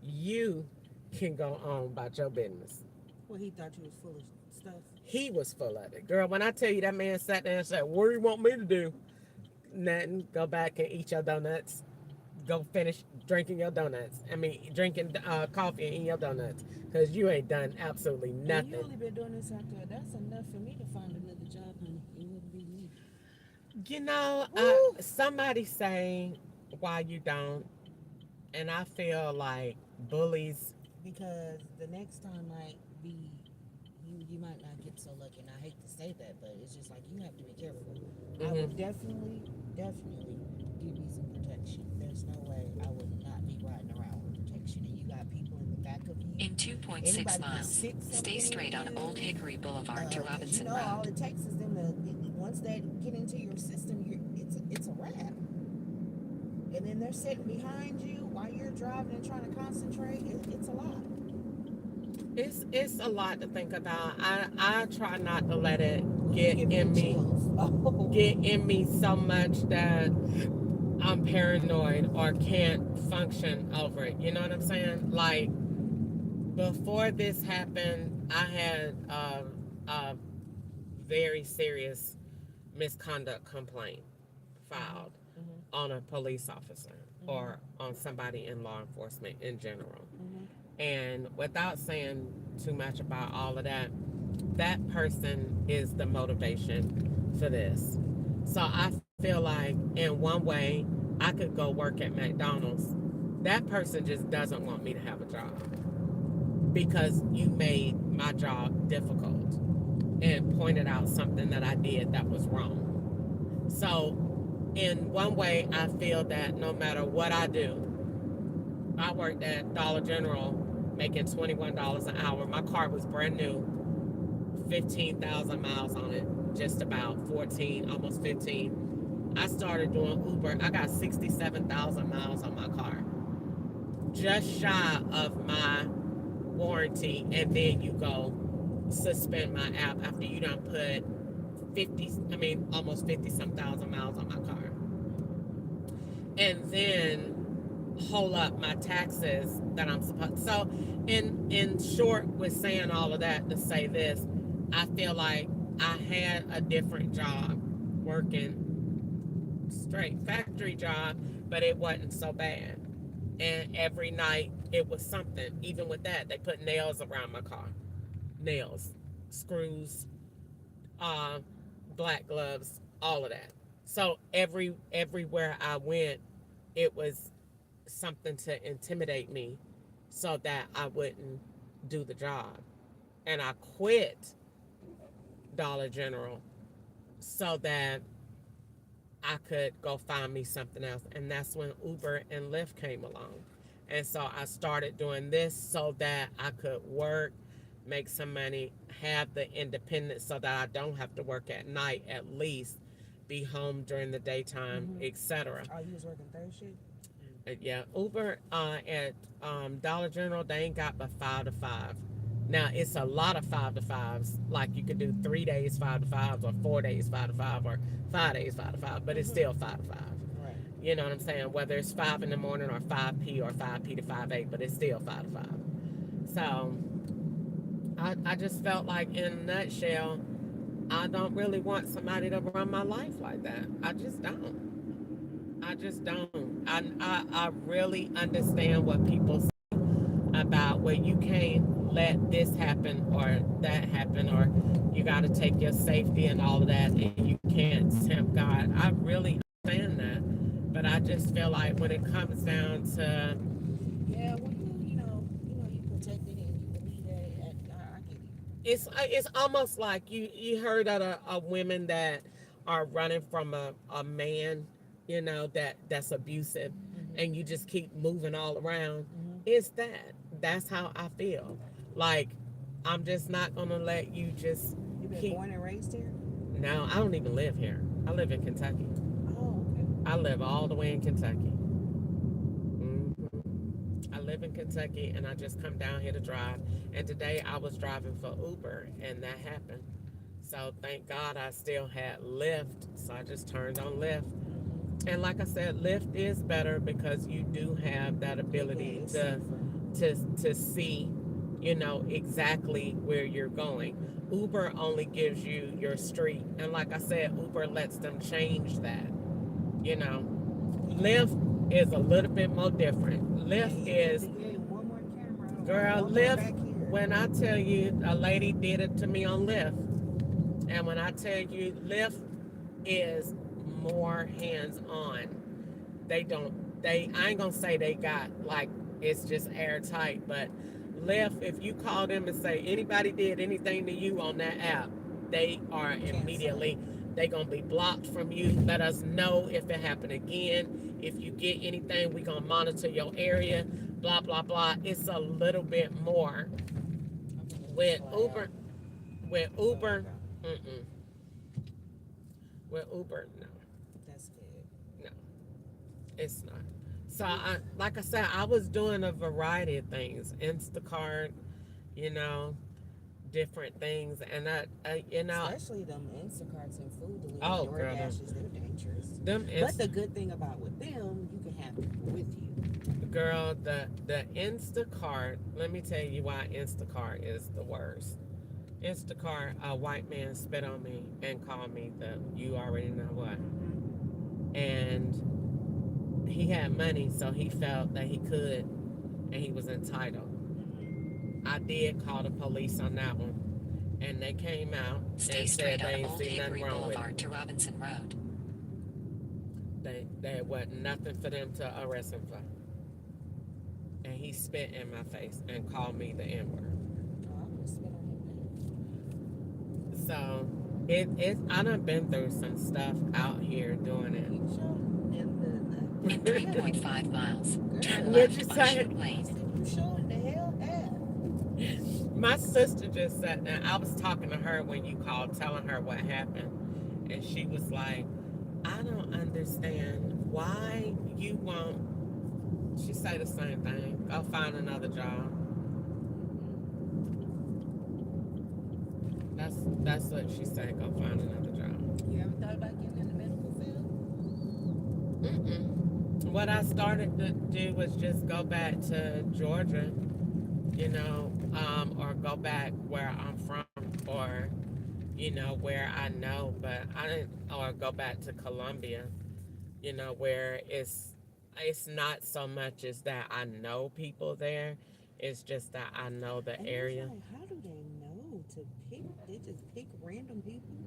you can go on about your business. Well, he thought you was full of stuff. He was full of it. Girl, when I tell you that man sat there and said, what do you want me to do? Nothing. Go back and eat your donuts. Go finish drinking your donuts. Drinking coffee and eating your donuts. Because you ain't done absolutely nothing. You only been doing this out there. That's enough for me to find another job, honey. It wouldn't be me. You know, somebody say why you don't. And I feel like bullies. Because the next time might be, you might not get so lucky. And I hate to say that, but it's just like you have to be careful. I would definitely give you some protection. There's no way I would not be riding around with protection. And you got people in the back of you. In 2.6 miles, stay straight on Old Hickory Boulevard to Robinson Road. Road. All it takes is them to, once they get into your system, it's a wrap. And then they're sitting behind you while you're driving and trying to concentrate. It's a lot. It's a lot to think about. I try not to let it get in me. Get in me so much that I'm paranoid or can't function over it. You know what I'm saying? Like before this happened, I had a very serious misconduct complaint filed on a police officer or on somebody in law enforcement in general. And without saying too much about all of that, that person is the motivation for this. So I feel like in one way, I could go work at McDonald's. That person just doesn't want me to have a job because you made my job difficult and pointed out something that I did that was wrong. So in one way, I feel that no matter what I do, I worked at Dollar General making $21 an hour. My car was brand new, 15,000 miles on it, just about 14, almost 15. I started doing Uber. I got 67,000 miles on my car, just shy of my warranty. And then you go suspend my app after you done put almost 50 some thousand miles on my car. And then hold up my taxes that I'm supposed. So, in short, with saying all of that to say this, I feel like I had a different job, working straight factory job, but it wasn't so bad. And every night it was something. Even with that, they put nails around my car, nails, screws, uh, black gloves, all of that. So everywhere I went, it was something to intimidate me so that I wouldn't do the job. And I quit Dollar General so that I could go find me something else. And that's when Uber and Lyft came along. And so I started doing this so that I could work, make some money, have the independence so that I don't have to work at night, at least be home during the daytime, etc. Oh, you was working third shift? Yeah, Uber at Dollar General, they ain't got but 5 to 5. Now, it's a lot of 5 to 5s. Like, you could do 3 days 5 to 5s, or 4 days 5 to 5, or 5 days 5 to 5, but it's still 5 to 5. Right. You know what I'm saying? Whether it's 5 in the morning or 5 p or 5 p to 5 a, but it's still 5 to 5. So, I just felt like, in a nutshell, I don't really want somebody to run my life like that. I just don't. I just don't. I really understand what people say about, well, you can't let this happen or that happen, or you got to take your safety and all of that, and you can't tempt God. I really understand that, but I just feel like when it comes down to, yeah, well, you protected and you believe that. I get it. it's almost like you heard of a women that are running from a man, that's abusive, and you just keep moving all around. It's that's how I feel. Like, I'm just not gonna let you just You been keep. born and raised here? No, I don't even live here. I live in Kentucky. Oh, okay. I live all the way in Kentucky. I live in Kentucky, and I just come down here to drive. And today I was driving for Uber, and that happened. So thank God I still had Lyft, so I just turned on Lyft. And like I said, Lyft is better because you do have that ability to see, exactly where you're going. Uber only gives you your street, and like I said, Uber lets them change that. Lyft is a little bit more different. Lyft is, girl, Lyft. When I tell you, a lady did it to me on Lyft, and when I tell you, Lyft is more hands-on. I ain't gonna say they got, like, it's just airtight, but Lyft, if you call them and say anybody did anything to you on that app, they are immediately, they gonna be blocked from you. Let us know if it happened again. If you get anything, we gonna monitor your area, blah, blah, blah. It's a little bit more. With Uber, mm-mm. With Uber, no. That's good. No, it's not. So, like I said, I was doing a variety of things. Instacart, different things. And especially them Instacarts and food delivery, oh, girl, DoorDashes, they're dangerous. But the good thing about with them, you can have people with you. Girl, the Instacart, let me tell you why Instacart is the worst. Instacart, a white man spit on me and called me you already know what. And he had money, so he felt that he could, and he was entitled. I did call the police on that one, and they came out Stay and straight said they on ain't Old seen nothing Hickory wrong with Boulevard it. to Robinson Road. There wasn't nothing for them to arrest him for. And he spit in my face and called me the N-word. So I done been through some stuff out here doing it. In 3.5 miles, turn What'd left you on say? Shoot Lane. You showing the hell have. My sister just sat down. I was talking to her when you called, telling her what happened. And she was like, I don't understand why you won't. She said the same thing. Go find another job. That's what she said. Go find another job. You ever thought about getting in the medical field? what I started to do was just go back to Georgia, or go back where I'm from, or where I know, but I didn't, or go back to Columbia, where it's not so much as that I know people there, it's just that I know the And area. it's like, how do they know to pick? They just pick random people.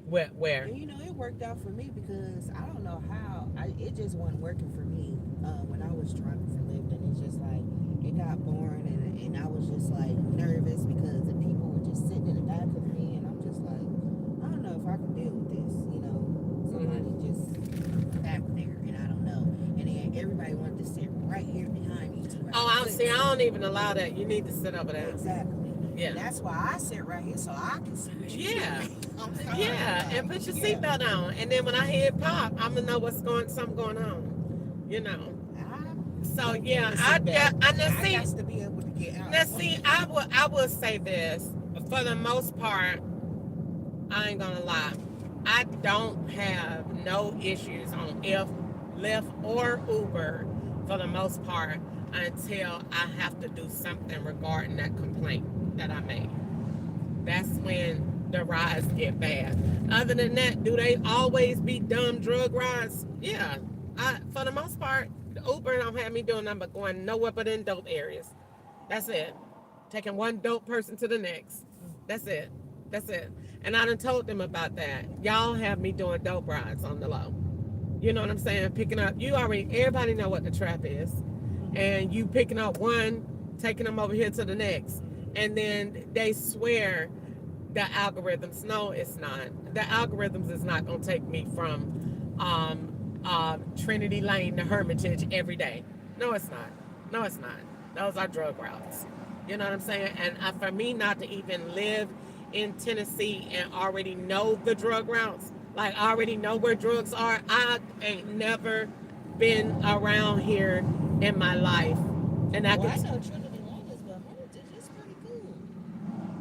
Where? And it worked out for me because I don't know how. It just wasn't working for me when I was driving for Lyft, and it's just like it got boring, and I was just like nervous because the people were just sitting in the back of me, and I'm just like, I don't know if I can deal with this. Somebody just back there, and I don't know. And then everybody wanted to sit right here behind me. I don't even allow that. You need to sit over there. Exactly. Yeah. And that's why I sit right here so I can see what you're doing. Yeah, and put your seatbelt on, and then when I hear it pop, I'm gonna know something going on. So yeah, I got to be able to get out. Now see, I will say this. For the most part, I ain't gonna lie. I don't have no issues on Lyft or Uber for the most part until I have to do something regarding that complaint that I made. That's when the rides get bad. Other than that, do they always be dumb drug rides? Yeah. For the most part, Uber don't have me doing nothing but going nowhere but in dope areas. That's it. Taking one dope person to the next. That's it. And I done told them about that. Y'all have me doing dope rides on the low. You know what I'm saying? Picking up, everybody know what the trap is. And you picking up one, taking them over here to the next. And then they swear the algorithms, no, it's not. The algorithms is not going to take me from Trinity Lane to Hermitage every day. No, it's not. Those are drug routes. You know what I'm saying? And for me not to even live in Tennessee and already know the drug routes, like I already know where drugs are, I ain't never been around here in my life. And I know can Trinity Lane is, but Hermitage is pretty cool.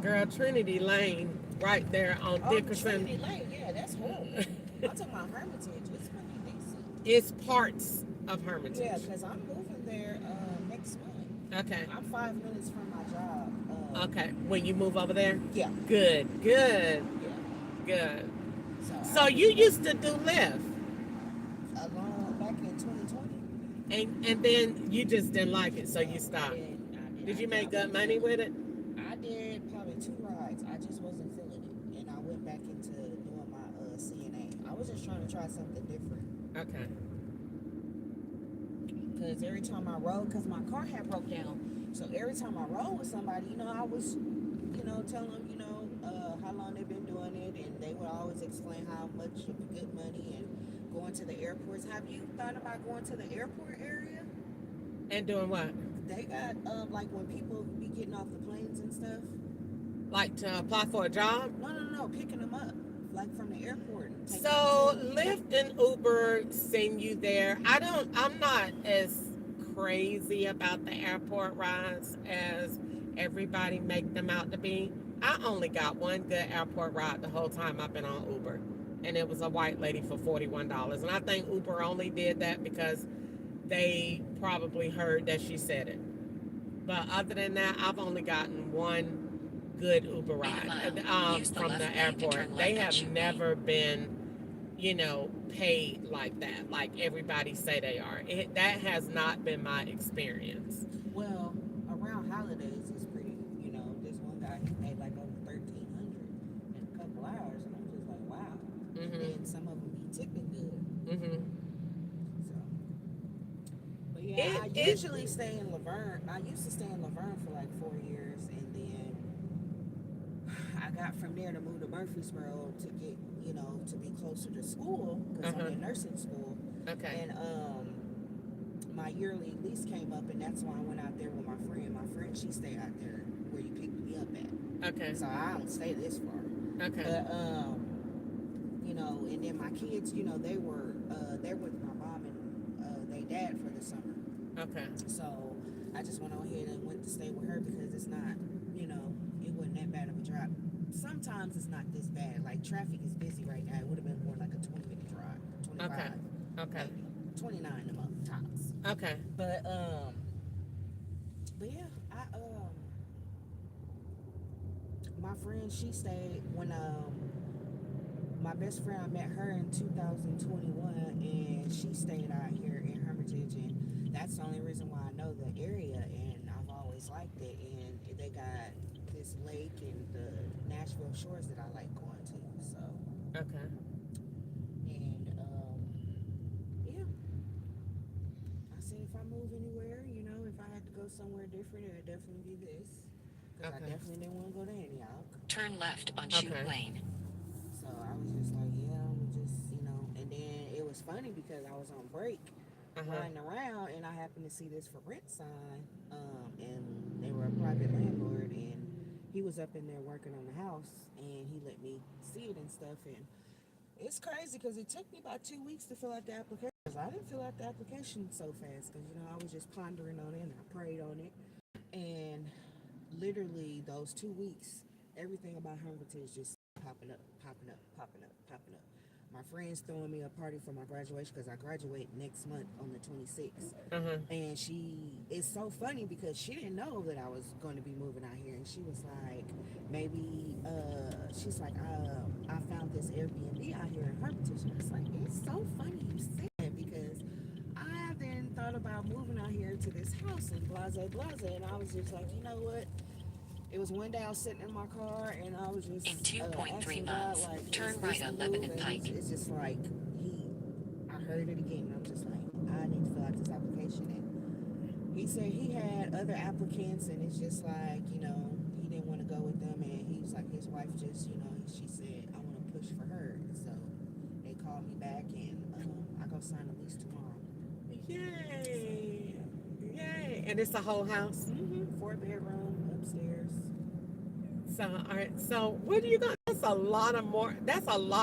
Girl, Trinity Lane, right there on Dickerson. Trinity Lane, yeah, that's horrible. I'm talking about Hermitage. It's pretty decent. It's parts of Hermitage. Yeah, because I'm moving there next month. Okay. I'm 5 minutes from my job. Okay. When you move over there? Yeah. Good. Yeah. Good. So you used to do Lyft. Back in 2020. And then you just didn't like it, so you stopped. Did you make good money with it? I did probably 2 rides. I just wasn't feeling it. And I went back into doing my CNA. I was just trying to try something different. Okay. Because every time I rode, because my car had broke down, so every time I rode with somebody, I was, telling them, how long they've been doing it, and they would always explain how much of good money and going to the airports. Have you thought about going to the airport area? And doing what? They got, like when people be getting off the planes and stuff. Like to apply for a job? No, picking them up, like from the airport. So Lyft and Uber send you there. I'm not as crazy about the airport rides as everybody make them out to be. I only got one good airport ride the whole time I've been on Uber, and it was a white lady for $41. And I think Uber only did that because they probably heard that she said it. But other than that, I've only gotten one good Uber ride from the airport. They have never been, paid like that, like everybody say they are. That has not been my experience. Well, around holidays, it's pretty, this one guy, he paid like over $1,300 in a couple hours, and I'm just like, wow. Mm-hmm. And some of them be tipping good. Mm-hmm. So, but yeah, I usually stay in Laverne. I used to stay in Laverne for like 4 years, and then I got from there to move to Murfreesboro to get, to be closer to school, because I'm in nursing school. Okay. And my yearly lease came up, and that's why I went out there with my friend. My friend, she stayed out there where you picked me up at. Okay. So I don't stay this far. Okay. But and then my kids, they were they're with my mom and they dad for the summer. Okay. So I just went on ahead and went to stay with her because it's not, it wasn't that bad of a drive. Sometimes it's not this bad. Like traffic is busy right now. It would have been more like a 20-minute drive. 25. Okay. Maybe. $29 a month tops. Okay. But yeah, my friend, she stayed when my best friend, I met her in 2021, and she stayed out here in Hermitage, and that's the only reason why I know the area, and I've always liked it. And they got this lake and the Nashville shores that I like going to. So Okay. and yeah, I said if I move anywhere, you know, if I had to go somewhere different, it would definitely be this. Because I definitely didn't want to go to Antioch. Turn left on Shoot Lane. So I was just like, yeah, I'm just, you know. And then it was funny because I was on break riding around, and I happened to see this for rent sign, and they were a private landlord, and he was up in there working on the house, and he let me see it and stuff. And it's crazy because it took me about 2 weeks to fill out the application. I didn't fill out the application so fast because, you know, I was just pondering on it and I prayed on it. And literally those 2 weeks, everything about Hermitage just popping up, popping up, popping up, popping up. My friend's throwing me a party for my graduation because I graduate next month on the 26th. And it's so funny because she didn't know that I was going to be moving out here. And she was like, maybe, she's like, I found this Airbnb out here in Hermitage. And I was like, it's so funny you say that because I then thought about moving out here to this house in Blase. And I was just like, you know what? It was one day I was sitting in my car and I was just in 2.3 God, miles, like, turn right on Lebanon Pike. It's just like I heard it again. And I'm just like, I need to fill out this application. And he said he had other applicants, and it's just like, you know, he didn't want to go with them. And he was like, his wife just, you know, she said, I want to push for her. So they called me back, and I go sign a lease tomorrow. Yay! Yay! And it's a whole house? 4-bedroom upstairs. So, all right. So, where do you go? That's a lot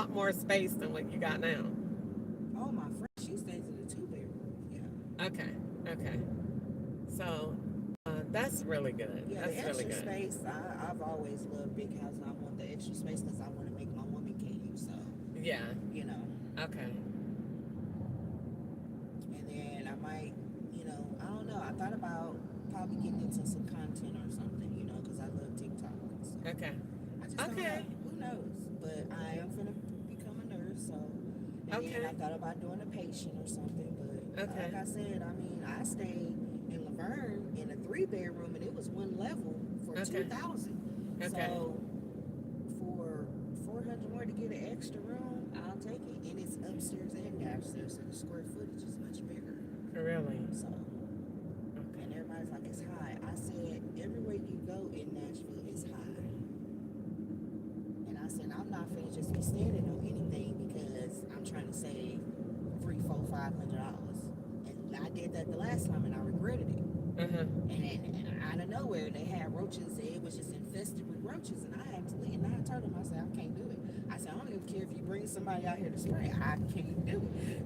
more space than what you got now. Oh, my friend, she stays in a 2-bedroom. Yeah. Okay. So, that's really good. Yeah, that's the extra really good. space. I've always loved big houses. I want the extra space because I want to make my woman cave. So, yeah. You know. Okay. And then I might, you know, I don't know. I thought about probably getting into some content or something, you know, because I love TikTok. So Okay. I just don't know. Who knows? But I am going to become a nurse, so. And then I thought about doing a patient or something, but like I said, I mean, I stayed in Laverne in a 3-bedroom, and it was one level for $2,000. So for $400 more to get an extra room, I'll take it. And it's upstairs and downstairs, so the square footage is much bigger. Really? So, and everybody's like, it's high. I said, everywhere you go in Nashville is high. And I said, I'm not finna just be standing on anything because I'm trying to save $300, $400, $500. And I did that the last time, and I regretted it. And out of nowhere, they had roaches. It was just infested with roaches, and I had to leave. And I told them, I said, I can't do it. I said, I don't even care if you bring somebody out here to spray. I can't do it.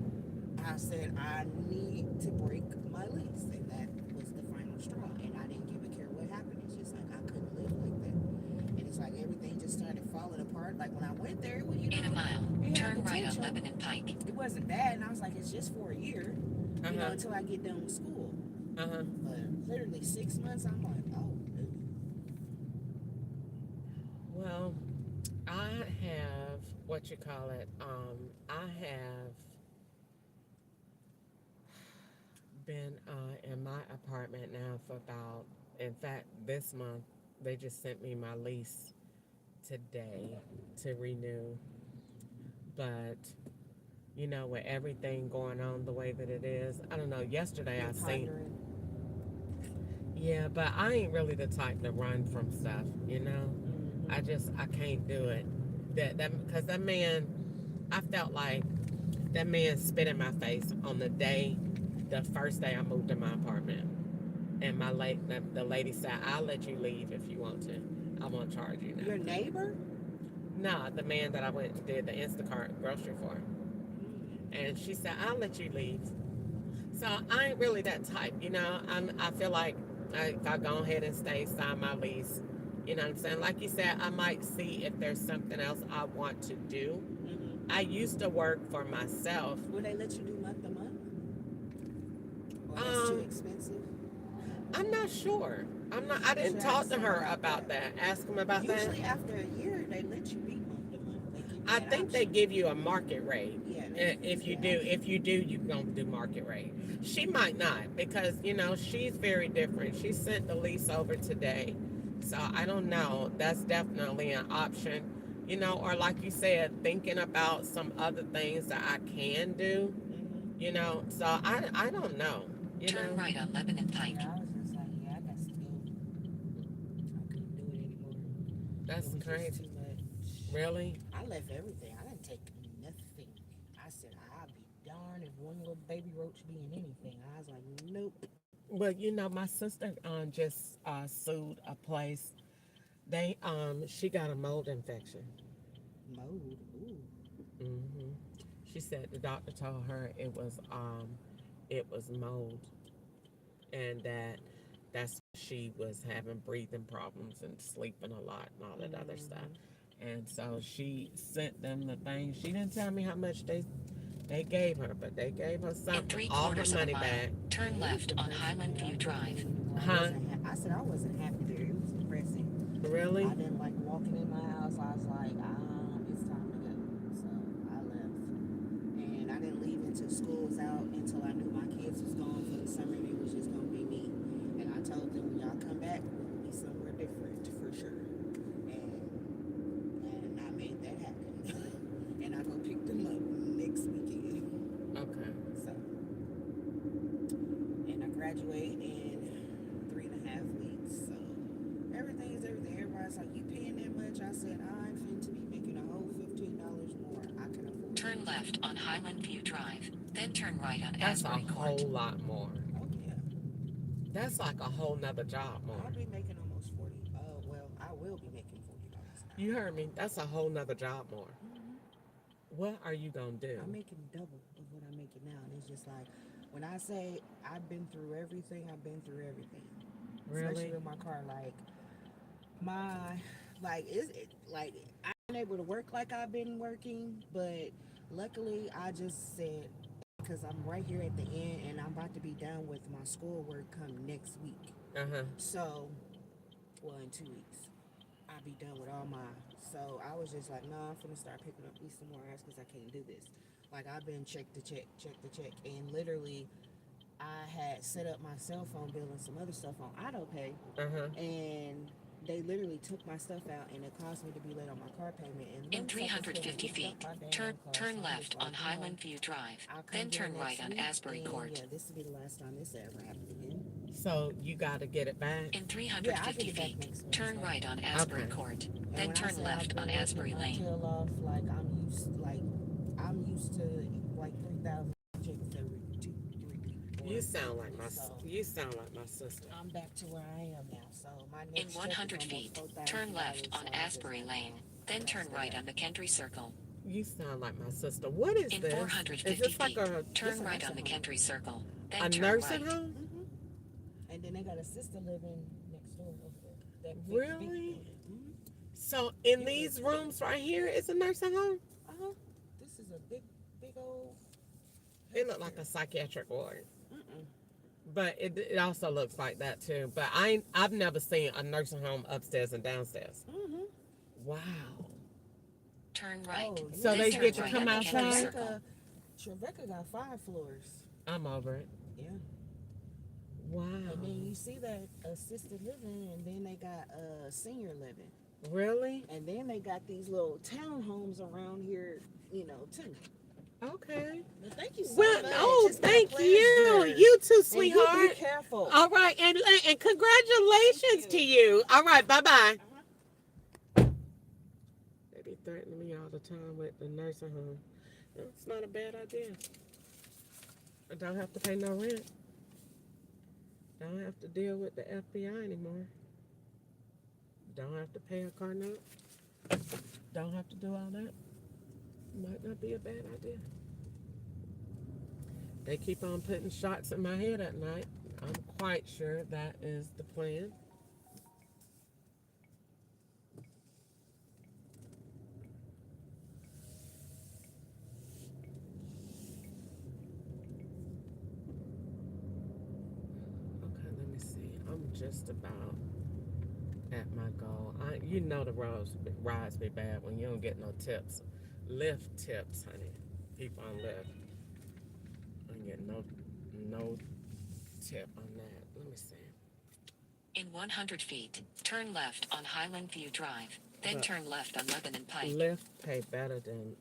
I said, I need to break my lease, and that was the final straw. And I didn't give a care what happened. It's just like I couldn't live like that. And it's like everything just started falling apart. Like when I went there, it was, you know, in a mile, turn right on Lebanon Pike. It wasn't bad, and I was like, it's just for a year, you know, until I get done with school. But literally 6 months, I'm like, oh, dude. Well, I have what you call it. I have been in my apartment now for about, in fact, this month, they just sent me my lease today to renew. But, you know, with everything going on the way that it is, I don't know, yesterday I seen... Yeah, but I ain't really the type to run from stuff, you know? I can't do it. Because that man, I felt like that man spit in my face on the first day I moved to my apartment. And the lady said, I'll let you leave if you want to. I won't charge you now. Your neighbor? No, the man that I went and did the Instacart grocery for. And she said, I'll let you leave. So I ain't really that type, you know? I feel like if I go ahead and sign my lease, you know what I'm saying? Like you said, I might see if there's something else I want to do. I used to work for myself. Will they let you do month to month? Or that's too Um, expensive? I'm not sure. I didn't Should talk ask to them her about about that. Ask them about that. Usually after a year, they let you be month to month. They give you I that think they option. give you a market rate. Yeah, they give If you you that do, option. if you do, you're gonna do market rate. She might not because she's very different. She sent the lease over today, so I don't know. That's definitely an option. Or like you said, thinking about some other things that I can do. So I don't know. Turn right on Lebanon Pike. Yeah, I was just like, yeah, I got to go. I couldn't do it anymore. That's It was crazy. just too much. Really? I left everything. I didn't take nothing. I said, I'll be darned if one little baby roach be in anything. I was like, nope. Well, my sister just sued a place. She got a mold infection. Mold. Ooh. hmm She said the doctor told her it was mold, and that's she was having breathing problems and sleeping a lot and all that other stuff. And so she sent them the thing. She didn't tell me how much they gave her, but they gave her In something, all her 3/4 of a money mile, back. turn left on Highland View Drive. Huh? I said I wasn't happy there. It was depressing. Really? I didn't like walking in my house. I was like, it's time to go. So I left. And I didn't leave until school was out, until I knew my kids was gone for the summer and it was just going to be me. And I told them, when y'all come back, we'll be somewhere different for sure. And I made that happen. And I go pick them up next weekend. Okay. So, and I graduate in 3.5 weeks. So everything is everything. Everybody's like, you paying that much? I said, I'm finna to be making a whole $15 more. I can afford. Turn left on Highland View Drive, then turn right on That's a Asbury Court. whole lot more. Oh yeah. That's like a whole nother job more. I'll be making almost 40. Well, I will be making $40 an hour. You heard me. That's a whole nother job more. What are you gonna do? I'm making double of what I'm making now, and it's just like when I say I've been through everything. Really? Especially with my car, I've been able to work like I've been working, but luckily I just said, because I'm right here at the end and I'm about to be done with my schoolwork come next week. So, well, in 2 weeks, I'll be done with all my. So I was just like, nah, I'm finna start picking up these some more hours because I can't do this. Like I've been check to check, and literally I had set up my cell phone bill and some other stuff on auto pay, and they literally took my stuff out, and it caused me to be late on my car payment. And In 350 feet, turn left on Highland View Drive, then turn right on Asbury Court. Yeah, this will be the last time this ever happened again. So you got to get it back. In 350 feet, turn right on Asbury Court, then turn left on Asbury Lane. Tail off, I'm used to like 3,000 checks every 2-3 weeks. You sound like my sister. I'm back to where I am now. So my In next 100 feet, turn left on Asbury Lane, then turn right on McKendree Circle. You sound like my sister. What is In this? 450 is this like feet, turn right on McKendree Circle, then a turn nursing right. home? And then they got a sister living next door over there. That Really? So in these rooms right here is a nursing home? This is a big old. It looked like a psychiatric ward. But it also looks like that too. But I've never seen a nursing home upstairs and downstairs. Wow. Turn right. So then they turn get to right come on McKendree outside? Circle. Tribeca got 5 floors. I'm over it. Yeah. Wow. And then you see that assisted living, and then they got senior living. Really? And then they got these little townhomes around here, too. Okay. Well, thank you so Well, much. oh, It's been a thank you. pleasure. You too, And sweetheart. you be careful. All right, and congratulations to you. All right, bye-bye. They be threatening me all the time with the nursing home. It's not a bad idea. I don't have to pay no rent. Don't have to deal with the FBI anymore. Don't have to pay a car note. Don't have to do all that. Might not be a bad idea. They keep on putting shots in my head at night. I'm quite sure that is the plan. just about at my goal. You know the rides be bad when you don't get no tips. Lyft tips, honey. People on Lyft. I don't get no tip on that. Let me see. In 100 feet, turn left on Highland View Drive, then turn left on Lebanon Pike. Lyft pay better than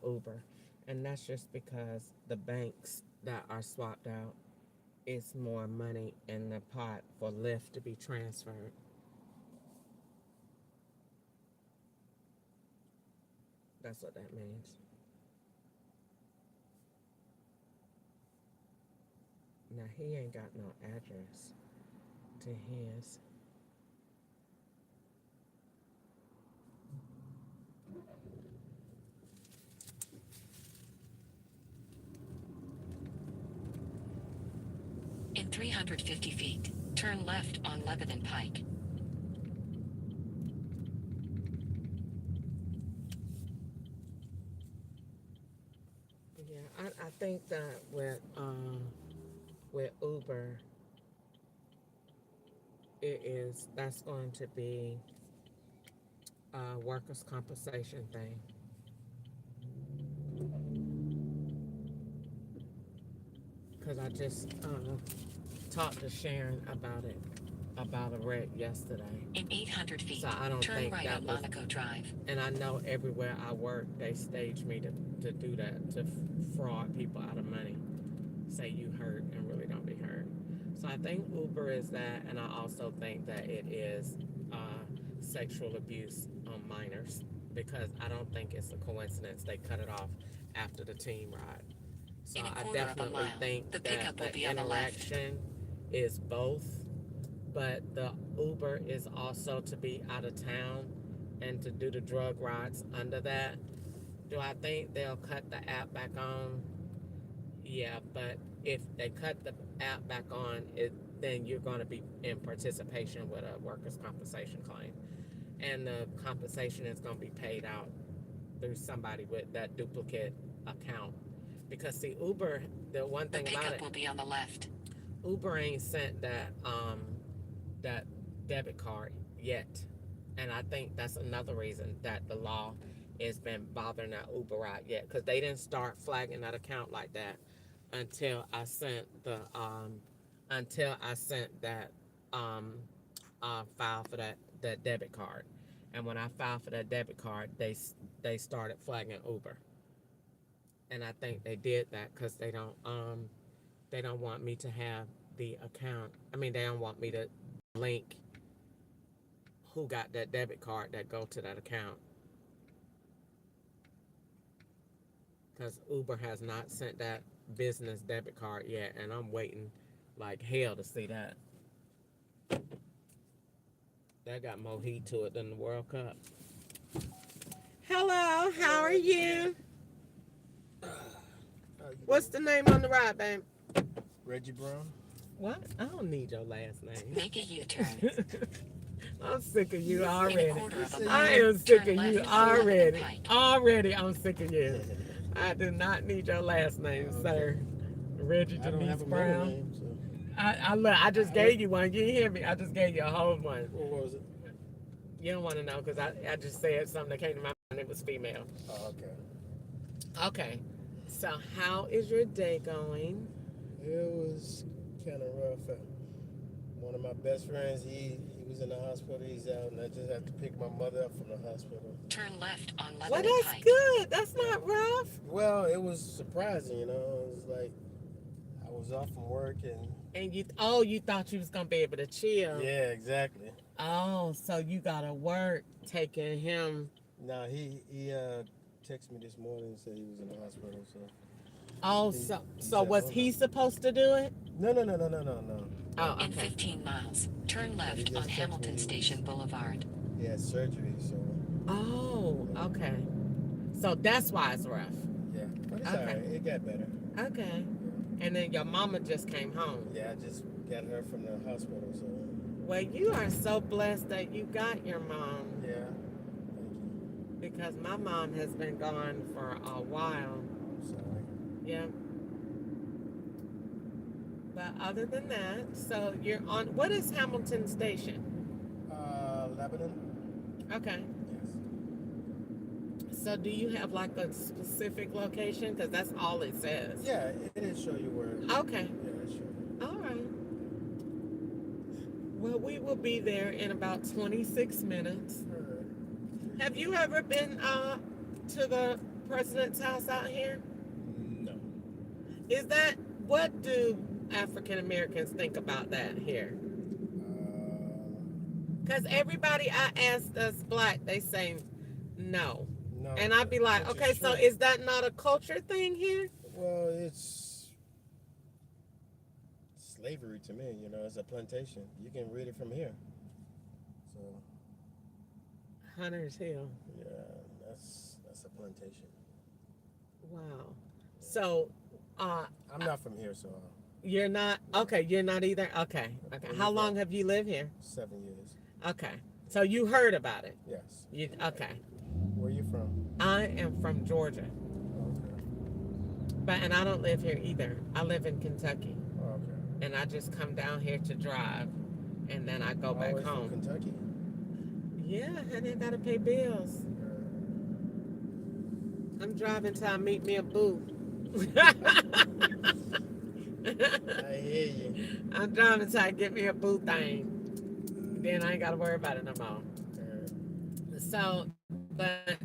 Uber, and that's just because the banks that are swapped out, it's more money in the pot for Lyft to be transferred. That's what that means. Now he ain't got no address to his. In 350 feet, turn left on Lebanon Pike. Yeah, I think that with Uber, that's going to be a workers' compensation thing. Because I just talked to Sharon about a wreck yesterday. In 800 feet, So I don't turn think right that on was, Monaco Drive. and I know everywhere I work, they stage me to do that, to fraud people out of money. Say you hurt and really don't be hurt. So I think Uber is that, and I also think that it is sexual abuse on minors, because I don't think it's a coincidence they cut it off after the team ride. So I definitely think that the interaction is both, but the Uber is also to be out of town and to do the drug rides under that. Do I think they'll cut the app back on? Yeah, but if they cut the app back on, then you're going to be in participation with a workers' compensation claim. And the compensation is going to be paid out through somebody with that duplicate account. Because see, Uber, the one thing about it, the pickup will be on the left. Uber ain't sent that debit card yet. And I think that's another reason that the law has been bothering that Uber ride yet, because they didn't start flagging that account like that until I sent that file for that debit card. And when I filed for that debit card, they started flagging Uber. And I think they did that because they don't want me to have the account. I mean, they don't want me to link who got that debit card that go to that account. Because Uber has not sent that business debit card yet, and I'm waiting like hell to see that. That got more heat to it than the World Cup. Hello, how are you? What's the name on the ride, babe? Reggie Brown. What? I don't need your last name. Make a U-turn. I'm sick of you already. I am sick of you already. Already, I'm sick of you. I do not need your last name, sir. Reggie Denise Brown. Name, so. I just gave you one. You didn't hear me. I just gave you a whole one. What was it? You don't want to know because I just said something that came to my mind. It was female. Oh, okay. Okay. So how is your day going? It was kind of rough. One of my best friends, he was in the hospital. He's out, and I just had to pick my mother up from the hospital. Turn left on Lebanon Well, that's Pike. good. That's not rough. Well, it was surprising, you know. It was like I was off from work and you thought you was gonna be able to chill. Yeah, exactly. Oh, so you gotta work taking him. No, he texted me this morning and said he was in the hospital. So. Oh, so was he supposed to do it? No. Oh, okay. In 15 miles, turn left on Hamilton Station Boulevard. He had surgery, so. Oh, okay. So that's why it's rough. Yeah, but it's alright. It got better. Okay. And then your mama just came home. Yeah, I just got her from the hospital, so. Well, you are so blessed that you got your mom. Yeah. Because my mom has been gone for a while. I'm sorry. Yeah. But other than that, so you're on, what is Hamilton Station? Lebanon. Okay. So do you have like a specific location? Because that's all it says. Yeah, it is show you where. Okay. Yeah, it show. All right. Well, we will be there in about 26 minutes. Have you ever been to the president's house out here? No. Is that, what do African Americans think about that here? Because everybody I ask that's black, they say no. No. And I'd be like, okay, so is that not a culture thing here? Well, it's slavery to me, you know, it's a plantation. You can read it from here. So Hunter's Hill. yeah, that's a plantation. Wow. So I'm not from here, so you're not, okay, you're not either? Okay. Okay. How long have you lived here? 7 years. Okay. So you heard about it? Yes. Okay. Where are you from? I am from Georgia. Okay. And I don't live here either. I live in Kentucky. Okay. And I just come down here to drive, and then I go back home. From Kentucky? Yeah, honey, I gotta pay bills. I'm driving till I meet me a boo. I hear you. I'm driving till I get me a boo thing. Then I ain't gotta worry about it no more. So, but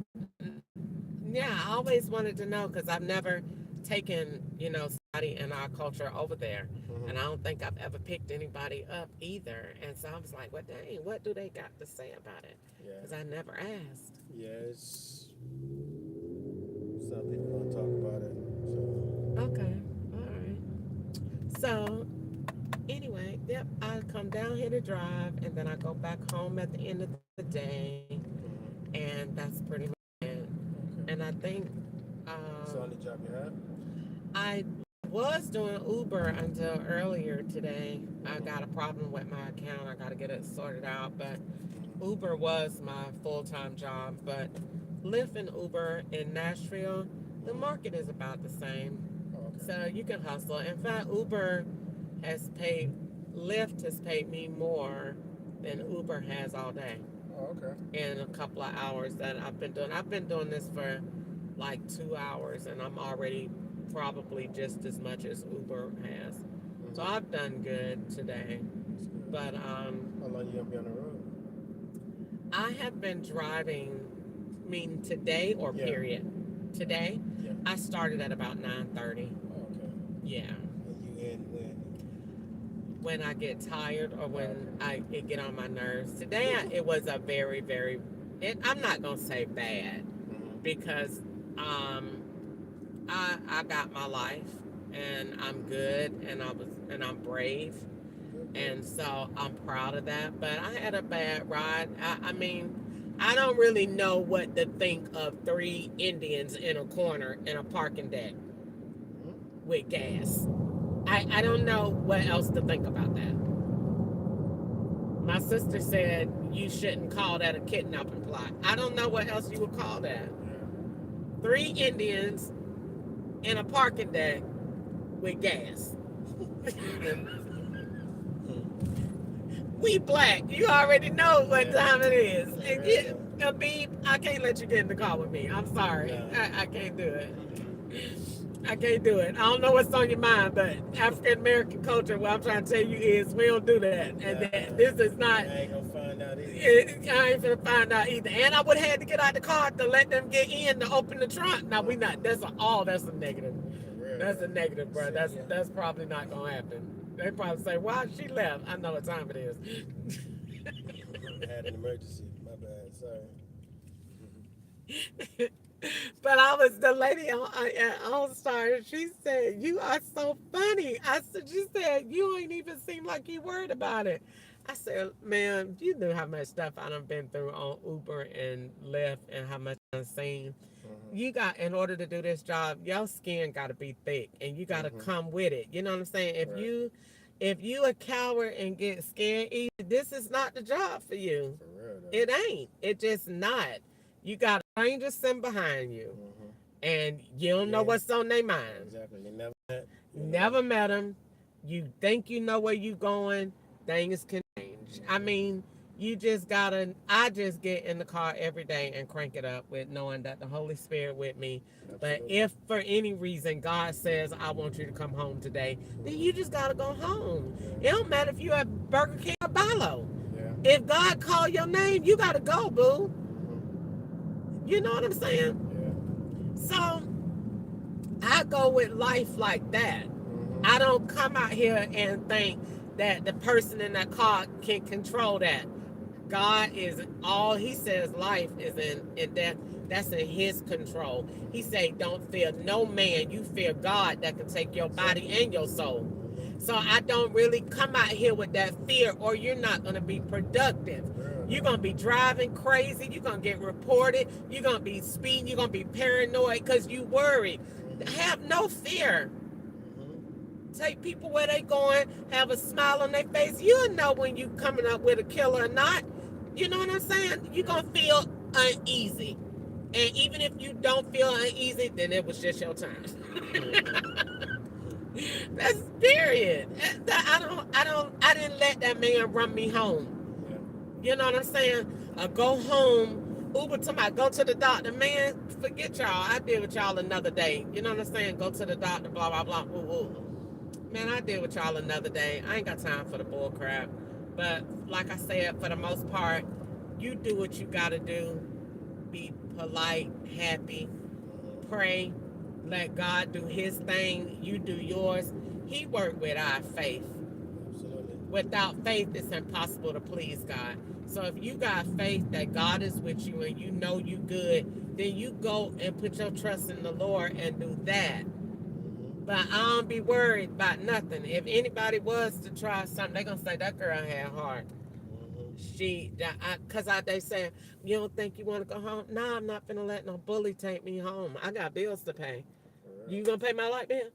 yeah, I always wanted to know because I've never taken, you know, somebody in our culture over there. Mm-hmm. And I don't think I've ever picked anybody up either. And so I was like, well, dang, what do they got to say about it? Because I never asked. Yeah, it's some people don't talk about it. So. Okay, all right. So anyway, yep, I come down here to drive, and then I go back home at the end of the day, and that's pretty much it. Okay. And I think So only job you have? I was doing Uber until earlier today. I got a problem with my account. I got to get it sorted out, but Uber was my full-time job. But Lyft and Uber in Nashville, the market is about the same. Okay. So you can hustle. In fact, Lyft has paid me more than Uber has all day. Oh, okay. In a couple of hours that I've been doing. I've been doing this for like 2 hours, and I'm already probably just as much as Uber has. So I've done good today. But how long you gonna be on the road? I have been driving, today or period? Today? Yeah. I started at about 9:30. Oh, okay. Yeah. And you end when? When I get tired or when it get on my nerves. Today it was a very, very, I'm not gonna say bad, because I got my life, and I'm good, and I'm brave, and so I'm proud of that. But I had a bad ride. I mean, I don't really know what to think of 3 Indians in a corner in a parking deck with gas. I don't know what else to think about that. My sister said you shouldn't call that a kidnapping plot. I don't know what else you would call that. 3 Indians in a parking deck with gas. We black. You already know what time it is. And Abib, I can't let you get in the car with me. I'm sorry. I can't do it. I can't do it. I don't know what's on your mind, but African American culture, what I'm trying to tell you is we don't do that. And this is not. I ain't gonna find out either. I ain't gonna find out either. And I would have had to get out the car to let them get in to open the trunk. Now we not. That's a negative. That's a negative, bro. That's probably not gonna happen. They probably say, "Why she left?" I know what time it is. I had an emergency. My bad. Sorry. But the lady on Star, she said, "You are so funny." She said, "You ain't even seem like you worried about it." I said, "Man, you knew how much stuff I done been through on Uber and Lyft, and how much I've seen. You got, in order to do this job, your skin got to be thick, and you got to come with it. You know what I'm saying? If you a coward and get scared easy, this is not the job for you. For real, though. It ain't. It just not. You got a stranger sitting behind you, and you don't know what's on their mind. Exactly. You never met. Never met them. You think you know where you going, things can change. I mean, I just get in the car every day and crank it up with knowing that the Holy Spirit with me. But if for any reason God says, I want you to come home today, then you just got to go home. It don't matter if you're at Burger King or Bilo. If God call your name, you got to go, boo. You know what I'm saying? So I go with life like that. I don't come out here and think that the person in that car can control that. God is all he says life is in death. That's in his control. He say, don't fear no man. You fear God that can take your body and your soul. So I don't really come out here with that fear, or you're not going to be productive. You're going to be driving crazy. You're going to get reported. You're going to be speeding. You're going to be paranoid because you worried. Have no fear. Take people where they going, have a smile on their face. You'll know when you coming up with a killer or not. You know what I'm saying? You're going to feel uneasy. And even if you don't feel uneasy, then it was just your time. That's period. I didn't let that man run me home. You know what I'm saying? Go home, Uber to go to the doctor. Man, forget y'all. I deal with y'all another day. You know what I'm saying? Go to the doctor, blah, blah, blah. Ooh, ooh. Man, I deal with y'all another day. I ain't got time for the bull crap. But like I said, for the most part, you do what you gotta do. Be polite, happy, pray, let God do his thing, you do yours. He worked with our faith. Absolutely. Without faith, it's impossible to please God. So if you got faith that God is with you and you know you good, then you go and put your trust in the Lord and do that. But I don't be worried about nothing. If anybody was to try something, they gonna say that girl had heart. They say, you don't think you want to go home? No, I'm not gonna let no bully take me home. I got bills to pay. You gonna pay my light bill?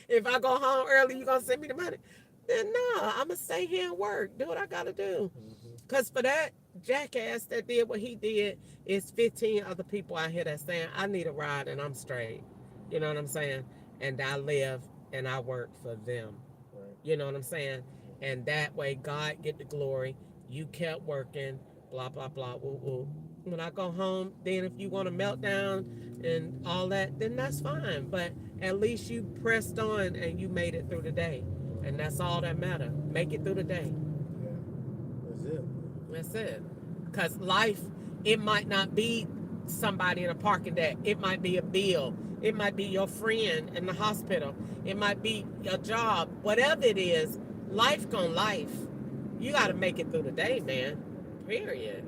If I go home early, you gonna send me the money? Then no, I'm gonna stay here and work, do what I gotta do. Because for that jackass that did what he did, is 15 other people out here that saying, I need a ride and I'm straight. You know what I'm saying? And I live and I work for them. You know what I'm saying? And that way God get the glory. You kept working, blah, blah, blah, woo, woo. When I go home, then if you want to melt down and all that, then that's fine. But at least you pressed on and you made it through the day. And that's all that matters. Make it through the day. Yeah, that's it. That's it. Because life, it might not be somebody in a parking deck. It might be a bill. It might be your friend in the hospital. It might be a job. Whatever it is, life gon' life. You got to make it through the day, man. Period.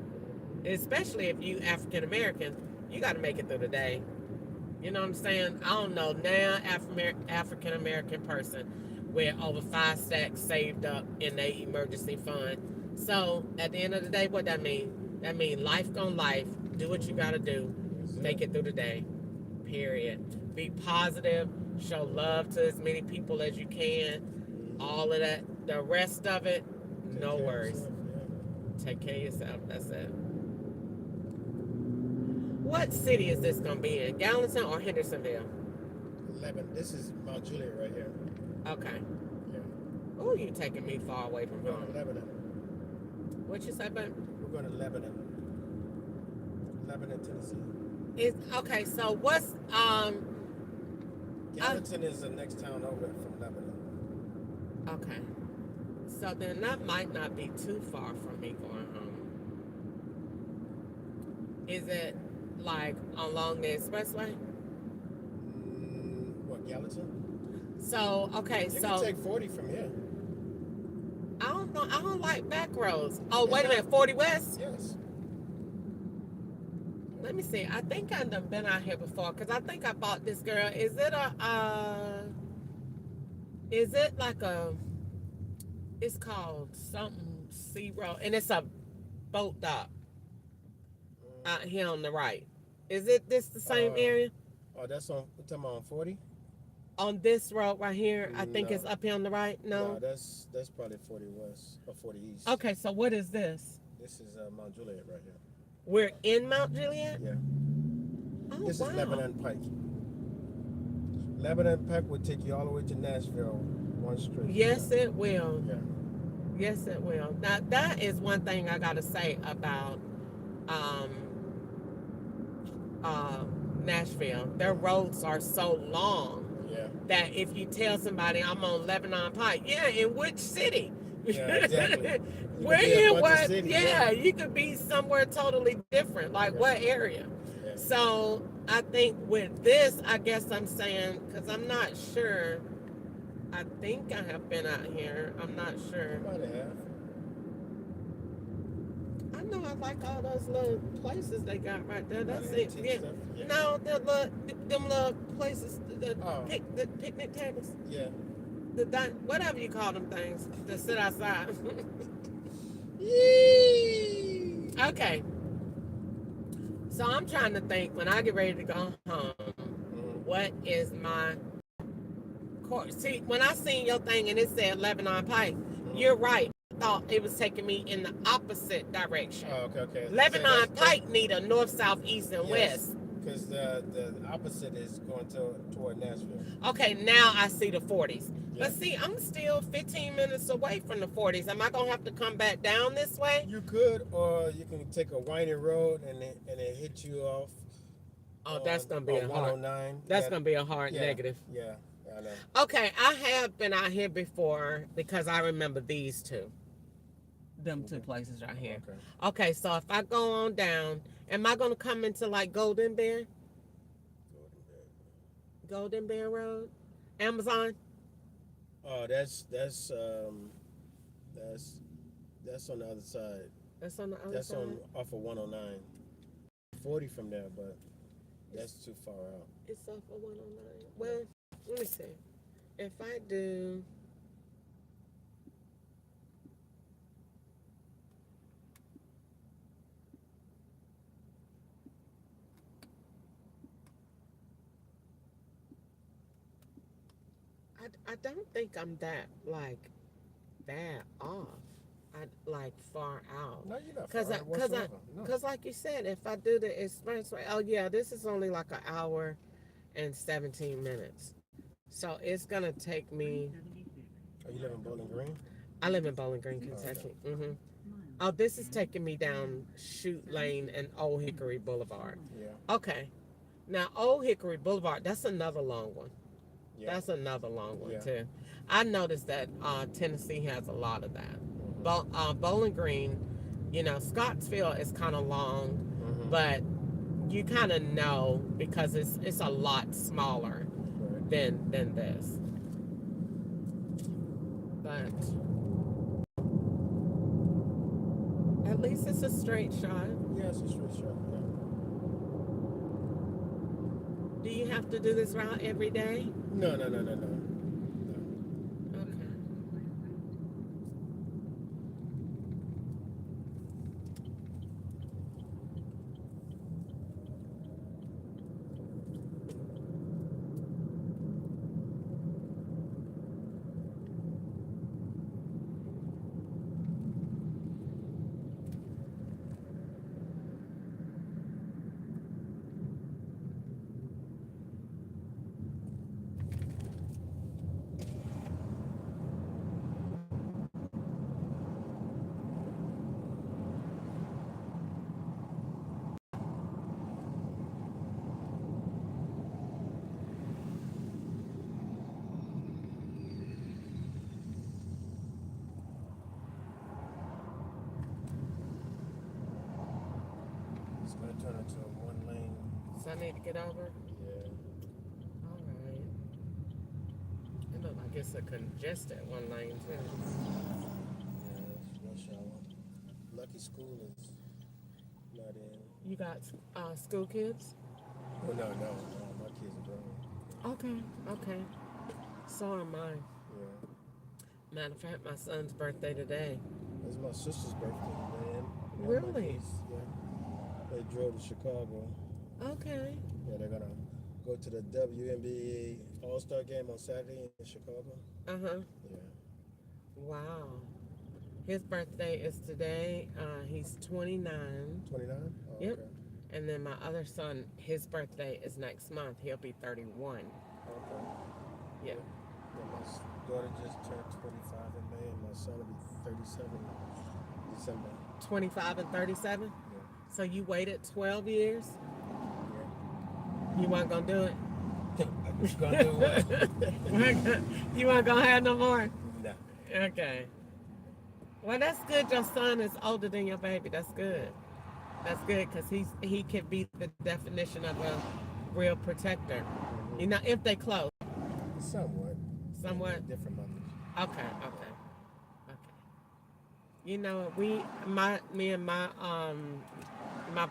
Especially if you African American, you got to make it through the day. You know what I'm saying? I don't know now African American person with over 5 stacks saved up in their emergency fund. So at the end of the day, what that mean? That mean life gon' life. Do what you got to do. Make it through the day. Period. Be positive. Show love to as many people as you can. All of that. The rest of it, no worries. Take care of yourself. That's it. What city is this going to be in? Gallatin or Hendersonville? Lebanon. This is Mount Juliet right here. Okay. Yeah. Oh, you taking me far away from We're going home. to Lebanon. What you say, babe? We're going to Lebanon. Lebanon, Tennessee. Okay, so what's Gallatin is the next town over from Lebanon. Okay. So then that might not be too far from me going home. Is it like along the expressway? What, Gallatin? So, okay, you can take 40 from here. I don't know. I don't like back roads. Oh, wait a minute. 40 West? Yes. Let me see. I think I've been out here before because I think I bought this girl. Is it like it's called something Sea Road, and it's a boat dock out here on the right. Is it this the same area? Oh, that's on, we're talking about on 40? On this road right here, I think it's up here on the right. No, that's probably 40 West or 40 East. Okay, so what is this? This is Mount Juliet right here. We're in Mount Juliet? Yeah. Oh, This is Lebanon Pike. Lebanon Pike would take you all the way to Nashville One straight. Yes, it will. Yeah. Yes, it will. Now, that is one thing I got to say about um, Nashville. Their roads are so long that if you tell somebody I'm on Lebanon Pike, yeah, in which city? Yeah, exactly. Where you what? Yeah, you could be somewhere totally different. Like what area? Yeah. So I think with this, I guess I'm saying, because I'm not sure. I think I have been out here. I'm not sure. You might have. I know I like all those little places they got right there. That's it. Antique Yeah. stuff? Yeah. No, them little places, the picnic tables. Yeah. Whatever you call them things that sit outside. Okay. So I'm trying to think when I get ready to go home, what is my course? See, when I seen your thing and it said Lebanon Pike, you're right. I thought it was taking me in the opposite direction. Oh, okay. Lebanon Pike need a north, south, east, and west. Because the opposite is going toward Nashville. Okay, now I see the 40s. Yeah. But see, I'm still 15 minutes away from the 40s. Am I gonna have to come back down this way? You could, or you can take a winding road and it hit you off. Oh, that's gonna be a hard. 109. That's gonna be a hard negative. Yeah, I know. Okay, I have been out here before because I remember these two. Them two places right here. Okay, so if I go on down, am I gonna come into like Golden Bear? Golden Bear Road? Amazon? Oh, that's on the other side. That's on the other That's side? on off of 109. 40 from there, but that's too far out. It's off of 109. Well, let me see. If I do... I don't think I'm that off. Far out. No, you're not far out whatsoever. No. Because like you said, if I do the expressway, oh yeah, this is only like an hour and 17 minutes. So it's going to take me... Oh, you live in Bowling Green? I live in Bowling Green, Kentucky. Oh, okay. Oh, this is taking me down Chute Lane and Old Hickory Boulevard. Yeah. Okay. Now, Old Hickory Boulevard, that's another long one. Yeah. That's another long one, too. I noticed that Tennessee has a lot of that. Bowling Green, Scottsville is kind of long, but you kind of know because it's a lot smaller than this. But at least it's a straight shot. Yeah, it's a straight shot. Yeah. Do you have to do this route every day? No. It's going to turn into a one lane. So I need to get over? Yeah. All right. It looks like it's a congested one lane, too. Yeah, it's rush hour. Lucky school is not in. You got school kids? Oh, no. My kids are grown. Okay. So are mine. Yeah. Matter of fact, my son's birthday today. It's my sister's birthday, man. Really? Yeah. They drove to Chicago. Okay. Yeah, they're gonna go to the WNBA All-Star game on Saturday in Chicago. Uh-huh. Yeah. Wow. His birthday is today. He's 29. 29? Oh, Yep. Okay. And then my other son, his birthday is next month. He'll be 31. Okay. Yeah. Yeah, my daughter just turned 25 in May, and my son will be 37 in December. 25 and 37? Yeah. So you waited 12 years? Yeah. You weren't going to do it? I was going to do what? You weren't going to have no more? No. Okay. Well, that's good. Your son is older than your baby. That's good. That's good because he can be the definition of a real protector. Mm-hmm. You know, if they close. Somewhat. Somewhat? Yeah, different mothers. Okay. You know, me and my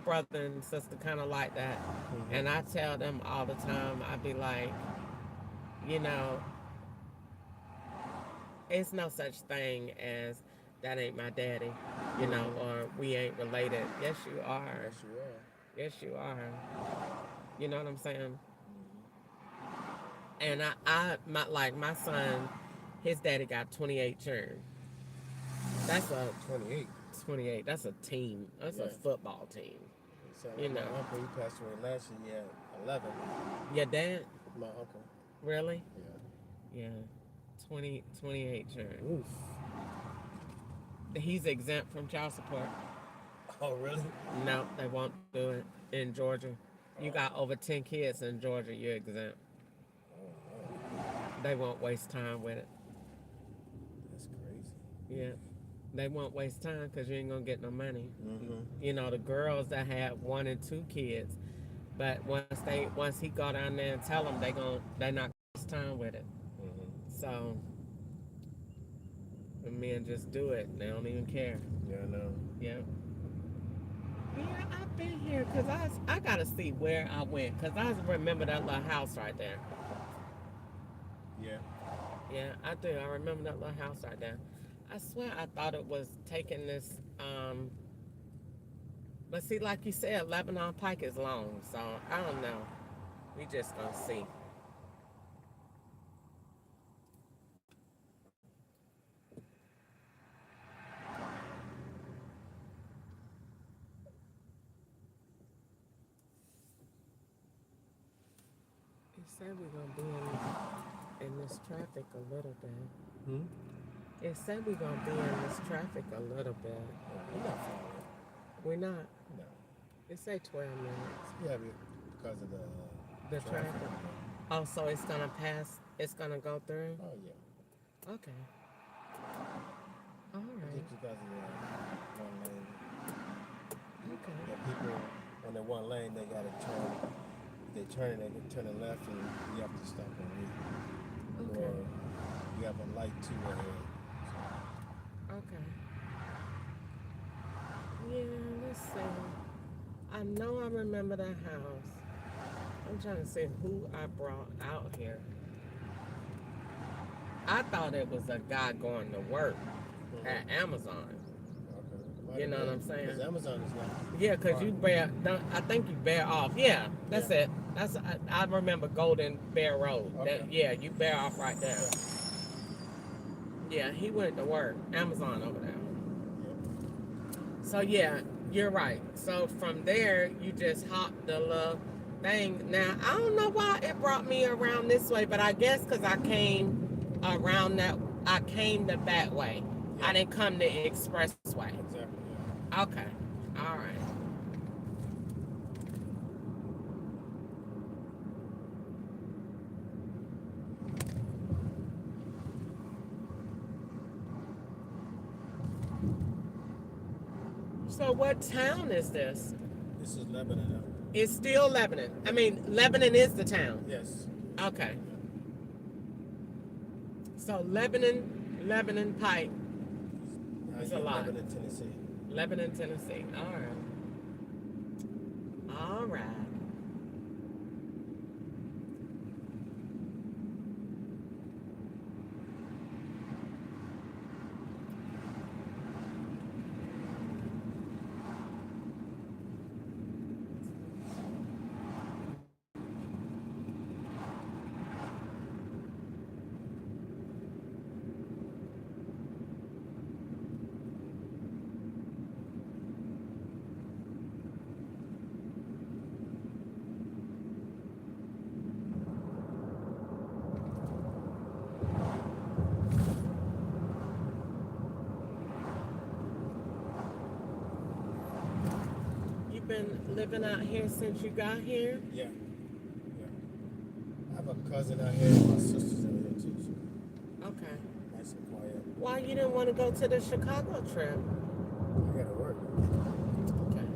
brother and sister kind of like that. Mm-hmm. And I tell them all the time, I be like, you know, it's no such thing as that ain't my daddy, you know, or we ain't related. Yes, you are. Yes, you are. Yes, you are. You know what I'm saying? Mm-hmm. And my son, his daddy got 28 children. That's a 28. That's a team. That's a football team. So You know. my uncle, he passed away last year. He had 11. Your dad? My uncle. Really? Yeah. 28 children. Oof. He's exempt from child support. Oh, really? No, they won't do it in Georgia. You got over 10 kids in Georgia, you're exempt. Oh, They won't waste time with it. that's crazy. Yeah. They won't waste time because you ain't going to get no money. Mm-hmm. You know, the girls that had 1 and 2 kids, but once he go down there and tell them, they're not going to waste time with it. Mm-hmm. So, the men just do it. They don't even care. Yeah, I know. Yeah. Yeah, I've been here because I got to see where I went because I remember that little house right there. Yeah. Yeah, I do. I remember that little house right there. I swear I thought it was taking this, but see, like you said, Lebanon Pike is long, so I don't know. We just gonna see. It said we're gonna be in this traffic a little bit. Hmm? It said we're gonna be in this traffic a little bit. We're not far away. We're not. No. It say 12 minutes. Yeah, because of the traffic. Oh, so it's gonna pass. It's gonna go through. Oh yeah. Okay. All right. Just because of the one lane. Okay. Yeah, people on the one lane, they gotta turn. They can turn left, and you have to stop and wait. Okay. Or you have a light too ahead. Okay. Yeah, let's see. I know I remember that house. I'm trying to see who I brought out here. I thought it was a guy going to work at Amazon. Okay. You know what I'm saying? Because Amazon is not. Yeah, because you bear, I think you bear off. Yeah, that's it. I remember Golden Bear Road. Okay. Yeah, you bear off right there. Yeah, he went to work. Amazon over there. So yeah, you're right. So from there, you just hop the little thing. Now, I don't know why it brought me around this way, but I guess because I came around I came the back way. Yeah. I didn't come the expressway. Exactly, yeah. Okay. All right. So what town is this? This is Lebanon. It's still Lebanon. I mean, Lebanon is the town. Yes. Okay. So Lebanon Pike is a lot. Lebanon, Tennessee. Lebanon, Tennessee. All right. All right. been living out here since you got here? Yeah. I have a cousin out here, and my sister's out here too. So Okay. nice and quiet. Why you didn't want to go to the Chicago trip? I gotta work. Okay.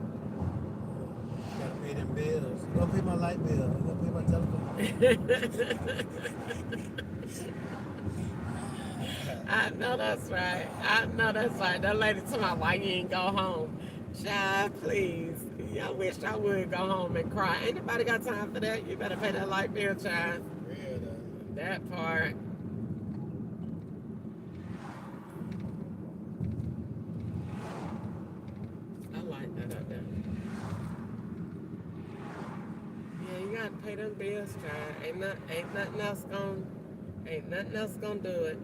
Gotta pay them bills. You gonna pay my light bill. You gonna pay my telephone I know that's right. I know that's right. That lady told me, why you ain't go home? Child, please. I wish I would go home and cry. Ain't nobody got time for that. You better pay that light bill, child. Real That part. I like that up there. Yeah, you gotta pay them bills, child. Ain't nothing else gonna do it.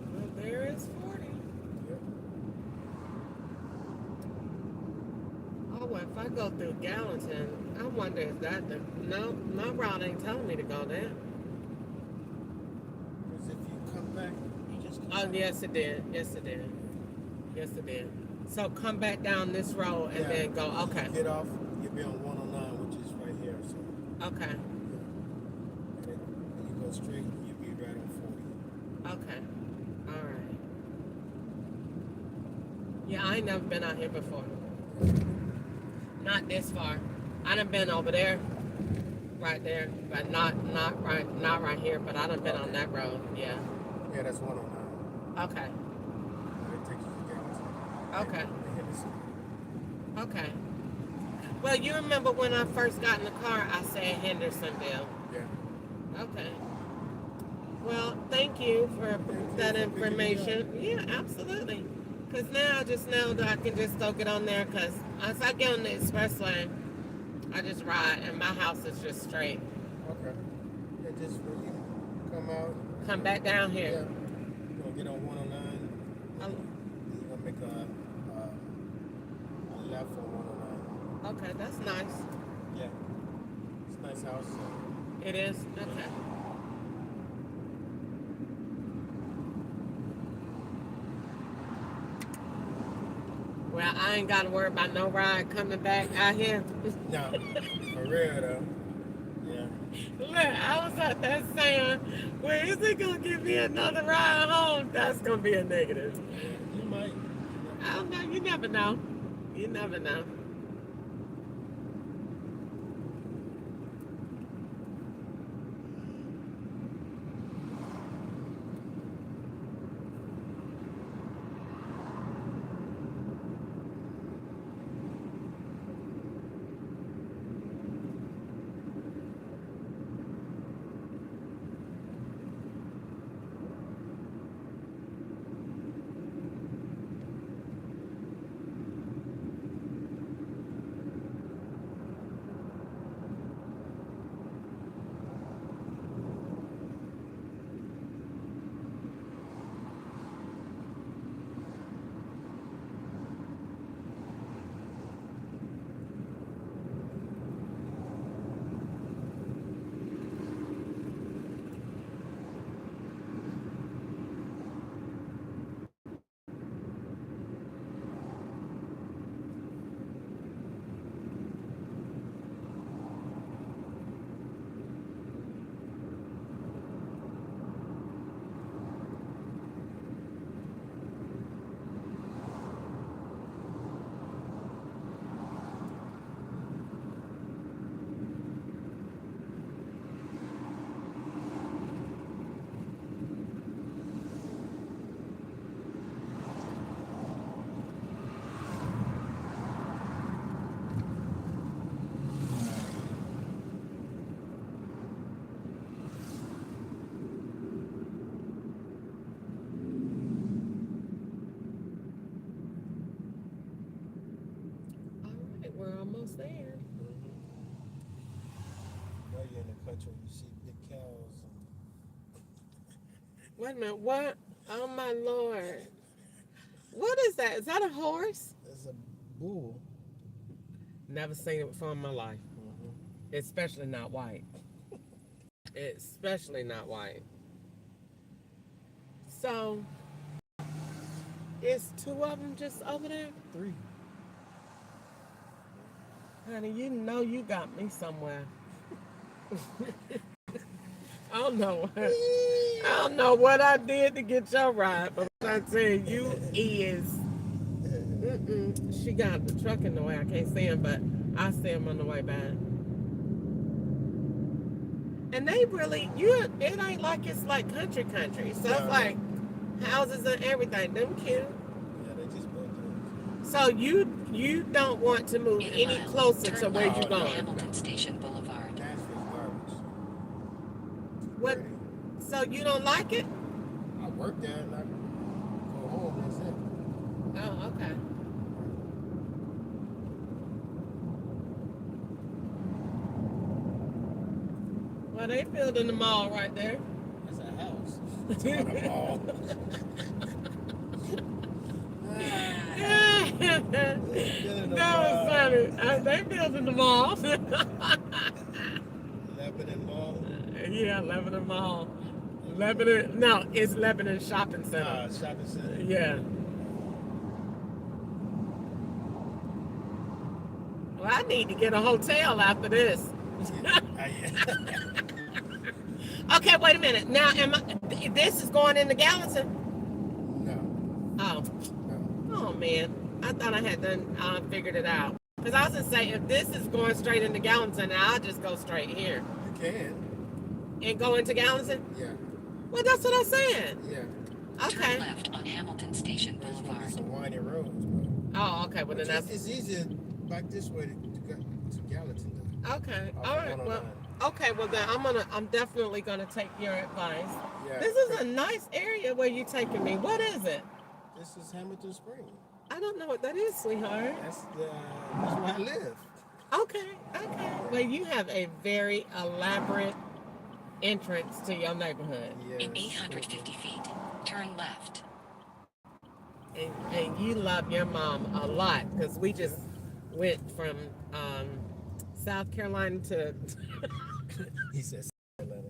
Well, there is 40. Oh, well, if I go through Gallatin, I wonder if no, my route ain't telling me to go there. Because if you come back, you just come Oh, back. yes, it did. Yes, it did. Yes, it did. So come back down this road and then go. Okay. Get off, you'll be on 109, which is right here. So Okay. and then when you go straight, you'll be right on 40. Okay. All right. Yeah, I ain't never been out here before. Not this far. I done been over there, right there, but not right here. But I done been on that road. Yeah. Yeah, that's 109. Okay. And it takes you to Gallatin. Okay. And Henderson. Okay. Well, you remember when I first got in the car, I said Hendersonville. Yeah. Okay. Well, thank you for that information. Yeah, absolutely. Because now I just know that I can just go get on there because as I get on the expressway, I just ride and my house is just straight. Okay. Yeah, just when you come out. Come back down Yeah. here. You're going to get on 109. Oh, You're going to make a left on 109. okay, that's nice. Yeah. It's a nice house. So. It is? Okay. Well, I ain't got to worry about no ride coming back out here. No, for real though. Yeah. Look, I was out there saying, well, is it going to give me another ride home? That's going to be a negative. Yeah, you might. I don't know. You never know. You never know. almost there. Now you're in the country, you see big cows. Wait a minute, what? Oh my Lord. What is that? Is that a horse? It's a bull. Never seen it before in my life. Especially not white. Especially not white. So, is two of them just over there? 3. Honey, you know you got me somewhere. I don't know what I did to get your ride, but I tell you is. She got the truck in the way. I can't see him, but I see him on the way back. And they really, it ain't like it's like country. So it's like houses and everything. Them cute. Yeah, they just built it. So you don't want to move any closer to where you're going. Hamilton Station Boulevard. Nashville's garbage. What? So you don't like it? I work there and I go home, that's it. Oh, okay. Well, they building the mall right there. That's a house. It's not a mall. That was funny. They building the mall. Lebanon Mall? Yeah, Lebanon Mall. Lebanon, no, it's Lebanon Shopping Center. Shopping center. Yeah. Well, I need to get a hotel after this. Okay, wait a minute. Now, this is going into Gallatin? No. Oh. Oh, man. I thought I had done figured it out. Because I was going to say, if this is going straight into Gallatin, I'll just go straight here. You can. And go into Gallatin? Yeah. Well, that's what I said. Yeah. Okay. Turn left on Hamilton Station Boulevard. It's some windy roads. Oh, okay. Well, then that's... It's easier back this way to Gallatin. Okay. Off All of right. 109. Well, okay. Well, then I'm definitely gonna take your advice. Yeah. This is a nice area where you're taking me. What is it? This is Hamilton Springs. I don't know what that is, sweetheart. That's where I live. Okay. Well, you have a very elaborate entrance to your neighborhood. In 850 feet, turn left. And you love your mom a lot because we just went from South Carolina to. He says Carolina.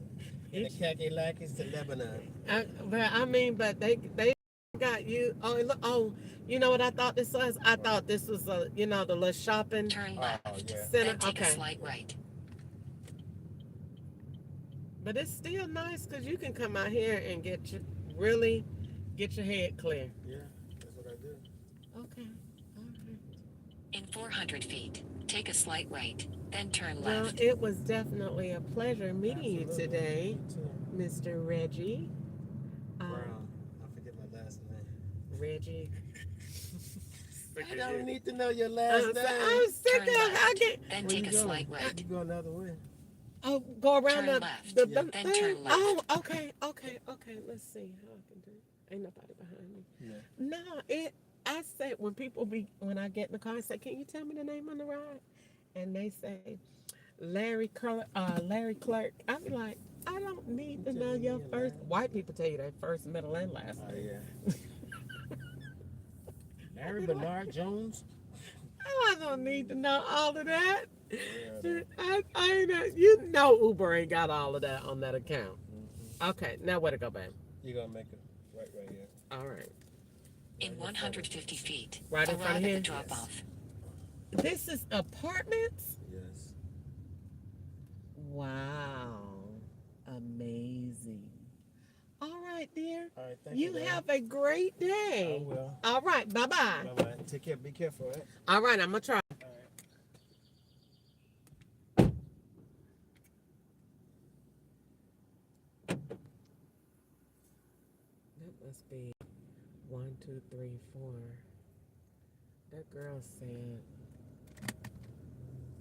And the Kakalakis to Lebanon. But they got you. Oh, you know what I thought this was? I thought this was the little shopping Turn left. center. Then take Okay. a slight right. But it's still nice because you can come out here and get your head clear. Yeah, that's what I do. Okay. All right. In 400 feet, take a slight right, then turn Well, left. it was definitely a pleasure meeting you today, Mr. Reggie. Brown. I forget my last name. Reggie. I don't need to know your last name. I'm sick of it. Then take a slight right. You go another way. Oh, go around Turn the left, the then thing? turn left. Oh, okay. Let's see how I can do it. Ain't nobody behind me. Yeah. No, I said when I get in the car, I say, can you tell me the name on the ride? And they say, Larry Clark. I'm like, I don't need to know your first. White people tell you their first, middle, and last name. Oh, yeah. Larry Bernard Jones? I don't need to know all of that. Yeah, You know Uber ain't got all of that on that account. Okay, now where to go, babe? You're going to make it right here. All right. In 150 feet, Right in front of arrive at here? the drop-off. This is apartments? Yes. Wow. Amazing. All right, dear. All right, thank you. You have a great day. I will. All right, bye-bye. Bye-bye. Take care. Be careful, right? All right, I'm going to try. That must be 1, 2, 3, 4. That girl said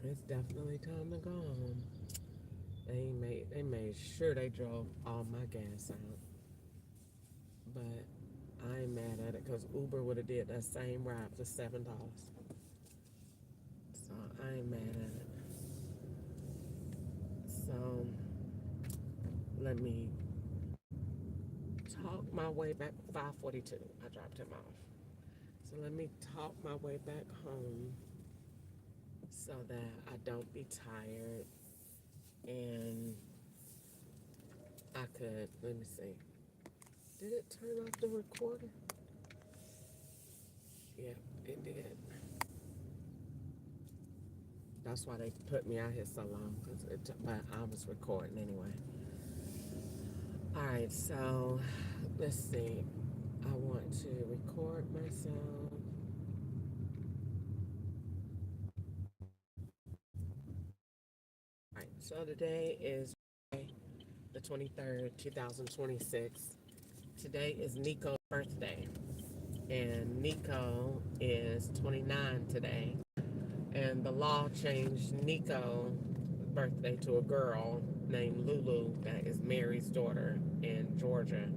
it's definitely time to go home. They made sure they drove all my gas out. But I ain't mad at it because Uber would have did that same ride for $7. So I ain't mad at it. So let me talk my way back. 5:42. I dropped him off. So let me talk my way back home so that I don't be tired and I could, let me see. Did it turn off the recorder? Yeah, it did. That's why they put me out here so long, but I was recording anyway. All right, so let's see. I want to record myself. All right, so today is the 23rd, 2026. Today is Nico's birthday, and Nico is 29 today. And the law changed Nico's birthday to a girl named Lulu, that is Mary's daughter in Georgia,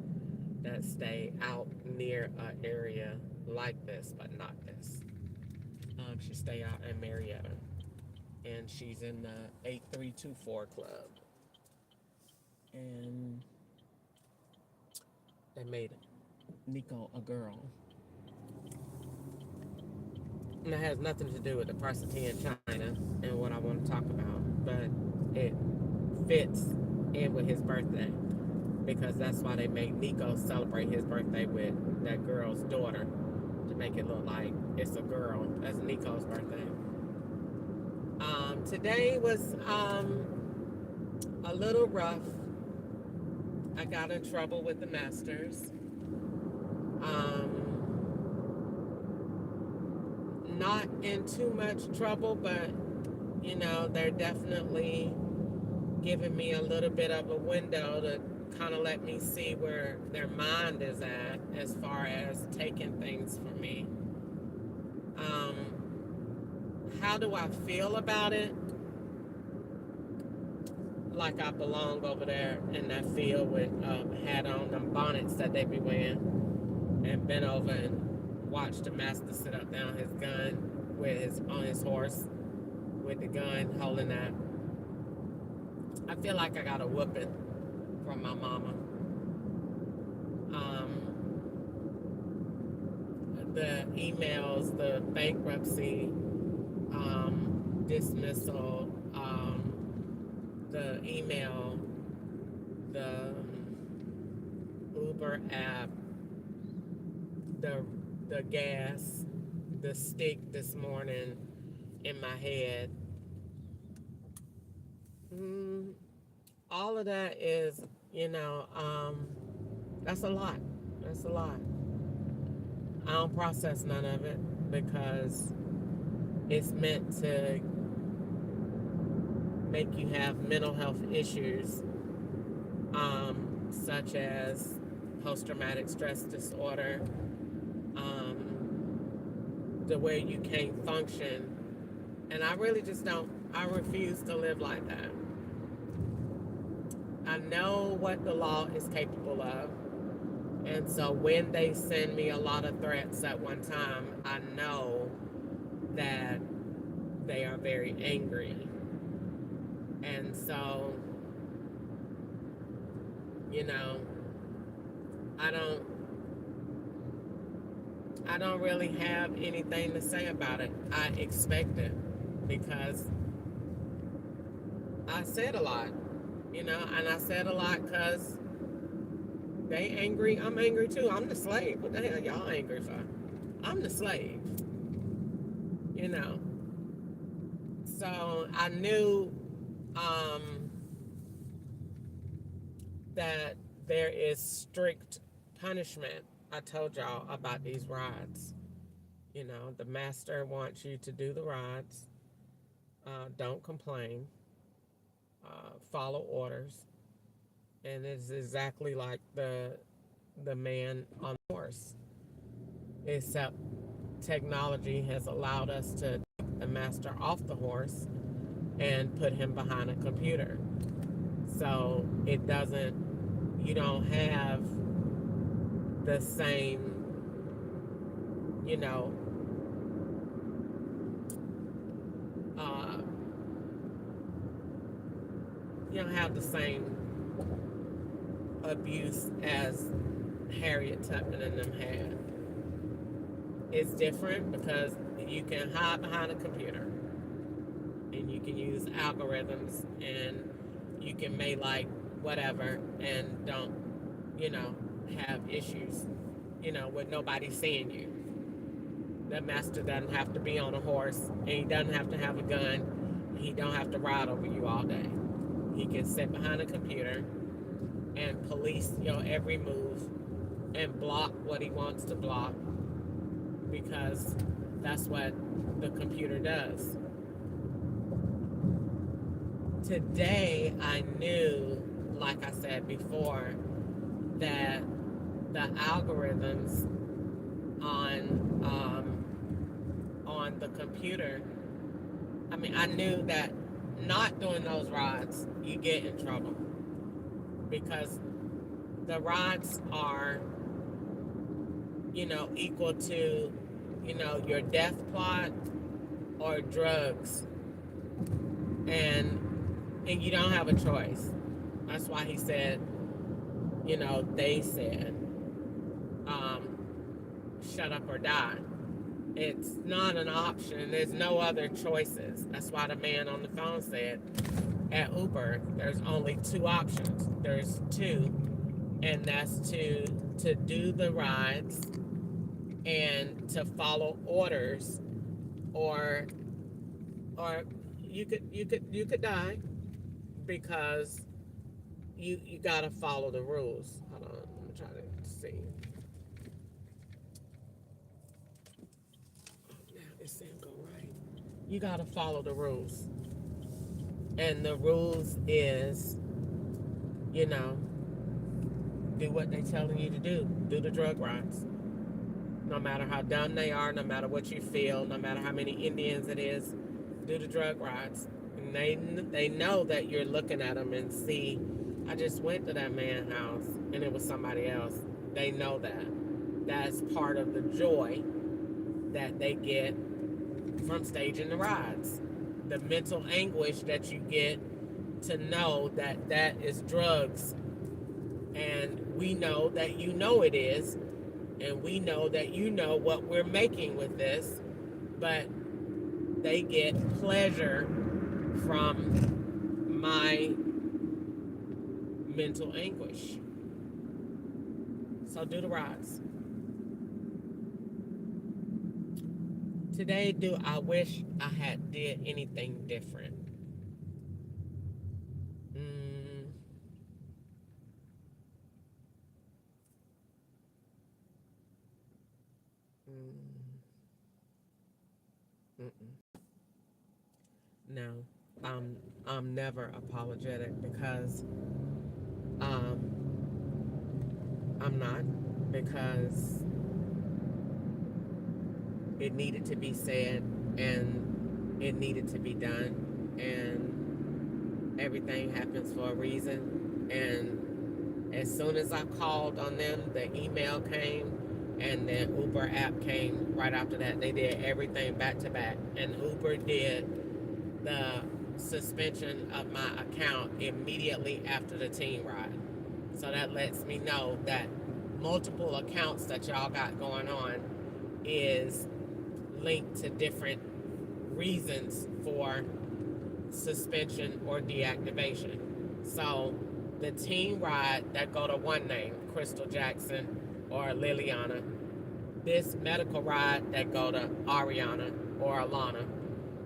that stay out near an area like this, but not this. She stay out in Marietta, and she's in the 8324 club. And they made Nico a girl. And that has nothing to do with the price of tea in China and what I want to talk about, but it fits in with his birthday because that's why they made Nico celebrate his birthday with that girl's daughter to make it look like it's a girl. That's Nico's birthday. Today was a little rough. I got in trouble with the masters. Not in too much trouble, but you know, they're definitely giving me a little bit of a window to kind of let me see where their mind is at as far as taking things from me. How do I feel about it? Like I belong over there in that field with had on them bonnets that they be wearing, and been over and watched the master sit up down his gun on his horse with the gun holding that. I feel like I got a whooping from my mama. The emails, the bankruptcy, dismissal, the email, the Uber app, the gas, the stick this morning in my head. All of that is, you know, that's a lot. That's a lot. I don't process none of it because it's meant to make you have mental health issues, such as post-traumatic stress disorder, the way you can't function. And I really just don't, I refuse to live like that. I know what the law is capable of. And so when they send me a lot of threats at one time, I know that they are very angry. And so, you know, I don't really have anything to say about it. I expect it because I said a lot, you know, and I said a lot because they angry. I'm angry too. I'm the slave. What the hell y'all angry for? I'm the slave, you know. So I knew that there is strict punishment. I told y'all about these rides. You know, the master wants you to do the rides. Don't complain. Follow orders. And it's exactly like the man on the horse. Except technology has allowed us to take the master off the horse and put him behind a computer. So it doesn't, you don't have the same, you know, don't have the same abuse as Harriet Tubman and them had. It's different because you can hide behind a computer and you can use algorithms and you can make like whatever and don't, have issues, with nobody seeing you. The master doesn't have to be on a horse and he doesn't have to have a gun. He don't have to ride over you all day. He can sit behind a computer and police your every move and block what he wants to block because that's what the computer does. Today, I knew, like I said before, that the algorithms on the computer, I knew that not doing those rides, you get in trouble because the rides are, equal to, your death plot or drugs. And you don't have a choice. That's why he said, they said, shut up or die. It's not an option. There's no other choices. That's why the man on the phone said at Uber, there's only two options. There's two, and that's to do the rides and to follow orders, or you could die because you gotta follow the rules. Hold on, I'm trying to see. Now it's saying go right. You gotta follow the rules, and the rules is, do what they're telling you to do. Do the drug rides. No matter how dumb they are, no matter what you feel, no matter how many Indians it is, do the drug rides. And they know that you're looking at them and see, I just went to that man's house and it was somebody else. They know that. That's part of the joy that they get from staging the rides. The mental anguish that you get to know that that is drugs. And we know that you know it is. And we know that you know what we're making with this. But they get pleasure from my mental anguish. So do the rides. Today, I wish I had did anything different? No, I'm never apologetic because I'm not, because it needed to be said and it needed to be done, and everything happens for a reason. And as soon as I called on them, the email came and the Uber app came right after that. They did everything back to back, and Uber did the suspension of my account immediately after the teen ride. So that lets me know that multiple accounts that y'all got going on is linked to different reasons for suspension or deactivation. So the teen ride that go to one name, Crystal Jackson or Liliana. This medical ride that go to Ariana or Alana.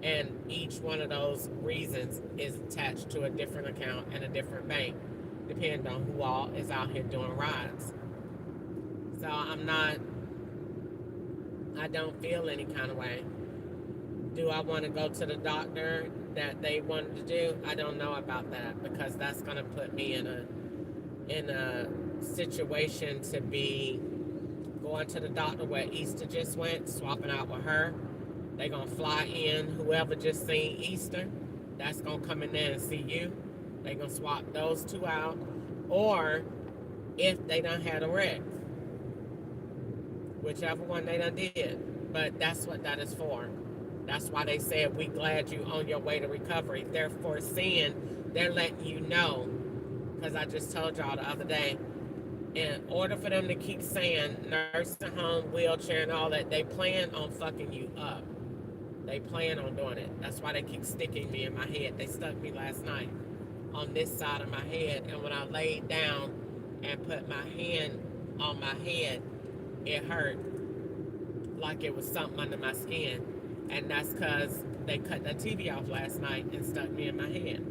And each one of those reasons is attached to a different account and a different bank, depending on who all is out here doing rides. So I don't feel any kind of way. Do I want to go to the doctor that they wanted to do? I don't know about that, because that's going to put me in a situation to be going to the doctor where Easter just went, swapping out with her. They're going to fly in whoever just seen Easter. That's going to come in there and see you. They're going to swap those two out. Or if they done had a wreck. Whichever one they done did. But that's what that is for. That's why they said, we glad you on your way to recovery. They're foreseeing they're letting you know, because I just told y'all the other day, in order for them to keep saying nursing home, wheelchair, and all that, they plan on fucking you up. They plan on doing it. That's why they keep sticking me in my head. They stuck me last night on this side of my head, and when I laid down and put my hand on my head, it hurt like it was something under my skin. And that's because they cut that TV off last night and stuck me in my head.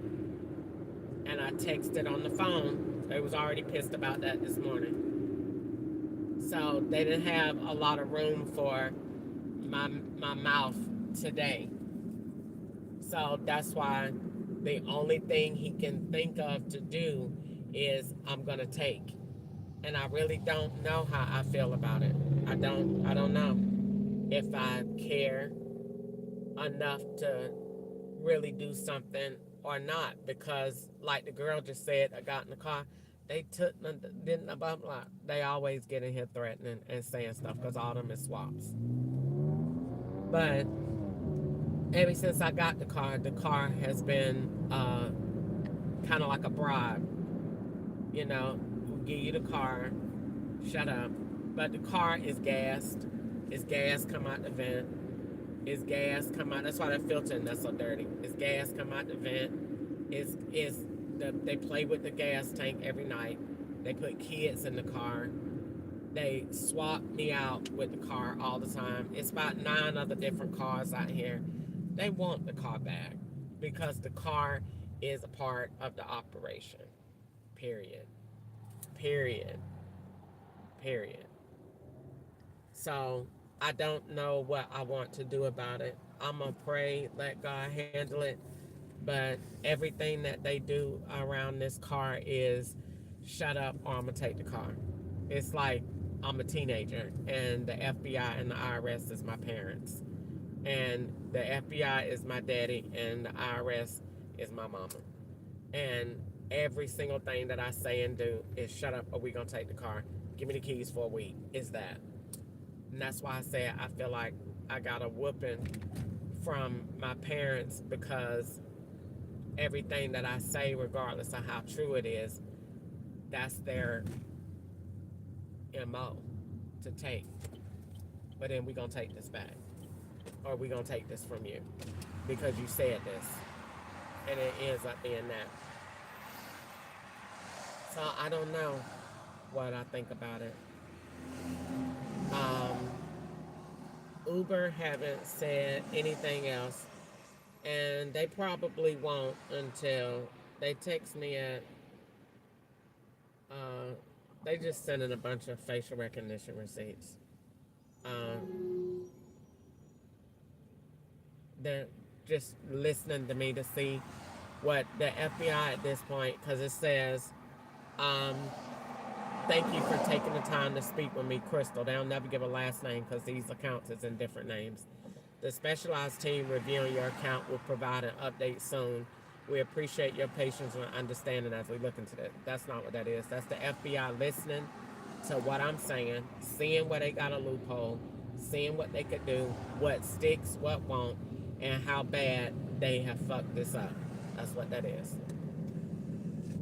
And I texted on the phone. They was already pissed about that this morning. So they didn't have a lot of room for my mouth today. So that's why the only thing he can think of to do is I'm gonna take. And I really don't know how I feel about it. I don't know if I care enough to really do something or not, because like the girl just said, I got in the car, they didn't blah blah. They always get in here threatening and saying stuff because all of them is swaps. But ever since I got the car has been kind of like a bribe. You know, we'll give you the car, shut up. But the car is gassed. It's gas come out the vent. It's gas come out. That's why that filter that's so dirty. It's gas come out the vent. They play with the gas tank every night. They put kids in the car. They swap me out with the car all the time. It's about 9 other different cars out here. They want the car back because the car is a part of the operation. Period. Period. Period. So I don't know what I want to do about it. I'm going to pray, let God handle it. But everything that they do around this car is shut up or I'm going to take the car. It's like I'm a teenager and the FBI and the IRS is my parents. And the FBI is my daddy and the IRS is my mama. And every single thing that I say and do is shut up or we going to take the car. Give me the keys for a week. Is that. And that's why I said I feel like I got a whooping from my parents because everything that I say, regardless of how true it is, that's their MO to take. But then we're going to take this back. Or we're going to take this from you because you said this. And it ends up being that. So I don't know what I think about it. Uber haven't said anything else, and they probably won't until they text me at. They just sent in a bunch of facial recognition receipts. They're just listening to me to see what the FBI at this point, because it says, thank you for taking the time to speak with me, Crystal. They'll never give a last name because these accounts is in different names. The specialized team reviewing your account will provide an update soon. We appreciate your patience and understanding as we look into that. That's not what that is. That's the FBI listening to what I'm saying, seeing where they got a loophole, seeing what they could do, what sticks, what won't, and how bad they have fucked this up. That's what that is.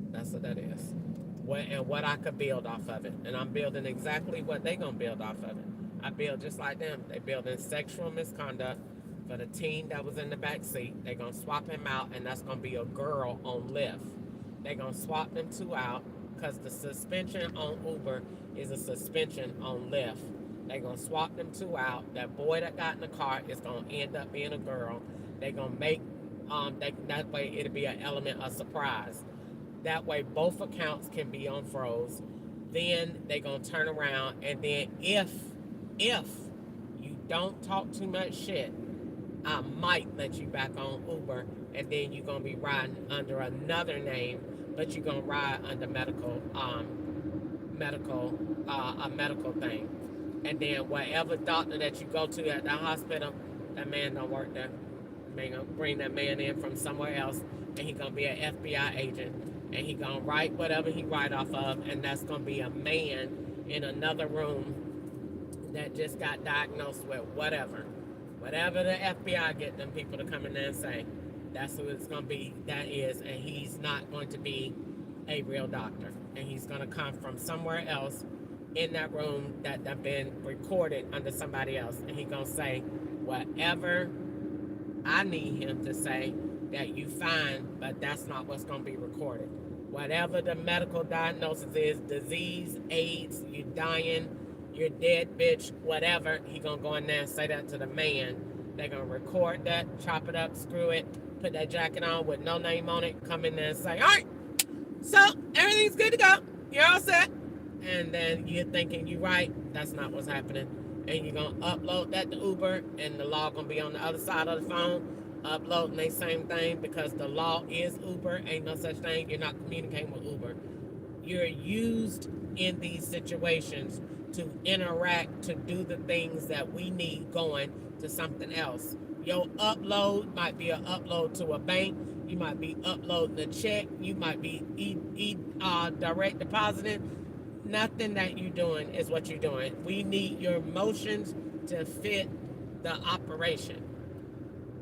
That's what that is. What I could build off of it. And I'm building exactly what they gonna build off of it. I build just like them. They building sexual misconduct for the teen that was in the back seat. They gonna swap him out, and that's gonna be a girl on Lyft. They gonna swap them two out because the suspension on Uber is a suspension on Lyft. They gonna swap them two out. That boy that got in the car is gonna end up being a girl. They gonna make that way it'll be an element of surprise. That way both accounts can be on froze. Then they gonna turn around, and then if you don't talk too much shit, I might let you back on Uber, and then you're gonna be riding under another name, but you're gonna ride under a medical thing. And then whatever doctor that you go to at the hospital, that man don't work there. They gonna bring that man in from somewhere else, and he gonna be an FBI agent, and he gonna write whatever he write off of, and that's gonna be a man in another room that just got diagnosed with whatever the FBI get them people to come in there and say. That's who it's going to be. That is, and he's not going to be a real doctor. And he's going to come from somewhere else in that room that have been recorded under somebody else. And he's going to say whatever I need him to say that you find, but that's not what's going to be recorded. Whatever the medical diagnosis is, disease, AIDS, you dying, you're dead, bitch, whatever, he going to go in there and say that to the man. They're going to record that, chop it up, screw it, put that jacket on with no name on it, come in there and say, all right, so everything's good to go. You're all set. And then you're thinking you're right. That's not what's happening. And you're going to upload that to Uber, and the law going to be on the other side of the phone, uploading the same thing, because the law is Uber. Ain't no such thing. You're not communicating with Uber. You're used in these situations to interact, to do the things that we need going to something else. Your upload might be an upload to a bank. You might be uploading a check. You might be direct depositing. Nothing that you're doing is what you're doing. We need your emotions to fit the operation.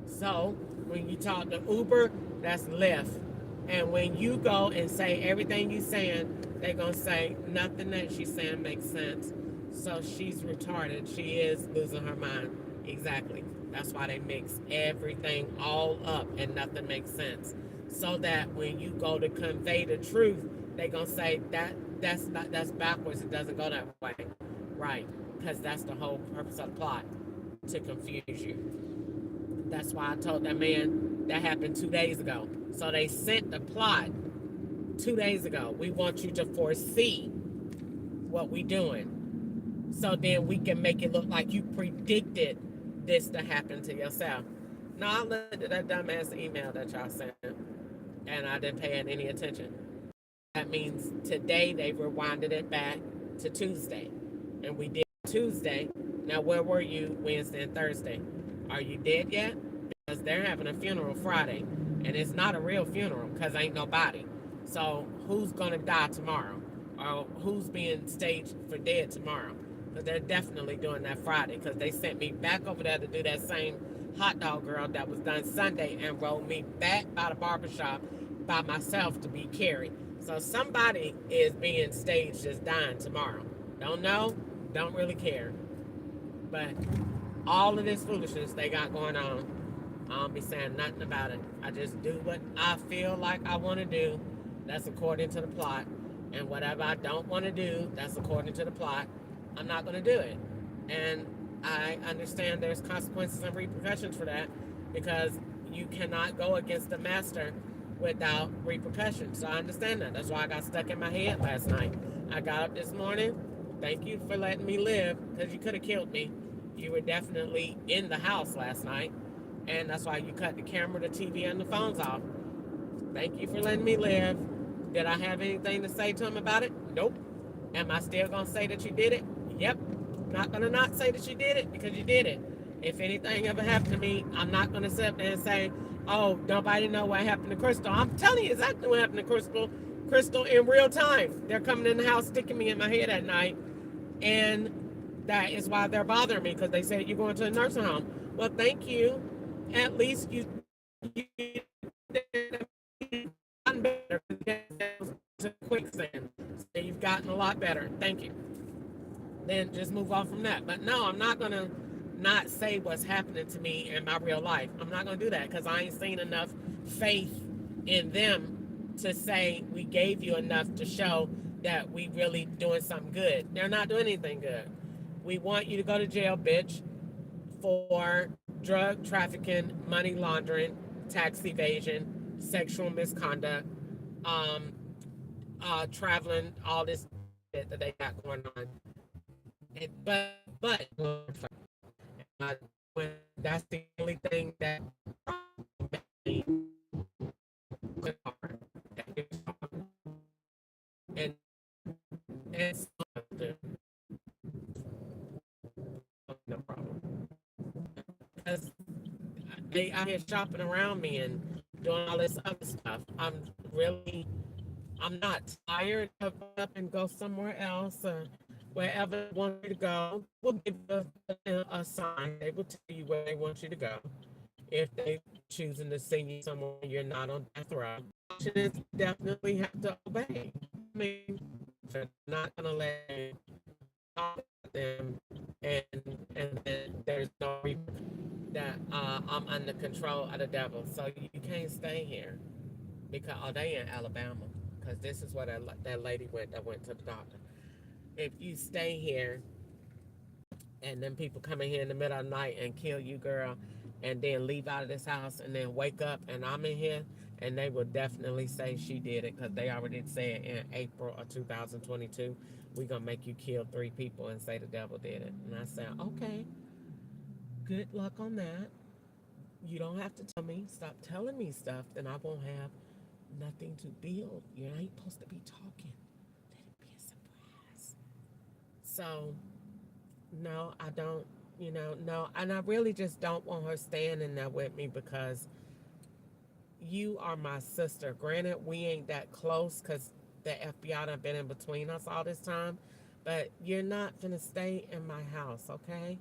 So when you talk to Uber, that's Lyft. And when you go and say everything you're saying, they're going to say nothing that she's saying makes sense. So she's retarded. She is losing her mind. Exactly. That's why they mix everything all up and nothing makes sense. So that when you go to convey the truth, they're going to say that's backwards. It doesn't go that way. Right. Because that's the whole purpose of the plot, to confuse you. That's why I told that man that happened 2 days ago. So they sent the plot 2 days ago. We want you to foresee what we're doing, so then we can make it look like you predicted this to happen to yourself. No, I looked at that dumbass email that y'all sent, and I didn't pay it any attention. That means today they rewinded it back to Tuesday, and we did Tuesday. Now, where were you Wednesday and Thursday? Are you dead yet? Because they're having a funeral Friday, and it's not a real funeral because ain't nobody. So who's going to die tomorrow? Or who's being staged for dead tomorrow? Because they're definitely doing that Friday, because they sent me back over there to do that same hot dog girl that was done Sunday and rolled me back by the barbershop by myself to be carried. So somebody is being staged as dying tomorrow. Don't know, don't really care. But all of this foolishness they got going on, I don't be saying nothing about it. I just do what I feel like I want to do. That's according to the plot. And whatever I don't want to do, that's according to the plot. I'm not going to do it. And I understand there's consequences and repercussions for that, because you cannot go against the master without repercussions. So I understand that. That's why I got stuck in my head last night. I got up this morning. Thank you for letting me live, because you could have killed me. You were definitely in the house last night, and that's why you cut the camera, the TV, and the phones off. Thank you for letting me live. Did I have anything to say to him about it? Nope. Am I still going to say that you did it? Yep. Not going to not say that you did it, because you did it. If anything ever happened to me, I'm not going to sit there and say, oh, nobody know what happened to Crystal. I'm telling you exactly what happened to Crystal. Crystal in real time. They're coming in the house, sticking me in my head at night. And that is why they're bothering me, because they said you're going to a nursing home. Well, thank you. At least you gotten better. To quicksand. So you've gotten a lot better. Thank you. Then just move on from that. But no, I'm not going to not say what's happening to me in my real life. I'm not going to do that, because I ain't seen enough faith in them to say we gave you enough to show that we really doing something good. They're not doing anything good. We want you to go to jail, bitch, for drug trafficking, money laundering, tax evasion, sexual misconduct, traveling, all this shit that they got going on. But that's the only thing that and it's no problem, because they out here shopping around me and doing all this other stuff. I'm not tired of up and go somewhere else, or wherever they want you to go. We'll give you a sign. They will tell you where they want you to go. if they choosing to send you somewhere you're not on death row. You definitely have to obey. I mean, they're not gonna let you talk to them, and and then there's no that I'm under control of the devil. So you can't stay here because they in Alabama, because this is where that lady that went to the doctor. If you stay here and then people come in here in the middle of the night and kill you, girl, and then leave out of this house and then wake up and I'm in here, and they will definitely say she did it, because they already said in April of 2022, we're going to make you kill 3 people and say the devil did it. And I said, okay, good luck on that. You don't have to tell me. Stop telling me stuff, then I won't have nothing to build. You ain't supposed to be talking. Let it be a surprise. So, no, I don't, no. And I really just don't want her standing there with me, because you are my sister. Granted, we ain't that close because the FBI done been in between us all this time. But you're not going to stay in my house, okay?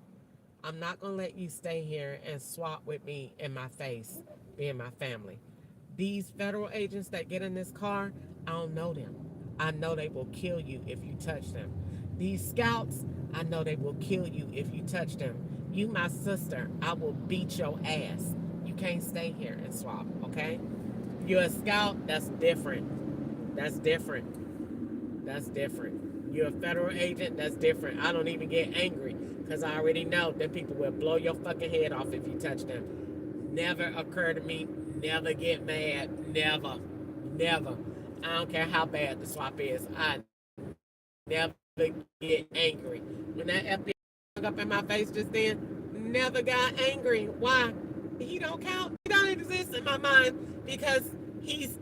I'm not going to let you stay here and swap with me in my face, being my family. These federal agents that get in this car, I don't know them. I know they will kill you if you touch them. These scouts, I know they will kill you if you touch them. You my sister, I will beat your ass. You can't stay here and swap, okay? You're a scout, that's different. That's different. That's different. You're a federal agent, that's different. I don't even get angry, because I already know that people will blow your fucking head off if you touch them. Never occur to me. Never get mad. Never. Never. I don't care how bad the swap is. I never get angry. When that FBI hung up in my face just then, never got angry. Why? He don't count. He don't exist in my mind, because he's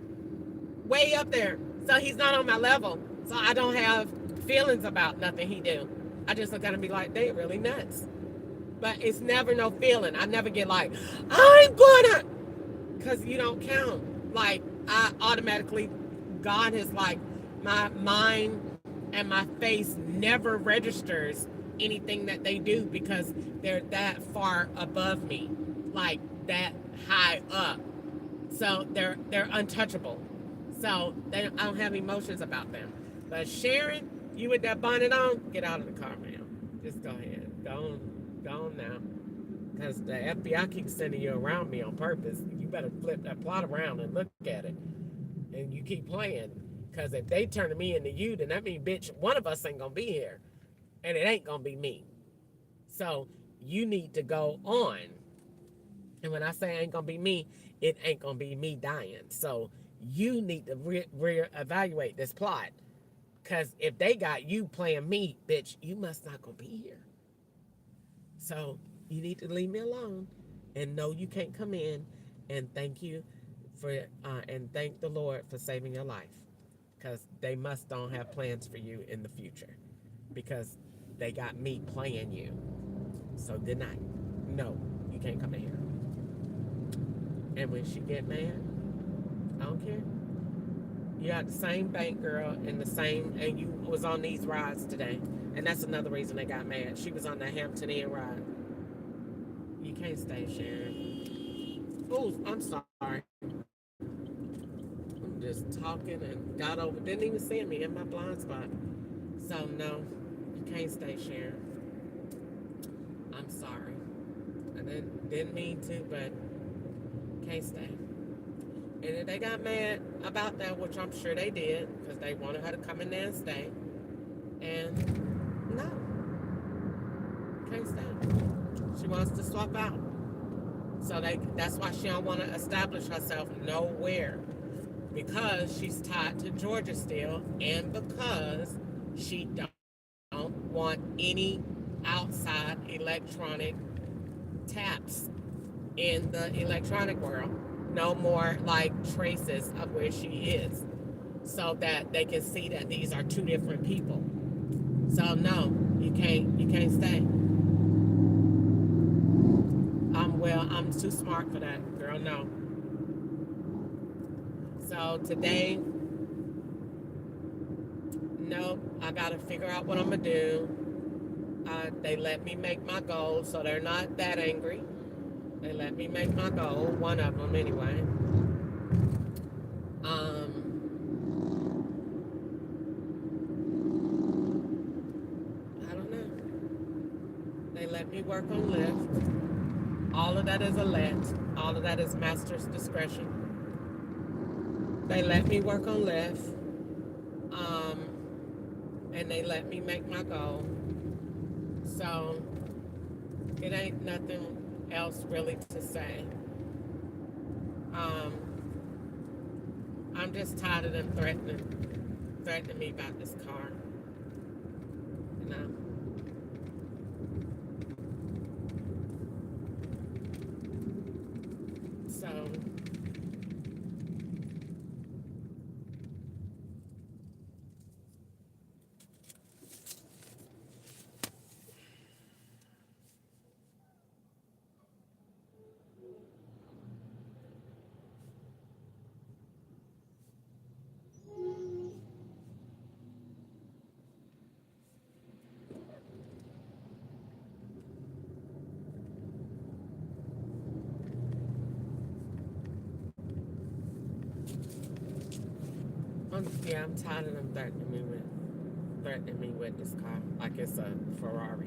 way up there. So he's not on my level. So I don't have feelings about nothing he do. I just look at him and be like, they really nuts. But it's never no feeling. I never get like, I'm gonna, because you don't count. Like, I automatically, God is like, my mind and my face never registers anything that they do, because they're that far above me, like that high up. So they're untouchable. So I don't have emotions about them. But Sharon, you with that bonnet on, get out of the car, ma'am. Just go ahead. Go on now. Because the FBI keeps sending you around me on purpose. You better flip that plot around and look at it. And you keep playing. Because if they turn me into you, then that means, bitch, one of us ain't going to be here. And it ain't going to be me. So you need to go on. And when I say ain't going to be me, it ain't going to be me dying. So you need to reevaluate this plot. Because if they got you playing me, bitch, you must not going to be here. So you need to leave me alone and know you can't come in, and thank you for and thank the Lord for saving your life, because they must don't have plans for you in the future, because they got me playing you. So good night. No, you can't come in here. And when she get mad, I don't care. You got the same bank girl and and you was on these rides today. And that's another reason they got mad. She was on that Hampton Inn ride. You can't stay, Sharon. Oh, I'm sorry. I'm just talking and got over. Didn't even see me in my blind spot. So, no, you can't stay, Sharon. I'm sorry. I didn't mean to, but can't stay. And if they got mad about that, which I'm sure they did, because they wanted her to come in there and stay. And no, can't stay. She wants to swap out. So that's why she don't want to establish herself nowhere, because she's tied to Georgia still, and because she don't want any outside electronic taps in the electronic world. No more like traces of where she is, so that they can see that these are 2 different people. So no, you can't stay. I'm too smart for that, girl. No. So today, nope, I gotta figure out what I'm gonna do. They let me make my goals, so they're not that angry. They let me make my goal, one of them anyway. I don't know. They let me work on Lyft. All of that is a let. All of that is master's discretion. They let me work on Lyft. And they let me make my goal. So it ain't nothing else really to say. I'm just tired of them threatening me about this car. You know. So I'm tired of them threatening me with this car like it's a Ferrari.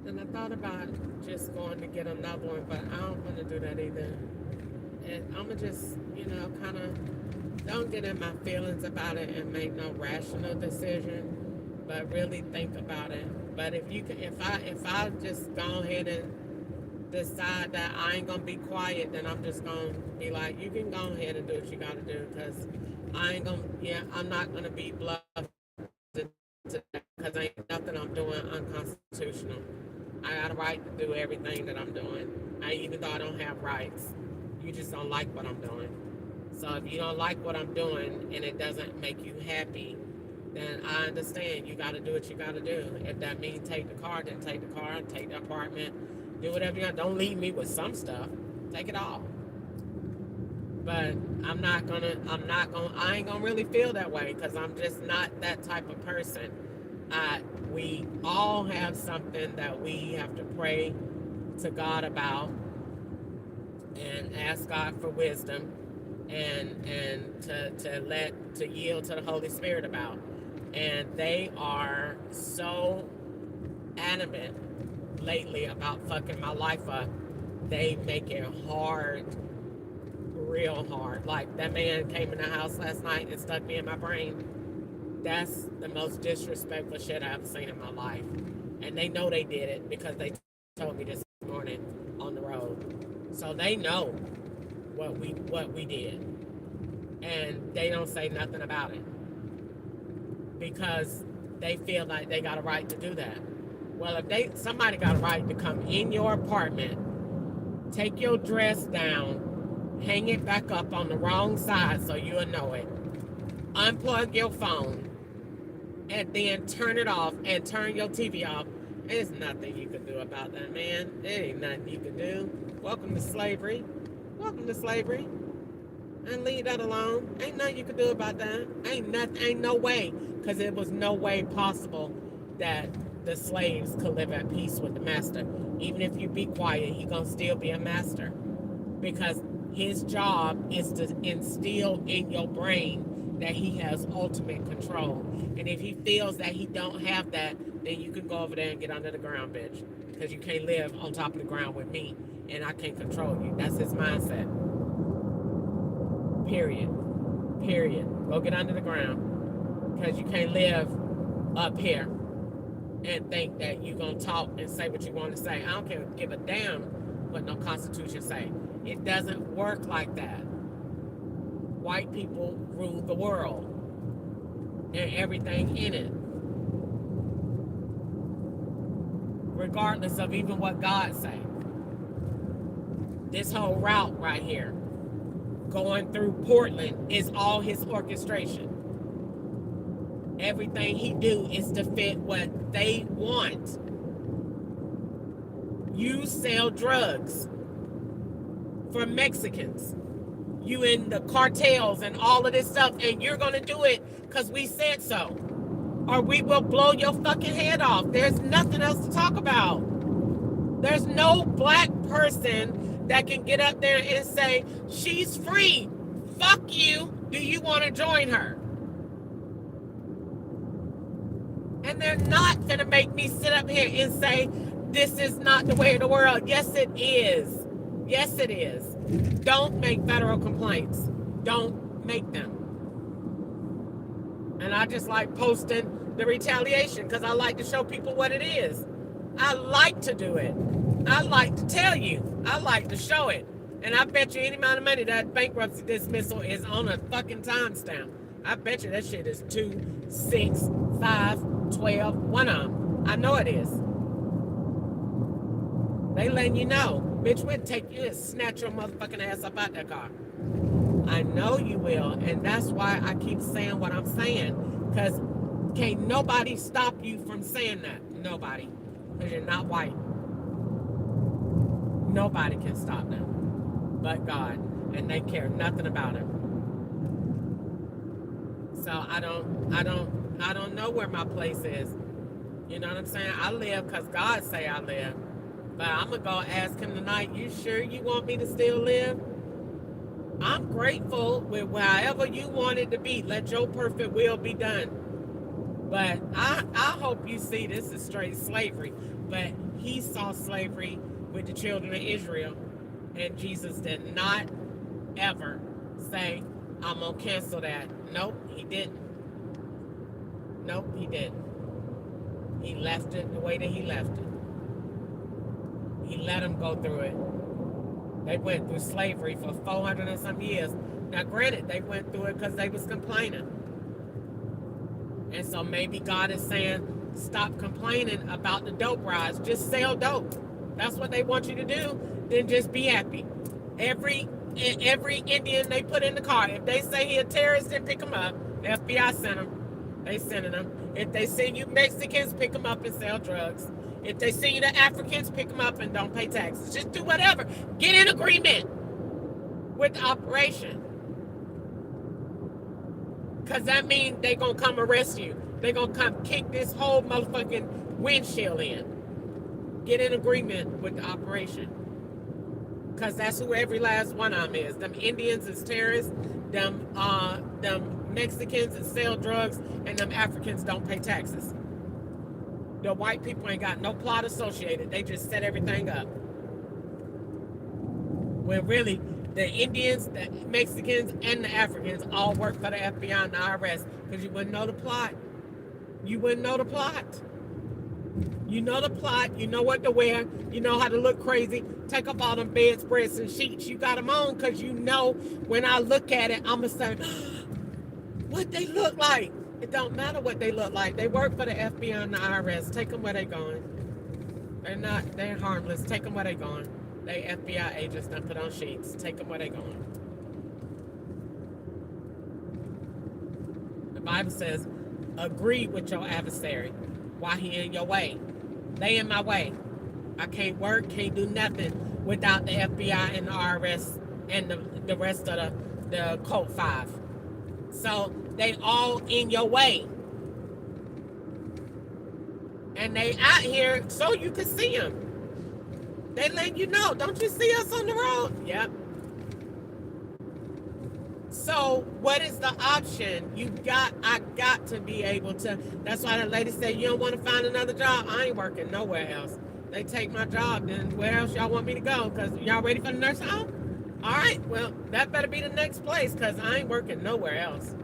And I thought about just going to get another one, but I don't want to do that either. And I'm going to just, kind of don't get in my feelings about it and make no rational decision, but really think about it. But if I just go ahead and decide that I ain't going to be quiet, then I'm just going to be like, you can go ahead and do what you got to do, because I'm not going to be bluffed because ain't nothing I'm doing unconstitutional. I got a right to do everything that I'm doing. Even though I don't have rights, you just don't like what I'm doing. So if you don't like what I'm doing and it doesn't make you happy, then I understand. You got to do what you got to do. If that means take the car, then take the car, take the apartment, do whatever you got. Don't leave me with some stuff. Take it all. But I ain't gonna really feel that way, because I'm just not that type of person. We all have something that we have to pray to God about and ask God for wisdom and to yield to the Holy Spirit about. And they are so adamant lately about fucking my life up. They make it hard, real hard. Like, that man came in the house last night and stuck me in my brain. That's the most disrespectful shit I've ever seen in my life. And they know they did it because they told me this morning on the road. So they know what we did. And they don't say nothing about it, because they feel like they got a right to do that. Well, if somebody got a right to come in your apartment, take your dress down, hang it back up on the wrong side so you'll know it, unplug your phone, and then turn it off and turn your TV off, there's nothing you can do about that, man. There ain't nothing you can do. Welcome to slavery. Welcome to slavery. And leave that alone. Ain't nothing you can do about that. Ain't no way. Because it was no way possible that the slaves could live at peace with the master. Even if you be quiet, he gonna still be a master. Because his job is to instill in your brain that he has ultimate control. And if he feels that he don't have that, then you can go over there and get under the ground, bitch. Because you can't live on top of the ground with me, and I can't control you. That's his mindset. Period. Go get under the ground. Because you can't live up here and think that you're going to talk and say what you want to say. I don't give a damn what no Constitution say. It doesn't work like that. White people rule the world and everything in it, regardless of even what God say. This whole route right here, going through Portland, is all his orchestration. Everything he do is to fit what they want. You sell drugs for Mexicans. You in the cartels and all of this stuff, and you're gonna do it because we said so. Or we will blow your fucking head off. There's nothing else to talk about. There's no black person that can get up there and say, she's free. Fuck you. Do you want to join her? And they're not going to make me sit up here and say, this is not the way of the world. Yes, it is. Yes, it is. Don't make federal complaints. Don't make them. And I just like posting the retaliation because I like to show people what it is. I like to do it. I like to tell you. I like to show it. And I bet you any amount of money that bankruptcy dismissal is on a fucking timestamp. I bet you that shit is 2, 6, 5, 12, one of them. I know it is. They letting you know. Bitch, we'll take you and snatch your motherfucking ass up out that car. I know you will. And that's why I keep saying what I'm saying. Because can't nobody stop you from saying that. Nobody. Because you're not white. Nobody can stop them but God, and they care nothing about it. So I don't know where my place is. You know what I'm saying? I live because God say I live. But I'm gonna go ask him tonight, you sure you want me to still live? I'm grateful with however you want it to be. Let your perfect will be done. But I hope you see this is straight slavery. But he saw slavery with the children of Israel. And Jesus did not ever say, I'm going to cancel that. Nope, he didn't. Nope, he didn't. He left it the way that he left it. He let them go through it. They went through slavery for 400 and some years. Now, granted, they went through it because they was complaining. And so maybe God is saying, stop complaining about the dope rise. Just sell dope. That's what they want you to do. Then just be happy. Every Indian they put in the car, if they say he a terrorist, then pick him up. The FBI sent him. They sending them. If they send you Mexicans, pick them up and sell drugs. If they send you the Africans, pick them up and don't pay taxes. Just do whatever. Get in agreement with the operation. Because that means they going to come arrest you. They going to come kick this whole motherfucking windshield in. Get in agreement with the operation. Because that's who every last one of them is. Them Indians is terrorists. Them Mexicans that sell drugs. And them Africans don't pay taxes. The white people ain't got no plot associated. They just set everything up. When really, the Indians, the Mexicans, and the Africans all work for the FBI and the IRS. Because you wouldn't know the plot. You wouldn't know the plot. You know the plot. You know what to wear. You know how to look crazy. Take up all them bedspreads and sheets. You got them on because you know when I look at it, I'm going to say, what they look like. It don't matter what they look like. They work for the FBI and the IRS. Take them where they going. They're harmless. Take them where they going. They FBI agents done put on sheets. Take them where they going. The Bible says, agree with your adversary while he in your way. They in my way. I can't work, can't do nothing without the FBI and the IRS and the rest of the Code 5. So they all in your way. And they out here so you can see them. They let you know, don't you see us on the road? Yep. So what is the option? I got to be able to. That's why that lady said, you don't want to find another job? I ain't working nowhere else. They take my job, then where else y'all want me to go? Because y'all ready for the nursing home? All right, well, that better be the next place because I ain't working nowhere else.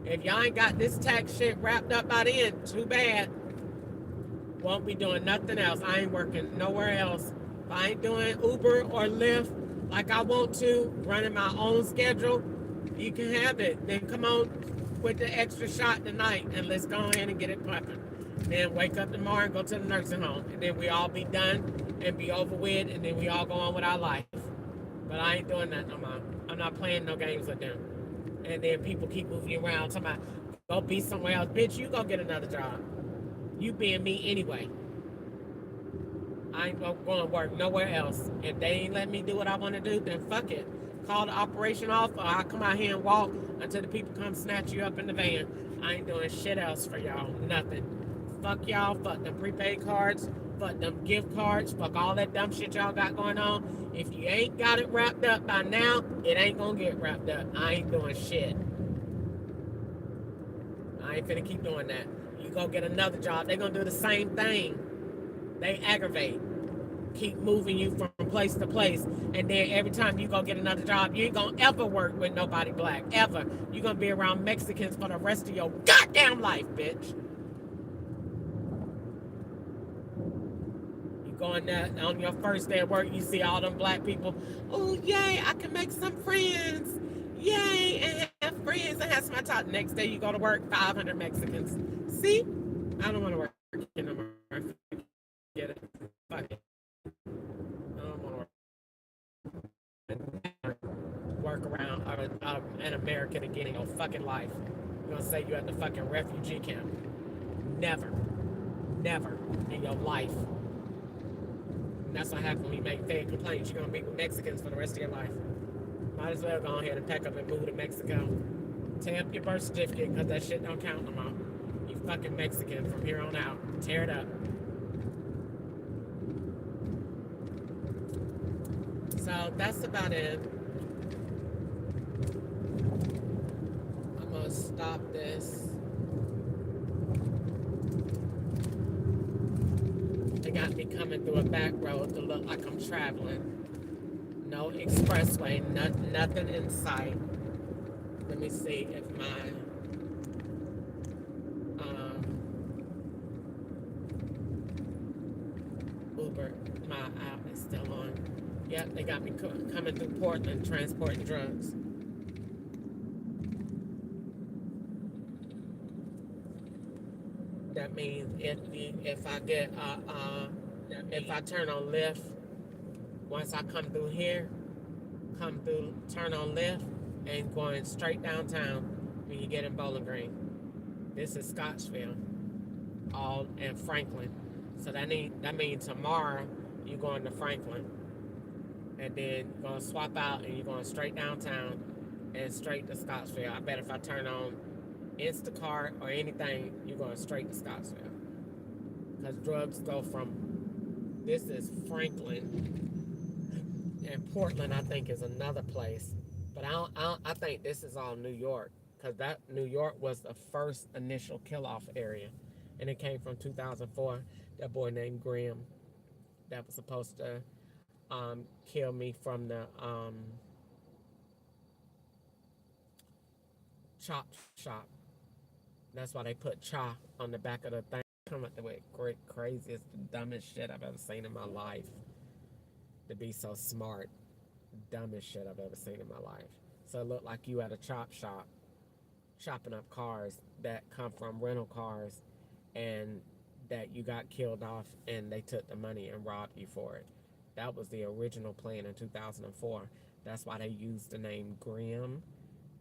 If y'all ain't got this tax shit wrapped up by then, too bad. Won't be doing nothing else. I ain't working nowhere else. If I ain't doing Uber or Lyft like I want to, running my own schedule, you can have it. Then come on with the extra shot tonight and let's go ahead and get it pumping. Then wake up tomorrow and go to the nursing home. And then we all be done and be over with and then we all go on with our life. But I ain't doing that no more. I'm not playing no games with them. And then people keep moving you around talking about, go be somewhere else. Bitch, you go get another job. You being me anyway. I ain't going to work nowhere else. If they ain't let me do what I want to do, then fuck it. Call the operation off, or I'll come out here and walk until the people come snatch you up in the van. I ain't doing shit else for y'all. Nothing. Fuck y'all. Fuck them prepaid cards. Fuck them gift cards. Fuck all that dumb shit y'all got going on. If you ain't got it wrapped up by now, it ain't going to get wrapped up. I ain't doing shit. I ain't finna keep doing that. You go get another job, they gonna do the same thing. They aggravate. Keep moving you from place to place. And then every time you go get another job, you ain't gonna ever work with nobody black. Ever. You're gonna be around Mexicans for the rest of your goddamn life, bitch. You go in there on your first day of work, you see all them black people. Oh, yay, I can make some friends. Yay, and have friends and have some talk. Next day you go to work, 500 Mexicans. See? I don't want to work no more. Get it? Fuck it. I don't want to work around an American again in your fucking life. You're gonna say you're at the fucking refugee camp. Never. Never in your life. And that's what happens when you make fake complaints. You're gonna be with Mexicans for the rest of your life. Might as well go ahead and pack up and move to Mexico. Tear up your birth certificate, because that shit don't count no more. You fucking Mexican from here on out. Tear it up. So that's about it. I'm gonna stop this. They got me coming through a back road to look like I'm traveling. No expressway, nothing in sight. Let me see if my Uber, my app is still on. Yep, they got me coming through Portland, transporting drugs. That means if I get if I turn on Lyft, once I come through here, turn on Lyft, and going straight downtown when you get in Bowling Green. This is Scottsville, all in Franklin. So that means tomorrow you're going to Franklin, and then you're gonna swap out and you're going straight downtown and straight to Scottsville. I bet if I turn on Instacart or anything, you're going straight to Scottsville. Because drugs go from, this is Franklin, and Portland I think is another place. But I think this is all New York, because that New York was the first initial kill-off area. And it came from 2004, that boy named Graham that was supposed to kill me from the chop shop. That's why they put cha on the back of the thing. Come up with craziest, dumbest shit I've ever seen in my life. To be so smart. Dumbest shit I've ever seen in my life. So it looked like you at a chop shop chopping up cars that come from rental cars, and that you got killed off and they took the money and robbed you for it. That was the original plan in 2004. That's why they used the name Grimm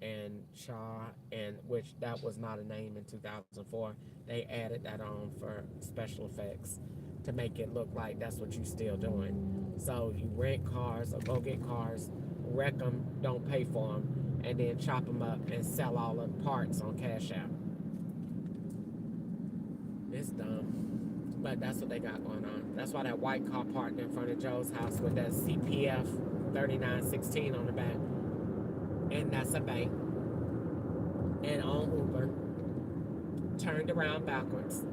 and Cha, and which that was not a name in 2004. They added that on for special effects to make it look like that's what you still doing. So you rent cars or go get cars, wreck them, don't pay for them, and then chop them up and sell all the parts on Cash App. It's dumb. But that's what they got going on. That's why that white car parked in front of Joe's house with that CPF 3916 on the back. And that's a bank. And on Uber, turned around backwards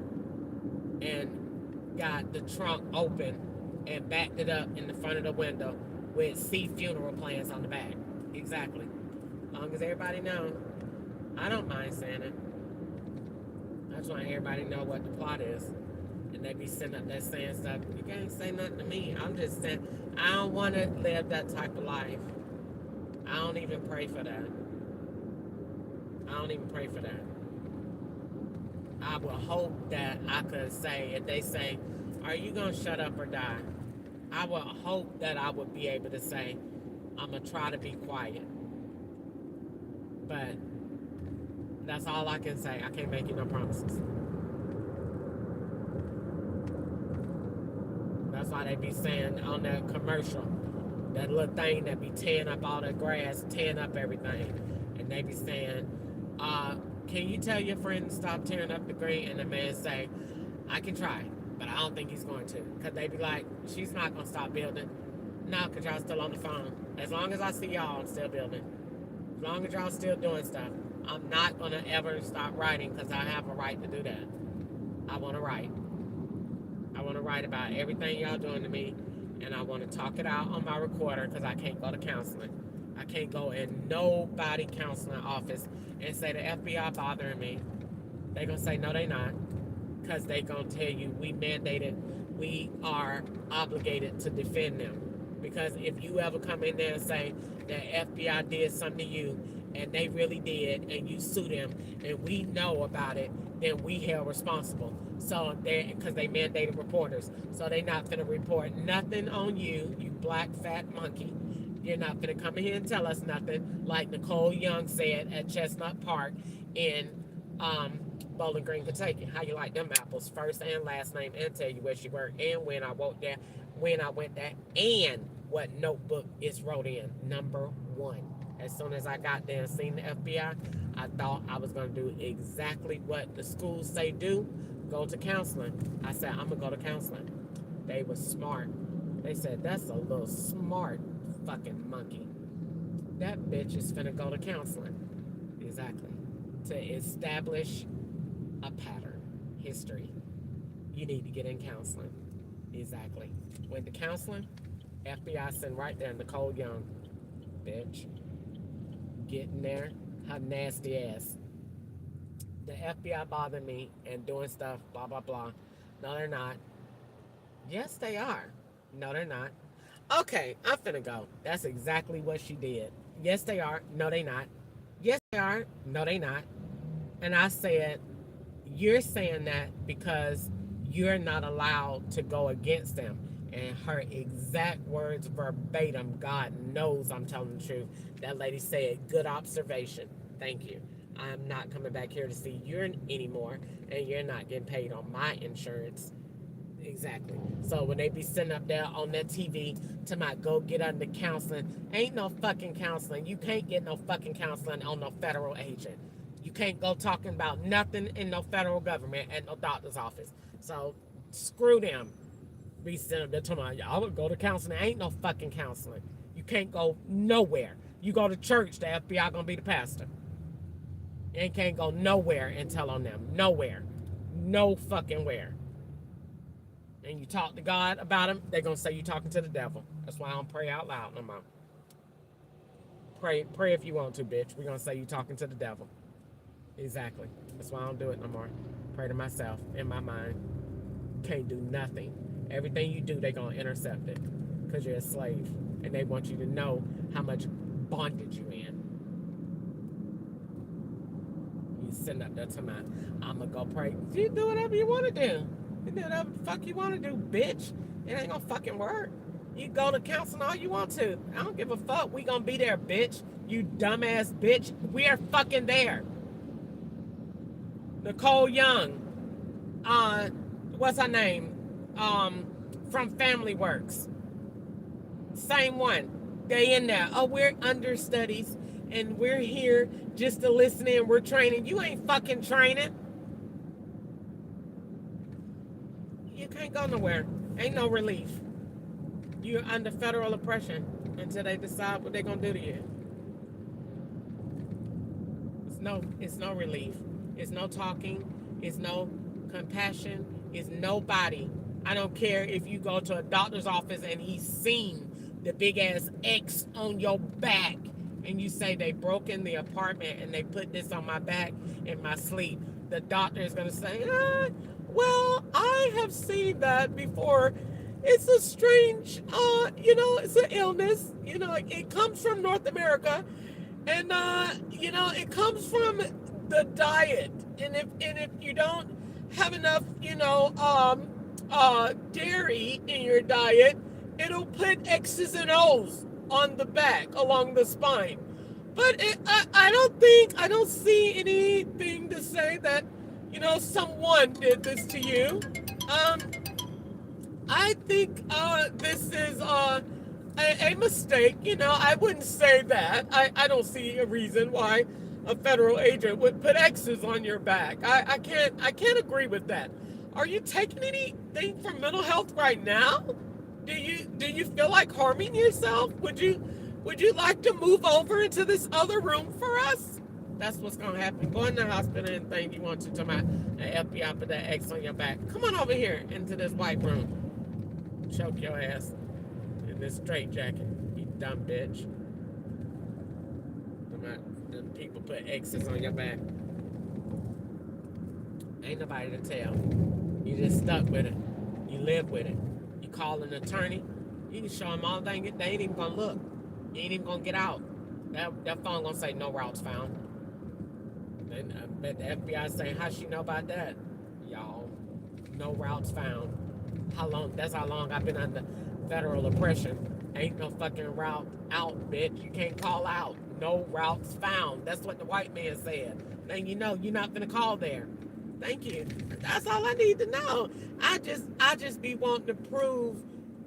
and got the trunk open and backed it up in the front of the window with C funeral plans on the back. Exactly. As long as everybody knows, I don't mind saying it. I just want everybody to know what the plot is. And they be sitting up there saying stuff. You can't say nothing to me. I'm just saying, I don't want to live that type of life. I don't even pray for that. I don't even pray for that. I would hope that I could say, if they say, are you going to shut up or die? I would hope that I would be able to say, I'm going to try to be quiet. But that's all I can say. I can't make you no promises. That's That's why they be saying on that commercial, that little thing that be tearing up all the grass, tearing up everything. And they be saying, can you tell your friend to stop tearing up the green? And the man say, I can try, but I don't think he's going to. Because they be like, she's not going to stop building. No, because y'all still on the phone. As long as I see y'all, I'm still building. As long as y'all still doing stuff, I'm not going to ever stop writing because I have a right to do that. I want to write. I want to write about everything y'all doing to me, and I want to talk it out on my recorder because I can't go to counseling. I can't go in nobody counseling office and say the FBI bothering me. They going to say, no, they not. Because they going to tell you we are obligated to defend them. Because if you ever come in there and say that FBI did something to you, and they really did, and you sue them, and we know about it, then we held responsible. So because they mandated reporters. So they not finna report nothing on you, you black fat monkey. You're not finna come in here and tell us nothing, like Nicole Young said at Chestnut Park in Bowling Green, Kentucky. How you like them apples? First and last name, and tell you where she worked, and when I went there, and what notebook is wrote in. Number 1. As soon as I got there and seen the FBI, I thought I was going to do exactly what the schools say do, go to counseling. I said, I'm going to go to counseling. They were smart. They said, that's a little smart fucking monkey. That bitch is finna go to counseling. Exactly. To establish a pattern, history. You need to get in counseling. Exactly. Went to counseling, FBI sitting right there, Nicole Young. Bitch. Getting there, her nasty ass. The FBI bothering me and doing stuff, blah, blah, blah. No, they're not. Yes, they are. No, they're not. Okay, I'm finna go. That's exactly what she did. Yes, they are. No, they not. Yes, they are. No, they not. And I said, you're saying that because you're not allowed to go against them. And her exact words verbatim, God knows I'm telling the truth. That lady said, good observation. Thank you. I'm not coming back here to see you anymore, and you're not getting paid on my insurance. Exactly. So when they be sitting up there on that TV to my go get under counseling, ain't no fucking counseling. You can't get no fucking counseling on no federal agent. You can't go talking about nothing in no federal government at no doctor's office. So screw them. Be sitting up there talking about, y'all would go to counseling. Ain't no fucking counseling. You can't go nowhere. You go to church, the FBI gonna be the pastor. You can't go nowhere and tell on them. Nowhere. No fucking where. And you talk to God about them, they're gonna say you talking to the devil. That's why I don't pray out loud no more. Pray if you want to, bitch. We're gonna say you talking to the devil. Exactly. That's why I don't do it no more. Pray to myself in my mind. Can't do nothing. Everything you do, they're gonna intercept it. Because you're a slave. And they want you to know how much bondage you're in. You sitting up there to my, I'm gonna go pray. You do whatever you wanna do. You do whatever the fuck you wanna do, bitch. It ain't gonna fucking work. You go to counseling all you want to. I don't give a fuck. We gonna be there, bitch. You dumbass bitch. We are fucking there. Nicole Young. What's her name? From Family Works. Same one. They in there. Oh, we're understudies and we're here just to listen in. We're training. You ain't fucking training. You can't go nowhere. Ain't no relief. You're under federal oppression until they decide what they're gonna do to you. It's no relief. It's no talking. It's no compassion. It's nobody. I don't care if you go to a doctor's office and he's seen the big ass X on your back and you say they broke in the apartment and they put this on my back in my sleep. The doctor is going to say, well, I have seen that before. It's a strange, it's an illness. It comes from North America. And, it comes from the diet. And if you don't have enough, dairy in your diet, it'll put X's and O's on the back along the spine. But I don't see anything to say that, someone did this to you. I think this is a mistake. You know, I wouldn't say that. I don't see a reason why a federal agent would put X's on your back. I can't agree with that. Are you taking anything for mental health right now? Do you feel like harming yourself? Would you like to move over into this other room for us? That's what's gonna happen. Go in the hospital and think you want to tell my FBI put that X on your back. Come on over here into this white room. Choke your ass in this straight jacket, you dumb bitch. The people put X's on your back. Ain't nobody to tell. You just stuck with it. You live with it. You call an attorney. You can show them all they ain't even gonna look. You ain't even gonna get out. That phone gonna say no routes found. And I bet the FBI saying, how she know about that? Y'all, no routes found. That's how long I've been under federal oppression. Ain't no fucking route out, bitch. You can't call out. No routes found. That's what the white man said. And you know you're not gonna call there. Thank you. That's all I need to know. I just be wanting to prove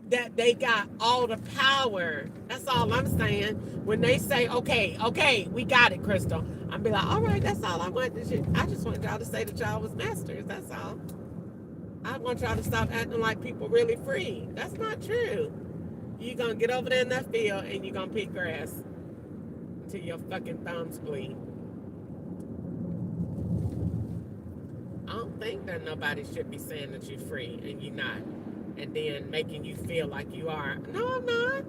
that they got all the power. That's all I'm saying. When they say, okay, we got it, Crystal. I'm be like, all right, that's all I want. I just want y'all to say that y'all was masters. That's all. I want y'all to stop acting like people really free. That's not true. You're going to get over there in that field and you're going to pick grass until your fucking thumbs bleed. I don't think that nobody should be saying that you're free and you're not. And then making you feel like you are. No, I'm not.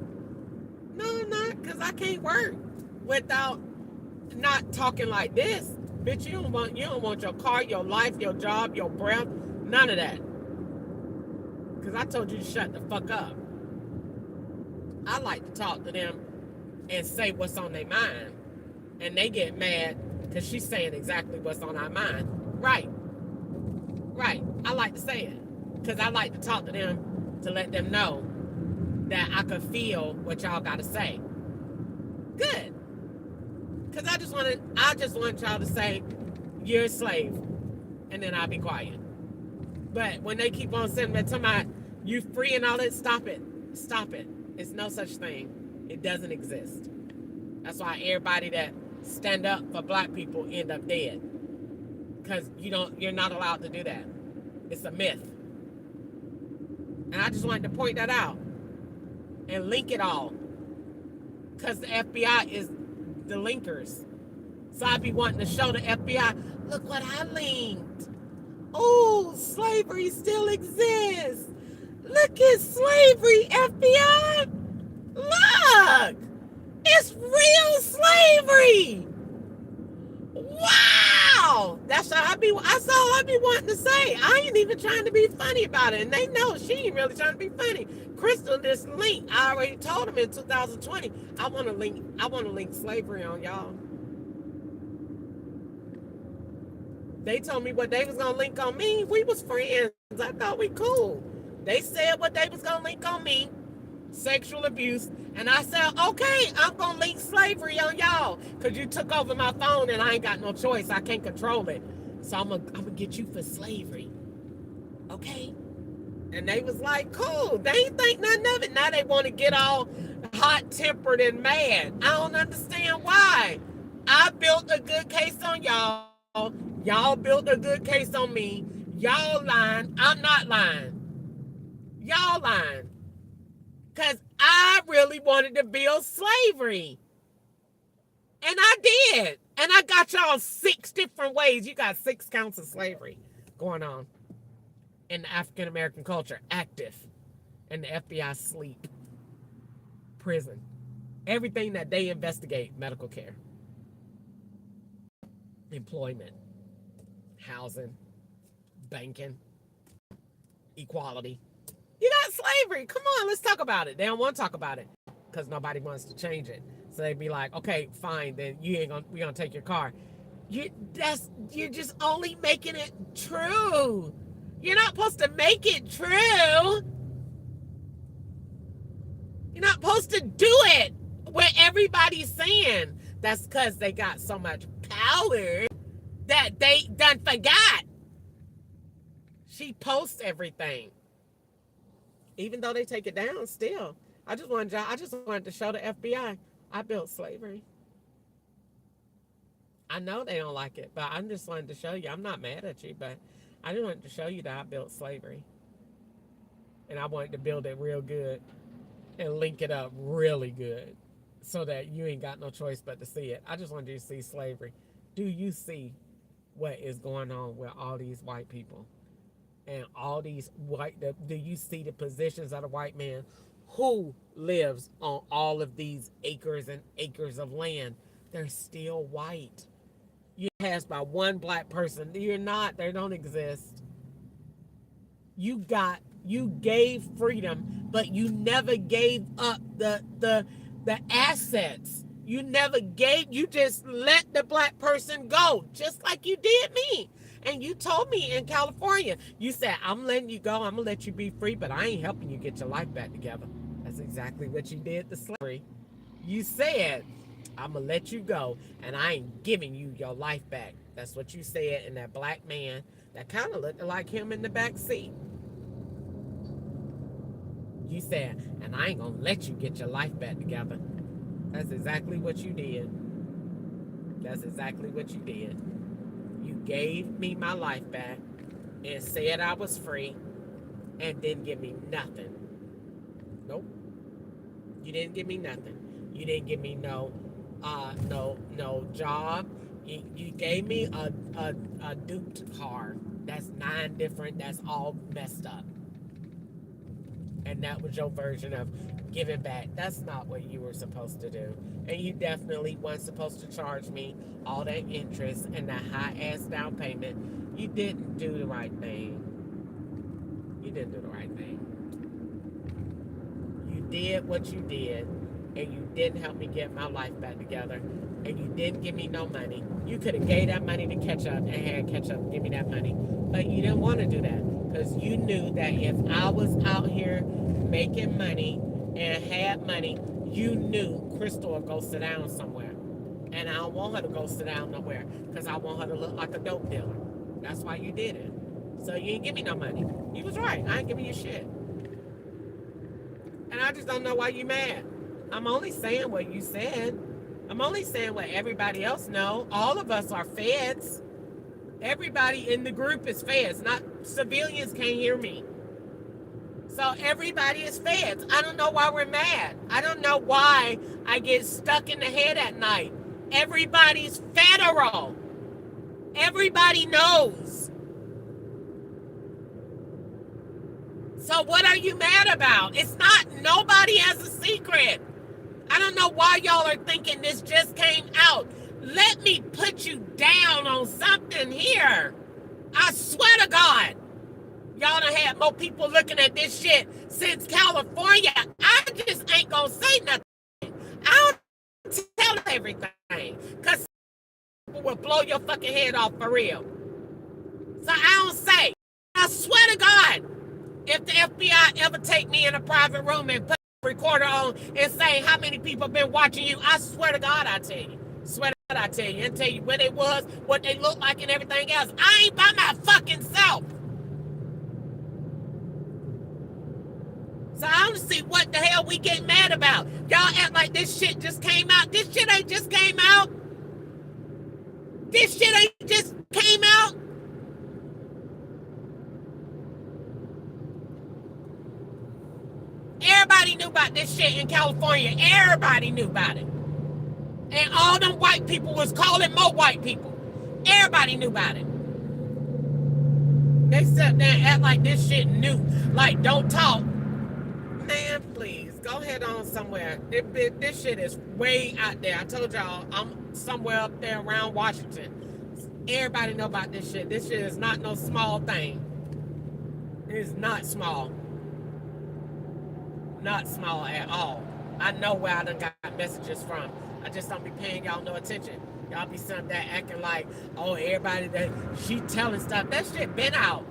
No, I'm not. Because I can't work without not talking like this. Bitch, you don't want your car, your life, your job, your breath. None of that. Because I told you to shut the fuck up. I like to talk to them and say what's on their mind. And they get mad because she's saying exactly what's on our mind. Right. I like to say it. Because I like to talk to them to let them know that I could feel what y'all got to say. Good. Because I just want y'all to say, you're a slave. And then I'll be quiet. But when they keep on saying that, talking about you free and all that, stop it. Stop it. It's no such thing. It doesn't exist. That's why everybody that stand up for black people end up dead. Because you're not allowed to do that. It's a myth. And I just wanted to point that out. And link it all. Because the FBI is the linkers. So I be wanting to show the FBI, look what I linked. Oh, slavery still exists. Look at slavery, FBI. Look. It's real slavery. Wow. That's all I be wanting to say. I ain't even trying to be funny about it. And they know she ain't really trying to be funny. Crystal, this link, I already told them in 2020, I want to link slavery on y'all. They told me what they was gonna link on me. We was friends. I thought we cool. They said what they was gonna link on me, sexual abuse, and I said, okay, I'm gonna link slavery on y'all, cause you took over my phone and I ain't got no choice. I can't control it, so I'm gonna get you for slavery, okay? And they was like, cool. They ain't think nothing of it. Now they want to get all hot-tempered and mad. I don't understand why. I built a good case on y'all. Y'all built a good case on me. Y'all lying. I'm not lying. Y'all lying. Because I really wanted to build slavery. And I did. And I got y'all 6 different ways. You got 6 counts of slavery going on in the African American culture, active. And the FBI sleep. Prison. Everything that they investigate, medical care. Employment. Housing. Banking. Equality. You got slavery. Come on, let's talk about it. They don't want to talk about it because nobody wants to change it. So they'd be like, okay, fine, then we're gonna take your car. You're just only making it true. You're not supposed to make it true. You're not supposed to do it where everybody's saying. That's because they got so much power that they done forgot. She posts everything. Even though they take it down, still. I just wanted to show the FBI I built slavery. I know they don't like it, but I'm just wanting to show you. I'm not mad at you, but I just wanted to show you that I built slavery. And I wanted to build it real good and link it up really good so that you ain't got no choice but to see it. I just wanted you to see slavery. Do you see what is going on with all these white people? And all these do you see the positions of the white man who lives on all of these acres and acres of land? They're still white. You're passed by one black person. You're not. They don't exist. You gave freedom, but you never gave up the assets. You just let the black person go, just like you did me. And you told me in California, you said, I'm letting you go, I'm gonna let you be free, but I ain't helping you get your life back together. That's exactly what you did to slavery. You said, I'm gonna let you go, and I ain't giving you your life back. That's what you said, and that black man that kind of looked like him in the back seat. You said, and I ain't gonna let you get your life back together. That's exactly what you did. That's exactly what you did. You gave me my life back and said I was free and didn't give me nothing. Nope. You didn't give me nothing. You didn't give me no job. You gave me a duped car. That's 9 different. That's all messed up. And that was your version of giving back. That's not what you were supposed to do. And you definitely weren't supposed to charge me all that interest and that high-ass down payment. You didn't do the right thing. You didn't do the right thing. You did what you did, and you didn't help me get my life back together, and you didn't give me no money. You could have gave that money to Ketchup and had Ketchup give me that money, but you didn't want to do that because you knew that if I was out here making money and had money, you knew Crystal would go sit down somewhere. And I don't want her to go sit down nowhere because I want her to look like a dope dealer. That's why you did it. So you ain't give me no money. You was right. I ain't giving you shit. And I just don't know why you mad. I'm only saying what you said. I'm only saying what everybody else know. All of us are feds. Everybody in the group is feds. Not civilians can't hear me. So everybody is feds. I don't know why we're mad. I don't know why I get stuck in the head at night. Everybody's federal. Everybody knows. So what are you mad about? It's not, nobody has a secret. I don't know why y'all are thinking this just came out. Let me put you down on something here. I swear to God. Y'all done had more people looking at this shit since California. I just ain't gonna say nothing. I don't tell everything. Because people will blow your fucking head off for real. So I don't say. I swear to God, if the FBI ever take me in a private room and put a recorder on and say how many people been watching you, I swear to God I tell you. Swear to God I tell you. And tell you where they was, what they look like and everything else. I ain't by my fucking self. So I don't see what the hell we get mad about. Y'all act like this shit just came out. This shit ain't just came out. This shit ain't just came out. Everybody knew about this shit in California. Everybody knew about it. And all them white people was calling more white people. Everybody knew about it. They sat there and act like this shit new. Like, don't talk. Man, please, go head on somewhere. This shit is way out there. I told y'all, I'm somewhere up there around Washington. Everybody know about this shit. This shit is not no small thing. It is not small. Not small at all. I know where I done got messages from. I just don't be paying y'all no attention. Y'all be sitting there acting like, oh, everybody that she telling stuff. That shit been out.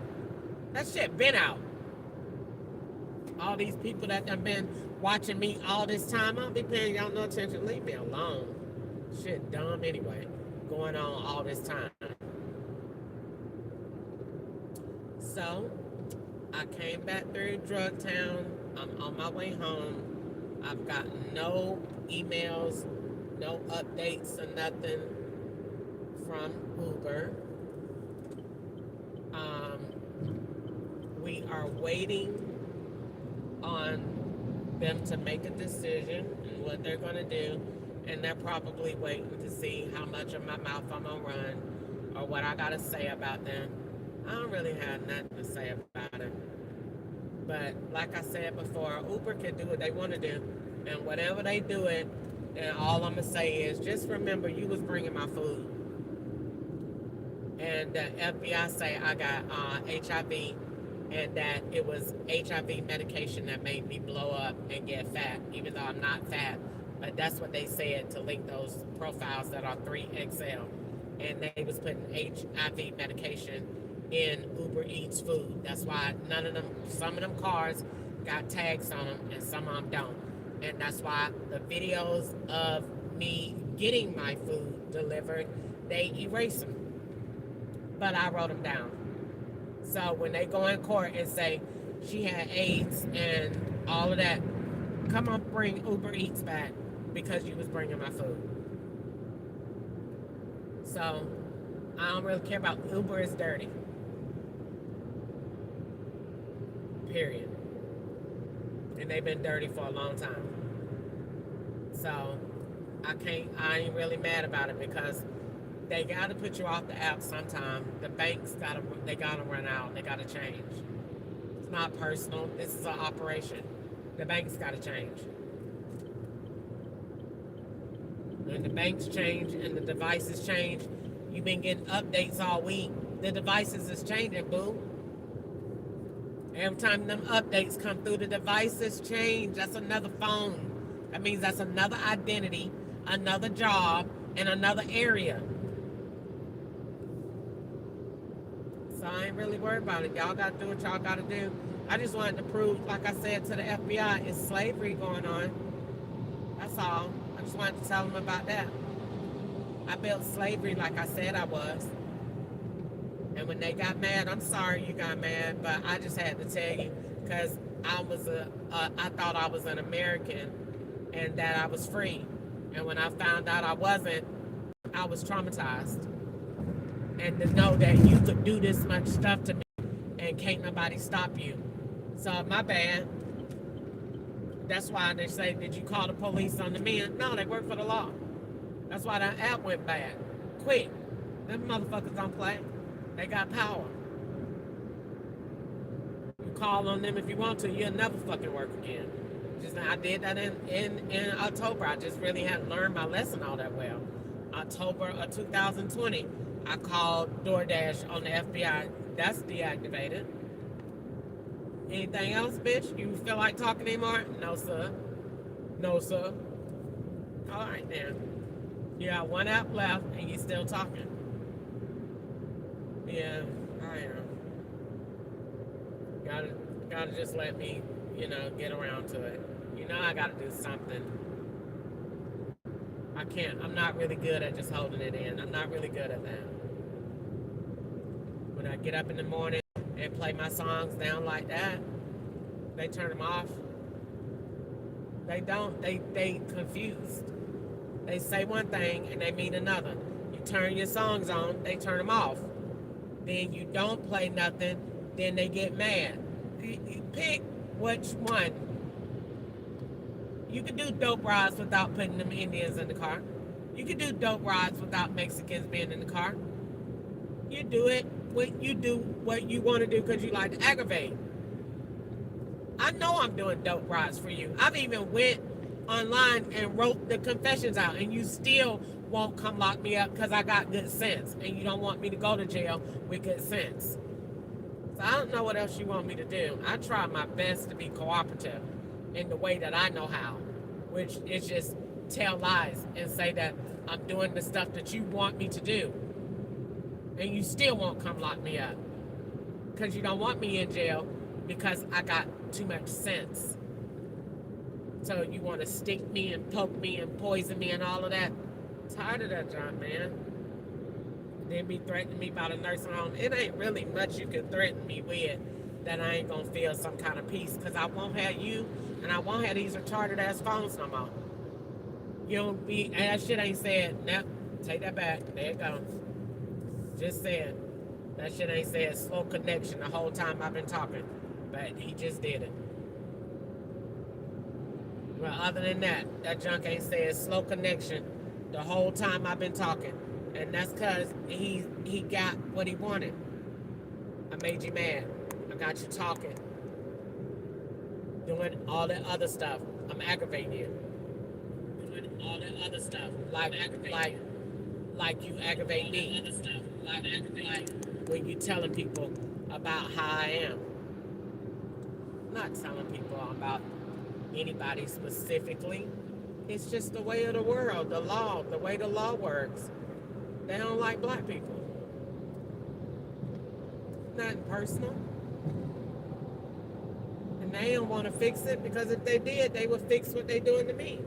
That shit been out. All these people that have been watching me all this time, I don't be paying y'all no attention. Leave me alone. Shit dumb anyway. Going on all this time. So, I came back through Drug Town. I'm on my way home. I've gotten no emails, no updates or nothing from Uber. We are waiting on them to make a decision and what they're going to do, and they're probably waiting to see how much of my mouth I'm going to run or what I got to say about them. I don't really have nothing to say about it. But like I said before, Uber can do what they want to do, and whatever they do it, and all I'm going to say is just remember you was bringing my food. And the FBI say I got HIV, and that it was HIV medication that made me blow up and get fat, even though I'm not fat. But that's what they said to link those profiles that are 3XL. And they was putting HIV medication in Uber Eats food. That's why some of them cars got tags on them and some of them don't. And that's why the videos of me getting my food delivered, they erase them. But I wrote them down. So when they go in court and say she had AIDS and all of that, come on, bring Uber Eats back because you was bringing my food. So I don't really care about Uber is dirty. Period. And they've been dirty for a long time. So I ain't really mad about it because they got to put you off the app sometime. The banks they gotta run out. They gotta change. It's not personal. This is an operation. The banks gotta change. When the banks change and the devices change, you've been getting updates all week. The devices is changing, boo. Every time them updates come through, the devices change. That's another phone. That means that's another identity, another job, and another area. So I ain't really worried about it. Y'all got to do what y'all got to do. I just wanted to prove, like I said to the FBI, it's slavery going on. That's all. I just wanted to tell them about that. I built slavery like I said I was. And when they got mad, I'm sorry you got mad, but I just had to tell you because I thought I was an American and that I was free. And when I found out I wasn't, I was traumatized. And to know that you could do this much stuff to me and can't nobody stop you. So my bad. That's why they say, did you call the police on the men? No, they work for the law. That's why that app went bad. Quick. Them motherfuckers don't play. They got power. You call on them if you want to, you'll never fucking work again. I did that in October. I just really hadn't learned my lesson all that well. October of 2020. I called DoorDash on the FBI. That's deactivated. Anything else, bitch? You feel like talking anymore? No, sir. No, sir. All right, then. You got one app left, and you still talking. Yeah, I am. Gotta just let me, get around to it. I gotta do something. I can't. I'm not really good at just holding it in. I'm not really good at that. When I get up in the morning and play my songs down like that, they turn them off. They don't. They confused. They say one thing and they mean another. You turn your songs on, they turn them off. Then you don't play nothing, then they get mad. You pick which one. You can do dope rides without putting them Indians in the car. You can do dope rides without Mexicans being in the car. You do it when you do what you want to do because you like to aggravate. I know I'm doing dope rides for you. I've even went online and wrote the confessions out, and you still won't come lock me up because I got good sense, and you don't want me to go to jail with good sense. So I don't know what else you want me to do. I try my best to be cooperative in the way that I know how, which is just tell lies and say that I'm doing the stuff that you want me to do. And you still won't come lock me up because you don't want me in jail because I got too much sense. So you want to stick me and poke me and poison me and all of that. Tired of that, John, man. Then be threatening me by the nursing home. It ain't really much you can threaten me with that I ain't gonna feel some kind of peace, because I won't have you and I won't have these retarded ass phones no more. You don't be, and that shit ain't said. Nope, take that back. There it go. Just said. That shit ain't said slow connection the whole time I've been talking. But he just did it. Well, other than that, that junk ain't said slow connection the whole time I've been talking. And that's because he got what he wanted. I made you mad. I got you talking. Doing all that other stuff. I'm aggravating you. Doing all that other stuff. Like you aggravate me. Like when you telling people about how I am. I'm not telling people about anybody specifically. It's just the way of the world, the law, the way the law works. They don't like black people. Nothing personal. And they don't want to fix it, because if they did, they would fix what they're doing to me.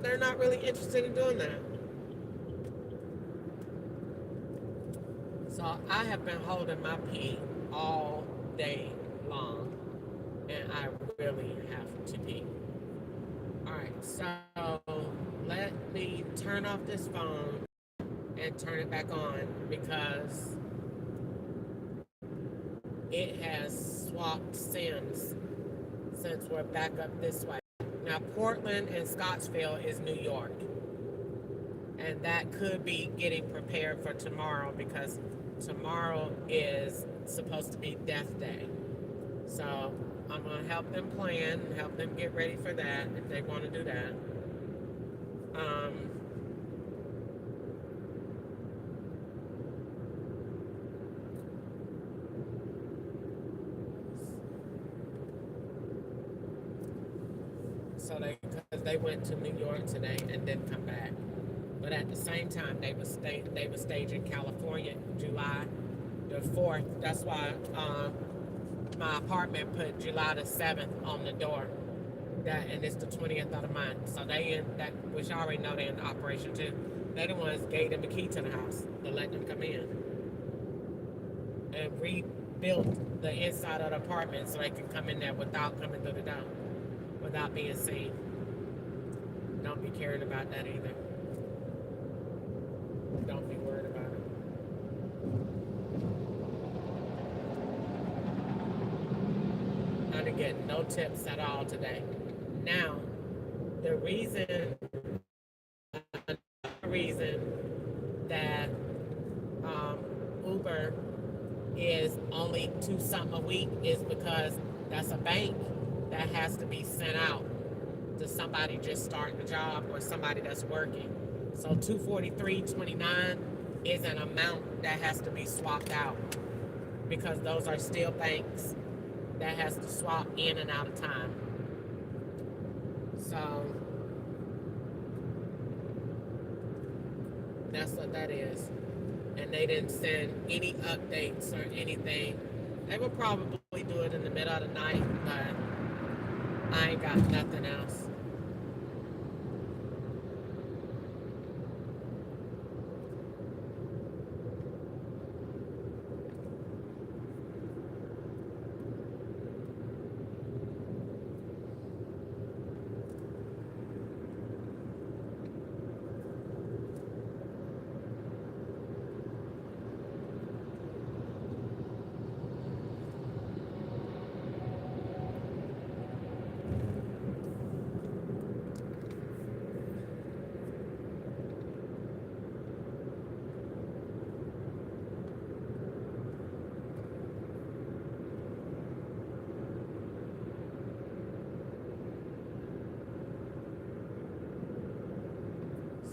They're not really interested in doing that. So I have been holding my pee all day long, and I really have to pee. All right, so let me turn off this phone and turn it back on, because it has swapped sims since we're back up this way. Now, Portland and Scottsville is New York, and that could be getting prepared for tomorrow, because tomorrow is supposed to be Death Day. So I'm going to help them plan, help them get ready for that if they want to do that. So because they went to New York today and didn't come back. But at the same time, they were staging California July the 4th. That's why my apartment put July the 7th on the door. And it's the 20th of the month. So which I already know they're in operation too. They're the ones gave them the key to the house to let them come in. And rebuilt the inside of the apartment so they can come in there without coming through the door, without being seen. Don't be caring about that either. Don't be worried about it. I didn't get no tips at all today. Now, the reason that Uber is only $2 a week is because that's a bank that has to be sent out to somebody just starting a job or somebody that's working. So $243.29 is an amount that has to be swapped out, because those are still banks that has to swap in and out of time. So that's what that is. And they didn't send any updates or anything. They will probably do it in the middle of the night, but I ain't got nothing else.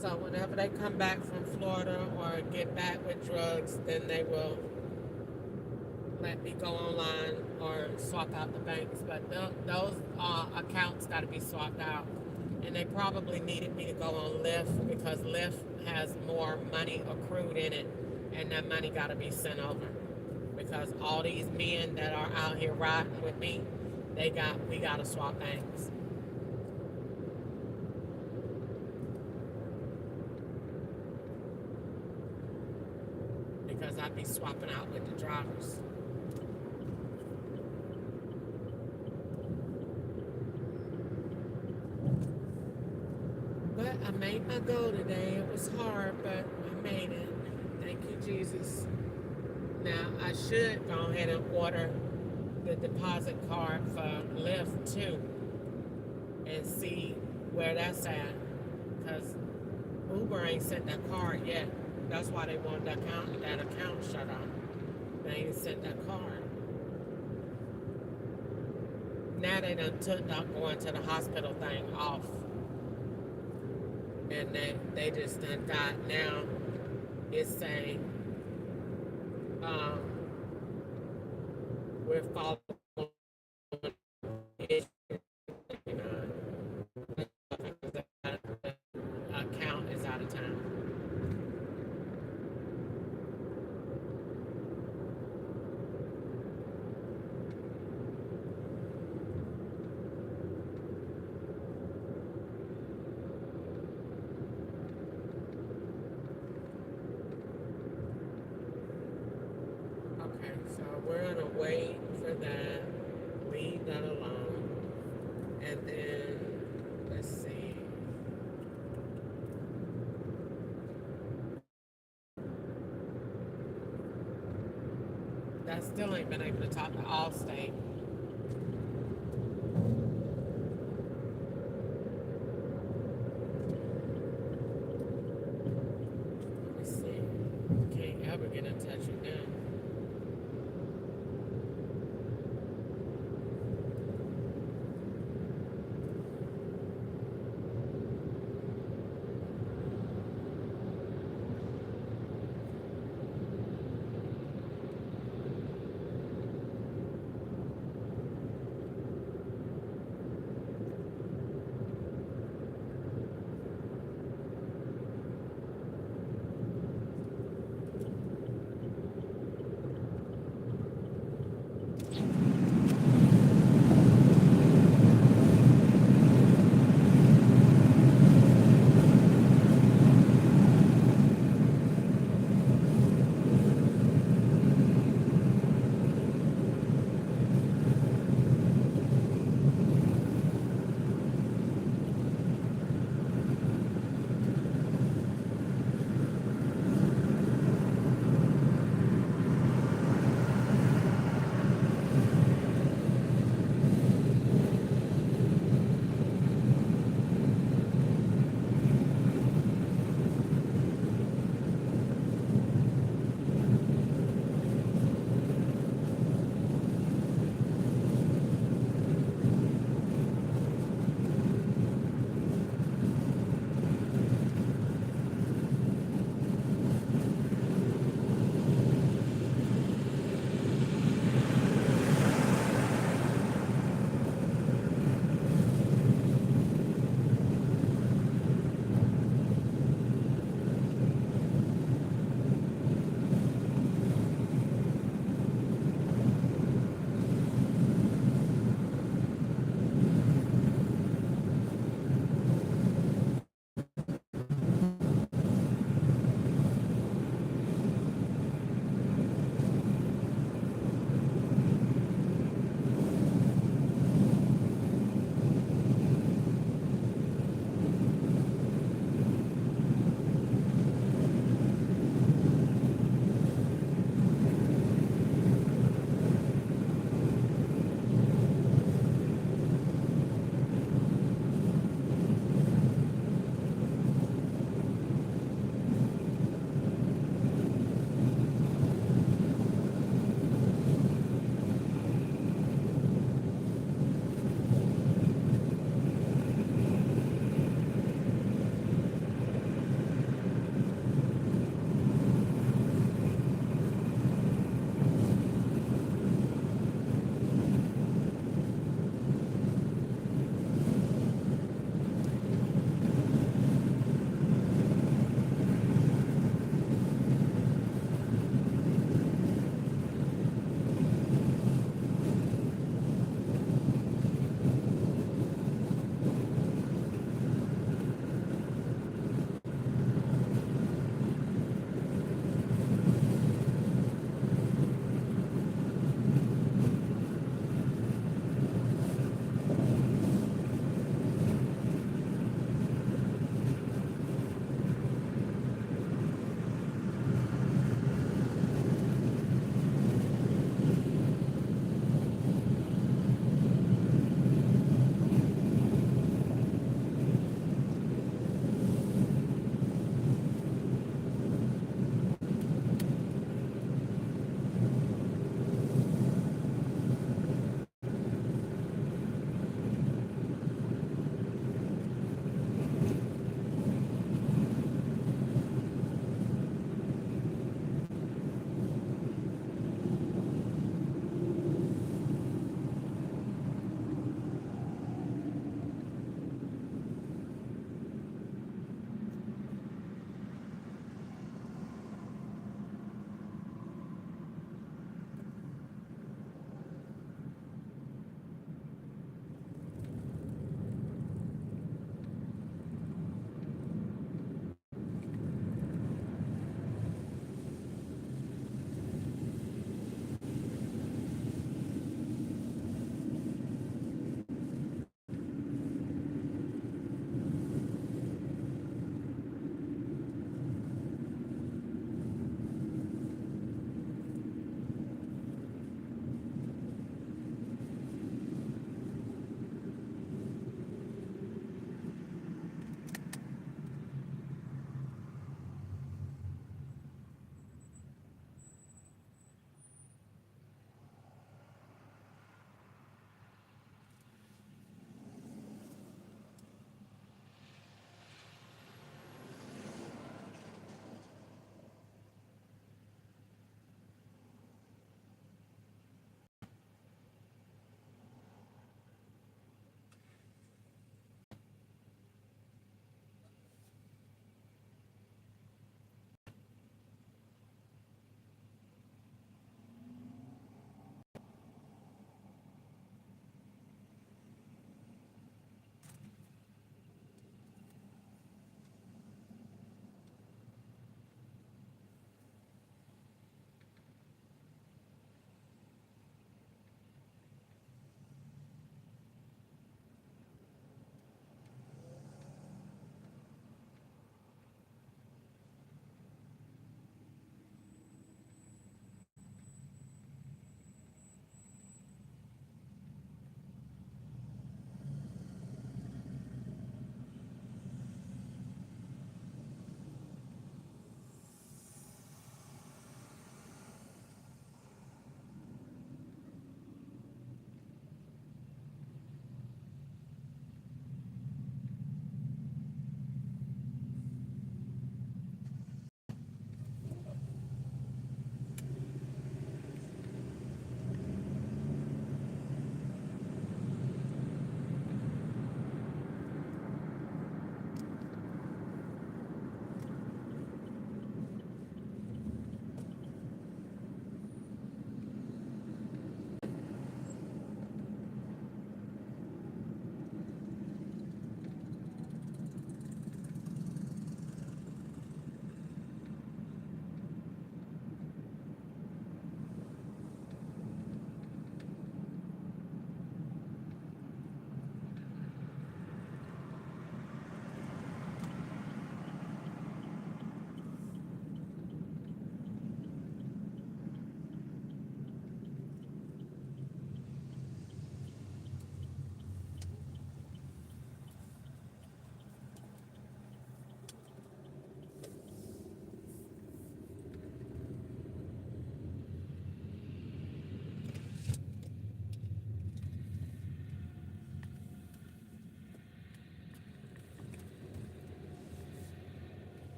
So whenever they come back from Florida or get back with drugs, then they will let me go online or swap out the banks. But those accounts got to be swapped out. And they probably needed me to go on Lyft, because Lyft has more money accrued in it, and that money got to be sent over. Because all these men that are out here riding with me, we got to swap banks. Because I'd be swapping out with the drivers. what? I made my goal today. It was hard, but I made it. Thank you, Jesus. Now, I should go ahead and order the deposit card for Lyft too and see where that's at. Because Uber ain't sent that card yet. That's why they want that account shut off. They ain't sent that card. Now they done took that going to the hospital thing off. And they just done got now it's saying we're following it. Account is out of town. Okay, so we're gonna wait for that, leave that alone, and then let's see. That still ain't been able to talk to Allstate. Let's see. Can't ever get in touch with them.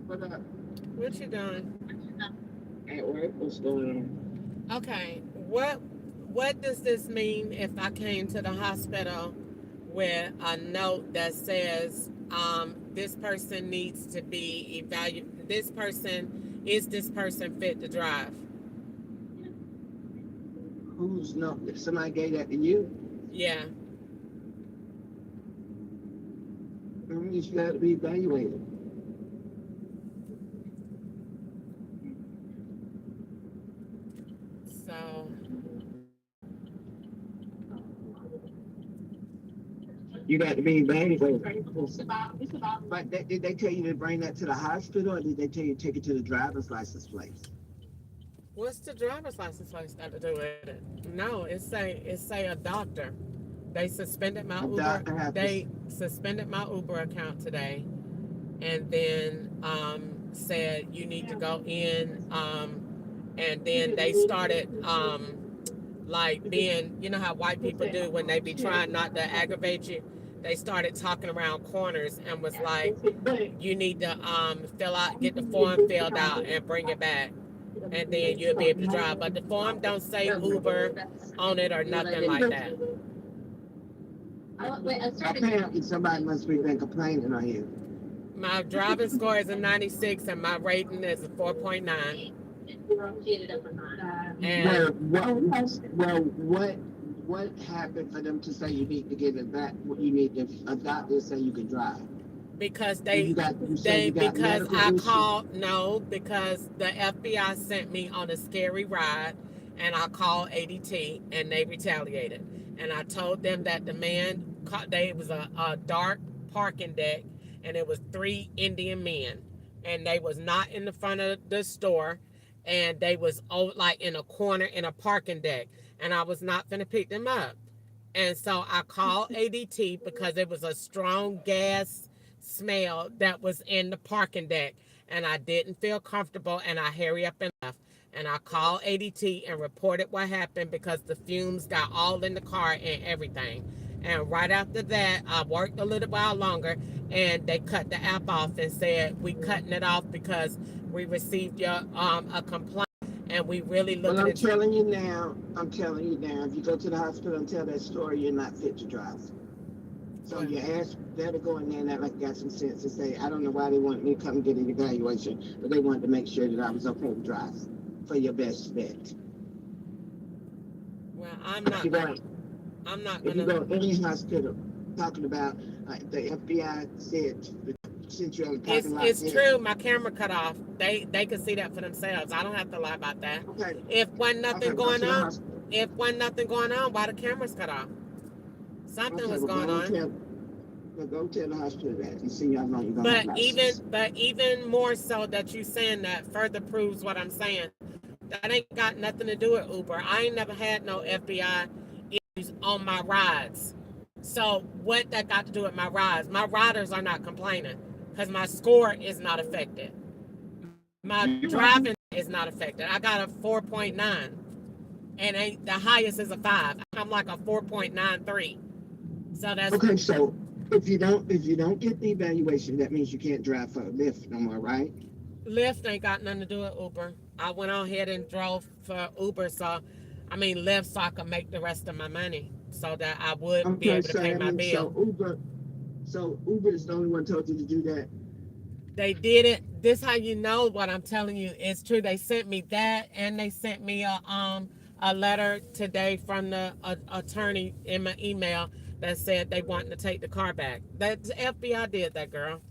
What up? What you doing? At work, what's going on? Okay, what does this mean if I came to the hospital with a note that says this person needs to be evaluated? This person fit to drive? Who's not? Somebody gave that to you? Yeah. That means you have to be evaluated. So you got to be evaluated. But did they tell you to bring that to the hospital, or did they tell you to take it to the driver's license place? what's the driver's license place got to do with it? No, it say a doctor. They suspended my Uber. They suspended my Uber account today, and then said you need to go in. And then they started like being, you know how white people do when they be trying not to aggravate you. They started talking around corners and was like, you need to get the form filled out and bring it back, and then you'll be able to drive. But the form don't say Uber on it or nothing like that. Apparently somebody must be been complaining on you. My driving score is a 96 and my rating is a 4.9. What happened for them to say you need to get it back? You need to a doctor say you can drive? Because the FBI sent me on a scary ride, and I called ADT and they retaliated. And I told them that the man, it was a dark parking deck, and it was 3 Indian men, and they was not in the front of the store, and they was like in a corner in a parking deck, and I was not finna pick them up. And so I called ADT because it was a strong gas smell that was in the parking deck, and I didn't feel comfortable, and I hurry up and left. And I called ADT and reported what happened because the fumes got all in the car and everything. And right after that, I worked a little while longer, and they cut the app off and said, we cutting it off because we received your a complaint, and we really looking I'm telling you now, if you go to the hospital and tell that story, you're not fit to drive. So you ask them to go in there and act like you got some sense and say, I don't know why they want me to come get an evaluation, but they wanted to make sure that I was okay to drive for your best bet. Well, I'm not gonna. If you go to any hospital talking about the FBI said since you're on the parking lot. It's true. My camera cut off. They could see that for themselves. I don't have to lie about that. Okay. If wasn't nothing going on, why the cameras cut off? Something was going on. Go tell the hospital that and see how long you're gonna have. But even more so that you saying that further proves what I'm saying. That ain't got nothing to do with Uber. I ain't never had no FBI issues on my rides. So what that got to do with my rides? My riders are not complaining because my score is not affected. My driving is not affected. I got a 4.9, and the highest is a 5. I'm like a 4.93. So that's okay. So if you don't get the evaluation, that means you can't drive for Lyft no more, right? Lyft ain't got nothing to do with Uber. I went on ahead and drove for Uber, Lyft, so I could make the rest of my money, so that I would be able to pay my bill. So Uber is the only one told you to do that. They did it. This how you know what I'm telling you is true. They sent me that, and they sent me a letter today from the attorney in my email that said they wanted to take the car back. The FBI did that, girl.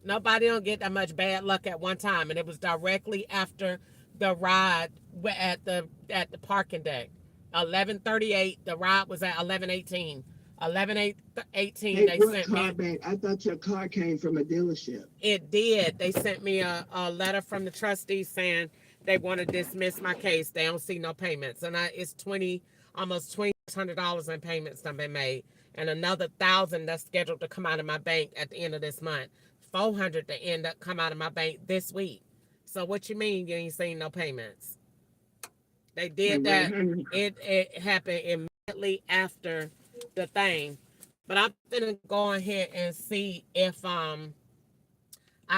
Nobody don't get that much bad luck at one time, and it was directly after the ride at the parking deck. 11:38. The ride was at 11:18. 11/8/18, Take they what sent car me. back? I thought your car came from a dealership. It did. They sent me a letter from the trustees saying they want to dismiss my case. They don't see no payments, and it's almost $2,600 in payments that been made, and another 1,000 that's scheduled to come out of my bank at the end of this month. 400 to end up come out of my bank this week. So what you mean you ain't seen no payments? They did that. It happened immediately after the thing, but I'm gonna go ahead and see if I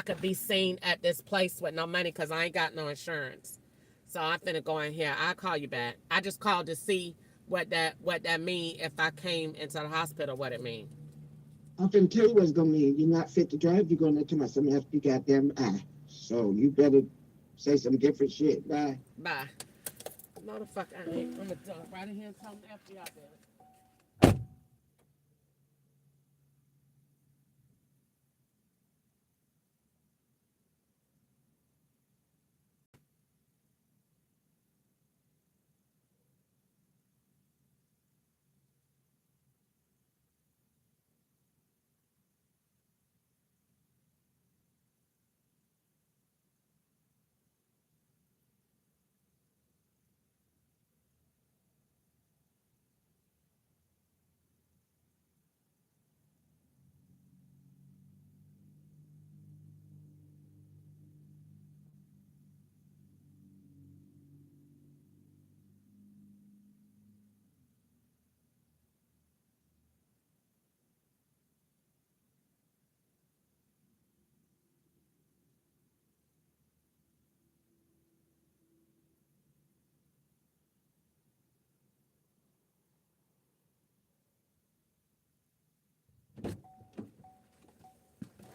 could be seen at this place with no money because I ain't got no insurance. So I'm finna go in here. I'll call you back. I just called to see what that mean if I came into the hospital, what it mean. I'm finna tell you what's gonna mean. You're not fit to drive. You're gonna tell me some FD goddamn eye. So you better say some different shit. Bye. Bye. No, the fuck I ain't. I'm gonna jump right in here and tell them the FBI bill.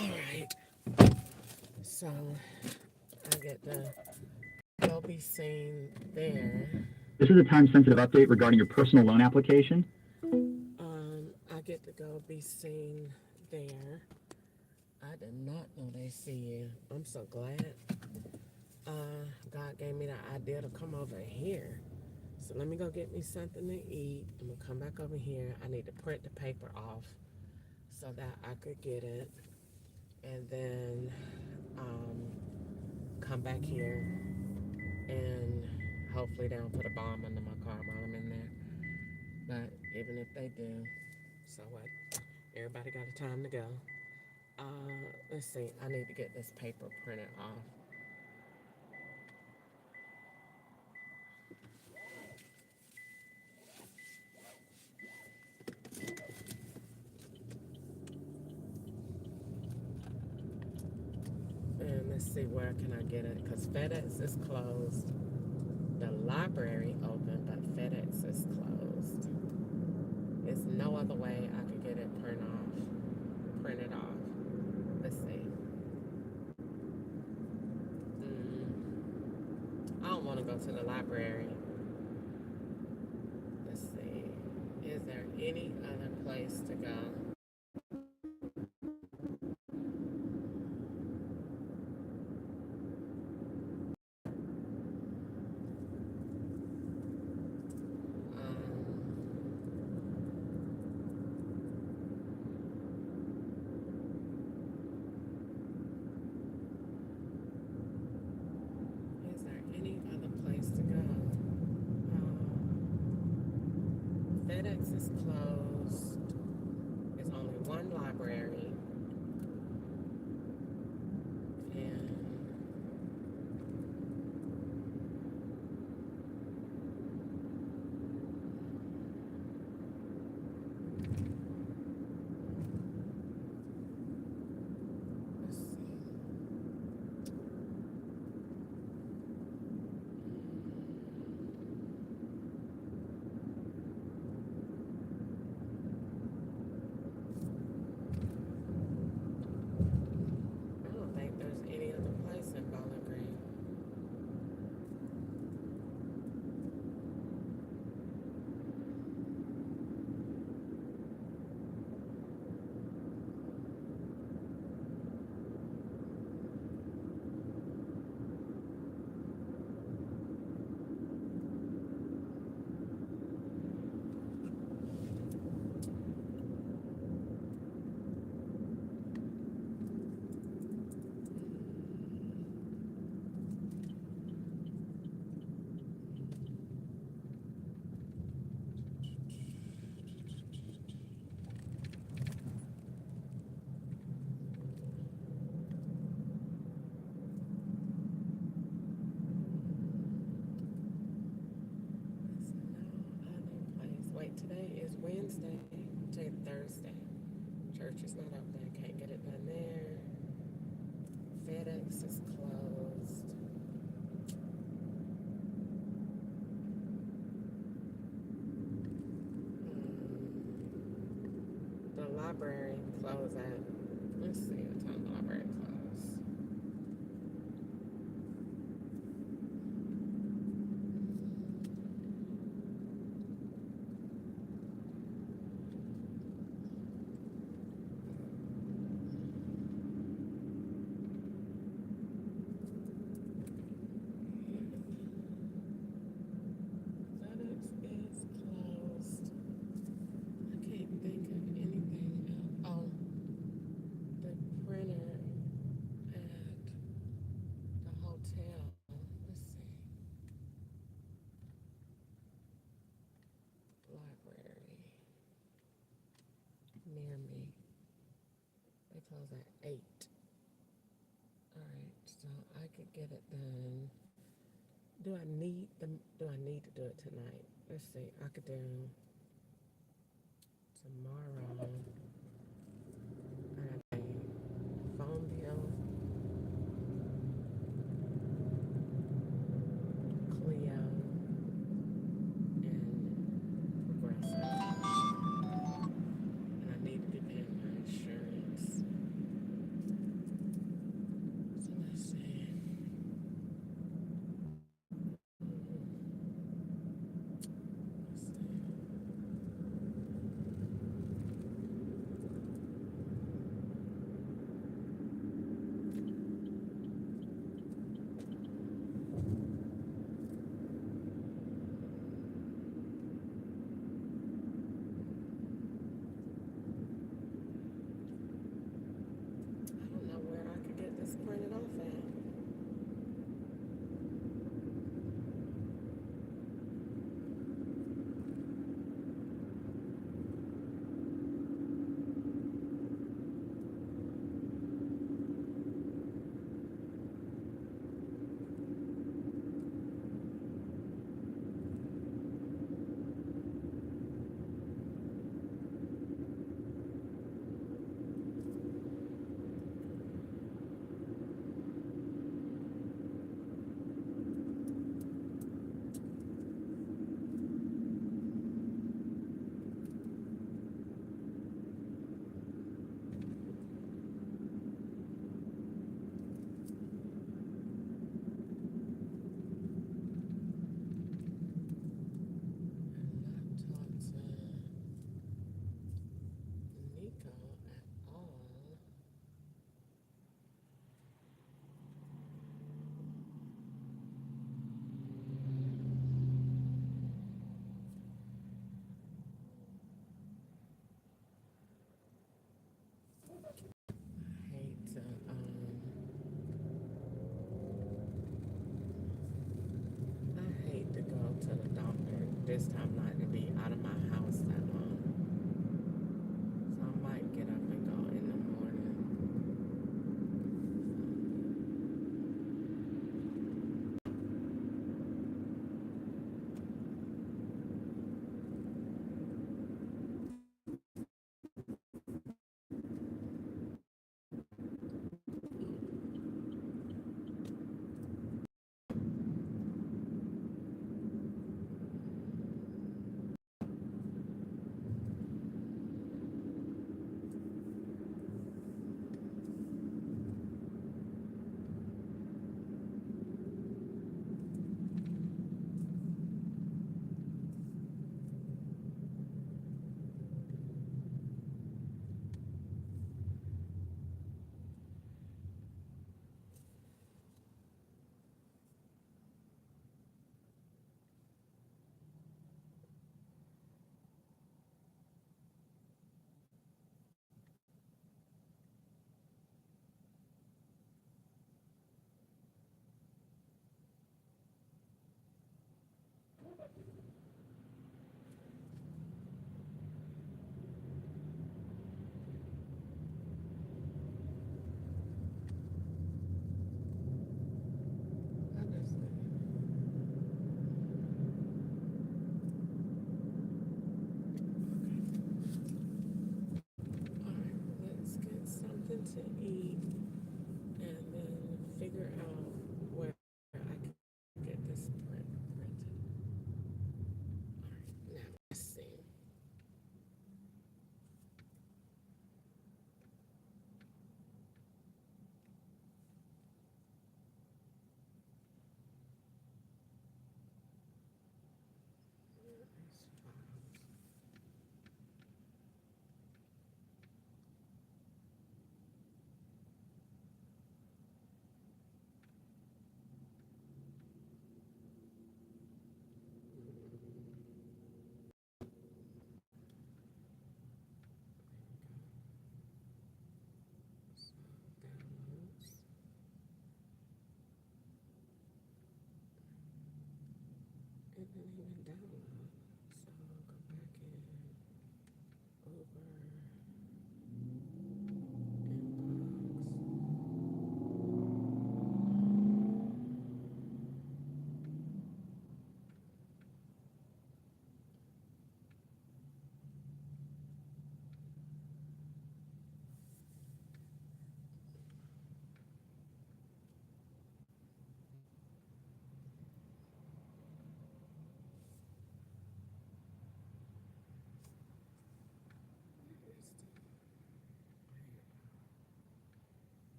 All right. So I get to go be seen there. This is a time-sensitive update regarding your personal loan application. I get to go be seen there. I did not know they see you. I'm so glad. God gave me the idea to come over here. So let me go get me something to eat. I'm gonna come back over here. I need to print the paper off so that I could get it. And then come back here and hopefully they don't put a bomb under my car while I'm in there. But even if they do, so what? Everybody got a time to go. Let's see. I need to get this paper printed off. And let's see, where can I get it? Because FedEx is closed. The library open, but FedEx is closed. There's no other way I could get it printed off. Let's see. I don't want to go to the library. Let's see. Is there any other place to go? Is there any other place to go? FedEx is closed. There's only one library. And let's see. Today is Wednesday. Today Thursday. Church is not open. Can't get it done there. FedEx is closed. The library closed at, let's see what time the library closed. FedEx is closed. I can't think of anything else. Oh, the printer at the hotel. Let's see. Library near me. They close at 8. Alright, so I could get it done. Do I need to do it tonight? Let's see. I could do tomorrow. I have a phone bill, Clio, and Progressive. And I need to be paying my insurance. So let's see. Let's see. I don't know where I could get this printed off at. Not talk to Nico at all. I hate to I hate to go to the doctor this time, not to be out of my house that long. So I might get up and go in the morning.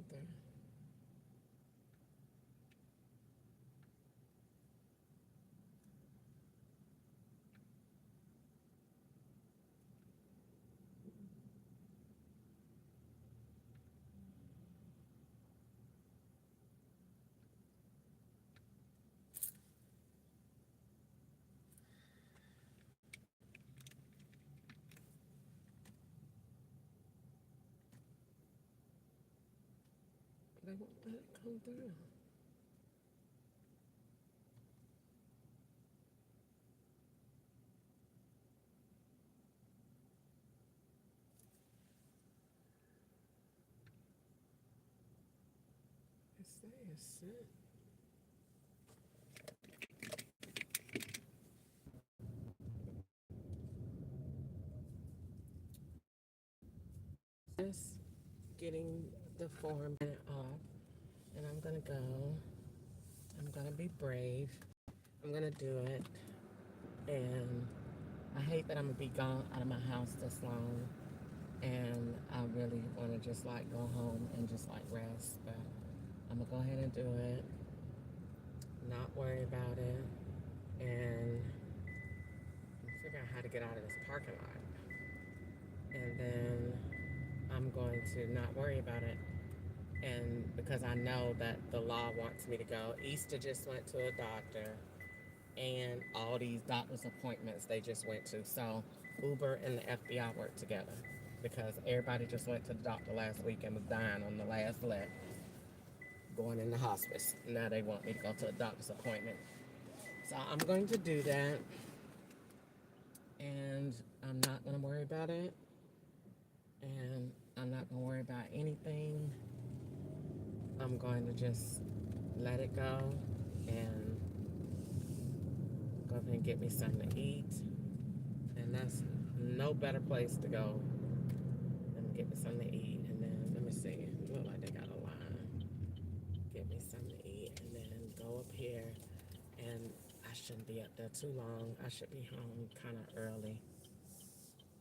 through. They won't let it come through. It says sent. Just getting the form off, and I'm gonna go. I'm gonna be brave. I'm gonna do it, and I hate that I'm gonna be gone out of my house this long, and I really want to just like go home and just like rest, but I'm gonna go ahead and do it, not worry about it, and figure out how to get out of this parking lot, and then I'm going to not worry about it. And because I know that the law wants me to go, Easter just went to a doctor, and all these doctor's appointments they just went to. So Uber and the FBI work together because everybody just went to the doctor last week and was dying on the last leg, going into hospice. Now they want me to go to a doctor's appointment. So I'm going to do that, and I'm not going to worry about it, and I'm not going to worry about anything. I'm going to just let it go and go ahead and get me something to eat. And that's no better place to go than get me something to eat. And then, let me see, it look like they got a line. Get me something to eat and then go up here. And I shouldn't be up there too long. I should be home kind of early.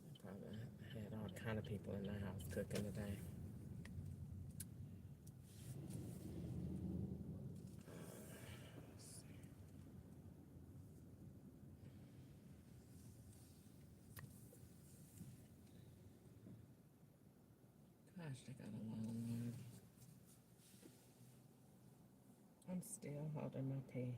I probably had all kind of people in the house cooking today. Gosh, they got a long line. I'm still holding my pee.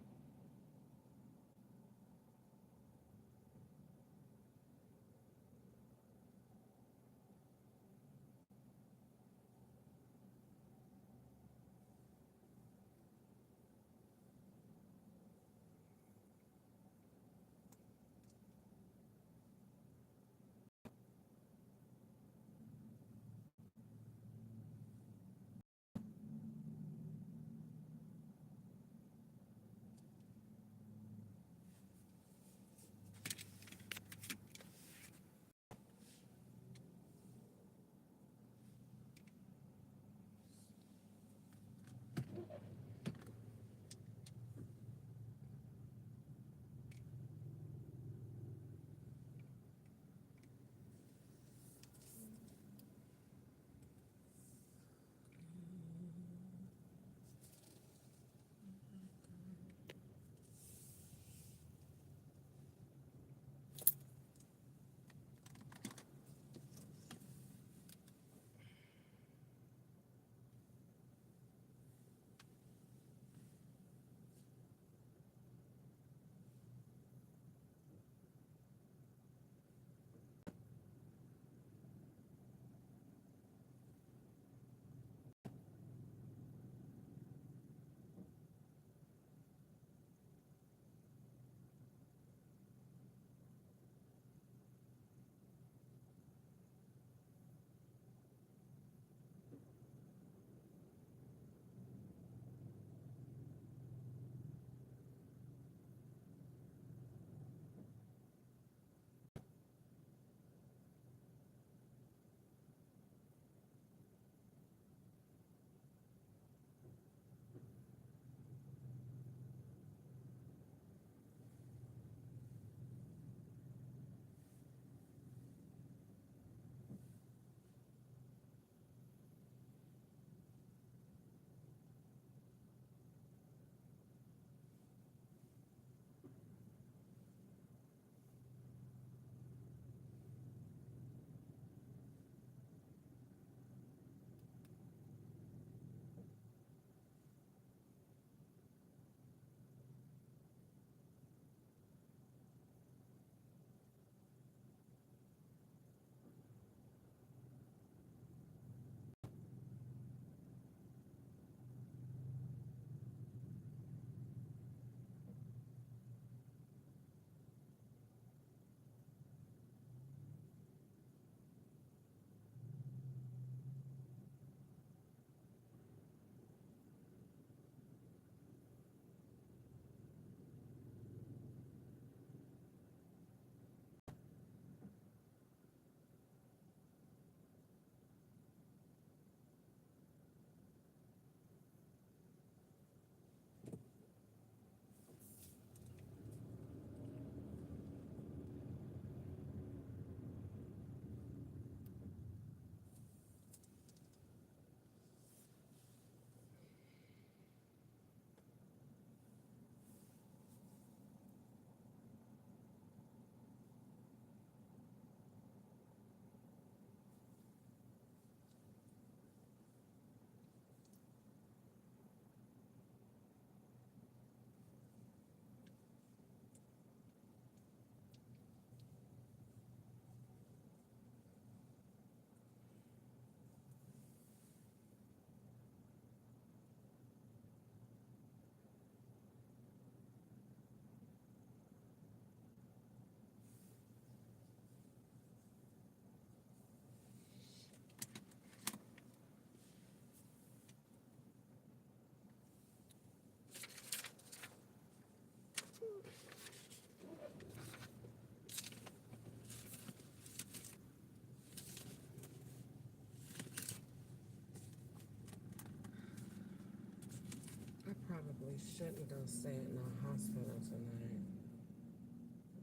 probably shouldn't go stay in the hospital tonight.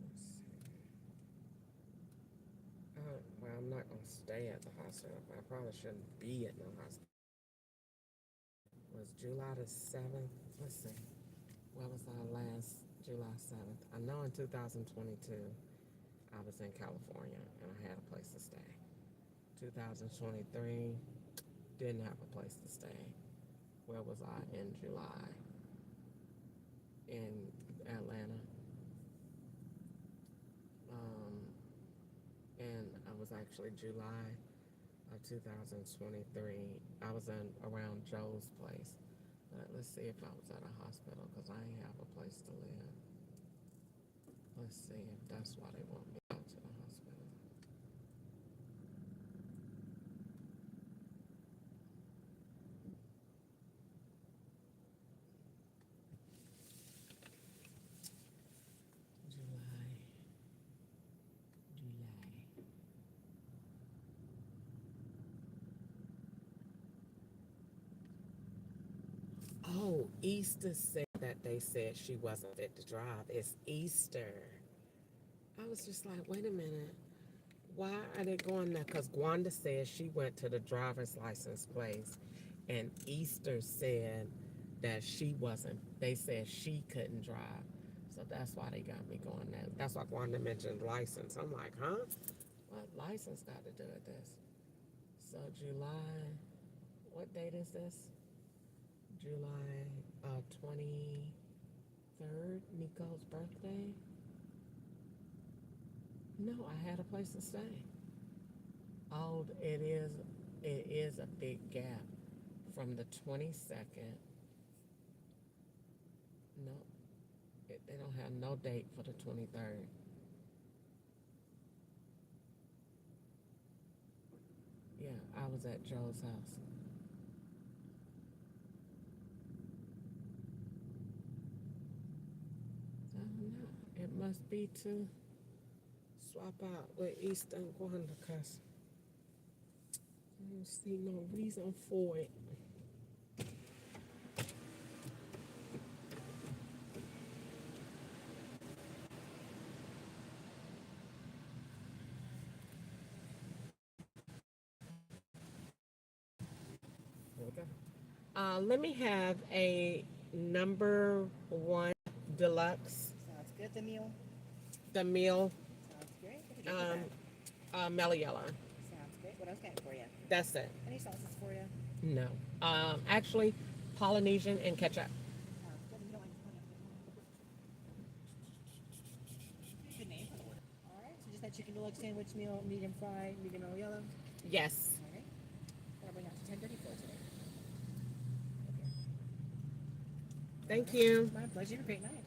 Let's see. Well, I'm not gonna stay at the hospital. But I probably shouldn't be at no hospital. It was July the 7th? Let's see. Where was I last July 7th? I know in 2022 I was in California and I had a place to stay. 2023 didn't have a place to stay. Where was I in July? In Atlanta. And I was actually July of 2023. I was in around Joe's place. But let's see if I was at a hospital because I ain't have a place to live. Let's see if that's why they want me out to the hospital. July. Oh, Easter said that they said she wasn't fit to drive. It's Easter. I was just like, wait a minute. Why are they going there? Because Gwanda said she went to the driver's license place and Easter said that she wasn't. They said she couldn't drive. So that's why they got me going there. That's why Gwanda mentioned license. I'm like, huh? What license got to do with this? So July, what date is this? July 23rd, Nico's birthday. No, I had a place to stay. Oh, it is a big gap from the 22nd. No, they don't have no date for the 23rd. Yeah, I was at Joe's house. I don't know. It must be to swap out with East and Gwanda because I don't see no reason for it. There we go. Let me have a number one deluxe. Sounds good. The meal. The meal. Sounds great. What did you get for that? Mellow yellow. Sounds great. What else can I get for you? That's it. Any sauces for you? No. Actually, Polynesian and ketchup. Sounds good. You don't want good name for the order. All right. So just that chicken deluxe sandwich meal, medium fry, medium mellow yellow. Yes. All right. That'll bring out to 10:34 today. Thank you. My pleasure. Have a great night.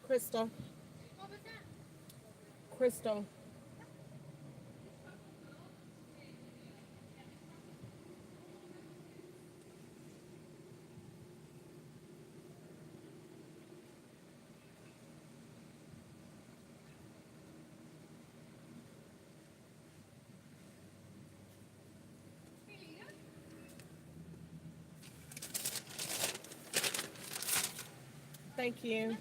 Crystal. Crystal. Thank you.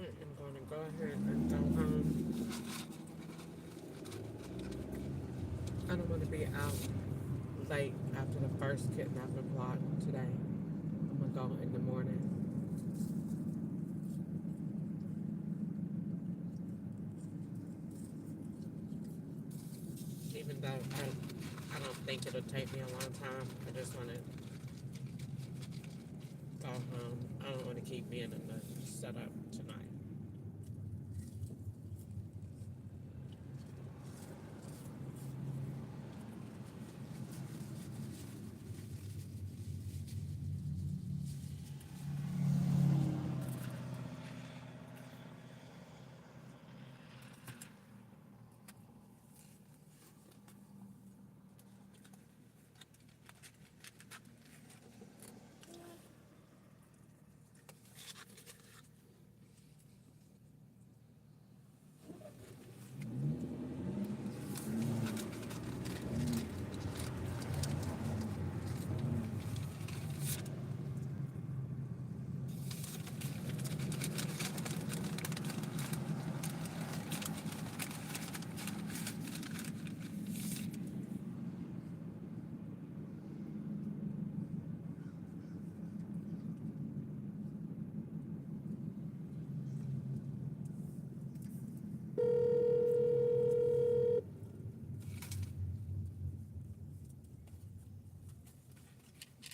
am going to go ahead and go home. I don't want to be out late after the first kidnapping plot today. I'm going to go in the morning. Even though I don't think it'll take me a long time. I just want to go home. I don't want to keep being in the setup tonight.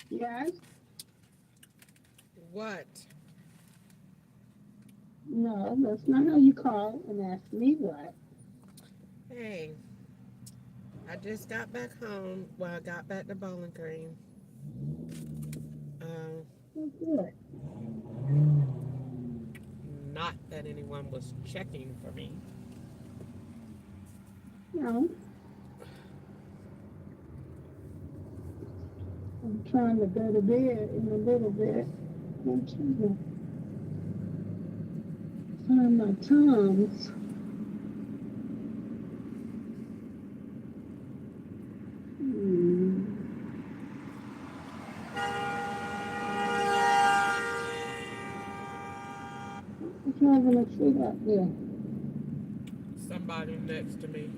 Yes? What? No, that's not how you call and ask me what. Hey, I just got back home. Well, I got back to Bowling Green. Oh, good. Not that anyone was checking for me. No. I'm trying to go to bed in a little bit. I'm trying to find my Tums. What's having a fit out there? Somebody next to me.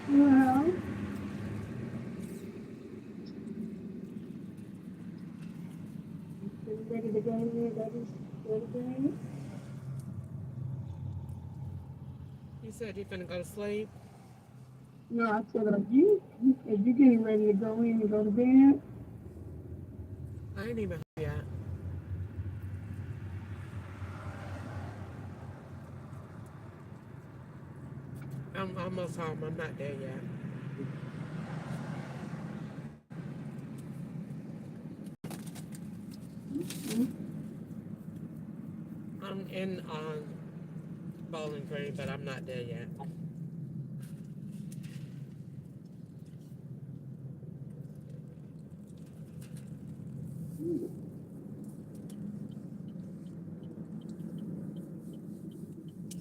Well, you ready to go in? Ready to go in? You said you're finna go to sleep? No, I said, are you getting ready to go in and go to bed? I ain't even home yet. I'm almost home. I'm not there yet. I'm in Bowling Green, but I'm not there yet.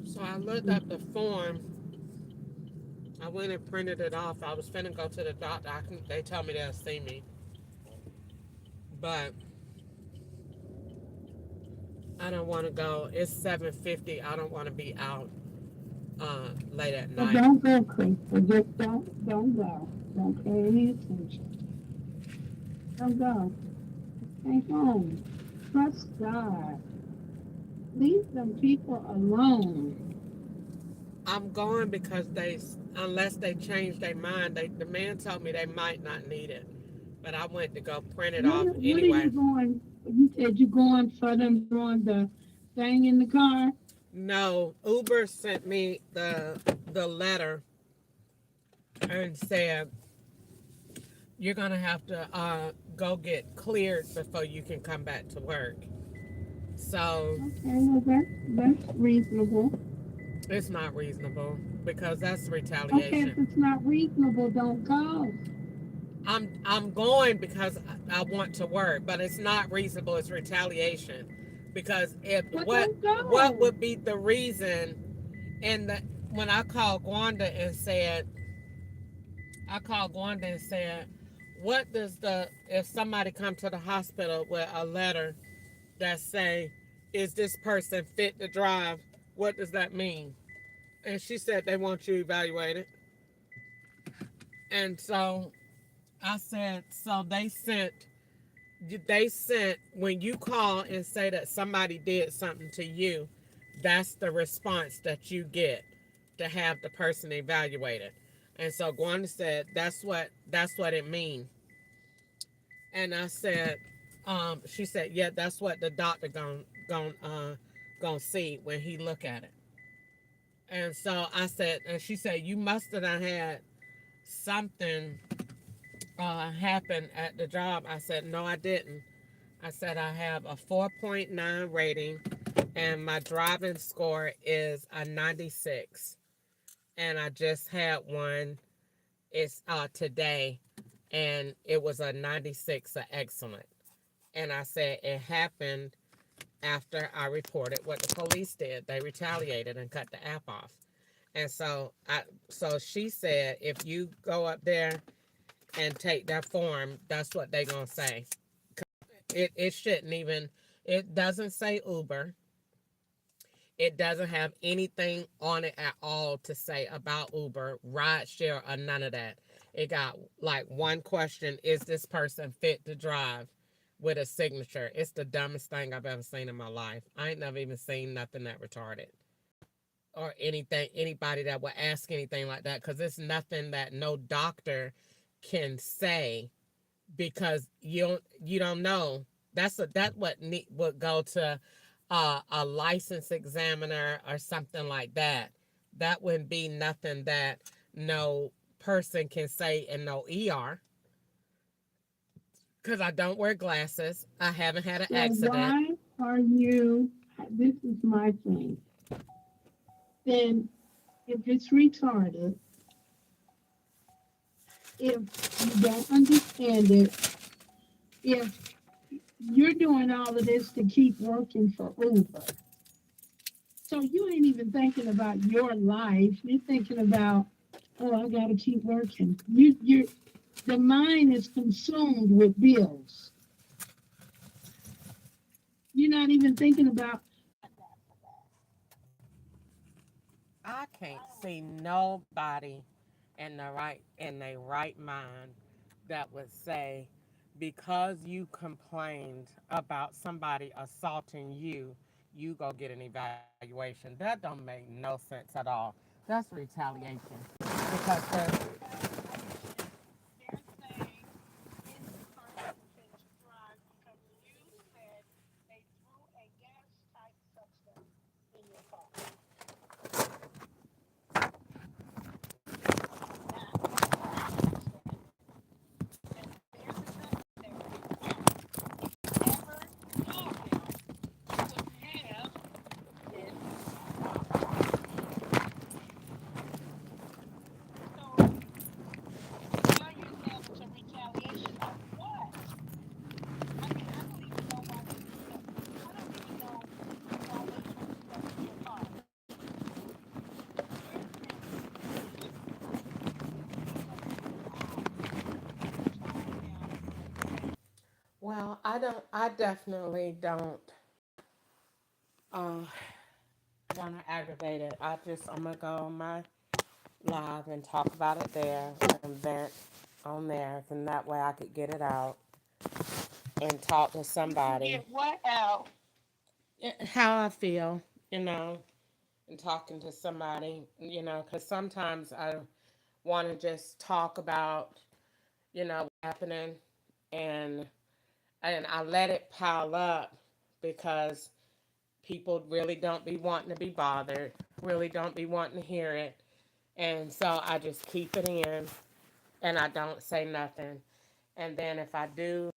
So I looked up the form. I went and printed it off. I was finna go to the doctor. They tell me they'll see me. But I don't want to go. It's 7:50. I don't want to be out late at Well, night. don't go, Crystal. Just don't go. Don't pay any attention. Don't go. Stay home. Trust God. Leave them people alone. I'm going because unless they change their mind, the man told me they might not need it. But I went to go print it off What are anyway. you going? You said you're going for them doing the thing in the car? No, Uber sent me the letter and said you're gonna have to go get cleared before you can come back to work. So Okay, well that's reasonable. it's not reasonable because that's Okay, if retaliation. it's not reasonable, don't go. I'm going because I want to work, but it's not reasonable. It's retaliation because if Well, what don't what go. would be the reason? And when I called Gwanda and said I called Gwanda and said, what does if somebody come to the hospital with a letter that say, is this person fit to drive, what does that mean? And she said they want you evaluated. And so I said, so they sent when you call and say that somebody did something to you, that's the response that you get to have the person evaluated. And so Gwanda said that's what it means. And I said, she said, yeah, that's what the doctor gonna see when he look at it. And so I said, and she said, you must have had something happen at the job. I said, no, I didn't. I said, I have a 4.9 rating and my driving score is a 96. And I just had one. It's today, and it was a 96, a excellent. And I said it happened after I reported what the police did. They retaliated and cut the app off. And so she said, if you go up there and take that form, that's what they gonna say. It shouldn't even. It doesn't say Uber. It doesn't have anything on it at all to say about Uber, rideshare, or none of that. It got like one question: is this person fit to drive? With a signature. It's the dumbest thing I've ever seen in my life. I ain't never even seen nothing that retarded. Or anybody that would ask anything like that, because it's nothing that no doctor can say, because you don't know. That would go to a license examiner or something like that. That wouldn't be nothing that no person can say in no ER. Because I don't wear glasses. I haven't had an So accident. why are you, this is my thing. Then if it's retarded, if you don't understand it, if you're doing all of this to keep working for Uber, so you ain't even thinking about your life. You're thinking about, oh, I gotta keep working. The mind is consumed with bills. You're not even thinking about. I can't see nobody in their right mind that would say, because you complained about somebody assaulting you, you go get an evaluation. That don't make no sense at all. That's retaliation. Because well, I definitely don't uh, want to aggravate it. I'm going to go on my live and talk about it there and vent on there. And that way I could get it out and talk to somebody. Get what out? How I feel, you know, and talking to somebody, because sometimes I want to just talk about, what's happening, and I let it pile up because people really don't be wanting to be bothered, really don't be wanting to hear it. And so I just keep it in and I don't say nothing. And then if I do,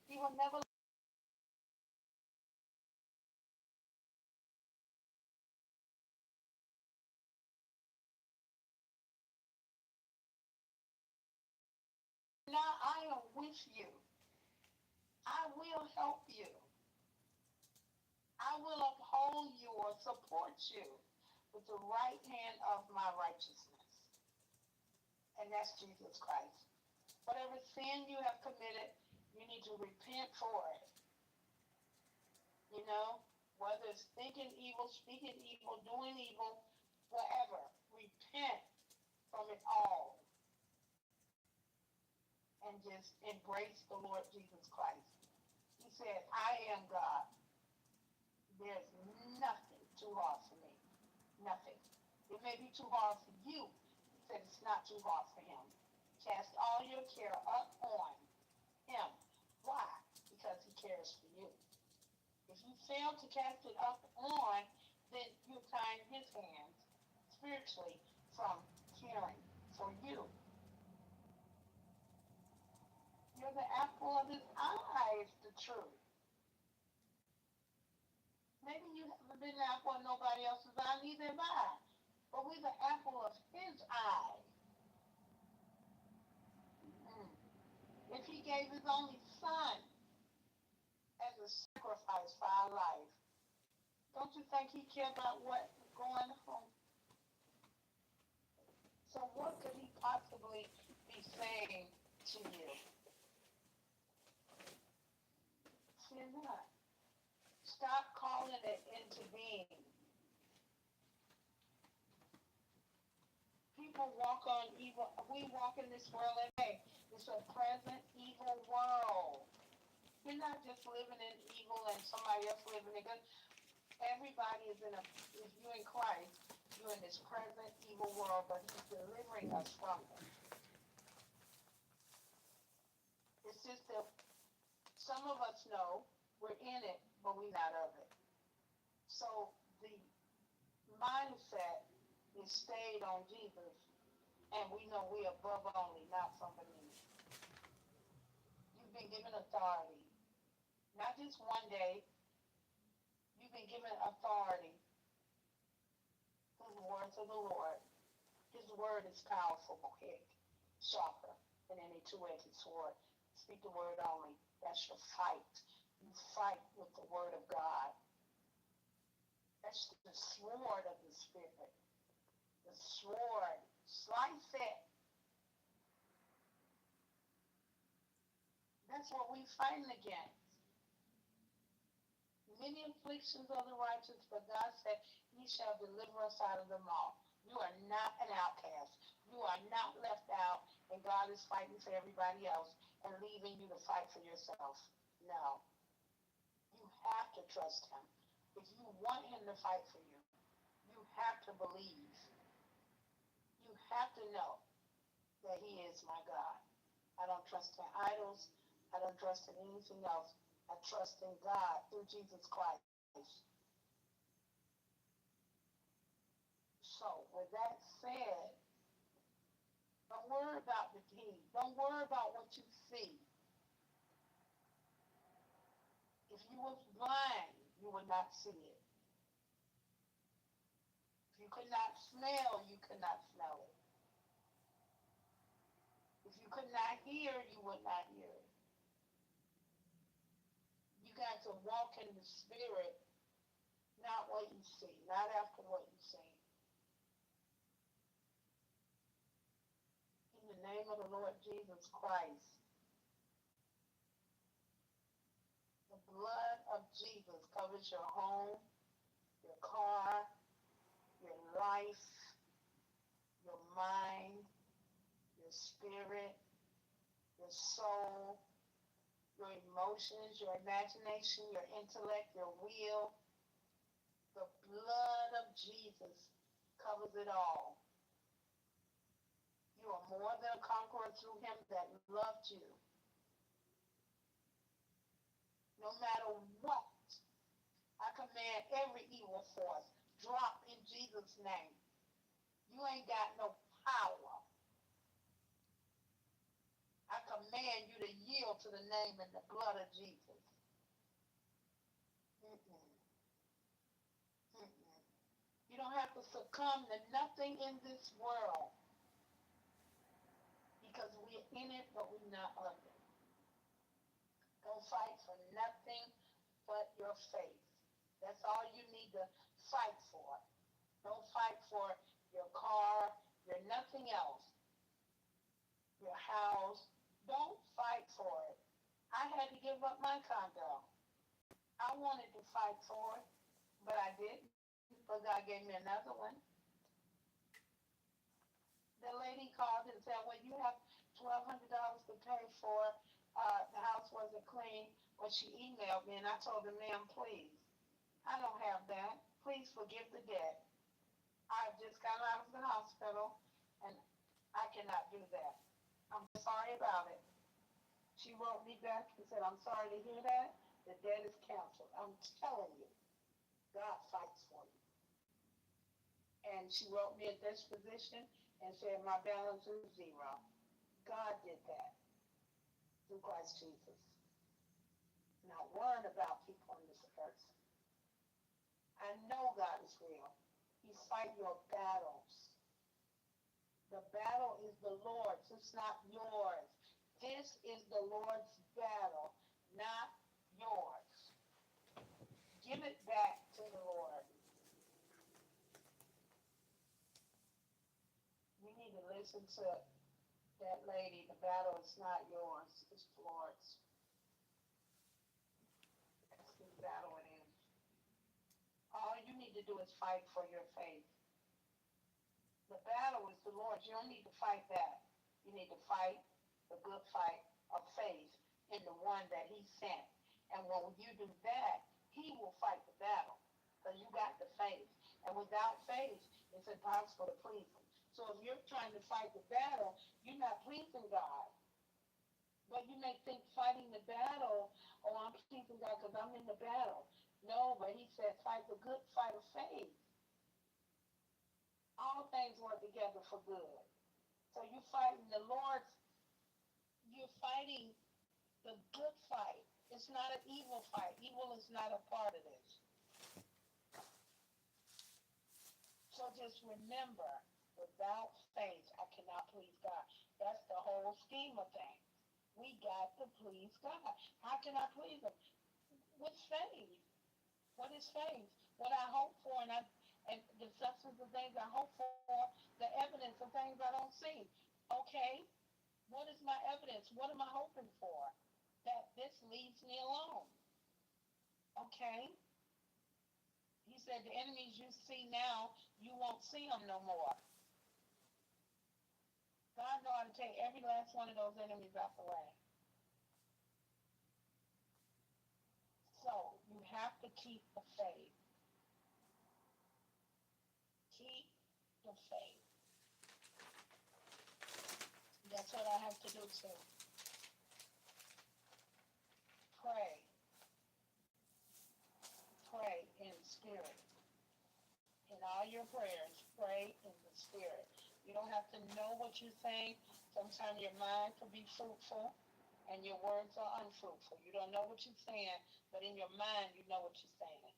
He will never now I am with you. I will help you. I will uphold you or support you with the right hand of my righteousness. And that's Jesus Christ. Whatever sin you have committed, you need to repent for it. You know, whether it's thinking evil, speaking evil, doing evil, whatever, repent from it all and just embrace the Lord Jesus Christ. He said, I am God. There's nothing too hard for me. Nothing. It may be too hard for you. He said it's not too hard for him. Cast all your care up on him. Why? Because he cares for you. If you fail to cast it up on, then you're tying his hands spiritually from caring for you. You're the apple of his eye, is the truth. Maybe you haven't been the apple of nobody else's eye, neither have I. But we're the apple of his eye. If he gave his only son as a sacrifice for our life, don't you think he cared about what's going on? So what could he possibly be saying to you? Fear not. Stop calling it into being. People walk on evil. We walk in this world every day. It's a present evil world. You're not just living in evil and somebody else living in good. Everybody is if you're in Christ, you're in this present evil world, but he's delivering us from it. It's just that some of us know we're in it, but we're not of it. So the mindset is stayed on Jesus, and we know we're above only, not from beneath. You've been given authority, not just one day. You've been given authority through the words of the Lord. His word is powerful, quick, sharper than any two-edged sword. Speak the word only. That's your fight. You fight with the word of God. That's the sword of the Spirit. The sword. Slice it. That's what we're fighting against. Many afflictions of the righteous, but God said, he shall deliver us out of them all. You are not an outcast. You are not left out, and God is fighting for everybody else and leaving you to fight for yourself. No. You have to trust him. If you want him to fight for you, you have to believe. You have to know that he is my God. I don't trust in idols. I don't trust in anything else. I trust in God through Jesus Christ. So, with that said, don't worry about the deed. Don't worry about what you see. If you was blind, you would not see it. If you could not smell, you could not smell it. If you could not hear, you would not hear it. You got to walk in the Spirit, not what you see, not after what you see. In the name of the Lord Jesus Christ, the blood of Jesus covers your home, your car, your life, your mind, your spirit, your soul, your emotions, your imagination, your intellect, your will. The blood of Jesus covers it all. You are more than a conqueror through him that loved you. No matter what, I command every evil force, drop in Jesus' name. You ain't got no power. I command command you to yield to the name and the blood of Jesus. Mm-mm. Mm-mm. You don't have to succumb to nothing in this world because we're in it, but we're not of it. Don't fight for nothing but your faith. That's all you need to fight for. Don't fight for your car, your nothing else, your house. Don't fight for it. I had to give up my condo. I wanted to fight for it, but I didn't, but God gave me another one. The lady called and said, well, you have $1,200 to pay for the house wasn't clean. Well, she emailed me and I told her, ma'am, please, I don't have that. Please forgive the debt. I just got out of the hospital and I cannot do that. I'm sorry about it. She wrote me back and said, I'm sorry to hear that. The debt is canceled. I'm telling you, God fights for you. And she wrote me a disposition and said, my balance is zero. God did that through Christ Jesus. Not worrying about people on this earth. I know God is real. He's fighting your battles. The battle is the Lord's. It's not yours. This is the Lord's battle, not yours. Give it back to the Lord. We need to listen to that lady. The battle is not yours. It's the Lord's. That's whose battle it is. All you need to do is fight for your faith. The battle is the Lord's. You don't need to fight that. You need to fight the good fight of faith in the one that he sent. And when you do that, he will fight the battle because you got the faith. And without faith, it's impossible to please him. So if you're trying to fight the battle, you're not pleasing God. But you may think fighting the battle, oh, I'm pleasing God because I'm in the battle. No, but he said fight the good fight of faith. All things work together for good. So you're fighting the Lord's, you're fighting the good fight. It's not an evil fight. Evil is not a part of this. So just remember, without faith, I cannot please God. That's the whole scheme of things. We got to please God. How can I please him? With faith. What is faith? What I hope for and the substance of things I hope for, the evidence of things I don't see. Okay, what is my evidence? What am I hoping for? That this leaves me alone. Okay? He said the enemies you see now, you won't see them no more. God knows how to take every last one of those enemies out the way. So you have to keep the faith. Keep the faith. That's what I have to do too. Pray. Pray in spirit. In all your prayers, pray in the spirit. You don't have to know what you're saying. Sometimes your mind could be fruitful and your words are unfruitful. You don't know what you're saying, but in your mind, you know what you're saying.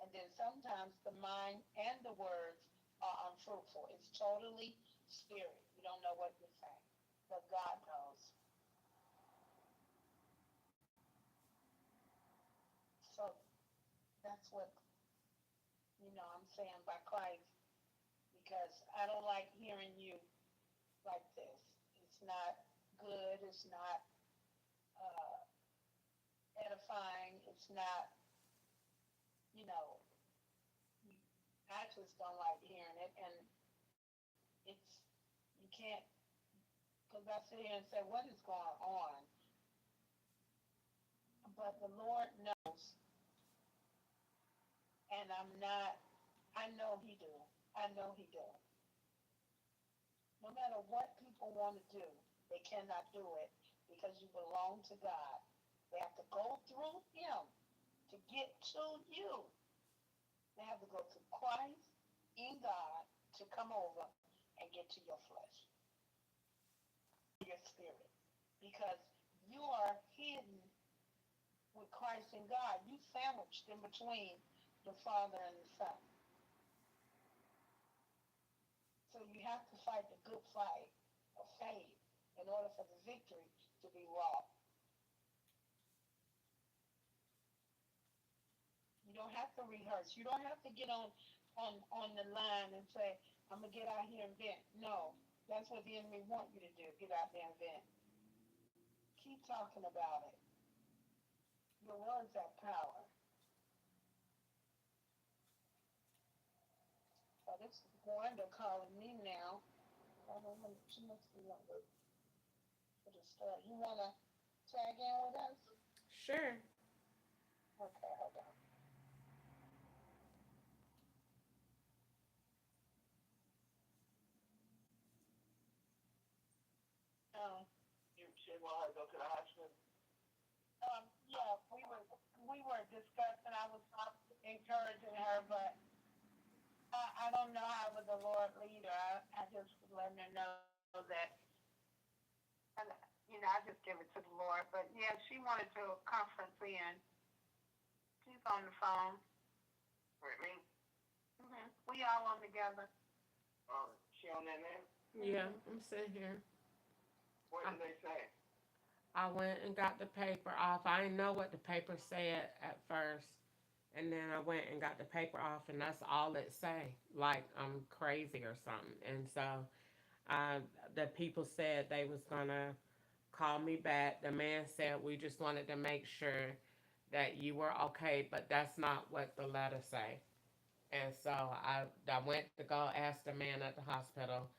And then sometimes the mind and the words are unfruitful. It's totally spirit. You don't know what you're saying, but God knows. So that's what, I'm saying by Christ, because I don't like hearing you like this. It's not good. It's not uh, edifying. It's not, you know, I just don't like hearing it. And it's, you can't, because I sit here and say, what is going on? But the Lord knows, and I know he do. I know he do. No matter what people want to do, they cannot do it because you belong to God. They have to go through him to get to you. They have to go through Christ in God to come over and get to your flesh, your spirit. because you are hidden with Christ and God. You sandwiched in between the Father and the Son. So you have to fight the good fight of faith in order for the victory to be wrought. You don't have to rehearse. You don't have to get on the line and say, I'm gonna get out here and vent. No, that's what the enemy want you to do. Get out there and vent. Keep talking about it. Your words have power. So this is Wanda calling me now. I don't know, she must be on for the start. You wanna tag in with us? Sure. Okay, hold on. You should want her to go to the hospital. Yeah, we were discussing. I was encouraging her, but I don't know how would the Lord lead her. I just was letting her know that, and I just give it to the Lord. But yeah, she wanted to conference in. She's on the phone with me. We all on together. She on that now? Yeah, I'm sitting here. What did they say? I went and got the paper off. I didn't know what the paper said at first. And then I went and got the paper off, and that's all it say. Like I'm crazy or something. And so the people said they was gonna call me back. The man said we just wanted to make sure that you were okay, but that's not what the letter say. And so I went to go ask the man at the hospital,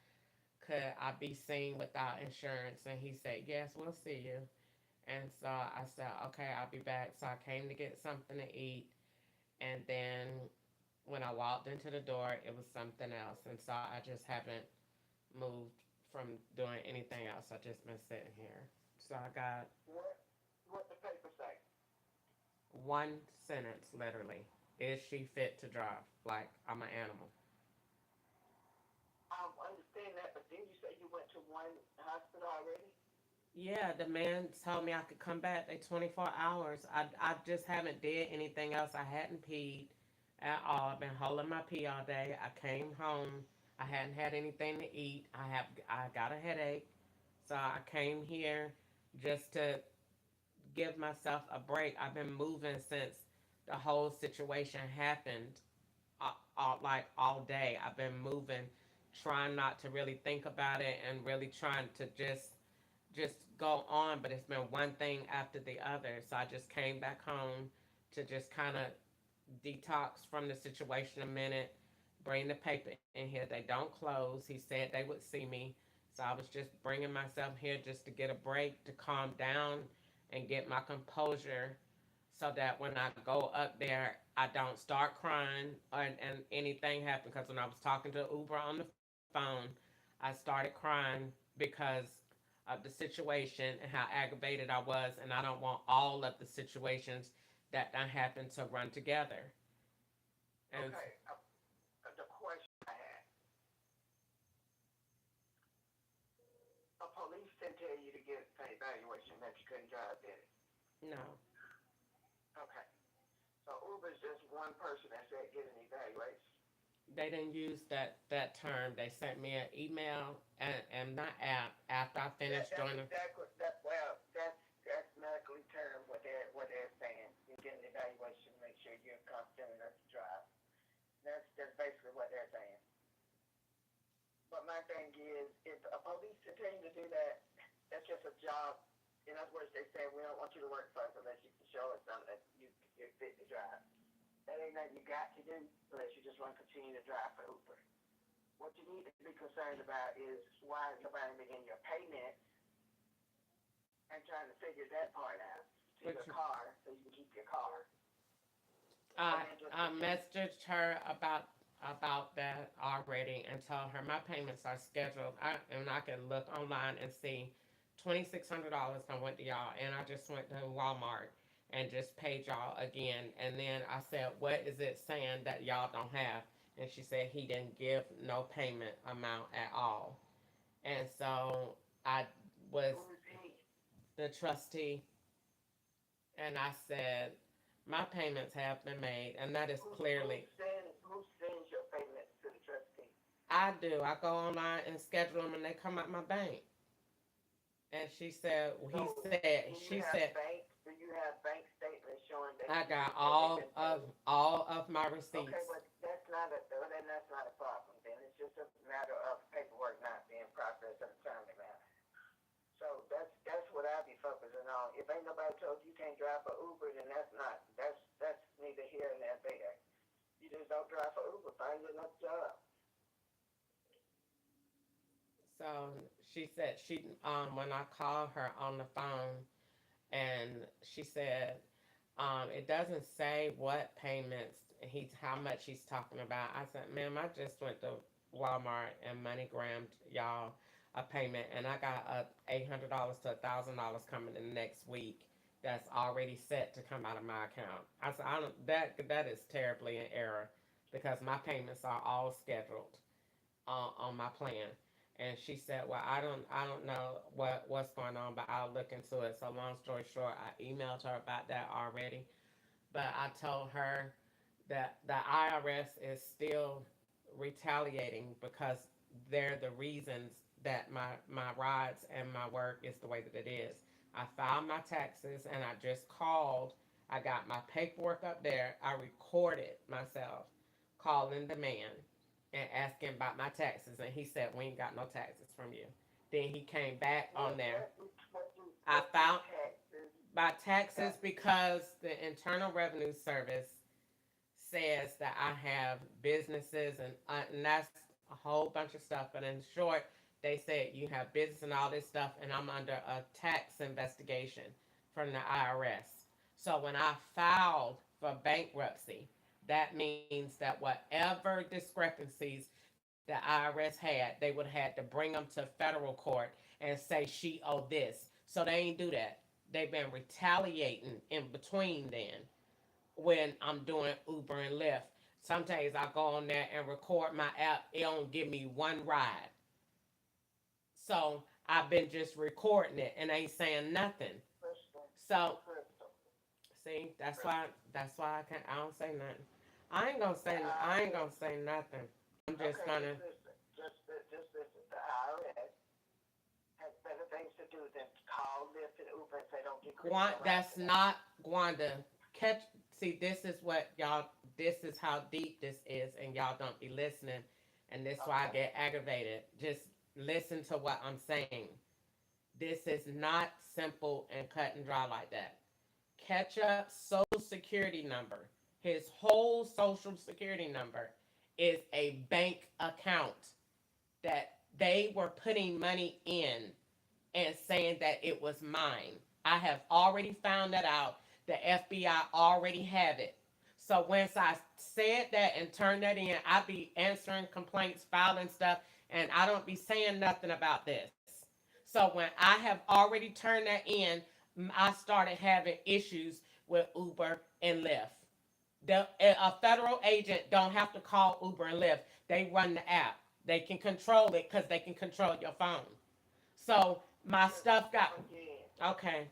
could I be seen without insurance? And he said, yes, we'll see you. And so I said, okay, I'll be back. So I came to get something to eat. And then when I walked into the door, it was something else. And so I just haven't moved from doing anything else. I just been sitting here. So I got What the paper say? one sentence, literally. Is she fit to drive? Like I'm an animal. I understand that, but didn't you say you went to one hospital already? Yeah, the man told me I could come back. They 24 hours. I just haven't did anything else. I hadn't peed at all. I've been holding my pee all day. I came home. I hadn't had anything to eat. I got a headache. So I came here just to give myself a break. I've been moving since the whole situation happened. Like all day, I've been moving, trying not to really think about it and really trying to just go on, but it's been one thing after the other. So I just came back home to just kind of detox from the situation a minute, bring the paper in here. They don't close. He said they would see me. So I was just bringing myself here just to get a break, to calm down and get my composure so that when I go up there, I don't start crying and anything happen. Because when I was talking to Uber on the phone, I started crying because of the situation and how aggravated I was, and I don't want all of the situations that done happened to run together. And Okay, the question I had, a police didn't tell you to get an evaluation that you couldn't drive, did it? no, Okay, so Uber's just one person that said get an evaluation. they didn't use that term. They sent me an email and not app after I finished That's joining. exactly that. Well, that's medically termed what they're saying. You get an evaluation to make sure you're competent enough to drive. That's basically what they're saying. But my thing is, if a police continue to do that, that's just a job. In other words, they say we don't want you to work for us unless you can show us something that you're fit to drive. That ain't nothing you got to do unless you just want to continue to drive for Uber. What you need to be concerned about is why is nobody making your payment and trying to figure that part out to your car so you can keep your car. I messaged her about that already and told her my payments are scheduled. And I can look online and see $2,600 I went to y'all, and I just went to Walmart and just paid y'all again. And then I said, what is it saying that y'all don't have? And she said he didn't give no payment amount at all. And so I was Who is he? the trustee, and I said, my payments have been made, and that is clearly. Who sends your payments to the trustee? I do. I go online and schedule them, and they come out my bank. And she said, Do you have bank statements showing that I got been paid? all of my receipts. Okay, but that's not a problem. Then it's just a matter of paperwork not being processed in a timely manner. So that's what I be focusing on. If ain't nobody told you can't drive for Uber, then that's neither here nor there. You just don't drive for Uber. Find you another job. So she said when I called her on the phone, and she said it doesn't say what payments how much he's talking about. I said, ma'am, I just went to Walmart and MoneyGrammed y'all a payment, and I got $800 to $1,000 coming in the next week. That's already set to come out of my account. I said, I don't. That is terribly in error because my payments are all scheduled on my plan. And she said, "Well, I don't know what's going on, but I'll look into it." So long story short, I emailed her about that already, but I told her that the IRS is still retaliating because they're the reasons that my rides and my work is the way that it is. I filed my taxes and I just called. I got my paperwork up there. I recorded myself calling the man and asking about my taxes, and he said, "We ain't got no taxes from you." Then he came back on there. I found my taxes because the Internal Revenue Service says that I have businesses, and that's a whole bunch of stuff. But in short, they said you have business and all this stuff, and I'm under a tax investigation from the IRS. So when I filed for bankruptcy, that means that whatever discrepancies the IRS had, they would have had to bring them to federal court and say she owed this. So they ain't do that. They've been retaliating in between then when I'm doing Uber and Lyft. Sometimes I go on there and record my app. It don't give me one ride. So I've been just recording it and ain't saying nothing. So see, that's why I don't say nothing. I ain't gonna say nothing. I'm just gonna. Just listen. The IRS has better things to do than call Lyft and Uber and say don't get That's not Gwanda. Catch. See, this is what y'all. This is how deep this is, and y'all don't be listening, and this is why I get aggravated. Just listen to what I'm saying. This is not simple and cut and dry like that. Ketchup's social security number, his whole social security number, is a bank account that they were putting money in and saying that it was mine. I have already found that out. The FBI already have it. So once I said that and turned that in, I be answering complaints, filing stuff, and I don't be saying nothing about this. So when I have already turned that in, I started having issues with Uber and Lyft. A federal agent don't have to call Uber and Lyft. They run the app. They can control it because they can control your phone. So my stuff got okay.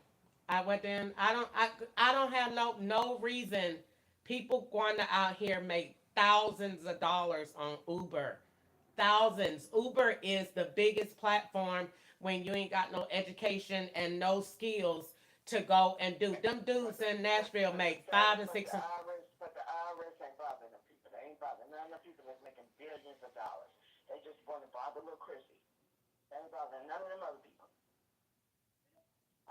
I went in. I don't have no reason. People going to out here make thousands of dollars on Uber. Thousands. Uber is the biggest platform when you ain't got no education and no skills to go and do. Them dudes in Nashville make 5 and 6. But the IRS ain't bothering them people. They ain't bothering none of the people that's making billions of dollars. They just want to bother little Chrissy. They ain't bothering none of them other people.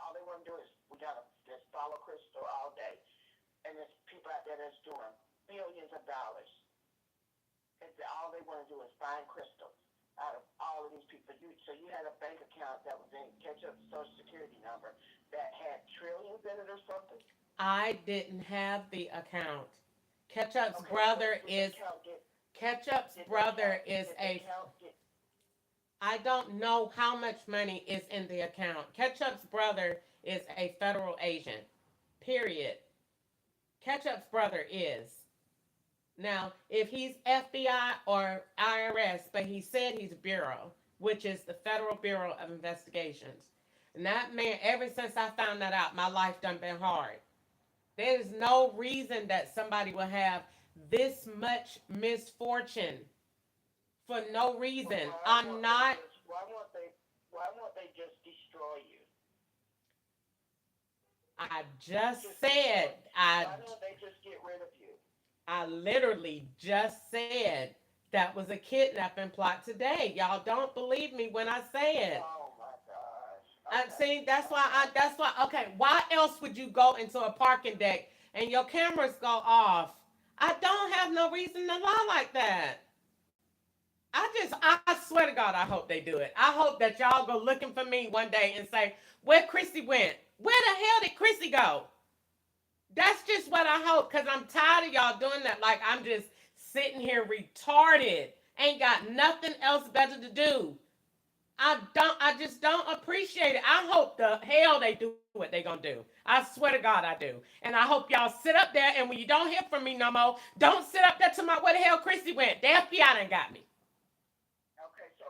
All they want to do is we gotta just follow Crystal all day, and there's people out there that's doing billions of dollars. And all they want to do is find Crystal out of all of these people. So you had a bank account that was in Ketchup's social security number that had trillions in it or something. I didn't have the account. Ketchup's brother is Ketchup's brother is a. I don't know how much money is in the account. Ketchup's brother is a federal agent. Period. Ketchup's brother is. Now, if he's FBI or IRS, but he said he's Bureau, which is the Federal Bureau of Investigations. And that man, ever since I found that out, my life done been hard. There is no reason that somebody will have this much misfortune for no reason. I'm not. Why won't they just destroy you? I just said. I. Why don't they just get rid of you? I literally just said that was a kidnapping plot today. Y'all don't believe me when I say it. Oh my gosh. I see. That's why. That's why. Okay. Why else would you go into a parking deck and your cameras go off? I don't have no reason to lie like that. I swear to God, I hope they do it. I hope that y'all go looking for me one day and say, where Chrissy went? Where the hell did Chrissy go? That's just what I hope, because I'm tired of y'all doing that. Like, I'm just sitting here retarded. Ain't got nothing else better to do. I just don't appreciate it. I hope the hell they do what they gonna do. I swear to God I do. And I hope y'all sit up there and when you don't hear from me no more, don't sit up there to my where the hell Chrissy went. The FBI done got me. Okay, so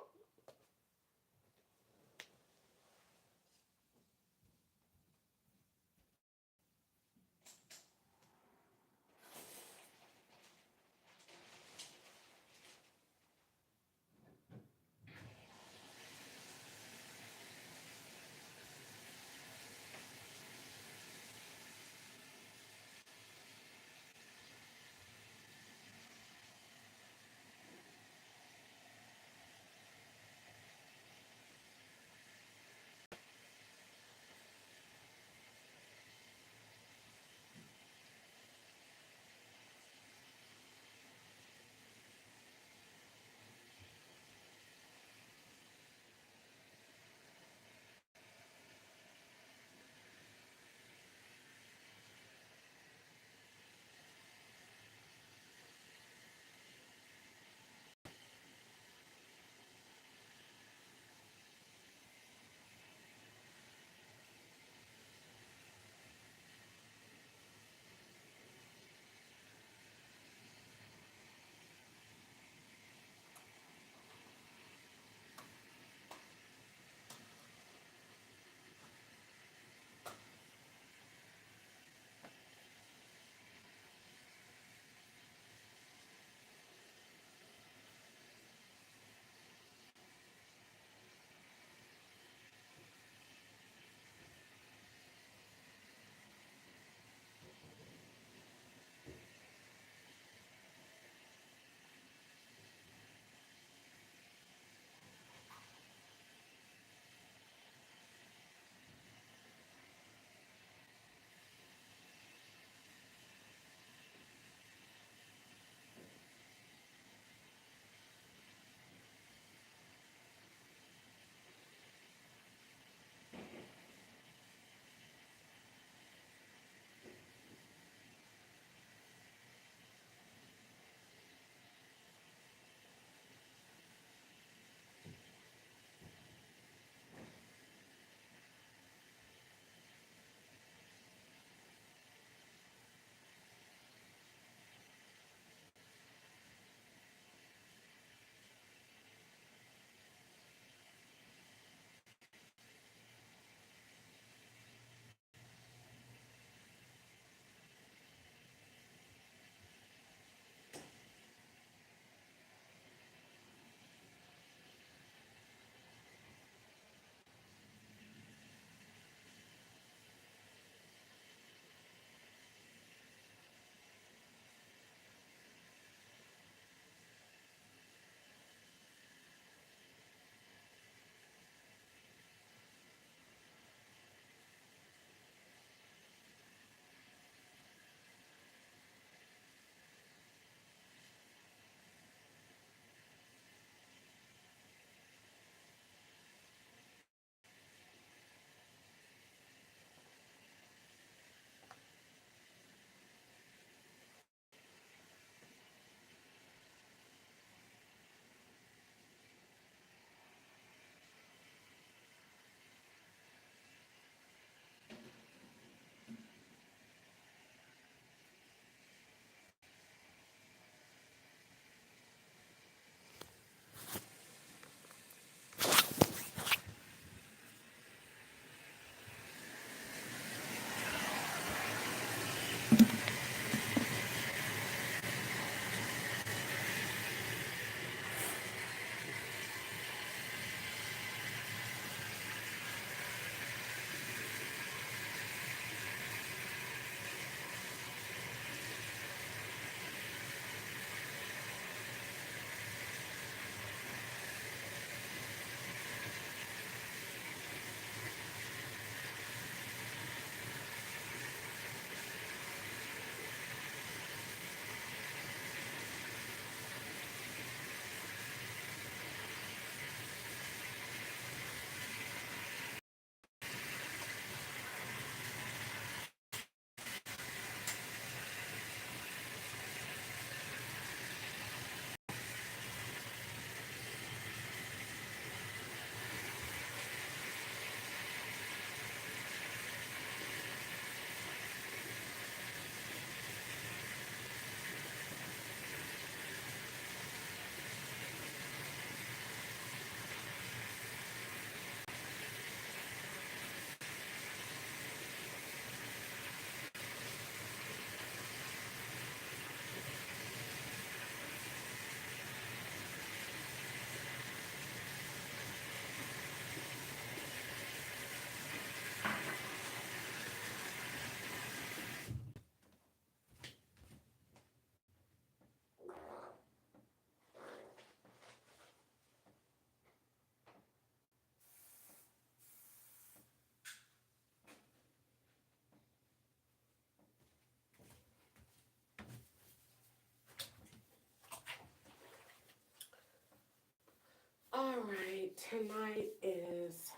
Tonight is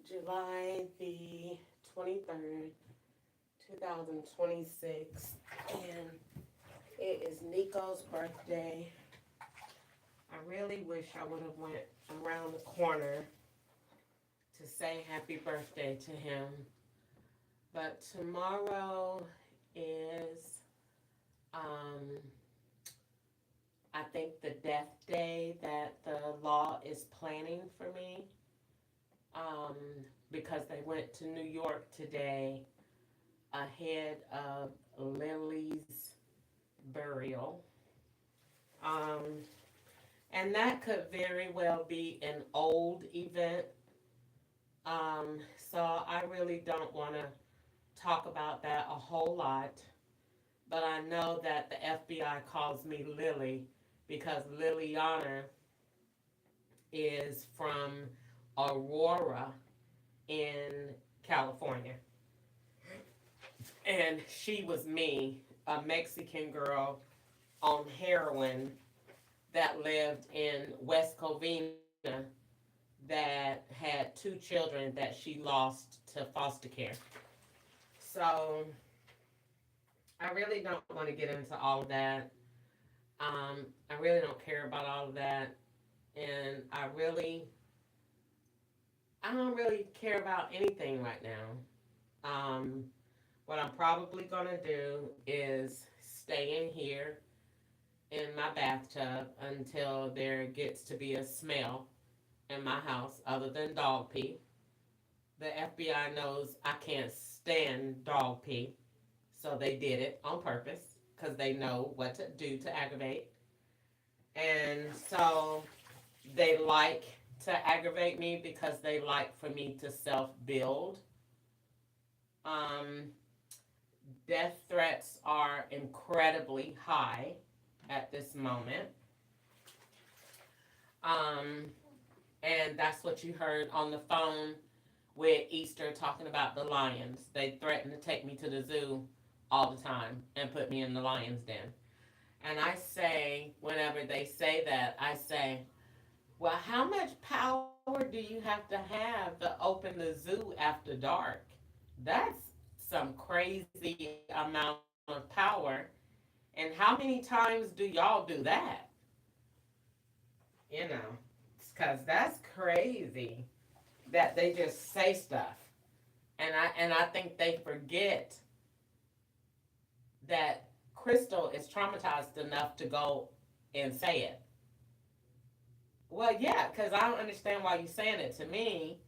July the 23rd, 2026, and it is Nico's birthday. I really wish I would have went around the corner to say happy birthday to him, but tomorrow is, um, I think, the death day that the law is planning for me, um, because they went to New York today ahead of Lily's burial. Um, and that could very well be an old event. So I really don't want to talk about that a whole lot. But I know that the FBI calls me Lily because Liliana is from Aurora in California. And she was me, a Mexican girl on heroin that lived in West Covina that had two children that she lost to foster care. So I really don't want to get into all of that. I really don't care about all of that. And I don't really care about anything right now. What I'm probably going to do is stay in here in my bathtub until there gets to be a smell in my house other than dog pee. The FBI knows I can't stand dog pee, so they did it on purpose because they know what to do to aggravate. And so they like to aggravate me because they like for me to self build. Um, Death threats are incredibly high at this moment. Um, and that's what you heard on the phone with Easter talking about the lions. They threaten to take me to the zoo all the time and put me in the lion's den. And I say, whenever they say that, I say, well, how much power do you have to open the zoo after dark? That's some crazy amount of power. And how many times do y'all do that? You know, because that's crazy that they just say stuff. And I think they forget that Crystal is traumatized enough to go and say it. Well, yeah, because I don't understand why you're saying it to me.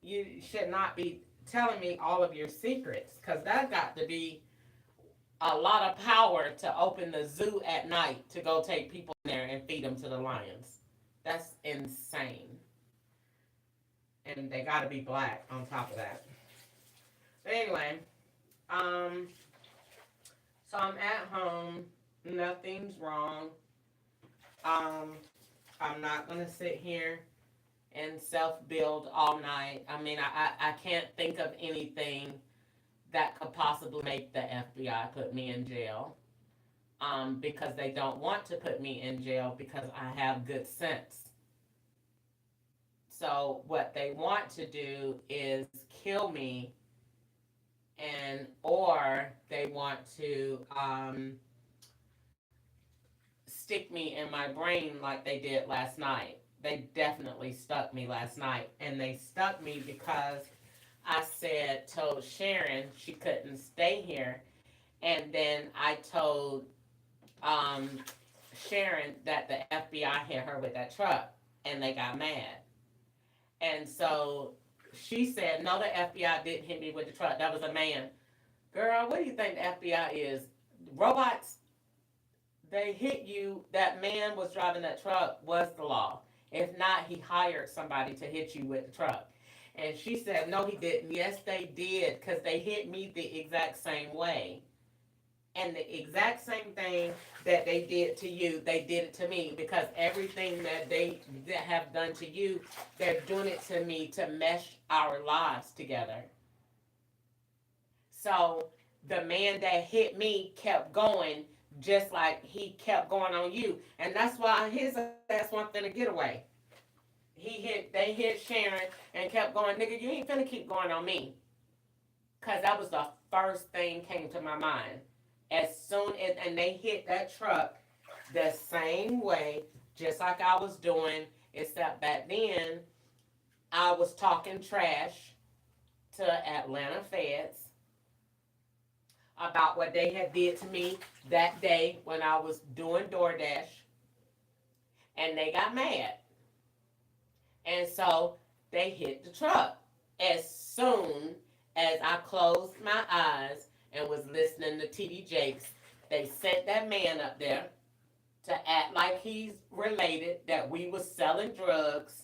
You should not be telling me all of your secrets because that got to be a lot of power to open the zoo at night to go take people in there and feed them to the lions. That's insane. And they got to be black on top of that. But anyway, um, so I'm at home. Nothing's wrong. Um, I'm not gonna sit here and self build all night. I mean, I can't think of anything that could possibly make the FBI put me in jail. Because they don't want to put me in jail because I have good sense. So what they want to do is kill me, and or they want to stick me in my brain like they did last night. They definitely stuck me last night, and they stuck me because told Sharon she couldn't stay here, and then I told um, Sharon that the FBI hit her with that truck, and they got mad. And so she said, "No, the FBI didn't hit me with the truck. That was a man." Girl, what do you think the FBI is? Robots? They hit you. That man was driving that truck was the law. If not, he hired somebody to hit you with the truck. And she said, "No, he didn't." Yes, they did, because they hit me the exact same way. And the exact same thing that they did to you, they did it to me, because everything that they have done to you, they're doing it to me to mesh our lives together. So the man that hit me kept going just like he kept going on you. And that's why his ass wanted to get away. They hit Sharon and kept going, nigga, you ain't finna keep going on me. Cause that was the first thing came to my mind. As soon as, and they hit that truck the same way, just like I was doing, except back then I was talking trash to Atlanta feds about what they had did to me that day when I was doing DoorDash, and they got mad. And so they hit the truck. As soon as I closed my eyes and was listening to TD Jakes, they sent that man up there to act like he's related, that we was selling drugs,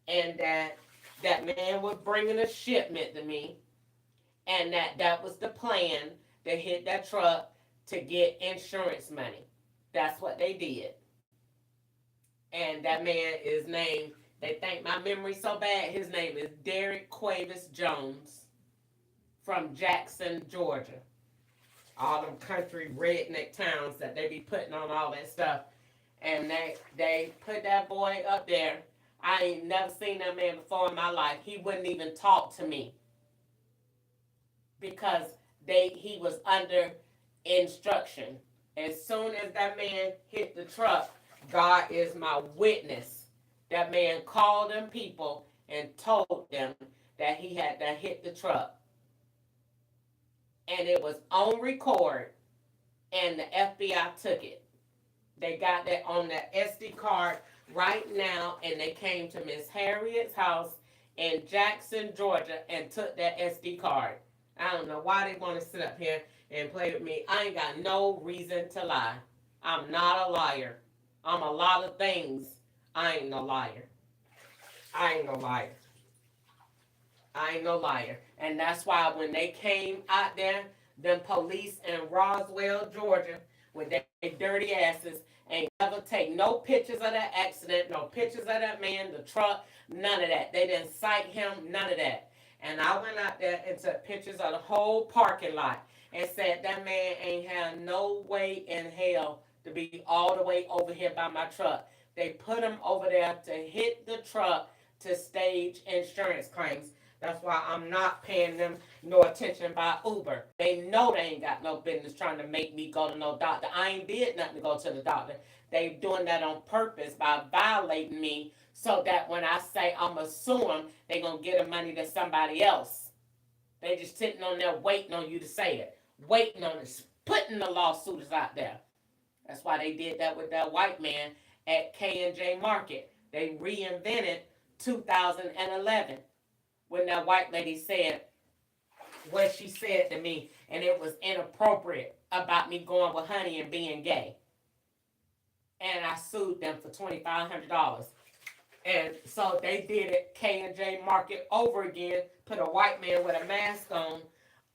and that man was bringing a shipment to me, and that was the plan to hit that truck to get insurance money. That's what they did. And that man is named, they think my memory so bad, his name is Derek Cuevas Jones from Jackson, Georgia. All them country redneck towns that they be putting on all that stuff. And they put that boy up there. I ain't never seen that man before in my life. He wouldn't even talk to me because he was under instruction. As soon as that man hit the truck, God is my witness. That man called them people and told them that he had to hit the truck. And it was on record, and the FBI took it. They got that on the SD card right now, and they came to Miss Harriet's house in Jackson, Georgia, and took that SD card. I don't know why they want to sit up here and play with me. I ain't got no reason to lie. I'm not a liar. I'm a lot of things. I ain't no liar. I ain't no liar. I ain't no liar. And that's why when they came out there, them police in Roswell, Georgia, with their dirty asses, ain't never take no pictures of that accident, no pictures of that man, the truck, none of that. They didn't cite him, none of that. And I went out there and took pictures of the whole parking lot and said that man ain't had no way in hell to be all the way over here by my truck. They put him over there to hit the truck to stage insurance claims. That's why I'm not paying them no attention by Uber. They know they ain't got no business trying to make me go to no doctor. I ain't did nothing to go to the doctor. They doing that on purpose by violating me so that when I say I'm going to sue them, they going to get the money to somebody else. They just sitting on there waiting on you to say it. Waiting on it. Putting the lawsuits out there. That's why they did that with that white man at K&J Market. They reinvented 2011. When that white lady said what she said to me, and it was inappropriate about me going with Honey and being gay. And I sued them for $2,500. And so they did it, K&J Market over again, put a white man with a mask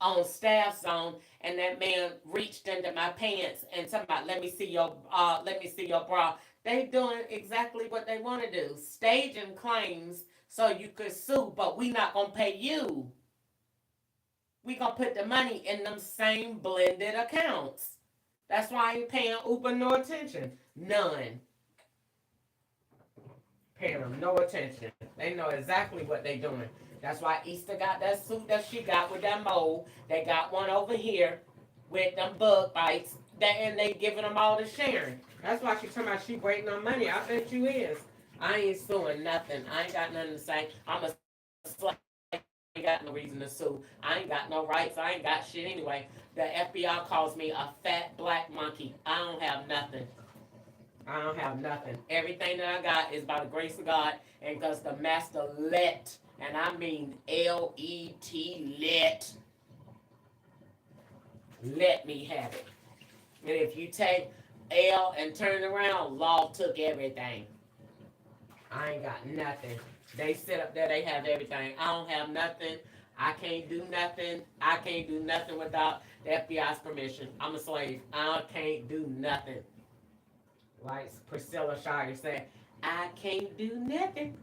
on staff zone, and that man reached into my pants and talking about, let me see your bra. They doing exactly what they want to do, staging claims so you could sue, but we not gonna pay you. We gonna put the money in them same blended accounts. That's why I ain't paying Uber no attention. None. Paying them no attention. They know exactly what they doing. That's why Easter got that suit that she got with that mole. They got one over here with them bug bites. And they giving them all to Sharon. That's why she talking about she waiting on money. I bet you is. I ain't suing nothing. I ain't got nothing to say. I'm a slave. I ain't got no reason to sue. I ain't got no rights. I ain't got shit anyway. The FBI calls me a fat black monkey. I don't have nothing. I don't have nothing. Everything that I got is by the grace of God and because the master and I mean Let, let me have it. And if you take L and turn it around, law took everything. I ain't got nothing. They sit up there, they have everything. I don't have nothing. I can't do nothing. I can't do nothing without the FBI's permission. I'm a slave. I can't do nothing. Like Priscilla Shire said, I can't do nothing.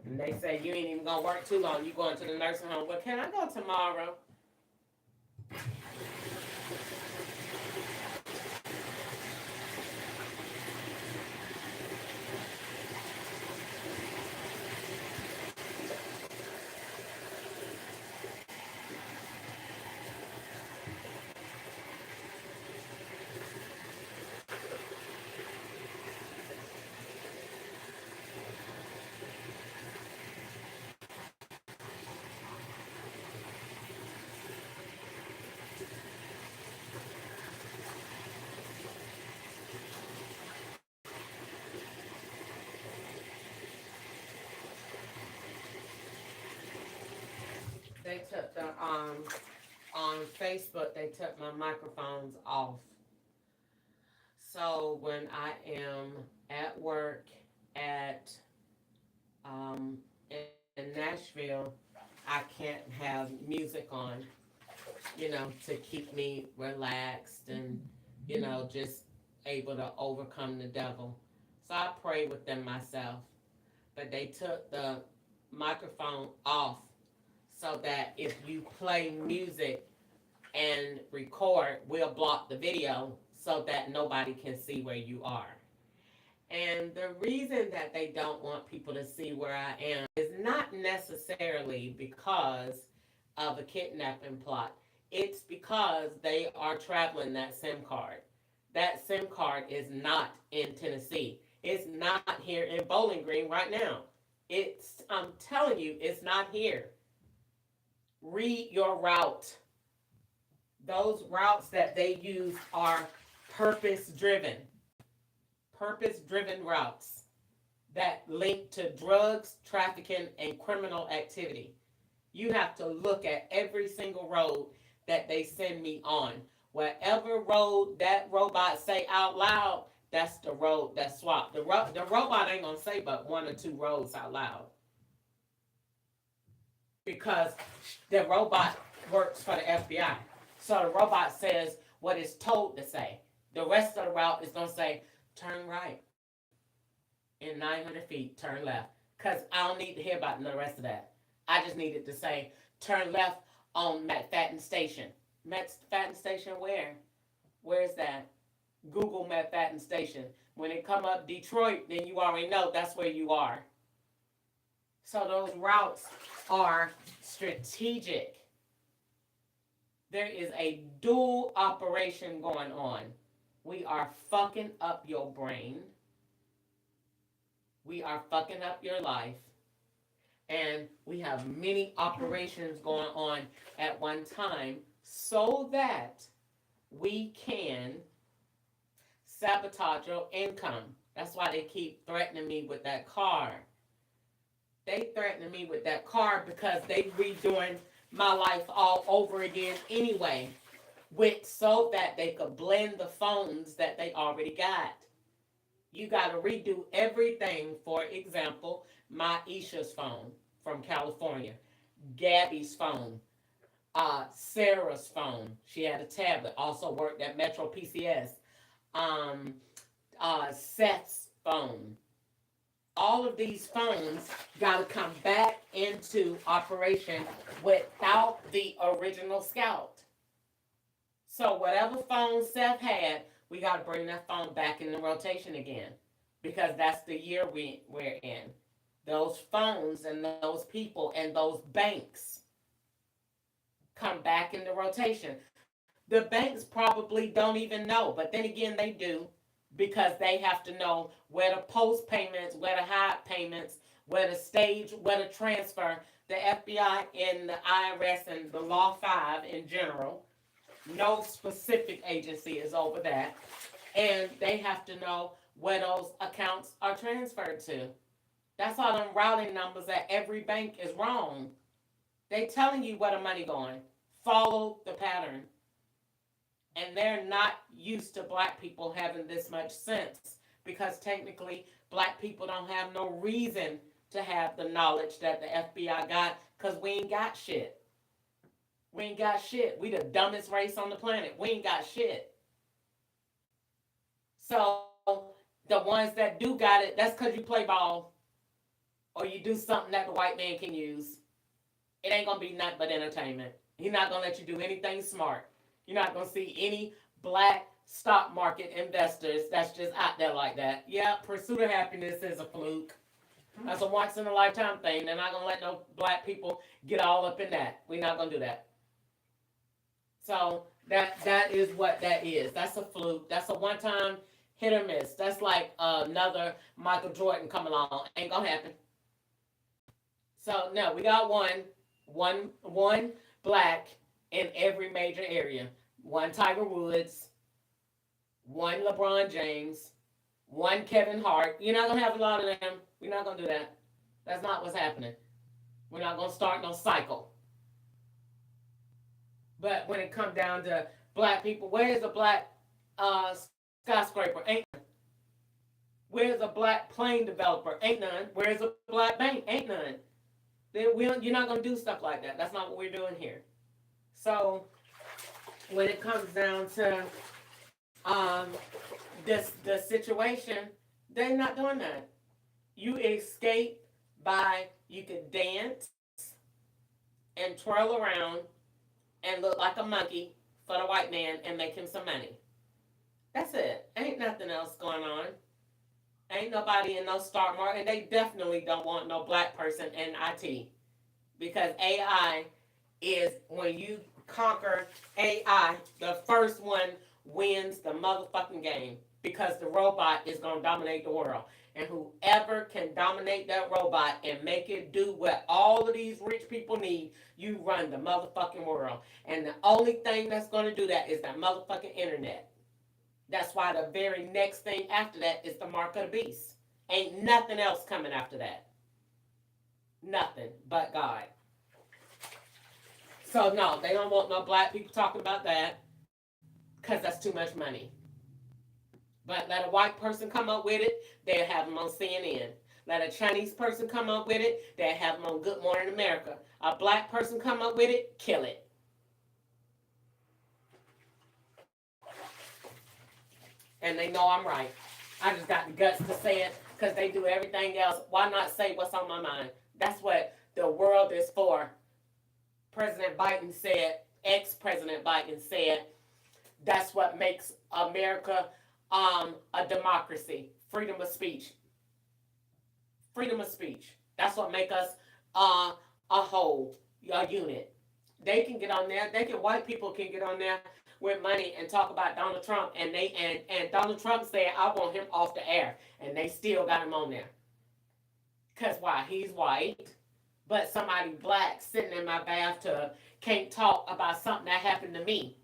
And they say you ain't even gonna work too long. You going to the nursing home. Well, can I go tomorrow? they took the on Facebook they took my microphones off. So when I am at work at in Nashville, I can't have music on, to keep me relaxed and, just able to overcome the devil. So I pray with them myself. But they took the microphone off so that if you play music and record, we'll block the video so that nobody can see where you are. And the reason that they don't want people to see where I am is not necessarily because of a kidnapping plot. It's because they are traveling that SIM card. That SIM card is not in Tennessee. It's not here in Bowling Green right now. I'm telling you, it's not here. Read your route. Those routes that they use are purpose driven routes that link to drugs, trafficking, and criminal activity. You have to look at every single road that they send me on. Whatever road that robot say out loud, that's the road that's swapped. The robot ain't gonna say but one or two roads out loud. Because the robot works for the FBI. So the robot says what it's told to say. The rest of the route is gonna say, turn right. In 900 feet, turn left. Because I don't need to hear about the rest of that. I just needed to say, turn left on McFadden Station. McFadden Station where? Where's that? Google McFadden Station. When it come up Detroit, then you already know that's where you are. So those routes are strategic. There is a dual operation going on. We are fucking up your brain. We are fucking up your life. And we have many operations going on at one time so that we can sabotage your income. That's why they keep threatening me with that car. They threatening me with that car because they redoing my life all over again anyway, so that they could blend the phones that they already got. You got to redo everything. For example, my Isha's phone from California, Gabby's phone, Sarah's phone. She had a tablet, also worked at Metro PCS. Seth's phone. All of these phones got to come back into operation without the original Scout. So whatever phone Seth had, we got to bring that phone back into rotation again, because that's the year we're in. Those phones and those people and those banks come back into rotation. The banks probably don't even know, but then again, they do, because they have to know where to post payments, where to hide payments, where to stage, where to transfer. The FBI and the IRS and the Law 5 in general, no specific agency is over that. And they have to know where those accounts are transferred to. That's why them routing numbers at every bank is wrong. They telling you where the money going. Follow the pattern. And they're not used to black people having this much sense, because technically black people don't have no reason to have the knowledge that the FBI got, because we ain't got shit. We ain't got shit. We the dumbest race on the planet. We ain't got shit. So the ones that do got it, that's because you play ball or you do something that the white man can use. It ain't going to be nothing but entertainment. He's not going to let you do anything smart. You're not going to see any black stock market investors that's just out there like that. Yeah, pursuit of happiness is a fluke. That's a once in a lifetime thing. They're not going to let no black people get all up in that. We're not going to do that. So that is what that is. That's a fluke. That's a one-time hit or miss. That's like another Michael Jordan come along. Ain't going to happen. So no, we got one black in every major area. One Tiger Woods, one LeBron James, one Kevin Hart. You're not going to have a lot of them. We're not going to do that. That's not what's happening. We're not going to start no cycle. But when it comes down to black people, where's a black uh, skyscraper? Ain't none. Where's a black plane developer? Ain't none. Where's a black bank? Ain't none. Then you're not gonna do stuff like that. That's not what we're doing here. So when it comes down to um, this the situation, they're not doing that. You escape by you can dance and twirl around and look like a monkey for the white man and make him some money. That's it. Ain't nothing else going on. Ain't nobody in no stock market, and they definitely don't want no black person in IT because AI is when you conquer AI, the first one wins the motherfucking game because the robot is gonna dominate the world. And whoever can dominate that robot and make it do what all of these rich people need, you run the motherfucking world. And the only thing that's gonna do that is that motherfucking internet. That's why the very next thing after that is the mark of the beast. Ain't nothing else coming after that. Nothing but God. So no, they don't want no black people talking about that because that's too much money. But let a white person come up with it, they'll have them on CNN. Let a Chinese person come up with it, they'll have them on Good Morning America. A black person come up with it, kill it. And they know I'm right. I just got the guts to say it because they do everything else. Why not say what's on my mind? That's what the world is for. President Biden said, ex-President Biden said, that's what makes America a democracy. Freedom of speech. Freedom of speech. That's what makes us a whole, a unit. They can get on there. White people can get on there with money and talk about Donald Trump, and Donald Trump said, I want him off the air, and they still got him on there. Cause why? He's white, but somebody black sitting in my bathtub can't talk about something that happened to me.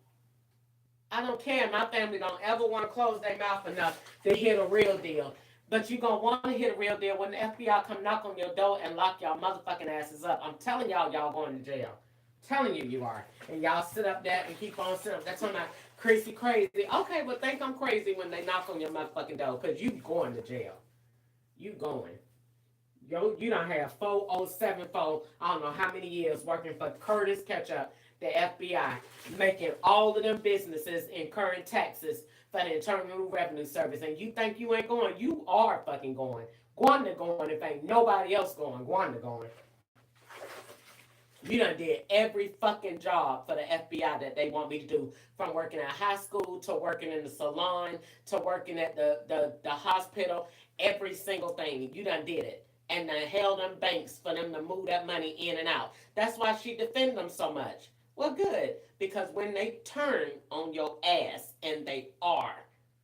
I don't care. My family don't ever want to close their mouth enough to hear the real deal. But you gonna want to hear the real deal when the FBI come knock on your door and lock y'all motherfucking asses up. I'm telling y'all going to jail. Telling you are. And y'all sit up there and keep on sitting up. That's on my crazy. Okay, well think I'm crazy when they knock on your motherfucking door because you going to jail. You going. Yo, you don't have 4074, I don't know how many years working for Curtis Ketchup, the FBI, making all of them businesses incurring taxes for the Internal Revenue Service. And you think you ain't going? You are fucking going. Gwanda going if ain't nobody else going. Gwanda going. You done did every fucking job for the FBI that they want me to do. From working at high school to working in the salon to working at the hospital. Every single thing. You done did it. And then held them banks for them to move that money in and out. That's why she defend them so much. Well, good. Because when they turn on your ass, and they are,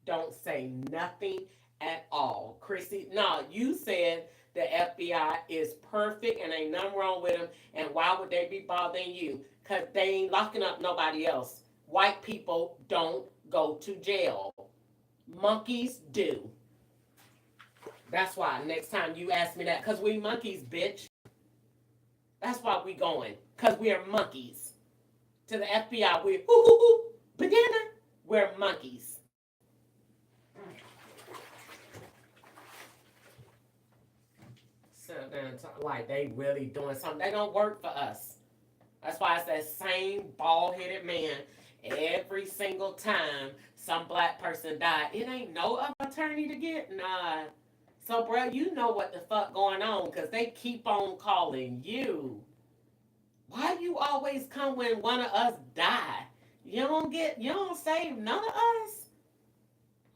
don't say nothing at all. Chrissy, no, you said the FBI is perfect and ain't nothing wrong with them. And why would they be bothering you? Because they ain't locking up nobody else. White people don't go to jail. Monkeys do. That's why next time you ask me that, because we monkeys, bitch. That's why we going. Because we are monkeys. To the FBI, we're banana. We're monkeys. So then, like they really doing something. They don't work for us. That's why it's that same bald-headed man every single time some black person died. It ain't no other attorney to get. Nah. So, bro, you know what the fuck going on because they keep on calling you. Why you always come when one of us die? You don't save none of us?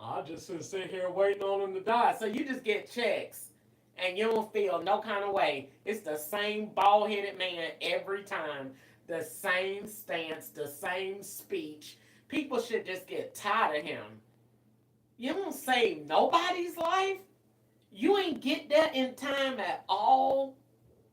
I just sit here waiting on them to die. So you just get checks and you don't feel no kind of way. It's the same bald-headed man every time. The same stance, the same speech. People should just get tired of him. You don't save nobody's life? You ain't get that in time at all?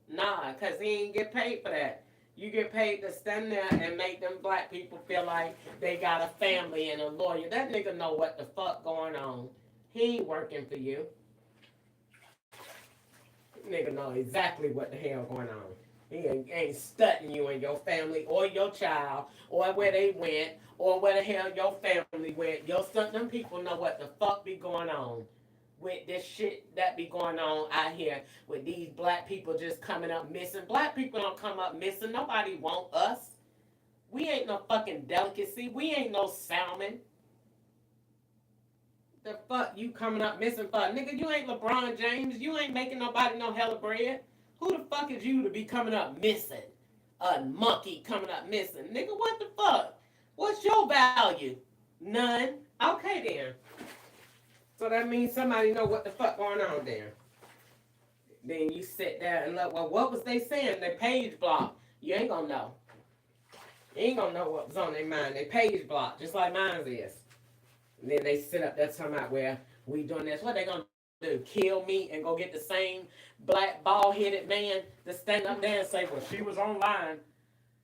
Nah, because he ain't get paid for that. You get paid to stand there and make them black people feel like they got a family and a lawyer. That nigga know what the fuck going on. He ain't working for you. Nigga know exactly what the hell going on. He ain't studying you and your family or your child or where they went or where the hell your family went. Your son, them people know what the fuck be going on with this shit that be going on out here with these black people just coming up missing. Black people don't come up missing. Nobody want us. We ain't no fucking delicacy. We ain't no salmon. The fuck you coming up missing for? Nigga, you ain't LeBron James. You ain't making nobody no hella bread. Who the fuck is you to be coming up missing? A monkey coming up missing. Nigga, what the fuck? What's your value? None. Okay then. So that means somebody know what the fuck going on there. Then you sit there and look, well, what was they saying? They page block. You ain't gonna know. You ain't gonna know what was on their mind. They page block, just like mine is. And then they sit up there talking about, well, we doing this. What they gonna do? Kill me and go get the same black bald-headed man to stand up there and say, well, she was online.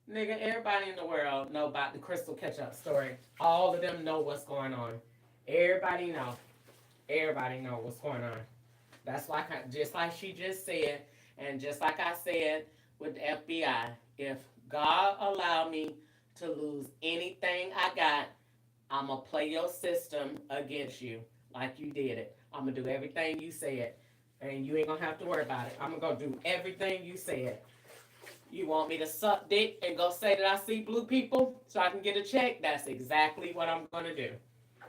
Nigga, everybody in the world know about the Crystal Ketchup story. All of them know what's going on. Everybody know. Everybody know what's going on. That's like just like she just said, and just like I said with the FBI, if God allowed me to lose anything I got, I'm going to play your system against you like you did it. I'm going to do everything you said, and you ain't going to have to worry about it. I'm going to do everything you said. You want me to suck dick and go say that I see blue people so I can get a check? That's exactly what I'm going to do.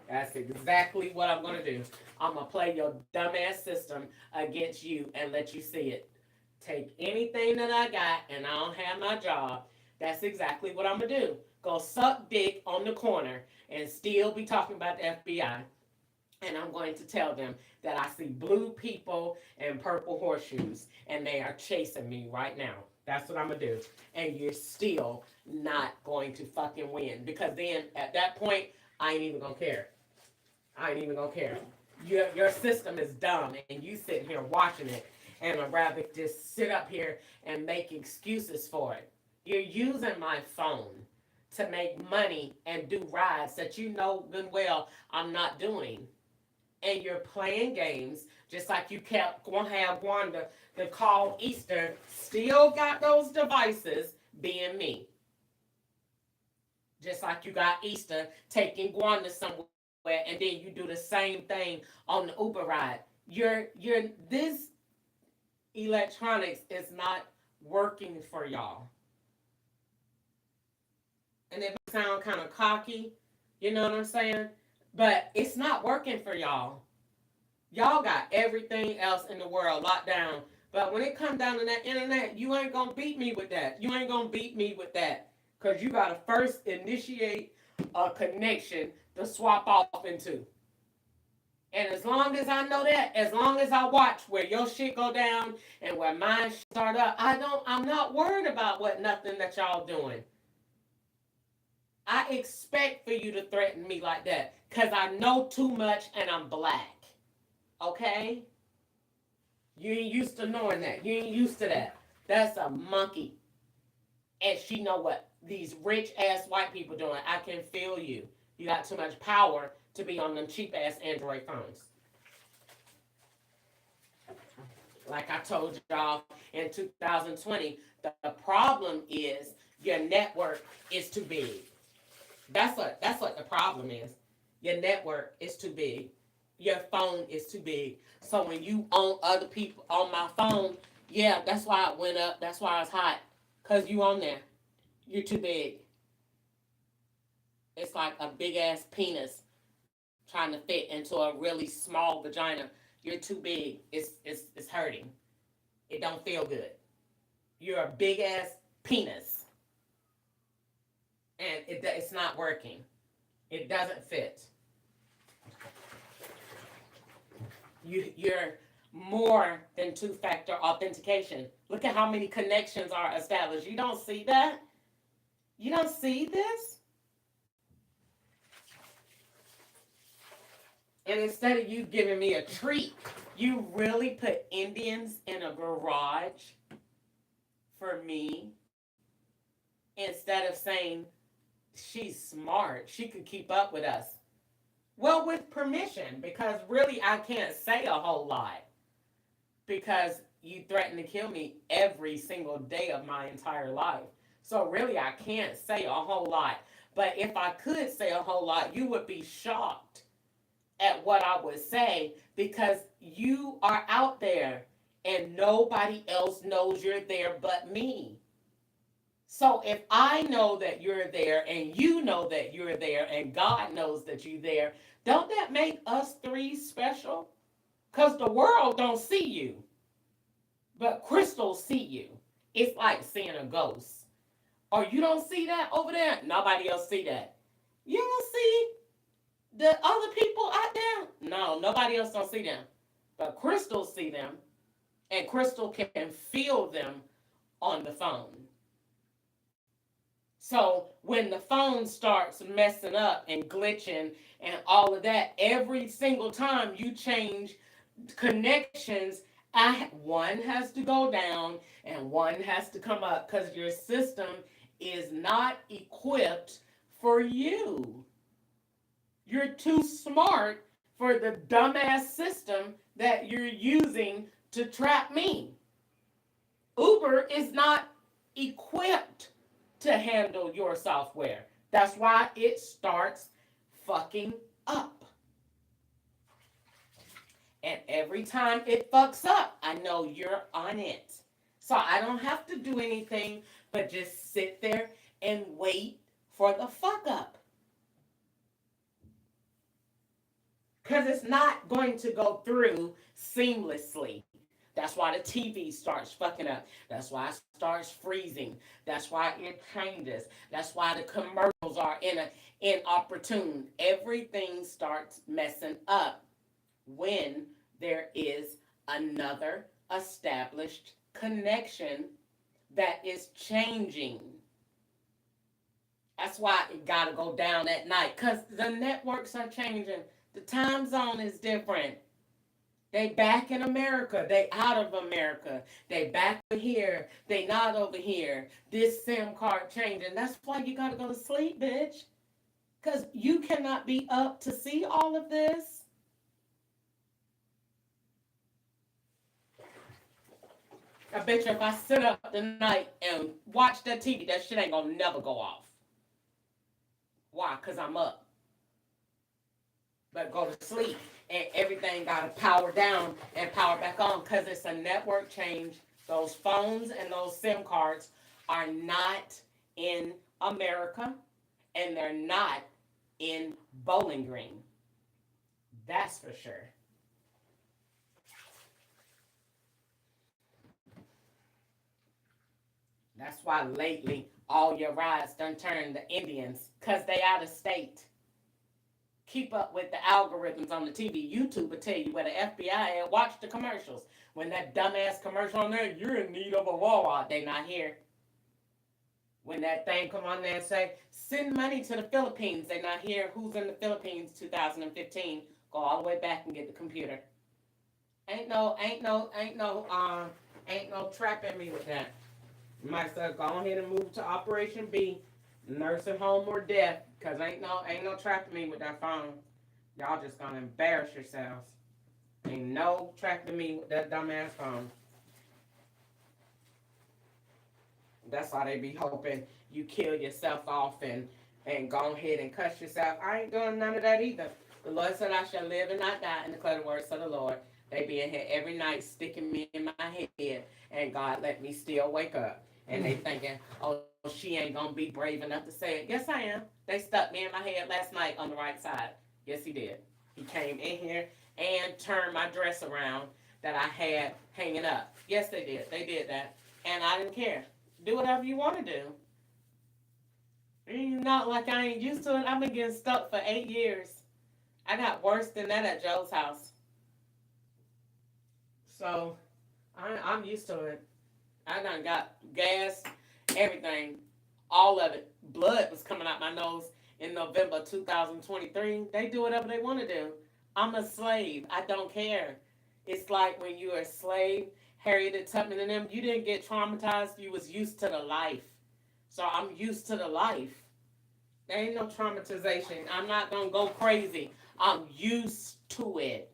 That's exactly what I'm going to do. I'm going to play your dumbass system against you and let you see it. Take anything that I got and I don't have my job. That's exactly what I'm going to do. Go suck dick on the corner and still be talking about the FBI. And I'm going to tell them that I see blue people and purple horseshoes and they are chasing me right now. That's what I'm going to do. And you're still not going to fucking win. Because then at that point, I ain't even going to care. I ain't even gonna care. Your system is dumb and you sitting here watching it and I'd rather just sit up here and make excuses for it. You're using my phone to make money and do rides that you know good and well I'm not doing. And you're playing games just like you kept gonna have Wanda to call Easter, still got those devices being me. Just like you got Easter taking Wanda somewhere and then you do the same thing on the Uber ride. This electronics is not working for y'all. And it might sound kind of cocky, you know what I'm saying? But it's not working for y'all. Y'all got everything else in the world locked down. But when it comes down to that internet, you ain't gonna beat me with that. You ain't gonna beat me with that. Because you gotta first initiate a connection to swap off into. And as long as I know that, as long as I watch where your shit go down and where mine start up, I'm not worried about what nothing that y'all doing. I expect for you to threaten me like that because I know too much and I'm black. Okay? You ain't used to knowing that. You ain't used to that. That's a monkey. And she know what these rich ass white people doing. I can feel you. You got too much power to be on them cheap ass Android phones. Like I told y'all in 2020, the problem is your network is too big. That's what the problem is. Your network is too big. Your phone is too big. So when you own other people on my phone, yeah, that's why it went up. That's why it's hot. Cause you on there. You're too big. It's like a big ass penis trying to fit into a really small vagina. You're too big. It's hurting. It don't feel good. You're a big ass penis. And it's not working. It doesn't fit. You're more than two-factor authentication. Look at how many connections are established. You don't see that? You don't see this? And instead of you giving me a treat, you really put Indians in a garage for me instead of saying, she's smart, she could keep up with us. Well, with permission, because really I can't say a whole lot. Because you threaten to kill me every single day of my entire life. So really, I can't say a whole lot. But if I could say a whole lot, you would be shocked at what I would say because you are out there and nobody else knows you're there but me. So if I know that you're there and you know that you're there and God knows that you're there, don't that make us three special? Because the world don't see you, but crystals see you. It's like seeing a ghost. Or you don't see that over there? Nobody else see that. You don't see the other people out there? No, nobody else don't see them. But crystals see them, and crystal can feel them on the phone. So when the phone starts messing up and glitching and all of that, every single time you change connections, one has to go down and one has to come up because your system is not equipped for you. You're too smart for the dumbass system that you're using to trap me. Uber is not equipped to handle your software. That's why it starts fucking up. And every time it fucks up, I know you're on it. So I don't have to do anything but just sit there and wait for the fuck up. Because it's not going to go through seamlessly. That's why the TV starts fucking up. That's why it starts freezing. That's why it changes. That's why the commercials are inopportune. Everything starts messing up when there is another established connection that is changing. That's why it got to go down at night because the networks are changing. The time zone is different. They back in America. They out of America. They back here. They not over here. This SIM card changing. That's why you got to go to sleep, bitch. Because you cannot be up to see all of this. I bet you if I sit up tonight and watch that TV, that shit ain't gonna never go off. Why? Because I'm up. But go to sleep and everything gotta power down and power back on because it's a network change. Those phones and those SIM cards are not in America and they're not in Bowling Green. That's for sure. That's why lately all your rides done turned to Indians because they out of state. Keep up with the algorithms on the TV. YouTube will tell you where the FBI is. Watch the commercials. When that dumbass commercial on there, you're in need of a Wawa. They not here. When that thing come on there and say, send money to the Philippines. They not here. Who's in the Philippines 2015? Go all the way back and get the computer. Ain't no trapping me with that. You might as well go ahead and move to Operation B, nursing home or death, because ain't no trapping me with that phone. Y'all just gonna embarrass yourselves. Ain't no trapping me with that dumbass phone. That's why they be hoping you kill yourself off and go ahead and cuss yourself. I ain't doing none of that either. The Lord said I shall live and not die and declare the words of the Lord. They be in here every night sticking me in my head, and God let me still wake up. And they thinking, oh, she ain't gonna be brave enough to say it. Yes, I am. They stuck me in my head last night on the right side. Yes, he did. He came in here and turned my dress around that I had hanging up. Yes, they did. They did that. And I didn't care. Do whatever you want to do. It's not like I ain't used to it. I've been getting stuck for 8 years. I got worse than that at Joe's house. So, I'm used to it. I done got gas, everything, all of it. Blood was coming out my nose in November 2023. They do whatever they want to do. I'm a slave. I don't care. It's like when you were a slave, Harriet Tubman and them, you didn't get traumatized. You was used to the life. So I'm used to the life. There ain't no traumatization. I'm not going to go crazy. I'm used to it.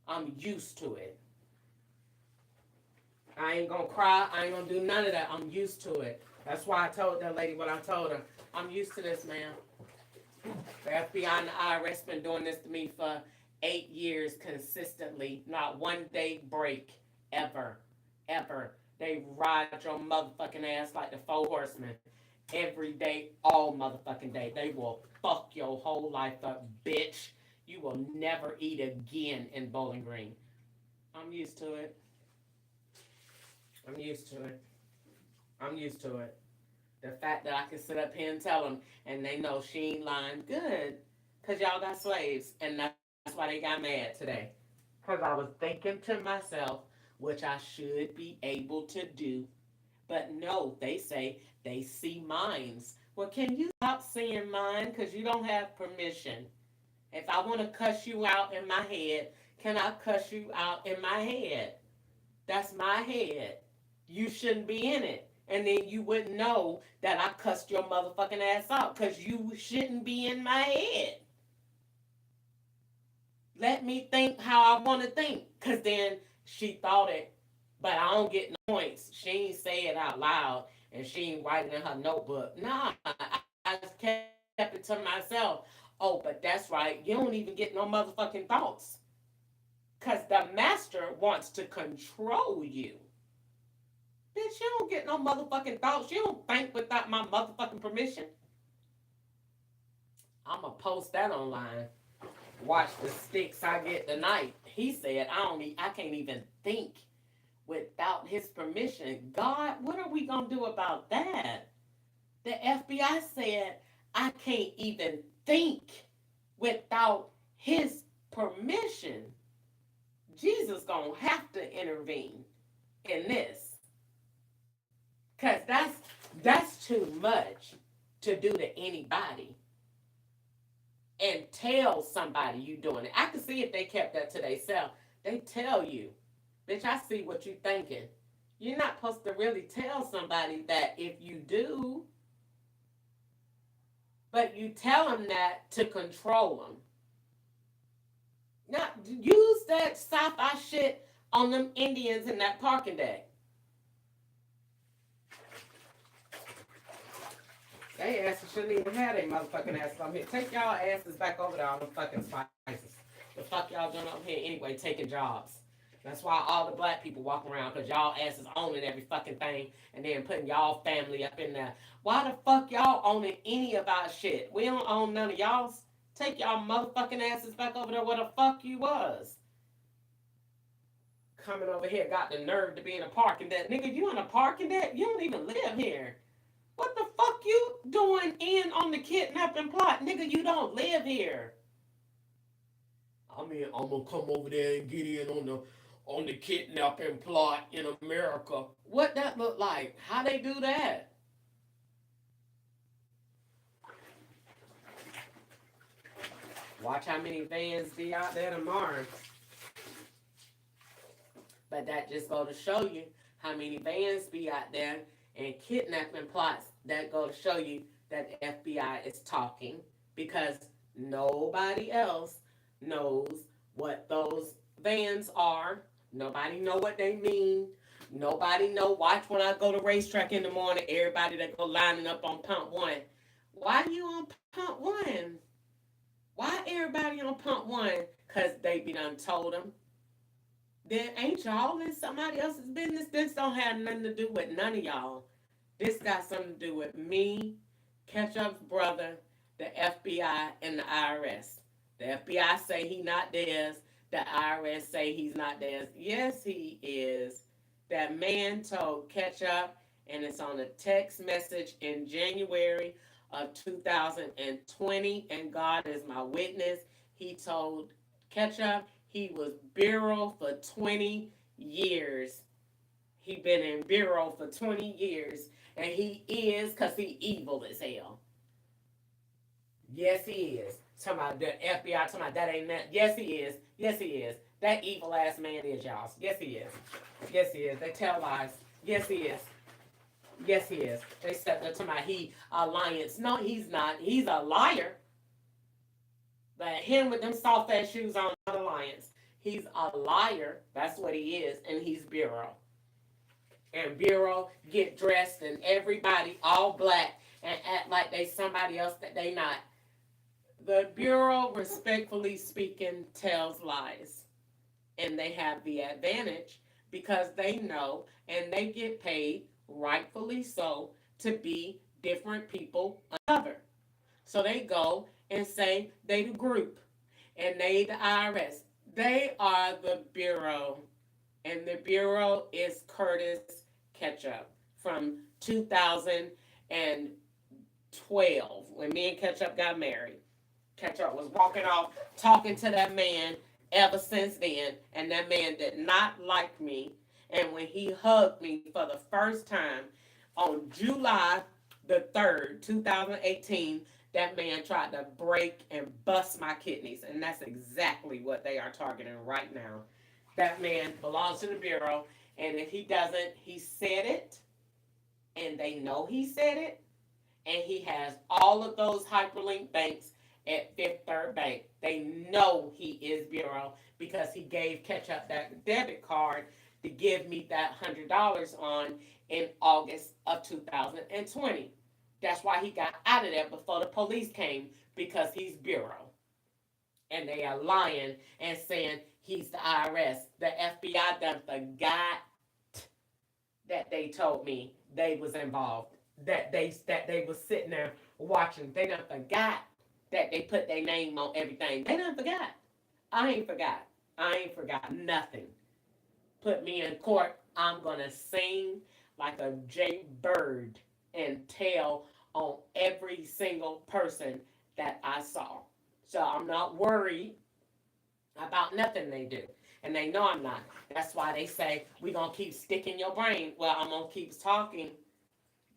I'm used to it. I ain't gonna cry. I ain't gonna do none of that. I'm used to it. That's why I told that lady what I told her. I'm used to this, man. The FBI and the IRS been doing this to me for 8 years consistently. Not one day break. Ever. Ever. They ride your motherfucking ass like the four horsemen. Every day, all motherfucking day. They will fuck your whole life up, bitch. You will never eat again in Bowling Green. I'm used to it. I'm used to it. I'm used to it. The fact that I can sit up here and tell them, and they know she ain't lying, good. Because y'all got slaves, and that's why they got mad today. Because I was thinking to myself, which I should be able to do. But no, they say they see minds. Well, can you stop seeing mine? Because you don't have permission. If I want to cuss you out in my head, can I cuss you out in my head? That's my head. You shouldn't be in it. And then you wouldn't know that I cussed your motherfucking ass out because you shouldn't be in my head. Let me think how I want to think. Because then she thought it, but I don't get no points. She ain't say it out loud and she ain't writing in her notebook. Nah, I just kept it to myself. Oh, but that's right. You don't even get no motherfucking thoughts. Because the master wants to control you. Bitch, you don't get no motherfucking thoughts. You don't think without my motherfucking permission. I'ma post that online. Watch the sticks I get tonight. He said I can't even think without his permission. God, what are we gonna do about that? The FBI said I can't even think without his permission. Jesus gonna have to intervene in this. Cause that's too much to do to anybody. And tell somebody you doing it. I could see if they kept that to themselves. They tell you, bitch, I see what you thinking. You're not supposed to really tell somebody that if you do, but you tell them that to control them. Now, use that sci-fi shit on them Indians in that parking deck. They asses shouldn't even have their motherfucking asses on here. Take y'all asses back over there on the fucking spices. The fuck y'all doing up here anyway, taking jobs. That's why all the black people walk around, because y'all asses owning every fucking thing and then putting y'all family up in there. Why the fuck y'all owning any of our shit? We don't own none of y'all's. Take y'all motherfucking asses back over there where the fuck you was. Coming over here got the nerve to be in a parking deck. Nigga, you in a parking deck? You don't even live here. What the fuck you doing in on the kidnapping plot? Nigga, you don't live here. I mean, I'm gonna come over there and get in on the kidnapping plot in America. What that look like? How they do that? Watch how many vans be out there tomorrow. But that just go to show you how many vans be out there and kidnapping plots. That go to show you that the FBI is talking, because nobody else knows what those vans are. Nobody know what they mean. Nobody know. Watch when I go to racetrack in the morning, everybody that go lining up on pump one. Why you on pump one? Why everybody on pump one? Because they be done told them. Then ain't y'all in somebody else's business? This don't have nothing to do with none of y'all. This got something to do with me, Ketchup's brother, the FBI, and the IRS. The FBI say he not theirs. The IRS say he's not theirs. Yes, he is. That man told Ketchup, and it's on a text message in January of 2020, and God is my witness. He told Ketchup he was bureau for 20 years. He been in bureau for 20 years. And he is, because he evil as hell. Yes, he is. Talking about the FBI, talking about that ain't that. Yes, he is. Yes, he is. That evil ass man is y'all. Yes, he is. Yes, he is. They tell lies. Yes, he is. Yes, he is. They said they're talking about he alliance. No, he's not. He's a liar. But him with them soft ass shoes on, not alliance. He's a liar. That's what he is. And he's bureau. and Bureau get dressed and everybody all black and act like they somebody else that they not. The Bureau, respectfully speaking, tells lies. And they have the advantage because they know and they get paid, rightfully so, to be different people another. So they go and say they the group and they the IRS. They are the Bureau. And the Bureau is Curtis Ketchup from 2012 when me and Ketchup got married. Ketchup was walking off talking to that man ever since then, and that man did not like me. And when he hugged me for the first time on July the 3rd, 2018, that man tried to break and bust my kidneys. And that's exactly what they are targeting right now. That man belongs to the Bureau, and if he doesn't, he said it, and they know he said it, and he has all of those hyperlink banks at Fifth Third Bank. They know he is Bureau because he gave Ketchup that debit card to give me that $100 on in August of 2020. That's why he got out of there before the police came because he's Bureau. And they are lying and saying he's the IRS. The FBI done forgot that they told me they was involved. That they was sitting there watching. They done forgot that they put their name on everything. They done forgot. I ain't forgot. I ain't forgot nothing. Put me in court, I'm gonna sing like a Jay Bird and tell on every single person that I saw. So I'm not worried about nothing they do. And they know I'm not. That's why they say, we're going to keep sticking your brain. Well, I'm going to keep talking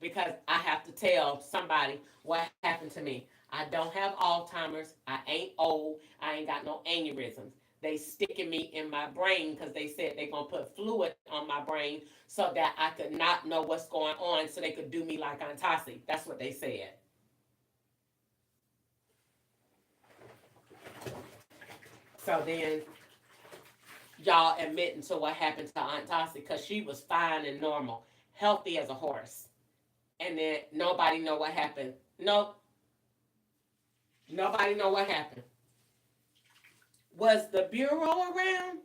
because I have to tell somebody what happened to me. I don't have Alzheimer's. I ain't old. I ain't got no aneurysms. They sticking me in my brain because they said they're going to put fluid on my brain so that I could not know what's going on so they could do me like Antasi. That's what they said. So then y'all admitting to what happened to Aunt Tassie because she was fine and normal, healthy as a horse. And then nobody know what happened. Nope. Nobody know what happened. Was the Bureau around?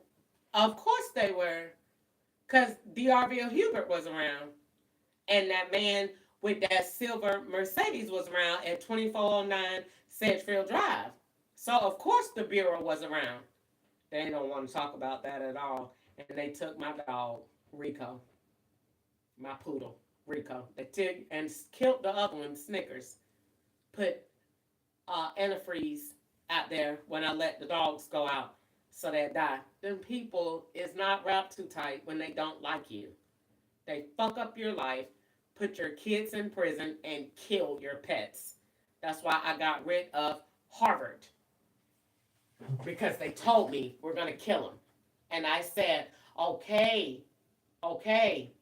Of course they were. Because DRVille Hubert was around. And that man with that silver Mercedes was around at 2409 Sedgefield Drive. So of course the Bureau was around. They don't want to talk about that at all. And they took my dog, Rico, my poodle, Rico. They took and killed the other one, Snickers. Put antifreeze out there when I let the dogs go out so they die. Them people is not wrapped too tight when they don't like you. They fuck up your life, put your kids in prison, and kill your pets. That's why I got rid of Harvard. Because they told me we're going to kill him. And I said, okay, okay,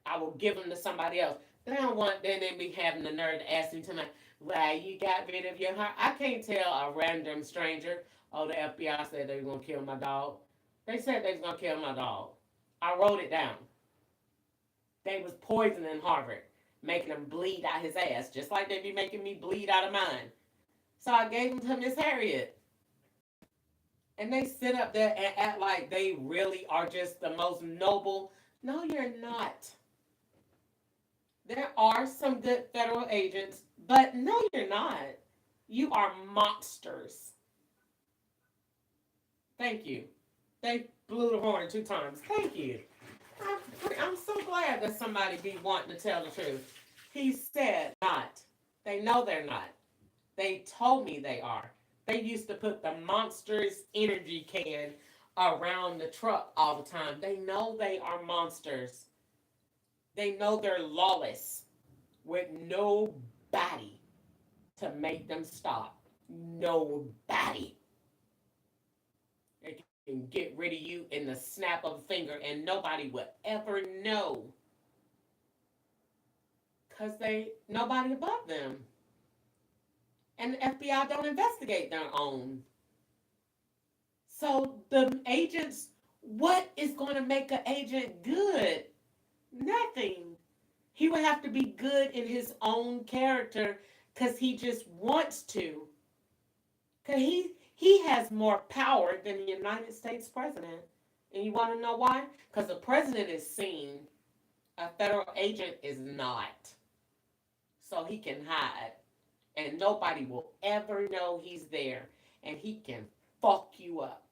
I will give him to somebody else. Then I don't want, then they be having the nerve to ask me tonight, why you got rid of your heart? I can't tell a random stranger, oh, the FBI said they were going to kill my dog. They said they was going to kill my dog. I wrote it down. They was poisoning Harvard, making him bleed out his ass, just like they be making me bleed out of mine. So I gave him to Miss Harriet. And they sit up there and act like they really are just the most noble. No, you're not. There are some good federal agents, but no, you're not. You are monsters. Thank you. They blew the horn 2 times. Thank you. I'm so glad that somebody be wanting to tell the truth. He said not. They know they're not. They told me they are. They used to put the Monsters energy can around the truck all the time. They know they are monsters. They know they're lawless with nobody to make them stop. Nobody. They can get rid of you in the snap of a finger and nobody will ever know. Because nobody above them. And the FBI don't investigate their own. So the agents What is going to make an agent good? Nothing. He would have to be good in his own character because he just wants to. Because he has more power than the United States president. And you want to know why? Because the president is seen, a federal agent is not. So he can hide. And nobody will ever know he's there. And he can fuck you up.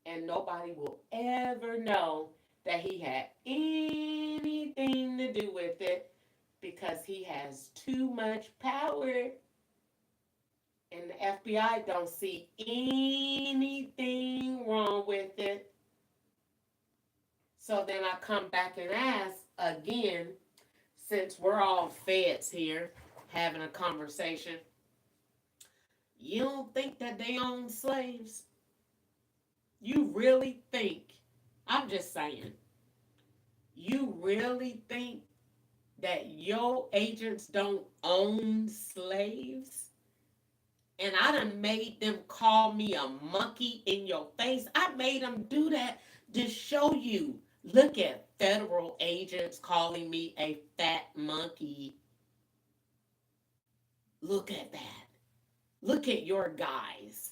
And nobody will ever know that he had anything to do with it because he has too much power. And the FBI don't see anything wrong with it. So then I come back and ask again, since we're all feds here having a conversation, you don't think that they own slaves? You really think, I'm just saying, you really think that your agents don't own slaves? And I done made them call me a monkey in your face. I made them do that to show you. Look at federal agents calling me a fat monkey. Look at that. Look at your guys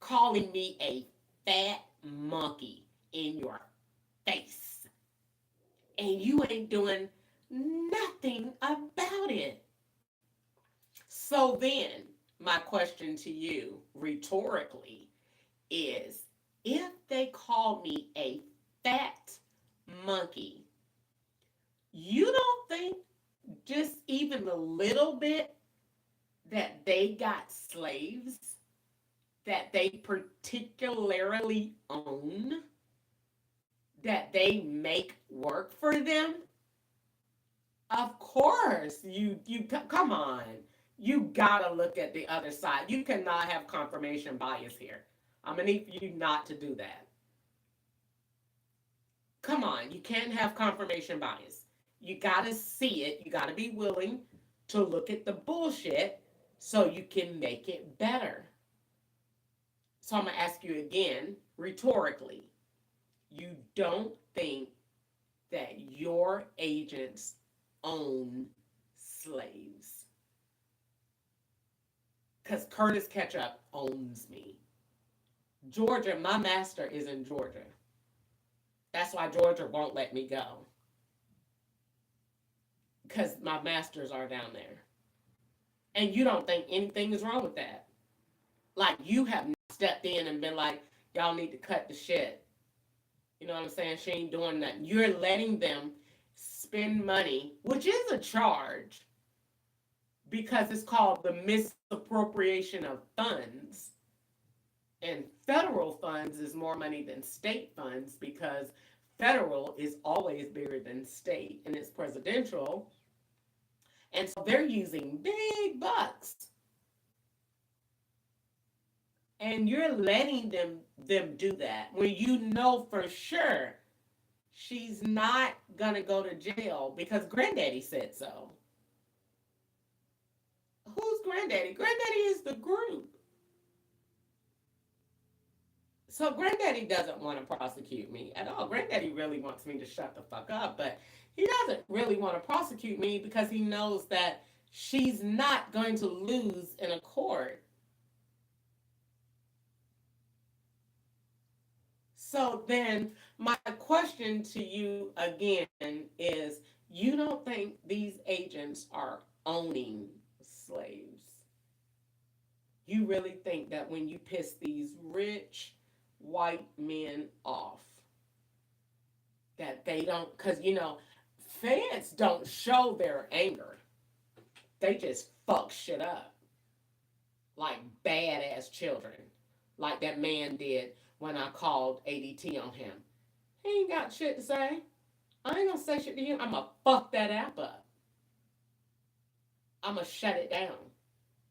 calling me a fat monkey in your face. And you ain't doing nothing about it. So then, my question to you, rhetorically, is if they call me a fat monkey, you don't think just even a little bit that they got slaves that they particularly own, that they make work for them? Of course, you come on. You gotta look at the other side. You cannot have confirmation bias here. I'm gonna need you not to do that. Come on, you can't have confirmation bias. You gotta see it. You gotta be willing to look at the bullshit so you can make it better. So I'm gonna ask you again, rhetorically. You don't think that your agents own slaves? Because Curtis Ketchup owns me. Georgia, my master is in Georgia. That's why Georgia won't let me go. Because my masters are down there. And you don't think anything is wrong with that. Like, you have not stepped in and been like, y'all need to cut the shit. You know what I'm saying? She ain't doing that. You're letting them spend money, which is a charge, because it's called the misappropriation of funds. And federal funds is more money than state funds because federal is always bigger than state and it's presidential. And so they're using big bucks. And you're letting them do that when you know for sure she's not gonna go to jail because Granddaddy said so. Who's Granddaddy? Granddaddy is the group. So Granddaddy doesn't want to prosecute me at all. Granddaddy really wants me to shut the fuck up, but he doesn't really want to prosecute me because he knows that she's not going to lose in a court. So then my question to you again is, you don't think these agents are owning slaves? You really think that when you piss these rich white men off, that they don't, because feds don't show their anger. They just fuck shit up like badass children, like that man did when I called ADT on him. He ain't got shit to say. I ain't gonna say shit to him. I'm gonna fuck that app up. I'm gonna shut it down.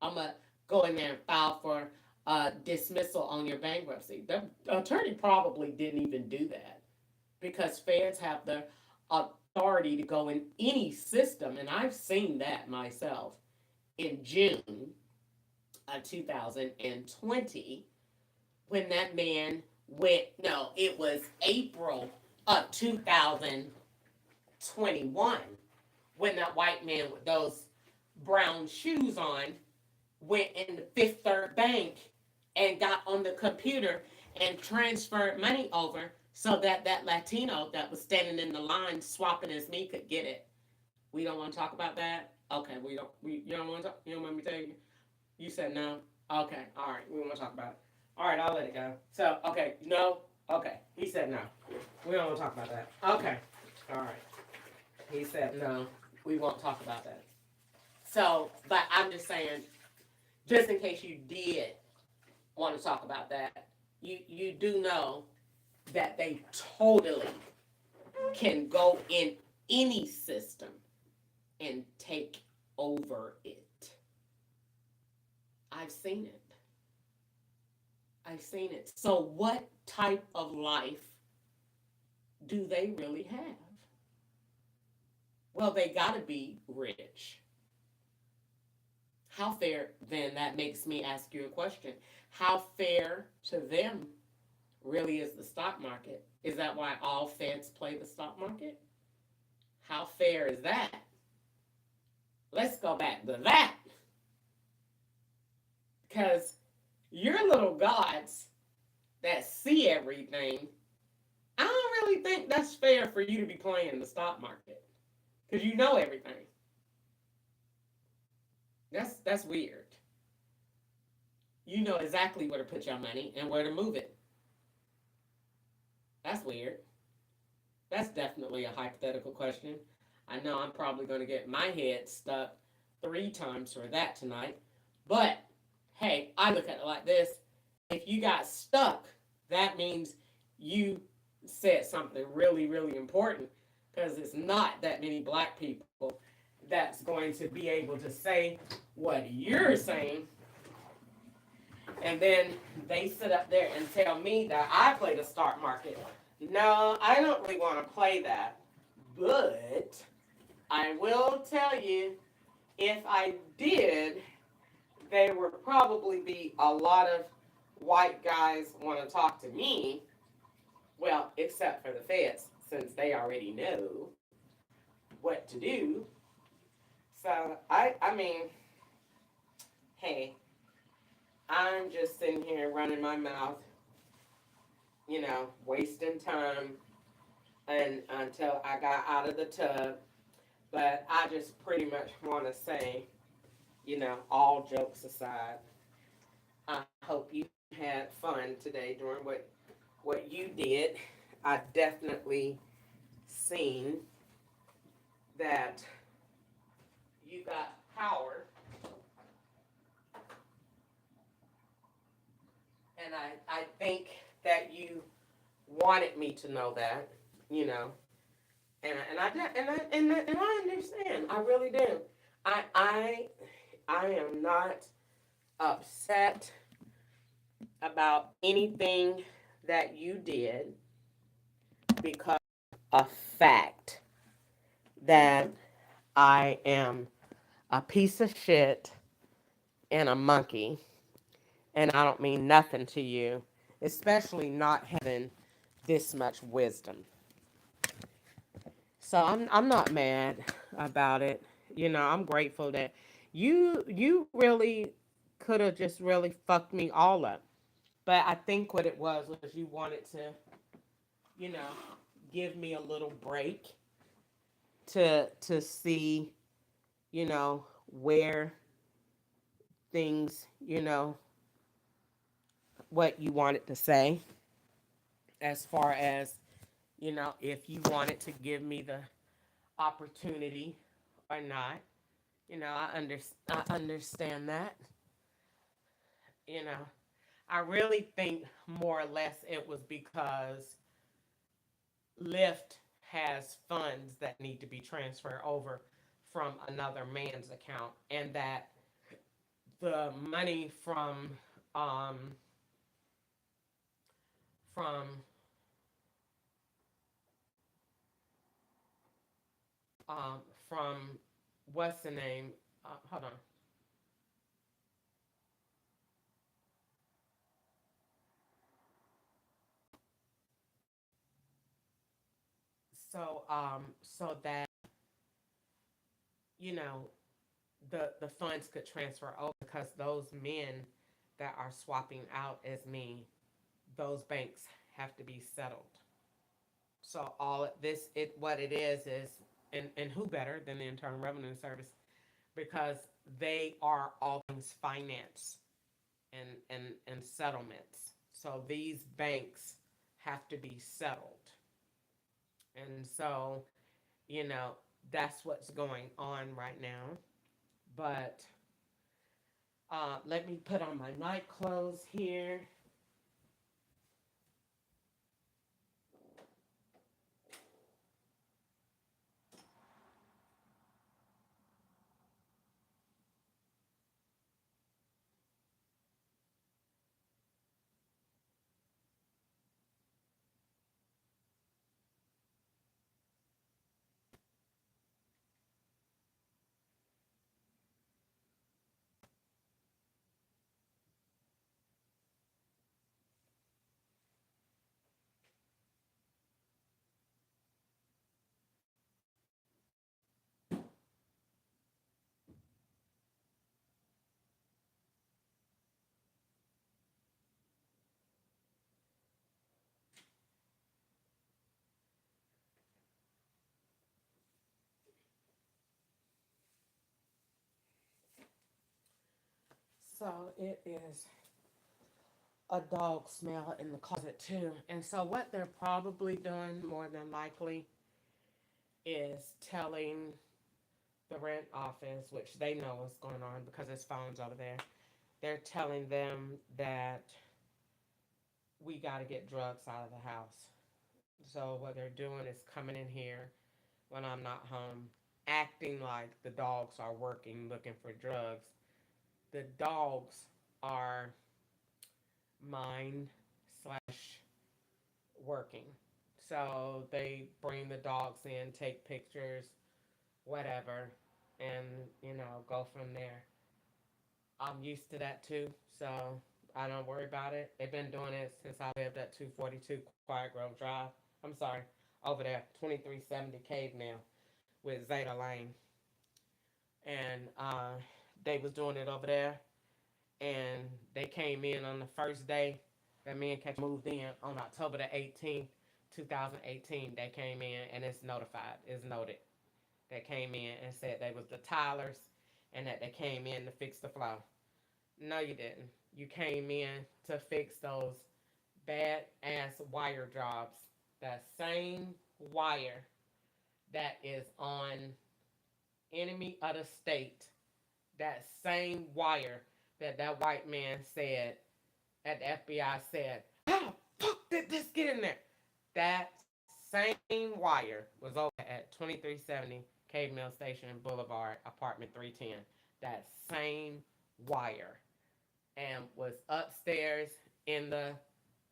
I'm gonna go in there and file for dismissal on your bankruptcy. The attorney probably didn't even do that because feds have the authority to go in any system, and I've seen that myself. In June of 2020, when that man no, it was April of 2021 when that white man with those brown shoes on went in the Fifth Third Bank and got on the computer and transferred money over so that that Latino that was standing in the line swapping as me could get it. We don't want to talk about that. Okay, we don't. You don't want to talk. You don't want me to tell you. You said no. Okay, all right. We want to talk about it. All right, I'll let it go. So, okay, no. Okay, he said no. We don't want to talk about that. Okay, all right. He said no. We won't talk about that. So, but I'm just saying, just in case you did want to talk about that, you do know that they totally can go in any system and take over it. I've seen it. I've seen it. So, what type of life do they really have? Well, they got to be rich. How fair, then that makes me ask you a question. How fair to them really is the stock market? Is that why all feds play the stock market? How fair is that? Let's go back to that. Because your little gods that see everything, I don't really think that's fair for you to be playing the stock market. Because you know everything. That's weird. You know exactly where to put your money and where to move it. That's weird. That's definitely a hypothetical question. I know I'm probably going to get my head stuck 3 times for that tonight. But hey, I look at it like this. If you got stuck, that means you said something really, really important, because it's not that many black people that's going to be able to say what you're saying. And then they sit up there and tell me that I play the stock market. No, I don't really want to play that. But I will tell you, if I did, there would probably be a lot of white guys want to talk to me. Well, except for the feds, since they already know what to do. So, I mean, hey, I'm just sitting here running my mouth, wasting time and until I got out of the tub. But I just pretty much want to say, all jokes aside, I hope you had fun today doing what you did. I definitely seen that you got power, and I think that you wanted me to know that, and I understand. I really do. I am not upset about anything that you did, because a fact that I am a piece of shit and a monkey, and I don't mean nothing to you, especially not having this much wisdom. So I'm not mad about it. I'm grateful that you really could have just really fucked me all up. But I think what it was you wanted to, you know, give me a little break to see, where things, what you wanted to say, as far as, if you wanted to give me the opportunity or not. I understand that. You know, I really think more or less it was because Lyft has funds that need to be transferred over from another man's account, and that the money um from um from what's the name? Hold on. so that you know the funds could transfer over because those men that are swapping out as me, those banks have to be settled. So all this it what it is and who better than the Internal Revenue Service because they are all things finance and settlements. So these banks have to be settled. And so, you know, that's what's going on right now. But let me put on my night clothes here. So it is a dog smell in the closet too. And so what they're probably doing more than likely is telling the rent office, which they know what's going on because there's phones over there. They're telling them that we got to get drugs out of the house. So what they're doing is coming in here when I'm not home, acting like the dogs are working looking for drugs. The dogs are mine slash working. So they bring the dogs in, take pictures, whatever, and go from there. I'm used to that too, so I don't worry about it. They've been doing it since I lived at 242 Quiet Grove Drive. I'm sorry, over there, 2370 Cave now with Zeta Lane, and they was doing it over there, and they came in on the first day that me and Catch moved in on October the 18th, 2018. They came in and it's notified, it's noted. They came in and said they was the tilers and that they came in to fix the flow. No, you didn't. You came in to fix those bad ass wire jobs. That same wire that is on enemy of the state. That same wire that that white man said at the FBI said, how the fuck did this get in there? That same wire was over at 2370 Cave Mill Station Boulevard, apartment 310. That same wire and was upstairs in the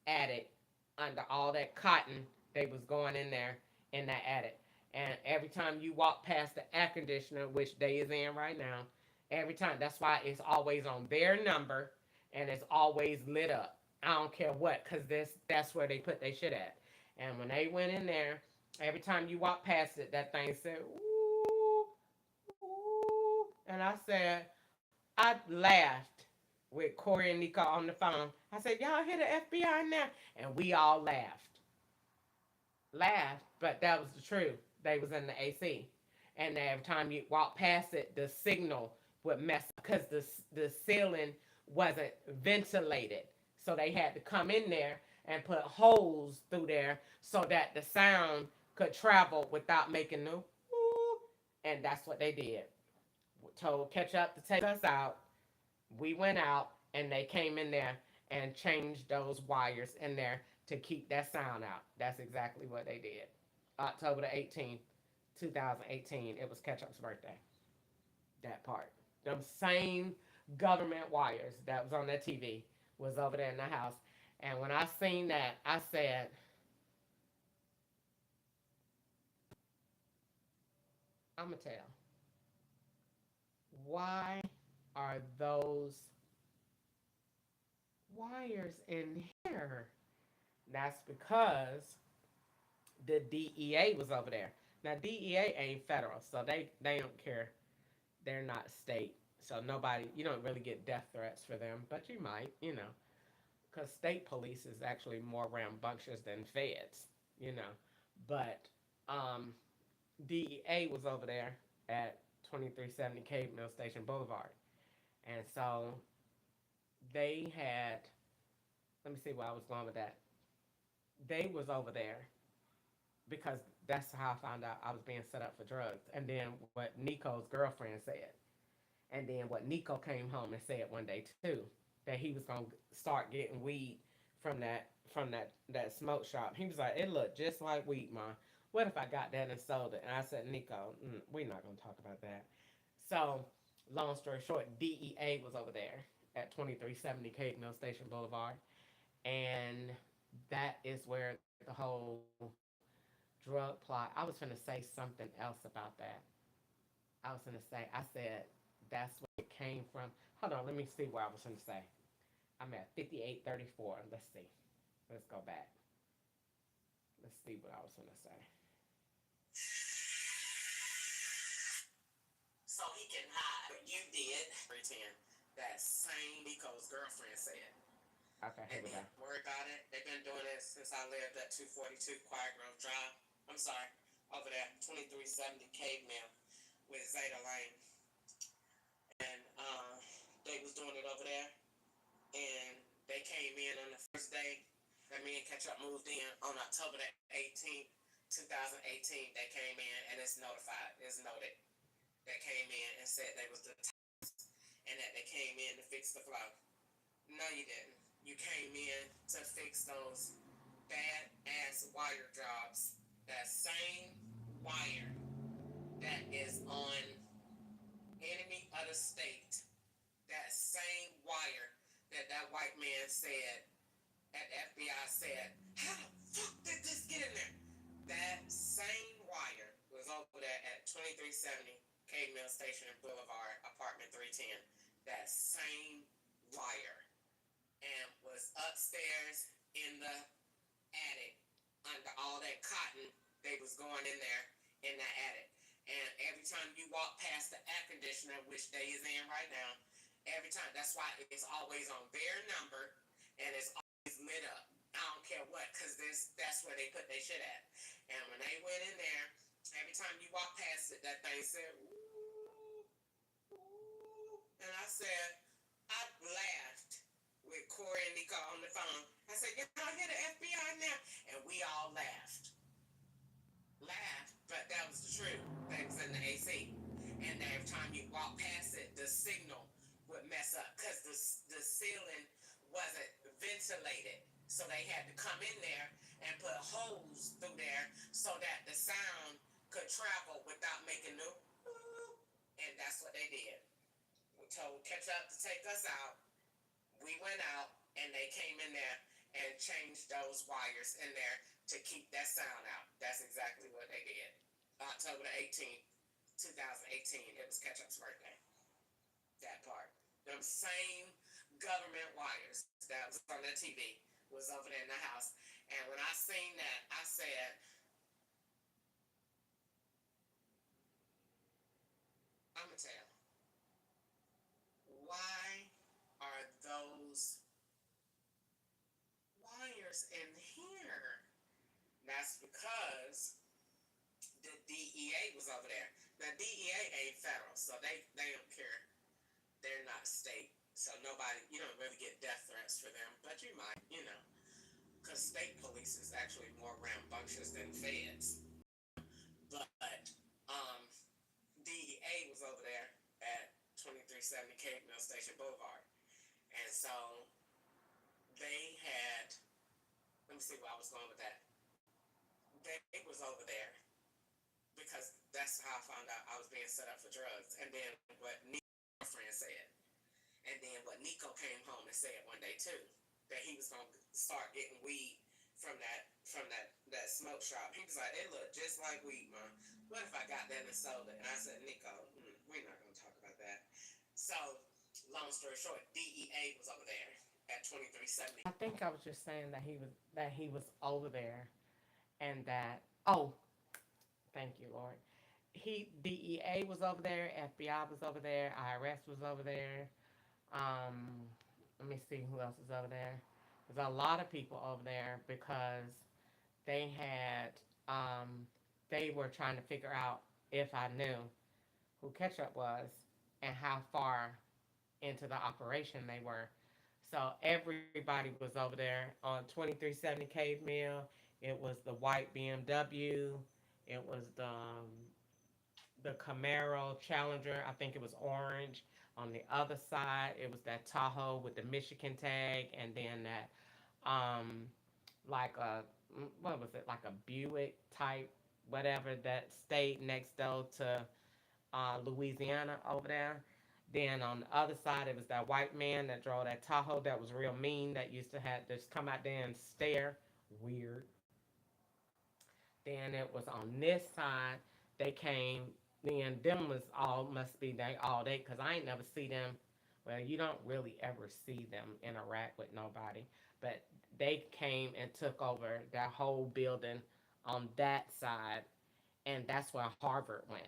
attic under all that cotton they was going in there in that attic. And every time you walk past the air conditioner, which they is in right now, every time that's why it's always on their number and it's always lit up. I don't care what, cause that's where they put their shit at. And when they went in there, every time you walk past it, that thing said, ooh, ooh. And I said, I laughed with Corey and Nika on the phone. I said, y'all hear the FBI now? And we all laughed, but that was the truth. They was in the AC. And every time you walk past it, the signal would mess up because the ceiling wasn't ventilated. So they had to come in there and put holes through there so that the sound could travel without making no woo. And that's what they did. Told Catch Up to take us out. We went out and they came in there and changed those wires in there to keep that sound out. That's exactly what they did. October the 18th, 2018, it was Ketchup's birthday. That part. Them same government wires that was on that TV was over there in the house. And when I seen that, I said, I'm going to tell. Why are those wires in here? That's because the DEA was over there. Now DEA ain't federal, so they don't care. They're not state, so nobody you don't really get death threats for them, but you might, because state police is actually more rambunctious than feds, you know. But um, DEA was over there at 2370 Cave Mill Station Boulevard, and so they had. Let me see where I was going with that. They was over there because that's how I found out I was being set up for drugs. And then what Nico's girlfriend said. And then what Nico came home and said one day too, that he was gonna start getting weed from that smoke shop. He was like, it looked just like weed, ma. What if I got that and sold it? And I said, Nico, we're not gonna talk about that. So, long story short, DEA was over there at 2370 Cape Mill Station Boulevard, and that is where the whole drug plot. I was gonna say something else about that. I was gonna say, I said that's where it came from. Hold on, let me see where I was gonna say. I'm at 5834. Let's see. Let's go back. Let's see what I was gonna say. So he can hide. What you did. Pretend that same Nico's girlfriend said. Okay, here we go. Worry about it. They've been doing it since I lived at 242 Quiet Grove Drive. I'm sorry, over there, 2370 Cave Mill with Zeta Lane. And they was doing it over there. And they came in on the first day that me and Ketchup moved in on October the 18th, 2018. They came in and it's notified, it's noted. They came in and said they was the and that they came in to fix the flow. No, you didn't. You came in to fix those bad ass wire jobs. That same wire that is on enemy of the state. That same wire that white man said at the FBI said, how the fuck did this get in there? That same wire was over there at 2370 K Mill Station Boulevard, apartment 310. That same wire. And was upstairs in the attic under all that cotton. They was going in there in the attic. And every time you walk past the air conditioner, which they is in right now, every time, that's why it's always on bare number and it's always lit up. I don't care what, because that's where they put their shit at. And when they went in there, every time you walk past it, that thing said, ooh, ooh. And I said, I laughed with Corey and Nico on the phone. I said, y'all hear the FBI now? And we all laughed. But that was the truth. They was in the AC. And every time you walk past it, the signal would mess up because the ceiling wasn't ventilated. So they had to come in there and put holes through there so that the sound could travel without making no. And that's what they did. We told Catch Up to take us out. We went out and they came in there and changed those wires in there to keep that sound out. That's exactly what they did. October the 18th, 2018, it was Ketchup's birthday. That part. Them same government wires that was on the TV was over there in the house. And when I seen that, I said, I'm going to tell. Why are those wires in here? That's because the DEA was over there. Now DEA ain't federal, so they don't care. They're not state, so nobody, you don't really get death threats for them, but you might, because state police is actually more rambunctious than feds. But DEA was over there at 2370 Cape Mill Station Boulevard, and so they had. Let me see where I was going with that. They was over there because that's how I found out I was being set up for drugs. And then what Nico's girlfriend said. And then what Nico came home and said one day too, that he was gonna start getting weed from that smoke shop. He was like, it looked just like weed, man. What if I got that and sold it? And I said, Nico, we're not gonna talk about that. So, long story short, DEA was over there at 2370. I think I was just saying that he was over there and that, oh, thank you, Lord. DEA was over there, FBI was over there, IRS was over there. Let me see who else is over there. There's a lot of people over there because they had, um, they were trying to figure out if I knew who Ketchup was and how far into the operation they were. So everybody was over there on 2370 Cave Mill. It was the white BMW. It was the Camaro Challenger. I think it was orange. On the other side, it was that Tahoe with the Michigan tag, and then that like a what was it, like a Buick type, whatever, that stayed next door to Louisiana over there. Then on the other side, it was that white man that drove that Tahoe that was real mean, that used to have just come out there and stare weird. Then it was on this side, they came, then them was all, must be they all day, because I ain't never see them. Well, you don't really ever see them interact with nobody, but they came and took over that whole building on that side, and that's where Harvard went.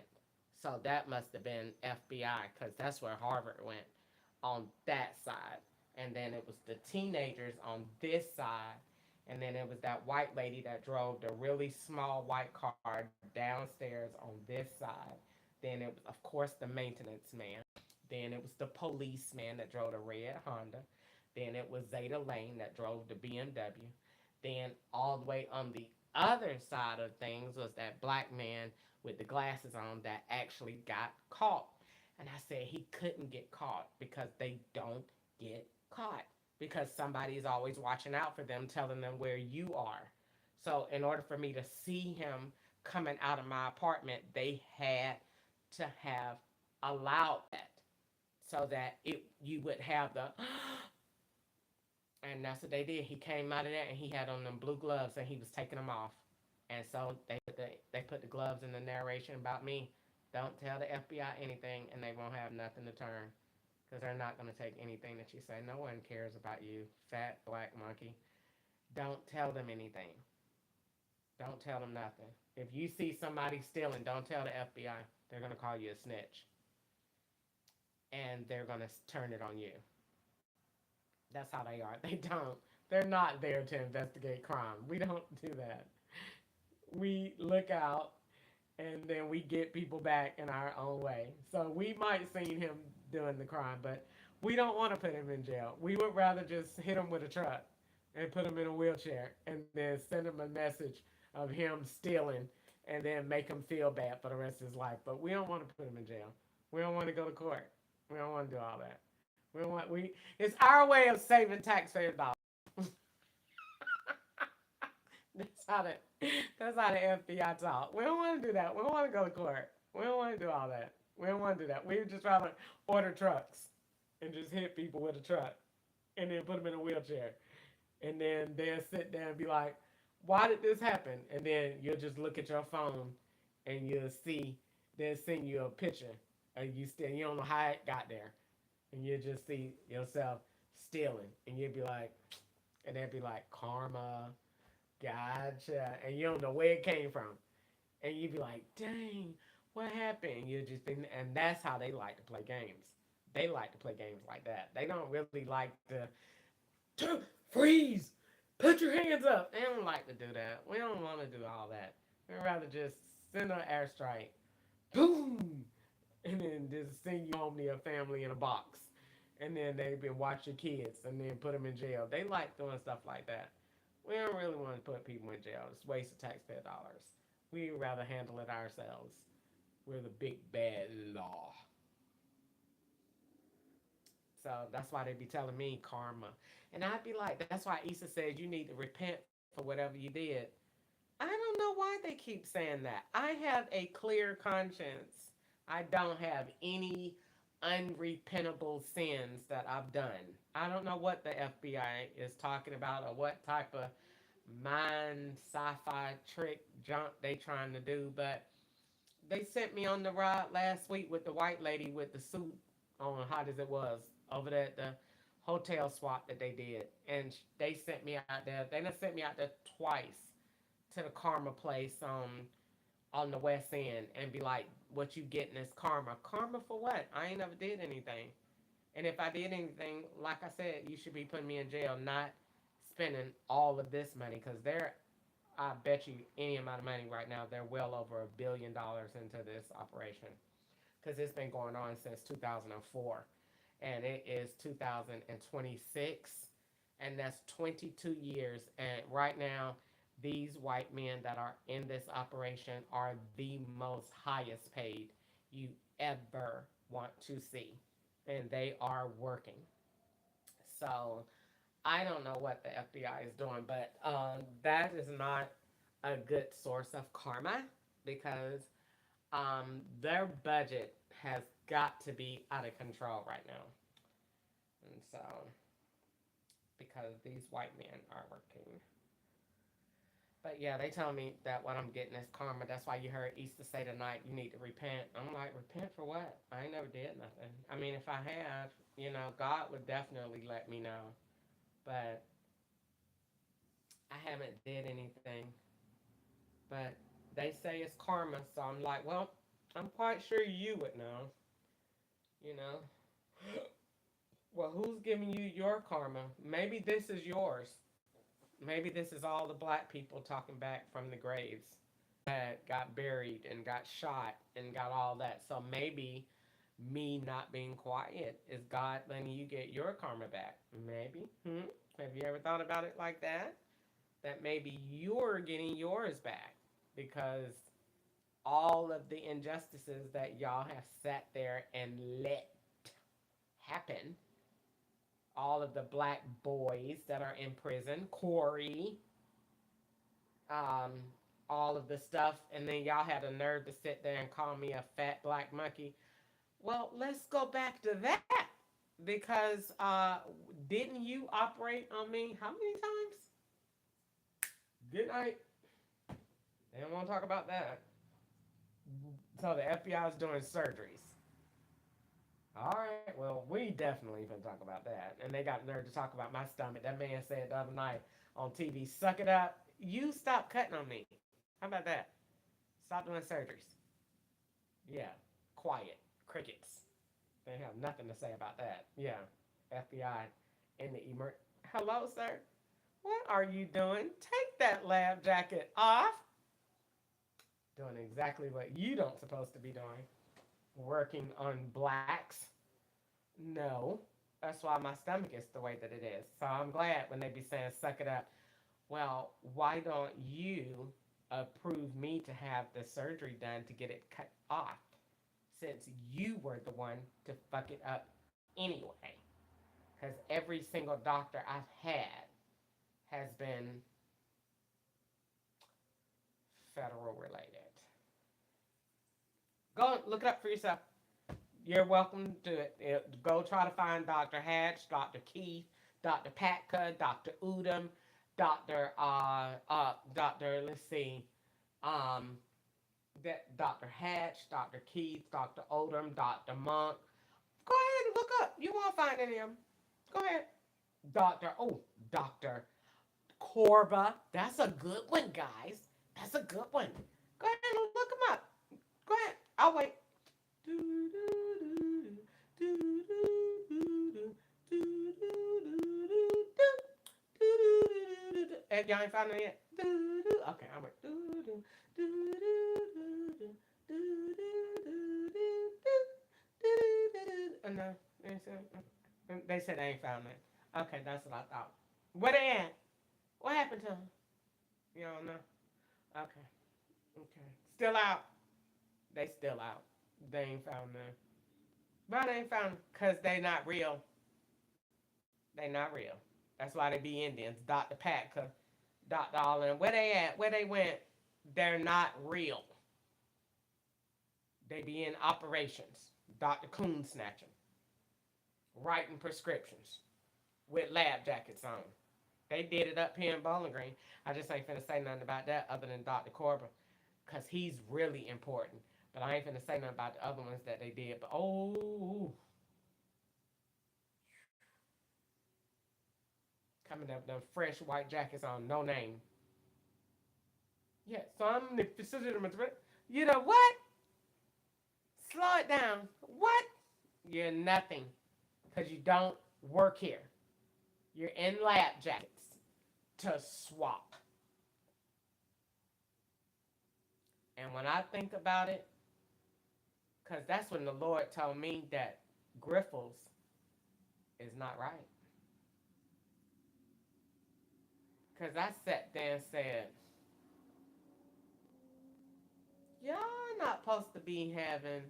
So that must have been FBI, because that's where Harvard went on that side. And then it was the teenagers on this side. And then it was that white lady that drove the really small white car downstairs on this side. Then it was, of course, the maintenance man. Then it was the policeman that drove the red Honda. Then it was Zeta Lane that drove the BMW. Then all the way on the other side of things was that black man with the glasses on that actually got caught. And I said he couldn't get caught because they don't get caught, because somebody is always watching out for them, telling them where you are. So in order for me to see him coming out of my apartment, they had to have allowed that, so that it you would have the and that's what they did. He came out of there and he had on them blue gloves and he was taking them off. And so they put the gloves in the narration about me. Don't tell the FBI anything, and they won't have nothing to turn, because they're not going to take anything that you say. No one cares about you, fat black monkey. Don't tell them anything. Don't tell them nothing. If you see somebody stealing, don't tell the FBI. They're going to call you a snitch, and they're going to turn it on you. That's how they are. They don't. They're not there to investigate crime. We don't do that. We look out and then we get people back in our own way. So we might seen him doing the crime, but we don't want to put him in jail. We would rather just hit him with a truck and put him in a wheelchair and then send him a message of him stealing and then make him feel bad for the rest of his life. But we don't want to put him in jail. We don't want to go to court. We don't want to do all that. We don't want we It's our way of saving taxpayer dollars. That's how the that's how the FBI talk. We don't want to do that. We don't want to go to court. We don't want to do all that. We don't want to do that. We just rather order trucks and just hit people with a truck and then put them in a wheelchair. And then they'll sit there and be like, "Why did this happen?" And then you'll just look at your phone and you'll see they'll send you a picture and you don't know how it got there. And you'll just see yourself stealing. And you'll be like, and they'll be like, karma, gotcha. And you don't know where it came from. And you'd be like, dang, what happened? You just think, and that's how they like to play games. They like to play games like that. They don't really like to freeze, put your hands up. They don't like to do that. We don't want to do all that. We'd rather just send an airstrike, boom, and then just send you home to your family in a box. And then they been watch your kids and then put them in jail. They like doing stuff like that. We don't really want to put people in jail. It's a waste of taxpayer dollars. We'd rather handle it ourselves. We're the big bad law. So that's why they be telling me karma. And I'd be like, that's why Issa says you need to repent for whatever you did. I don't know why they keep saying that. I have a clear conscience. I don't have any unrepentable sins that I've done. I don't know what the FBI is talking about or what type of mind sci-fi trick junk they trying to do, but they sent me on the ride last week with the white lady with the suit on, hot as it was, over there at the hotel swap that they did, and they sent me out there. They done sent me out there twice to the karma place on the West End and be like, what you getting is karma. Karma for what? I ain't never did anything. And if I did anything, like I said, you should be putting me in jail, not spending all of this money because they're, I bet you any amount of money right now, they're well over $1 billion into this operation because it's been going on since 2004 and it is 2026 and that's 22 years. And right now, these white men that are in this operation are the most highest paid you ever want to see. And they are working. So I don't know what the FBI is doing, but that is not a good source of karma because their budget has got to be out of control right now. And so, because these white men are working. But yeah, they tell me that what I'm getting is karma. That's why you heard Easter say tonight, you need to repent. I'm like, repent for what? I ain't never did nothing. I mean, if I have, God would definitely let me know. But I haven't did anything. But they say it's karma, so I'm like, well, I'm quite sure you would know. You know, well, who's giving you your karma? Maybe this is yours. Maybe this is all the black people talking back from the graves that got buried and got shot and got all that. So maybe me not being quiet is God letting you get your karma back. Maybe. Have you ever thought about it like that? That maybe you're getting yours back because all of the injustices that y'all have sat there and let happen, all of the black boys that are in prison, Corey, um, all of the stuff, and then y'all had the nerve to sit there and call me a fat black monkey. Well, let's go back to that because didn't you operate on me how many times? Good night. They don't want to talk about that. So the FBI is doing surgeries. All right, well, we definitely can talk about that. And they got nerve to talk about my stomach. That man said the other night on TV, suck it up. You stop cutting on me. How about that? Stop doing surgeries. Yeah, quiet. Crickets. They have nothing to say about that. Yeah, FBI in the Hello, sir. What are you doing? Take that lab jacket off. Doing exactly what you don't supposed to be doing. Working on blacks. No. That's why my stomach is the way that it is. So I'm glad when they be saying suck it up. Well, why don't you approve me to have the surgery done to get it cut off since you were the one to fuck it up anyway? Because every single doctor I've had has been federal related. Go look it up for yourself. You're welcome to do it. Go try to find Dr. Hatch, Dr. Keith, Dr. Patka, Dr. Udom, Dr. Let's see, um, Dr. Hatch, Dr. Keith, Dr. Odom, Dr. Monk. Go ahead and look up. You won't find any of them. Go ahead. Dr. Corba. That's a good one, guys. That's a good one. Go ahead and look them up. Go ahead. I'll wait. And y'all ain't found it yet? Okay, I'm like. No, they said they ain't found it. Okay, that's what I thought. Where they at? What happened to them? You don't know? Okay, okay. Still out. They still out. They ain't found none. But they ain't found because they not real. They not real. That's why they be Indians. Dr. Patka, Dr. Allen. Where they at? Where they went? They're not real. They be in operations. Dr. Coon snatching. Writing prescriptions with lab jackets on. They did it up here in Bowling Green. I just ain't finna say nothing about that other than Dr. Corbin. Because he's really important. But I ain't finna say nothing about the other ones that they did. But coming up them fresh white jackets on, no name. Yeah, so I'm the facility administrator. You know what? Slow it down. What? You're nothing because you don't work here. You're in lab jackets to swap. And when I think about it, because that's when the Lord told me that Griffles is not right. Because I sat there and said, y'all not supposed to be having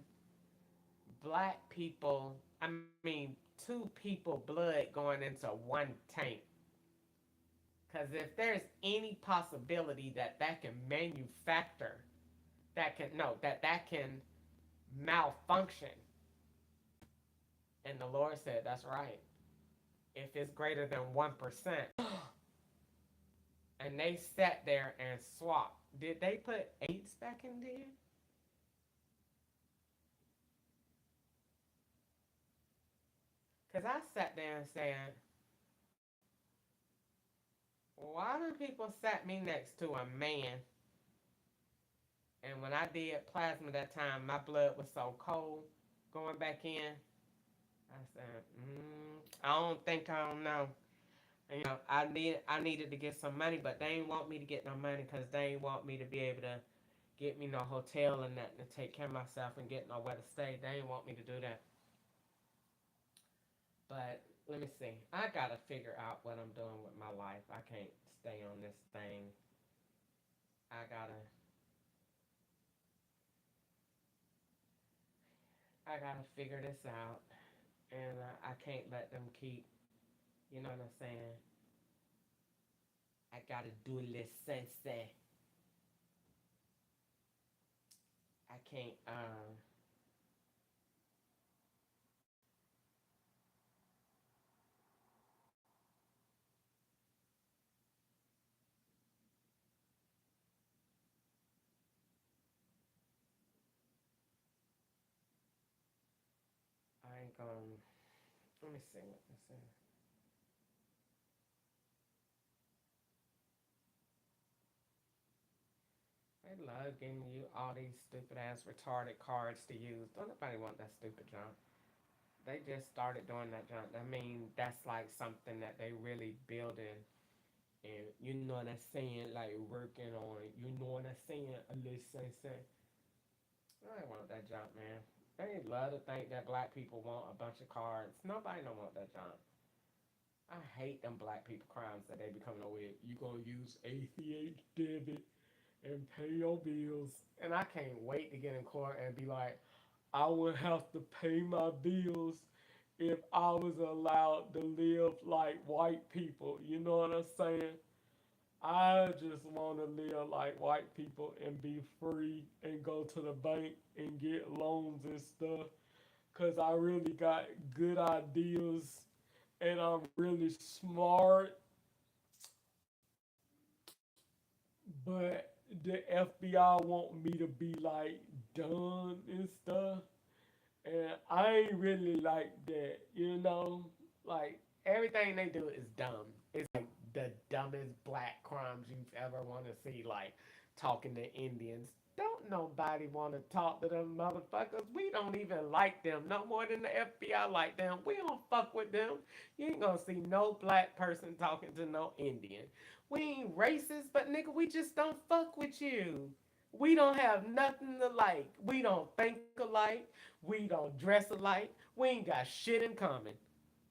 black people, I mean, two people blood going into one tank. Because if there's any possibility that that can manufacture, that can, no, that can malfunction. And the Lord said, that's right. If it's greater than 1%. And they sat there and swapped. Did they put AIDS back in there? Because I sat there and said, why do people sat me next to a man? And when I did plasma that time, my blood was so cold going back in. I said, I don't know. And, I needed to get some money, but they ain't want me to get no money because they ain't want me to be able to get me no hotel and nothing to take care of myself and get nowhere to stay. They ain't want me to do that. But let me see. I gotta figure out what I'm doing with my life. I can't stay on this thing. I gotta I gotta figure this out, and I can't let them keep. You know what I'm saying? I gotta do this sensei. I can't. I ain't gonna. Let me see what this is. They love giving you all these stupid ass retarded cards to use. Don't nobody want that stupid junk. They just started doing that junk. I mean, that's like something that they really building. And you know what I'm saying? Like working on it. You know what I'm saying? Listen. I ain't want that junk, man. They love to think that black people want a bunch of cards. Nobody don't want that junk. I hate them black people crimes that they be coming up with. You gonna use ACH debit and pay your bills. And I can't wait to get in court and be like, I would have to pay my bills if I was allowed to live like white people. You know what I'm saying? I just want to live like white people and be free and go to the bank and get loans and stuff. Because I really got good ideas and I'm really smart. But the FBI want me to be like dumb and stuff. And I ain't really like that, you know? Like, everything they do is dumb. It's like the dumbest black crimes you've ever want to see, like talking to Indians. Don't nobody want to talk to them motherfuckers. We don't even like them no more than the FBI like them. We don't fuck with them. You ain't gonna see no black person talking to no Indian. We ain't racist, but nigga, we just don't fuck with you. We don't have nothing to like. We don't think alike. We don't dress alike. We ain't got shit in common.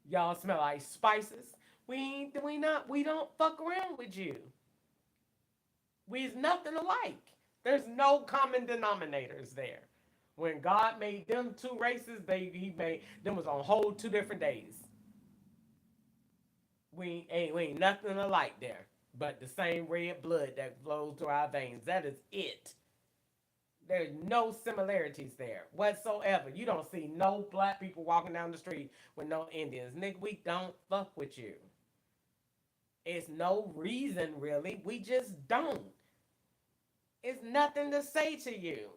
Y'all smell like spices. We don't fuck around with you. We's nothing alike. There's no common denominators there. When God made them two races, he made them was on whole two different days. We ain't nothing alike there. But the same red blood that flows through our veins. That is it. There's no similarities there whatsoever. You don't see no black people walking down the street with no Indians. Nigga, we don't fuck with you. It's no reason really. We just don't. It's nothing to say to you.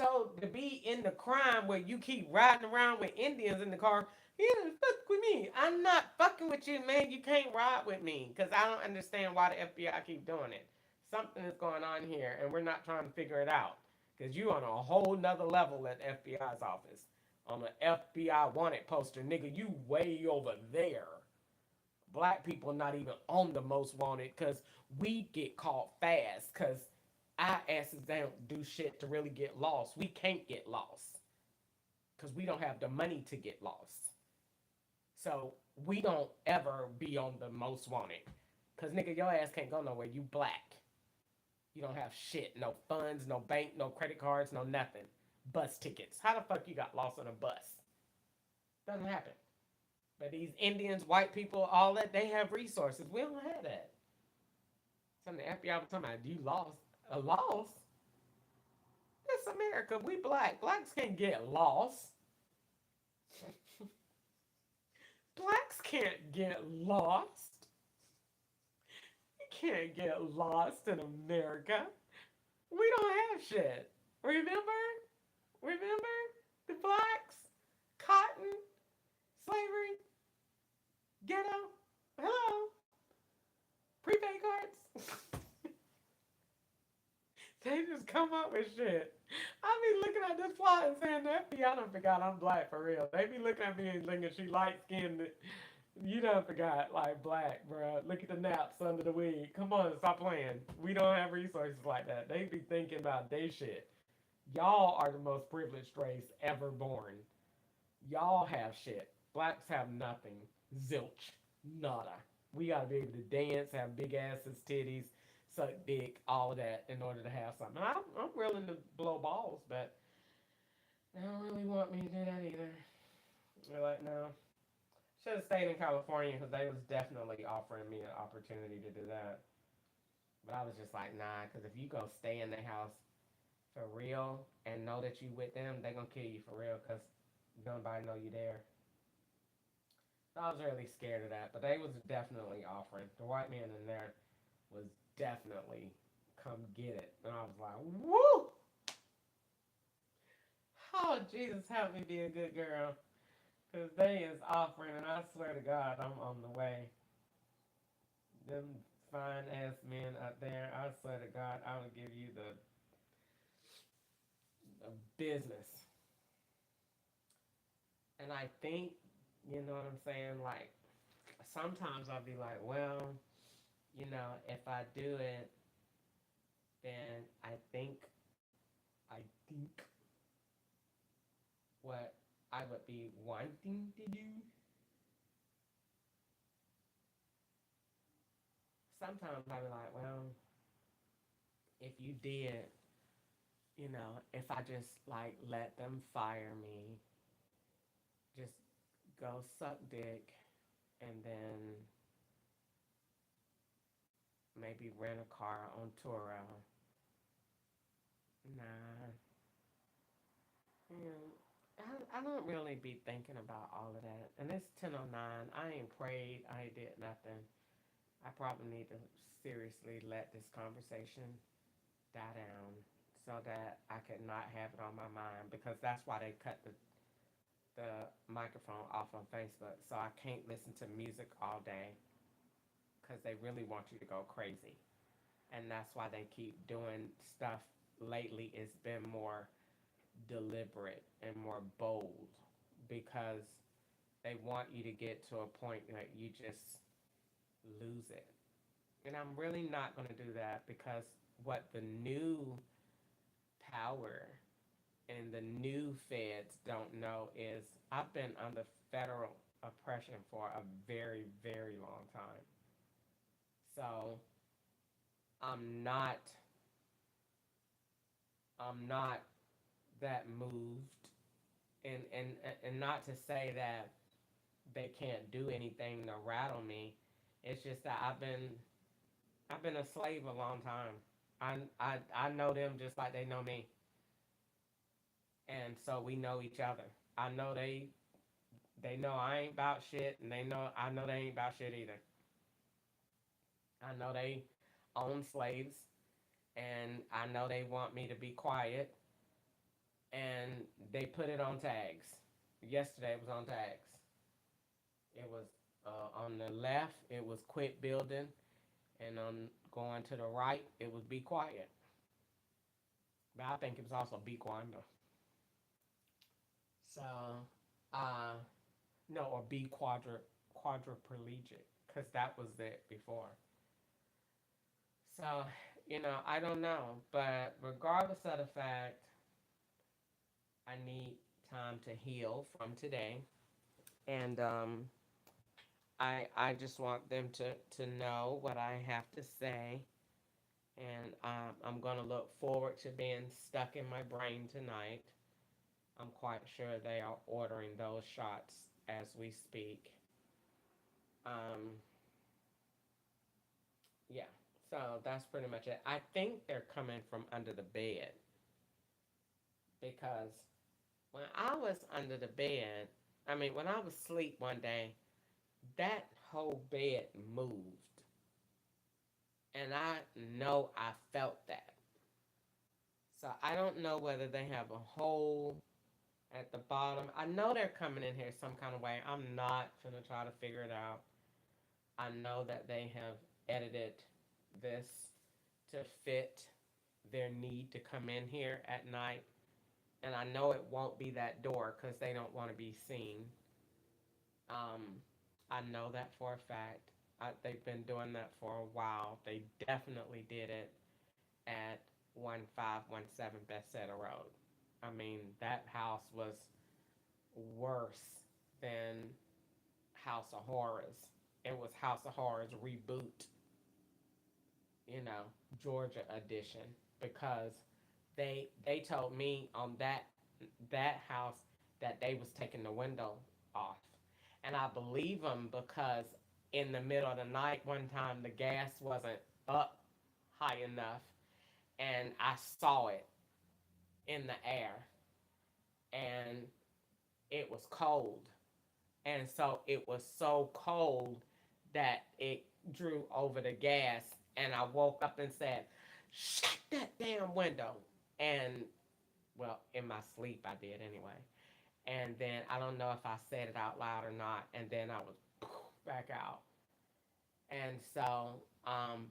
So to be in the crime where you keep riding around with Indians in the car, you don't fuck with me. I'm not fucking with you, man. You can't ride with me because I don't understand why the FBI keep doing it. Something is going on here, and we're not trying to figure it out because you on a whole nother level at the FBI's office on the FBI wanted poster, nigga. You way over there. Black people not even on the most wanted because we get caught fast because our asses don't do shit to really get lost. We can't get lost because we don't have the money to get lost. So we don't ever be on the most wanted because nigga, your ass can't go nowhere. You black. You don't have shit. No funds, no bank, no credit cards, no nothing. Bus tickets. How the fuck you got lost on a bus? Doesn't happen. But these Indians, white people, all that, they have resources. We don't have that. Something the FBI was talking about, you lost. A loss? It's America. We black. Blacks can't get lost. Blacks can't get lost. You can't get lost in America. We don't have shit. Remember? Remember? The blacks? Cotton? Slavery? Ghetto? Hello? Prepaid cards? They just come up with shit. I be looking at this plot and saying the FBI done forgot I'm black for real. They be looking at me and thinking she light skinned. You done forgot like black, bro. Look at the naps under the wig. Come on, stop playing. We don't have resources like that. They be thinking about they shit. Y'all are the most privileged race ever born. Y'all have shit. Blacks have nothing. Zilch. Nada. We gotta be able to dance, have big asses, titties, suck dick, all of that in order to have something. I'm willing to blow balls, but they don't really want me to do that either. They're like, no. Should have stayed in California because they was definitely offering me an opportunity to do that. But I was just like, nah, because if you go stay in the house for real and know that you with them, they gonna kill you for real because nobody know you there. So I was really scared of that, but they was definitely offering. The white man in there was definitely come get it, and I was like, woo! Oh Jesus, help me be a good girl, cause they is offering, and I swear to God, I'm on the way. Them fine ass men out there, I swear to God, I will give you the business. And I think, you know what I'm saying? Like sometimes I'll be like, well, you know, if I do it, then I think what I would be wanting to do. Sometimes I'll be like, well, if you did, you know, if I just like let them fire me, just go suck dick, and then maybe rent a car on Turo. Nah, yeah, I don't really be thinking about all of that. And it's 10:09. I ain't prayed. I ain't did nothing. I probably need to seriously let this conversation die down so that I could not have it on my mind because that's why they cut the microphone off on Facebook. So I can't listen to music all day because they really want you to go crazy. And that's why they keep doing stuff lately. It's been more deliberate and more bold because they want you to get to a point that you just lose it. And I'm really not going to do that because what the new power and the new feds don't know is I've been under federal oppression for a very, very long time. So I'm not I'm not that moved and not to say that they can't do anything to rattle me. It's just that I've been a slave a long time. I know them just like they know me. And so we know each other. I know they know I ain't about shit and I know they ain't about shit either. I know they own slaves and I know they want me to be quiet and they put it on tags. Yesterday it was on tags. It was on the left, it was quit building, and on going to the right, it was be quiet. But I think it was also be quiet. So, uh, no, or be quadriplegic, because that was it before. So, I don't know. But regardless of the fact, I need time to heal from today. And I just want them to know what I have to say. And I'm going to look forward to being stuck in my brain tonight. I'm quite sure they are ordering those shots as we speak. Um, yeah, so that's pretty much it. I think they're coming from under the bed because when I was under the bed, when I was asleep one day, that whole bed moved. And I know I felt that. So I don't know whether they have a hole at the bottom. I know they're coming in here some kind of way. I'm not going to try to figure it out. I know that they have edited this to fit their need to come in here at night. And I know it won't be that door because they don't want to be seen. Um, I know that for a fact. They've been doing that for a while. They definitely did it at 1517 Bethesda Road. That house was worse than House of Horrors. It was House of Horrors reboot, you know, Georgia edition, because they told me on that house that they was taking the window off, and I believe them because in the middle of the night one time the gas wasn't up high enough, and I saw it in the air, and it was cold, and so it was so cold that it drew over the gas, and I woke up and said, "Shut that damn window!" And well, in my sleep I did anyway. And then I don't know if I said it out loud or not, and then I was back out. And so,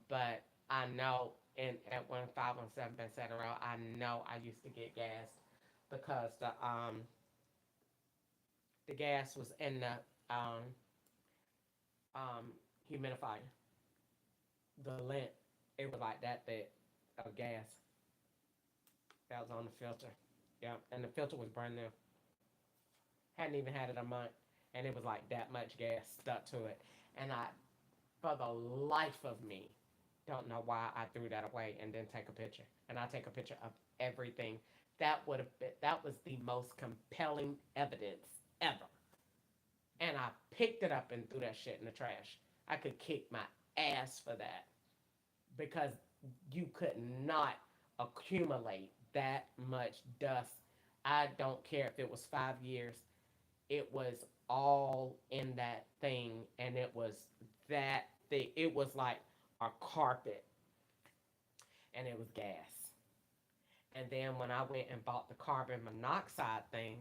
but I know at 1517 etc. I know I used to get gassed because the gas was in the um, humidifier, the lint. It was like that thick of gas that was on the filter. Yeah, and the filter was brand new. Hadn't even had it a month, and it was like that much gas stuck to it. And I, for the life of me, don't know why I threw that away and didn't take a picture. And I take a picture of everything. That was the most compelling evidence ever. And I picked it up and threw that shit in the trash. I could kick my ass for that because you could not accumulate that much dust. I don't care if it was 5 years. It was all in that thing, and it was that thing. It was like a carpet, and it was gas. And then when I went and bought the carbon monoxide thing,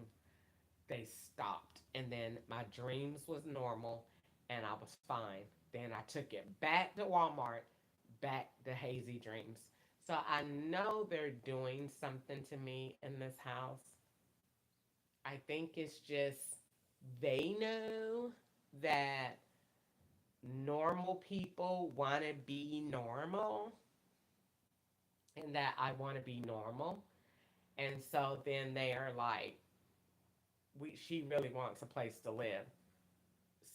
they stopped. And then my dreams was normal, and I was fine. Then I took it back to Walmart, back to hazy dreams. So I know they're doing something to me in this house. I think it's just they know that normal people want to be normal and that I want to be normal. And so then they are like, she really wants a place to live.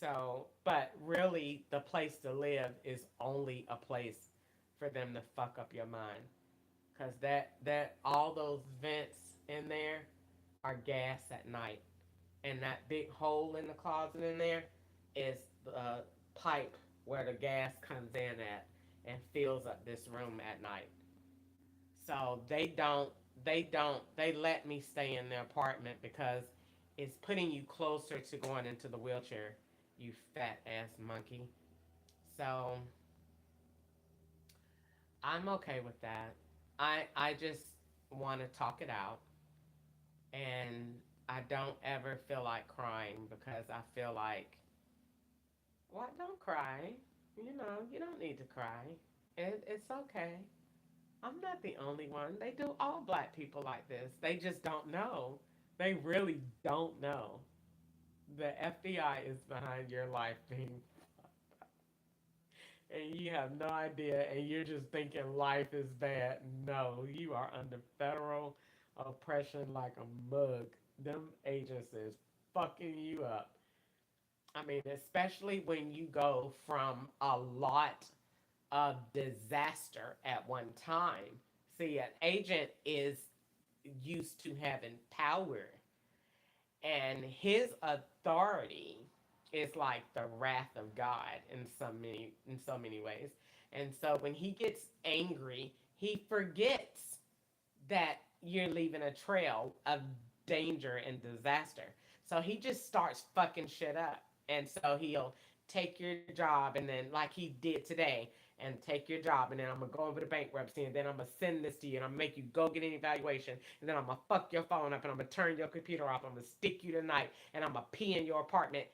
So, but really, the place to live is only a place for them to fuck up your mind. Because that all those vents in there are gas at night. And that big hole in the closet in there is the pipe where the gas comes in at and fills up this room at night. So they let me stay in the apartment because it's putting you closer to going into the wheelchair, you fat ass monkey. So I'm okay with that. I just want to talk it out. And I don't ever feel like crying because I feel like, what? Don't cry. You don't need to cry. It's okay. I'm not the only one. They do all black people like this. They just don't know. They really don't know. The FBI is behind your life being, and you have no idea, and you're just thinking life is bad. No, you are under federal oppression like a mug. Them agents is fucking you up. I mean, especially when you go from a lot of disaster at one time. See, an agent is used to having power, and his authority is like the wrath of God in so many ways. And so when he gets angry, he forgets that you're leaving a trail of danger and disaster. So he just starts fucking shit up. And so he'll take your job and then like he did today and take your job and then I'm gonna go over to bankruptcy and then I'm gonna send this to you and I'm gonna make you go get an evaluation and then I'm gonna fuck your phone up and I'm gonna turn your computer off. I'm gonna stick you tonight and I'm gonna pee in your apartment.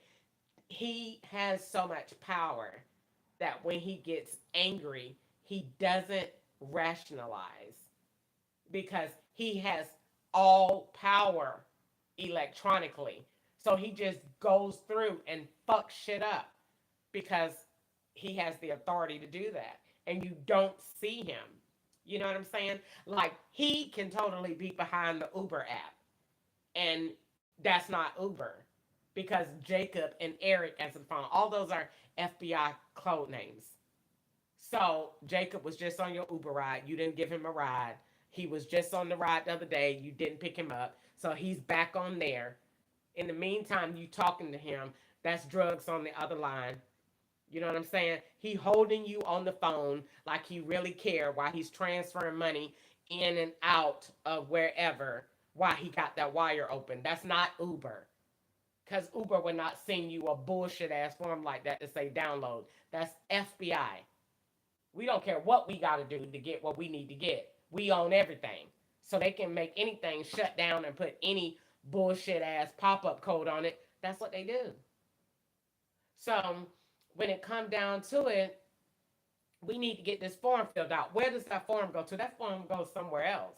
He has so much power that when he gets angry, he doesn't rationalize because he has all power electronically. So he just goes through and fucks shit up because he has the authority to do that. And you don't see him. You know what I'm saying? Like he can totally be behind the Uber app. And that's not Uber. Because Jacob and Eric answer the phone. All those are FBI code names. So Jacob was just on your Uber ride. You didn't give him a ride. He was just on the ride the other day. You didn't pick him up. So he's back on there. In the meantime, you talking to him. That's drugs on the other line. You know what I'm saying? He holding you on the phone like he really care while he's transferring money in and out of wherever while he got that wire open. That's not Uber. Because Uber would not send you a bullshit ass form like that to say download. That's FBI. We don't care what we got to do to get what we need to get. We own everything. So they can make anything shut down and put any bullshit ass pop up code on it. That's what they do. So when it come down to it, we need to get this form filled out. Where does that form go to? That form goes somewhere else.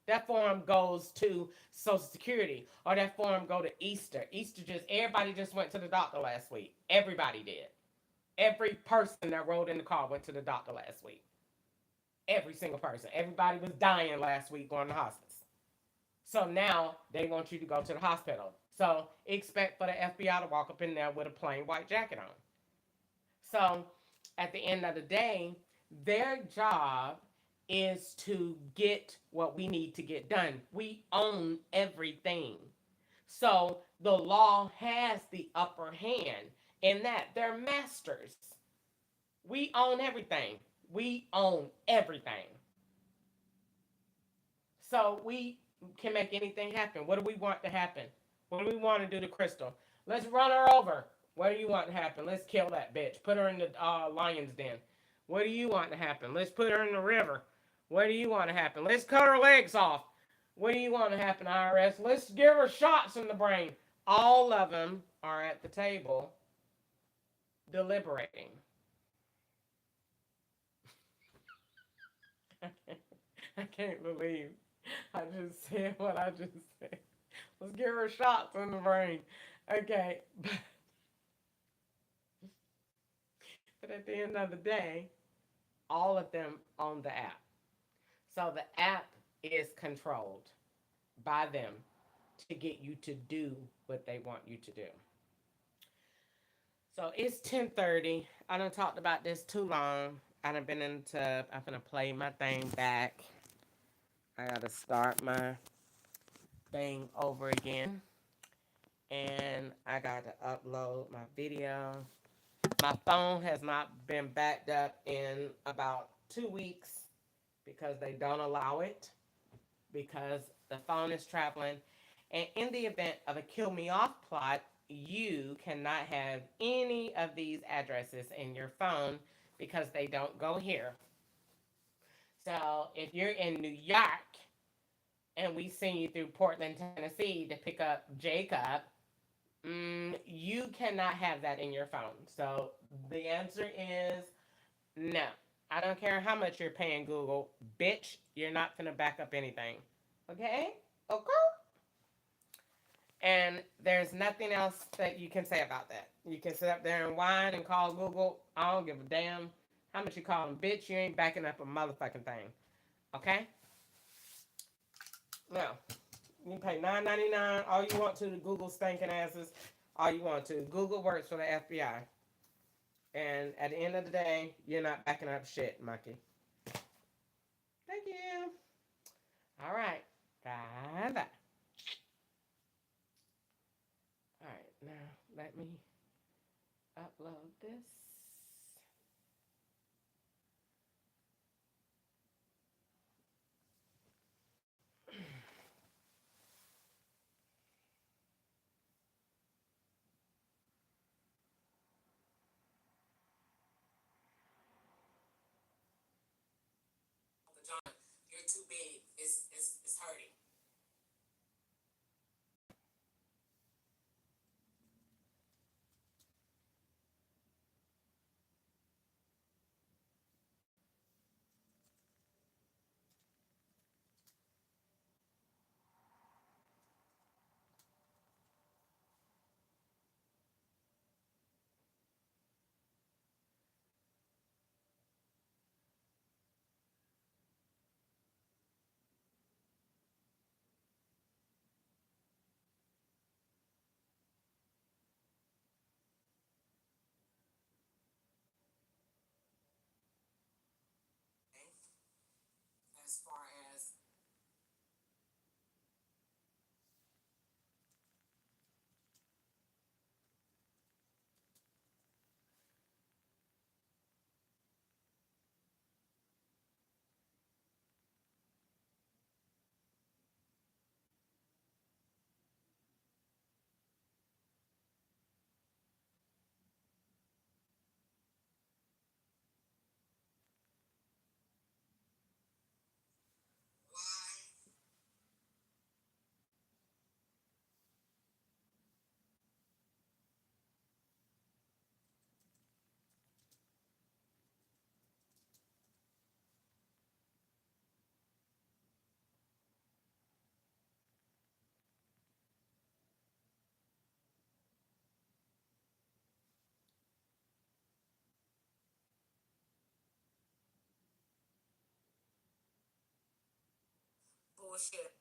That form goes to Social Security, or that form go to Easter. Easter just everybody just went to the doctor last week. Everybody did. Every person that rode in the car went to the doctor last week. Every single person. Everybody was dying last week going to hospice. So now they want you to go to the hospital. So expect for the FBI to walk up in there with a plain white jacket on. So at the end of the day, their job is to get what we need to get done. We own everything. So the law has the upper hand in that they're masters. We own everything. We own everything. So we can make anything happen. What do we want to happen? What do we want to do to Crystal? Let's run her over. What do you want to happen? Let's kill that bitch. Put her in the lion's den. What do you want to happen? Let's put her in the river. What do you want to happen? Let's cut her legs off. What do you want to happen, IRS? Let's give her shots in the brain. All of them are at the table deliberating. I can't believe I just said what I just said. Let's give her shots in the brain. Okay. But at the end of the day, all of them own the app. So the app is controlled by them to get you to do what they want you to do. So it's 10:30. I done talked about this too long. I done been into, I'm gonna play my thing back. I gotta start my thing over again. And I got to upload my video. My phone has not been backed up in about 2 weeks because they don't allow it because the phone is traveling. And in the event of a kill me off plot, you cannot have any of these addresses in your phone because they don't go here. So if you're in New York and we send you through Portland, Tennessee to pick up Jacob, you cannot have that in your phone. So the answer is no. I don't care how much you're paying Google. Bitch, you're not going to back up anything. Okay? Okay? And there's nothing else that you can say about that. You can sit up there and whine and call Google. I don't give a damn how much you call them. Bitch, you ain't backing up a motherfucking thing. Okay? Now, you can pay $9.99 all you want to Google stinking asses. All you want to. Google works for the FBI. And at the end of the day, you're not backing up shit, monkey. Thank you. All right. Bye-bye. All right. Now, let me upload this. You're too big. It's hurting. As far as bullshit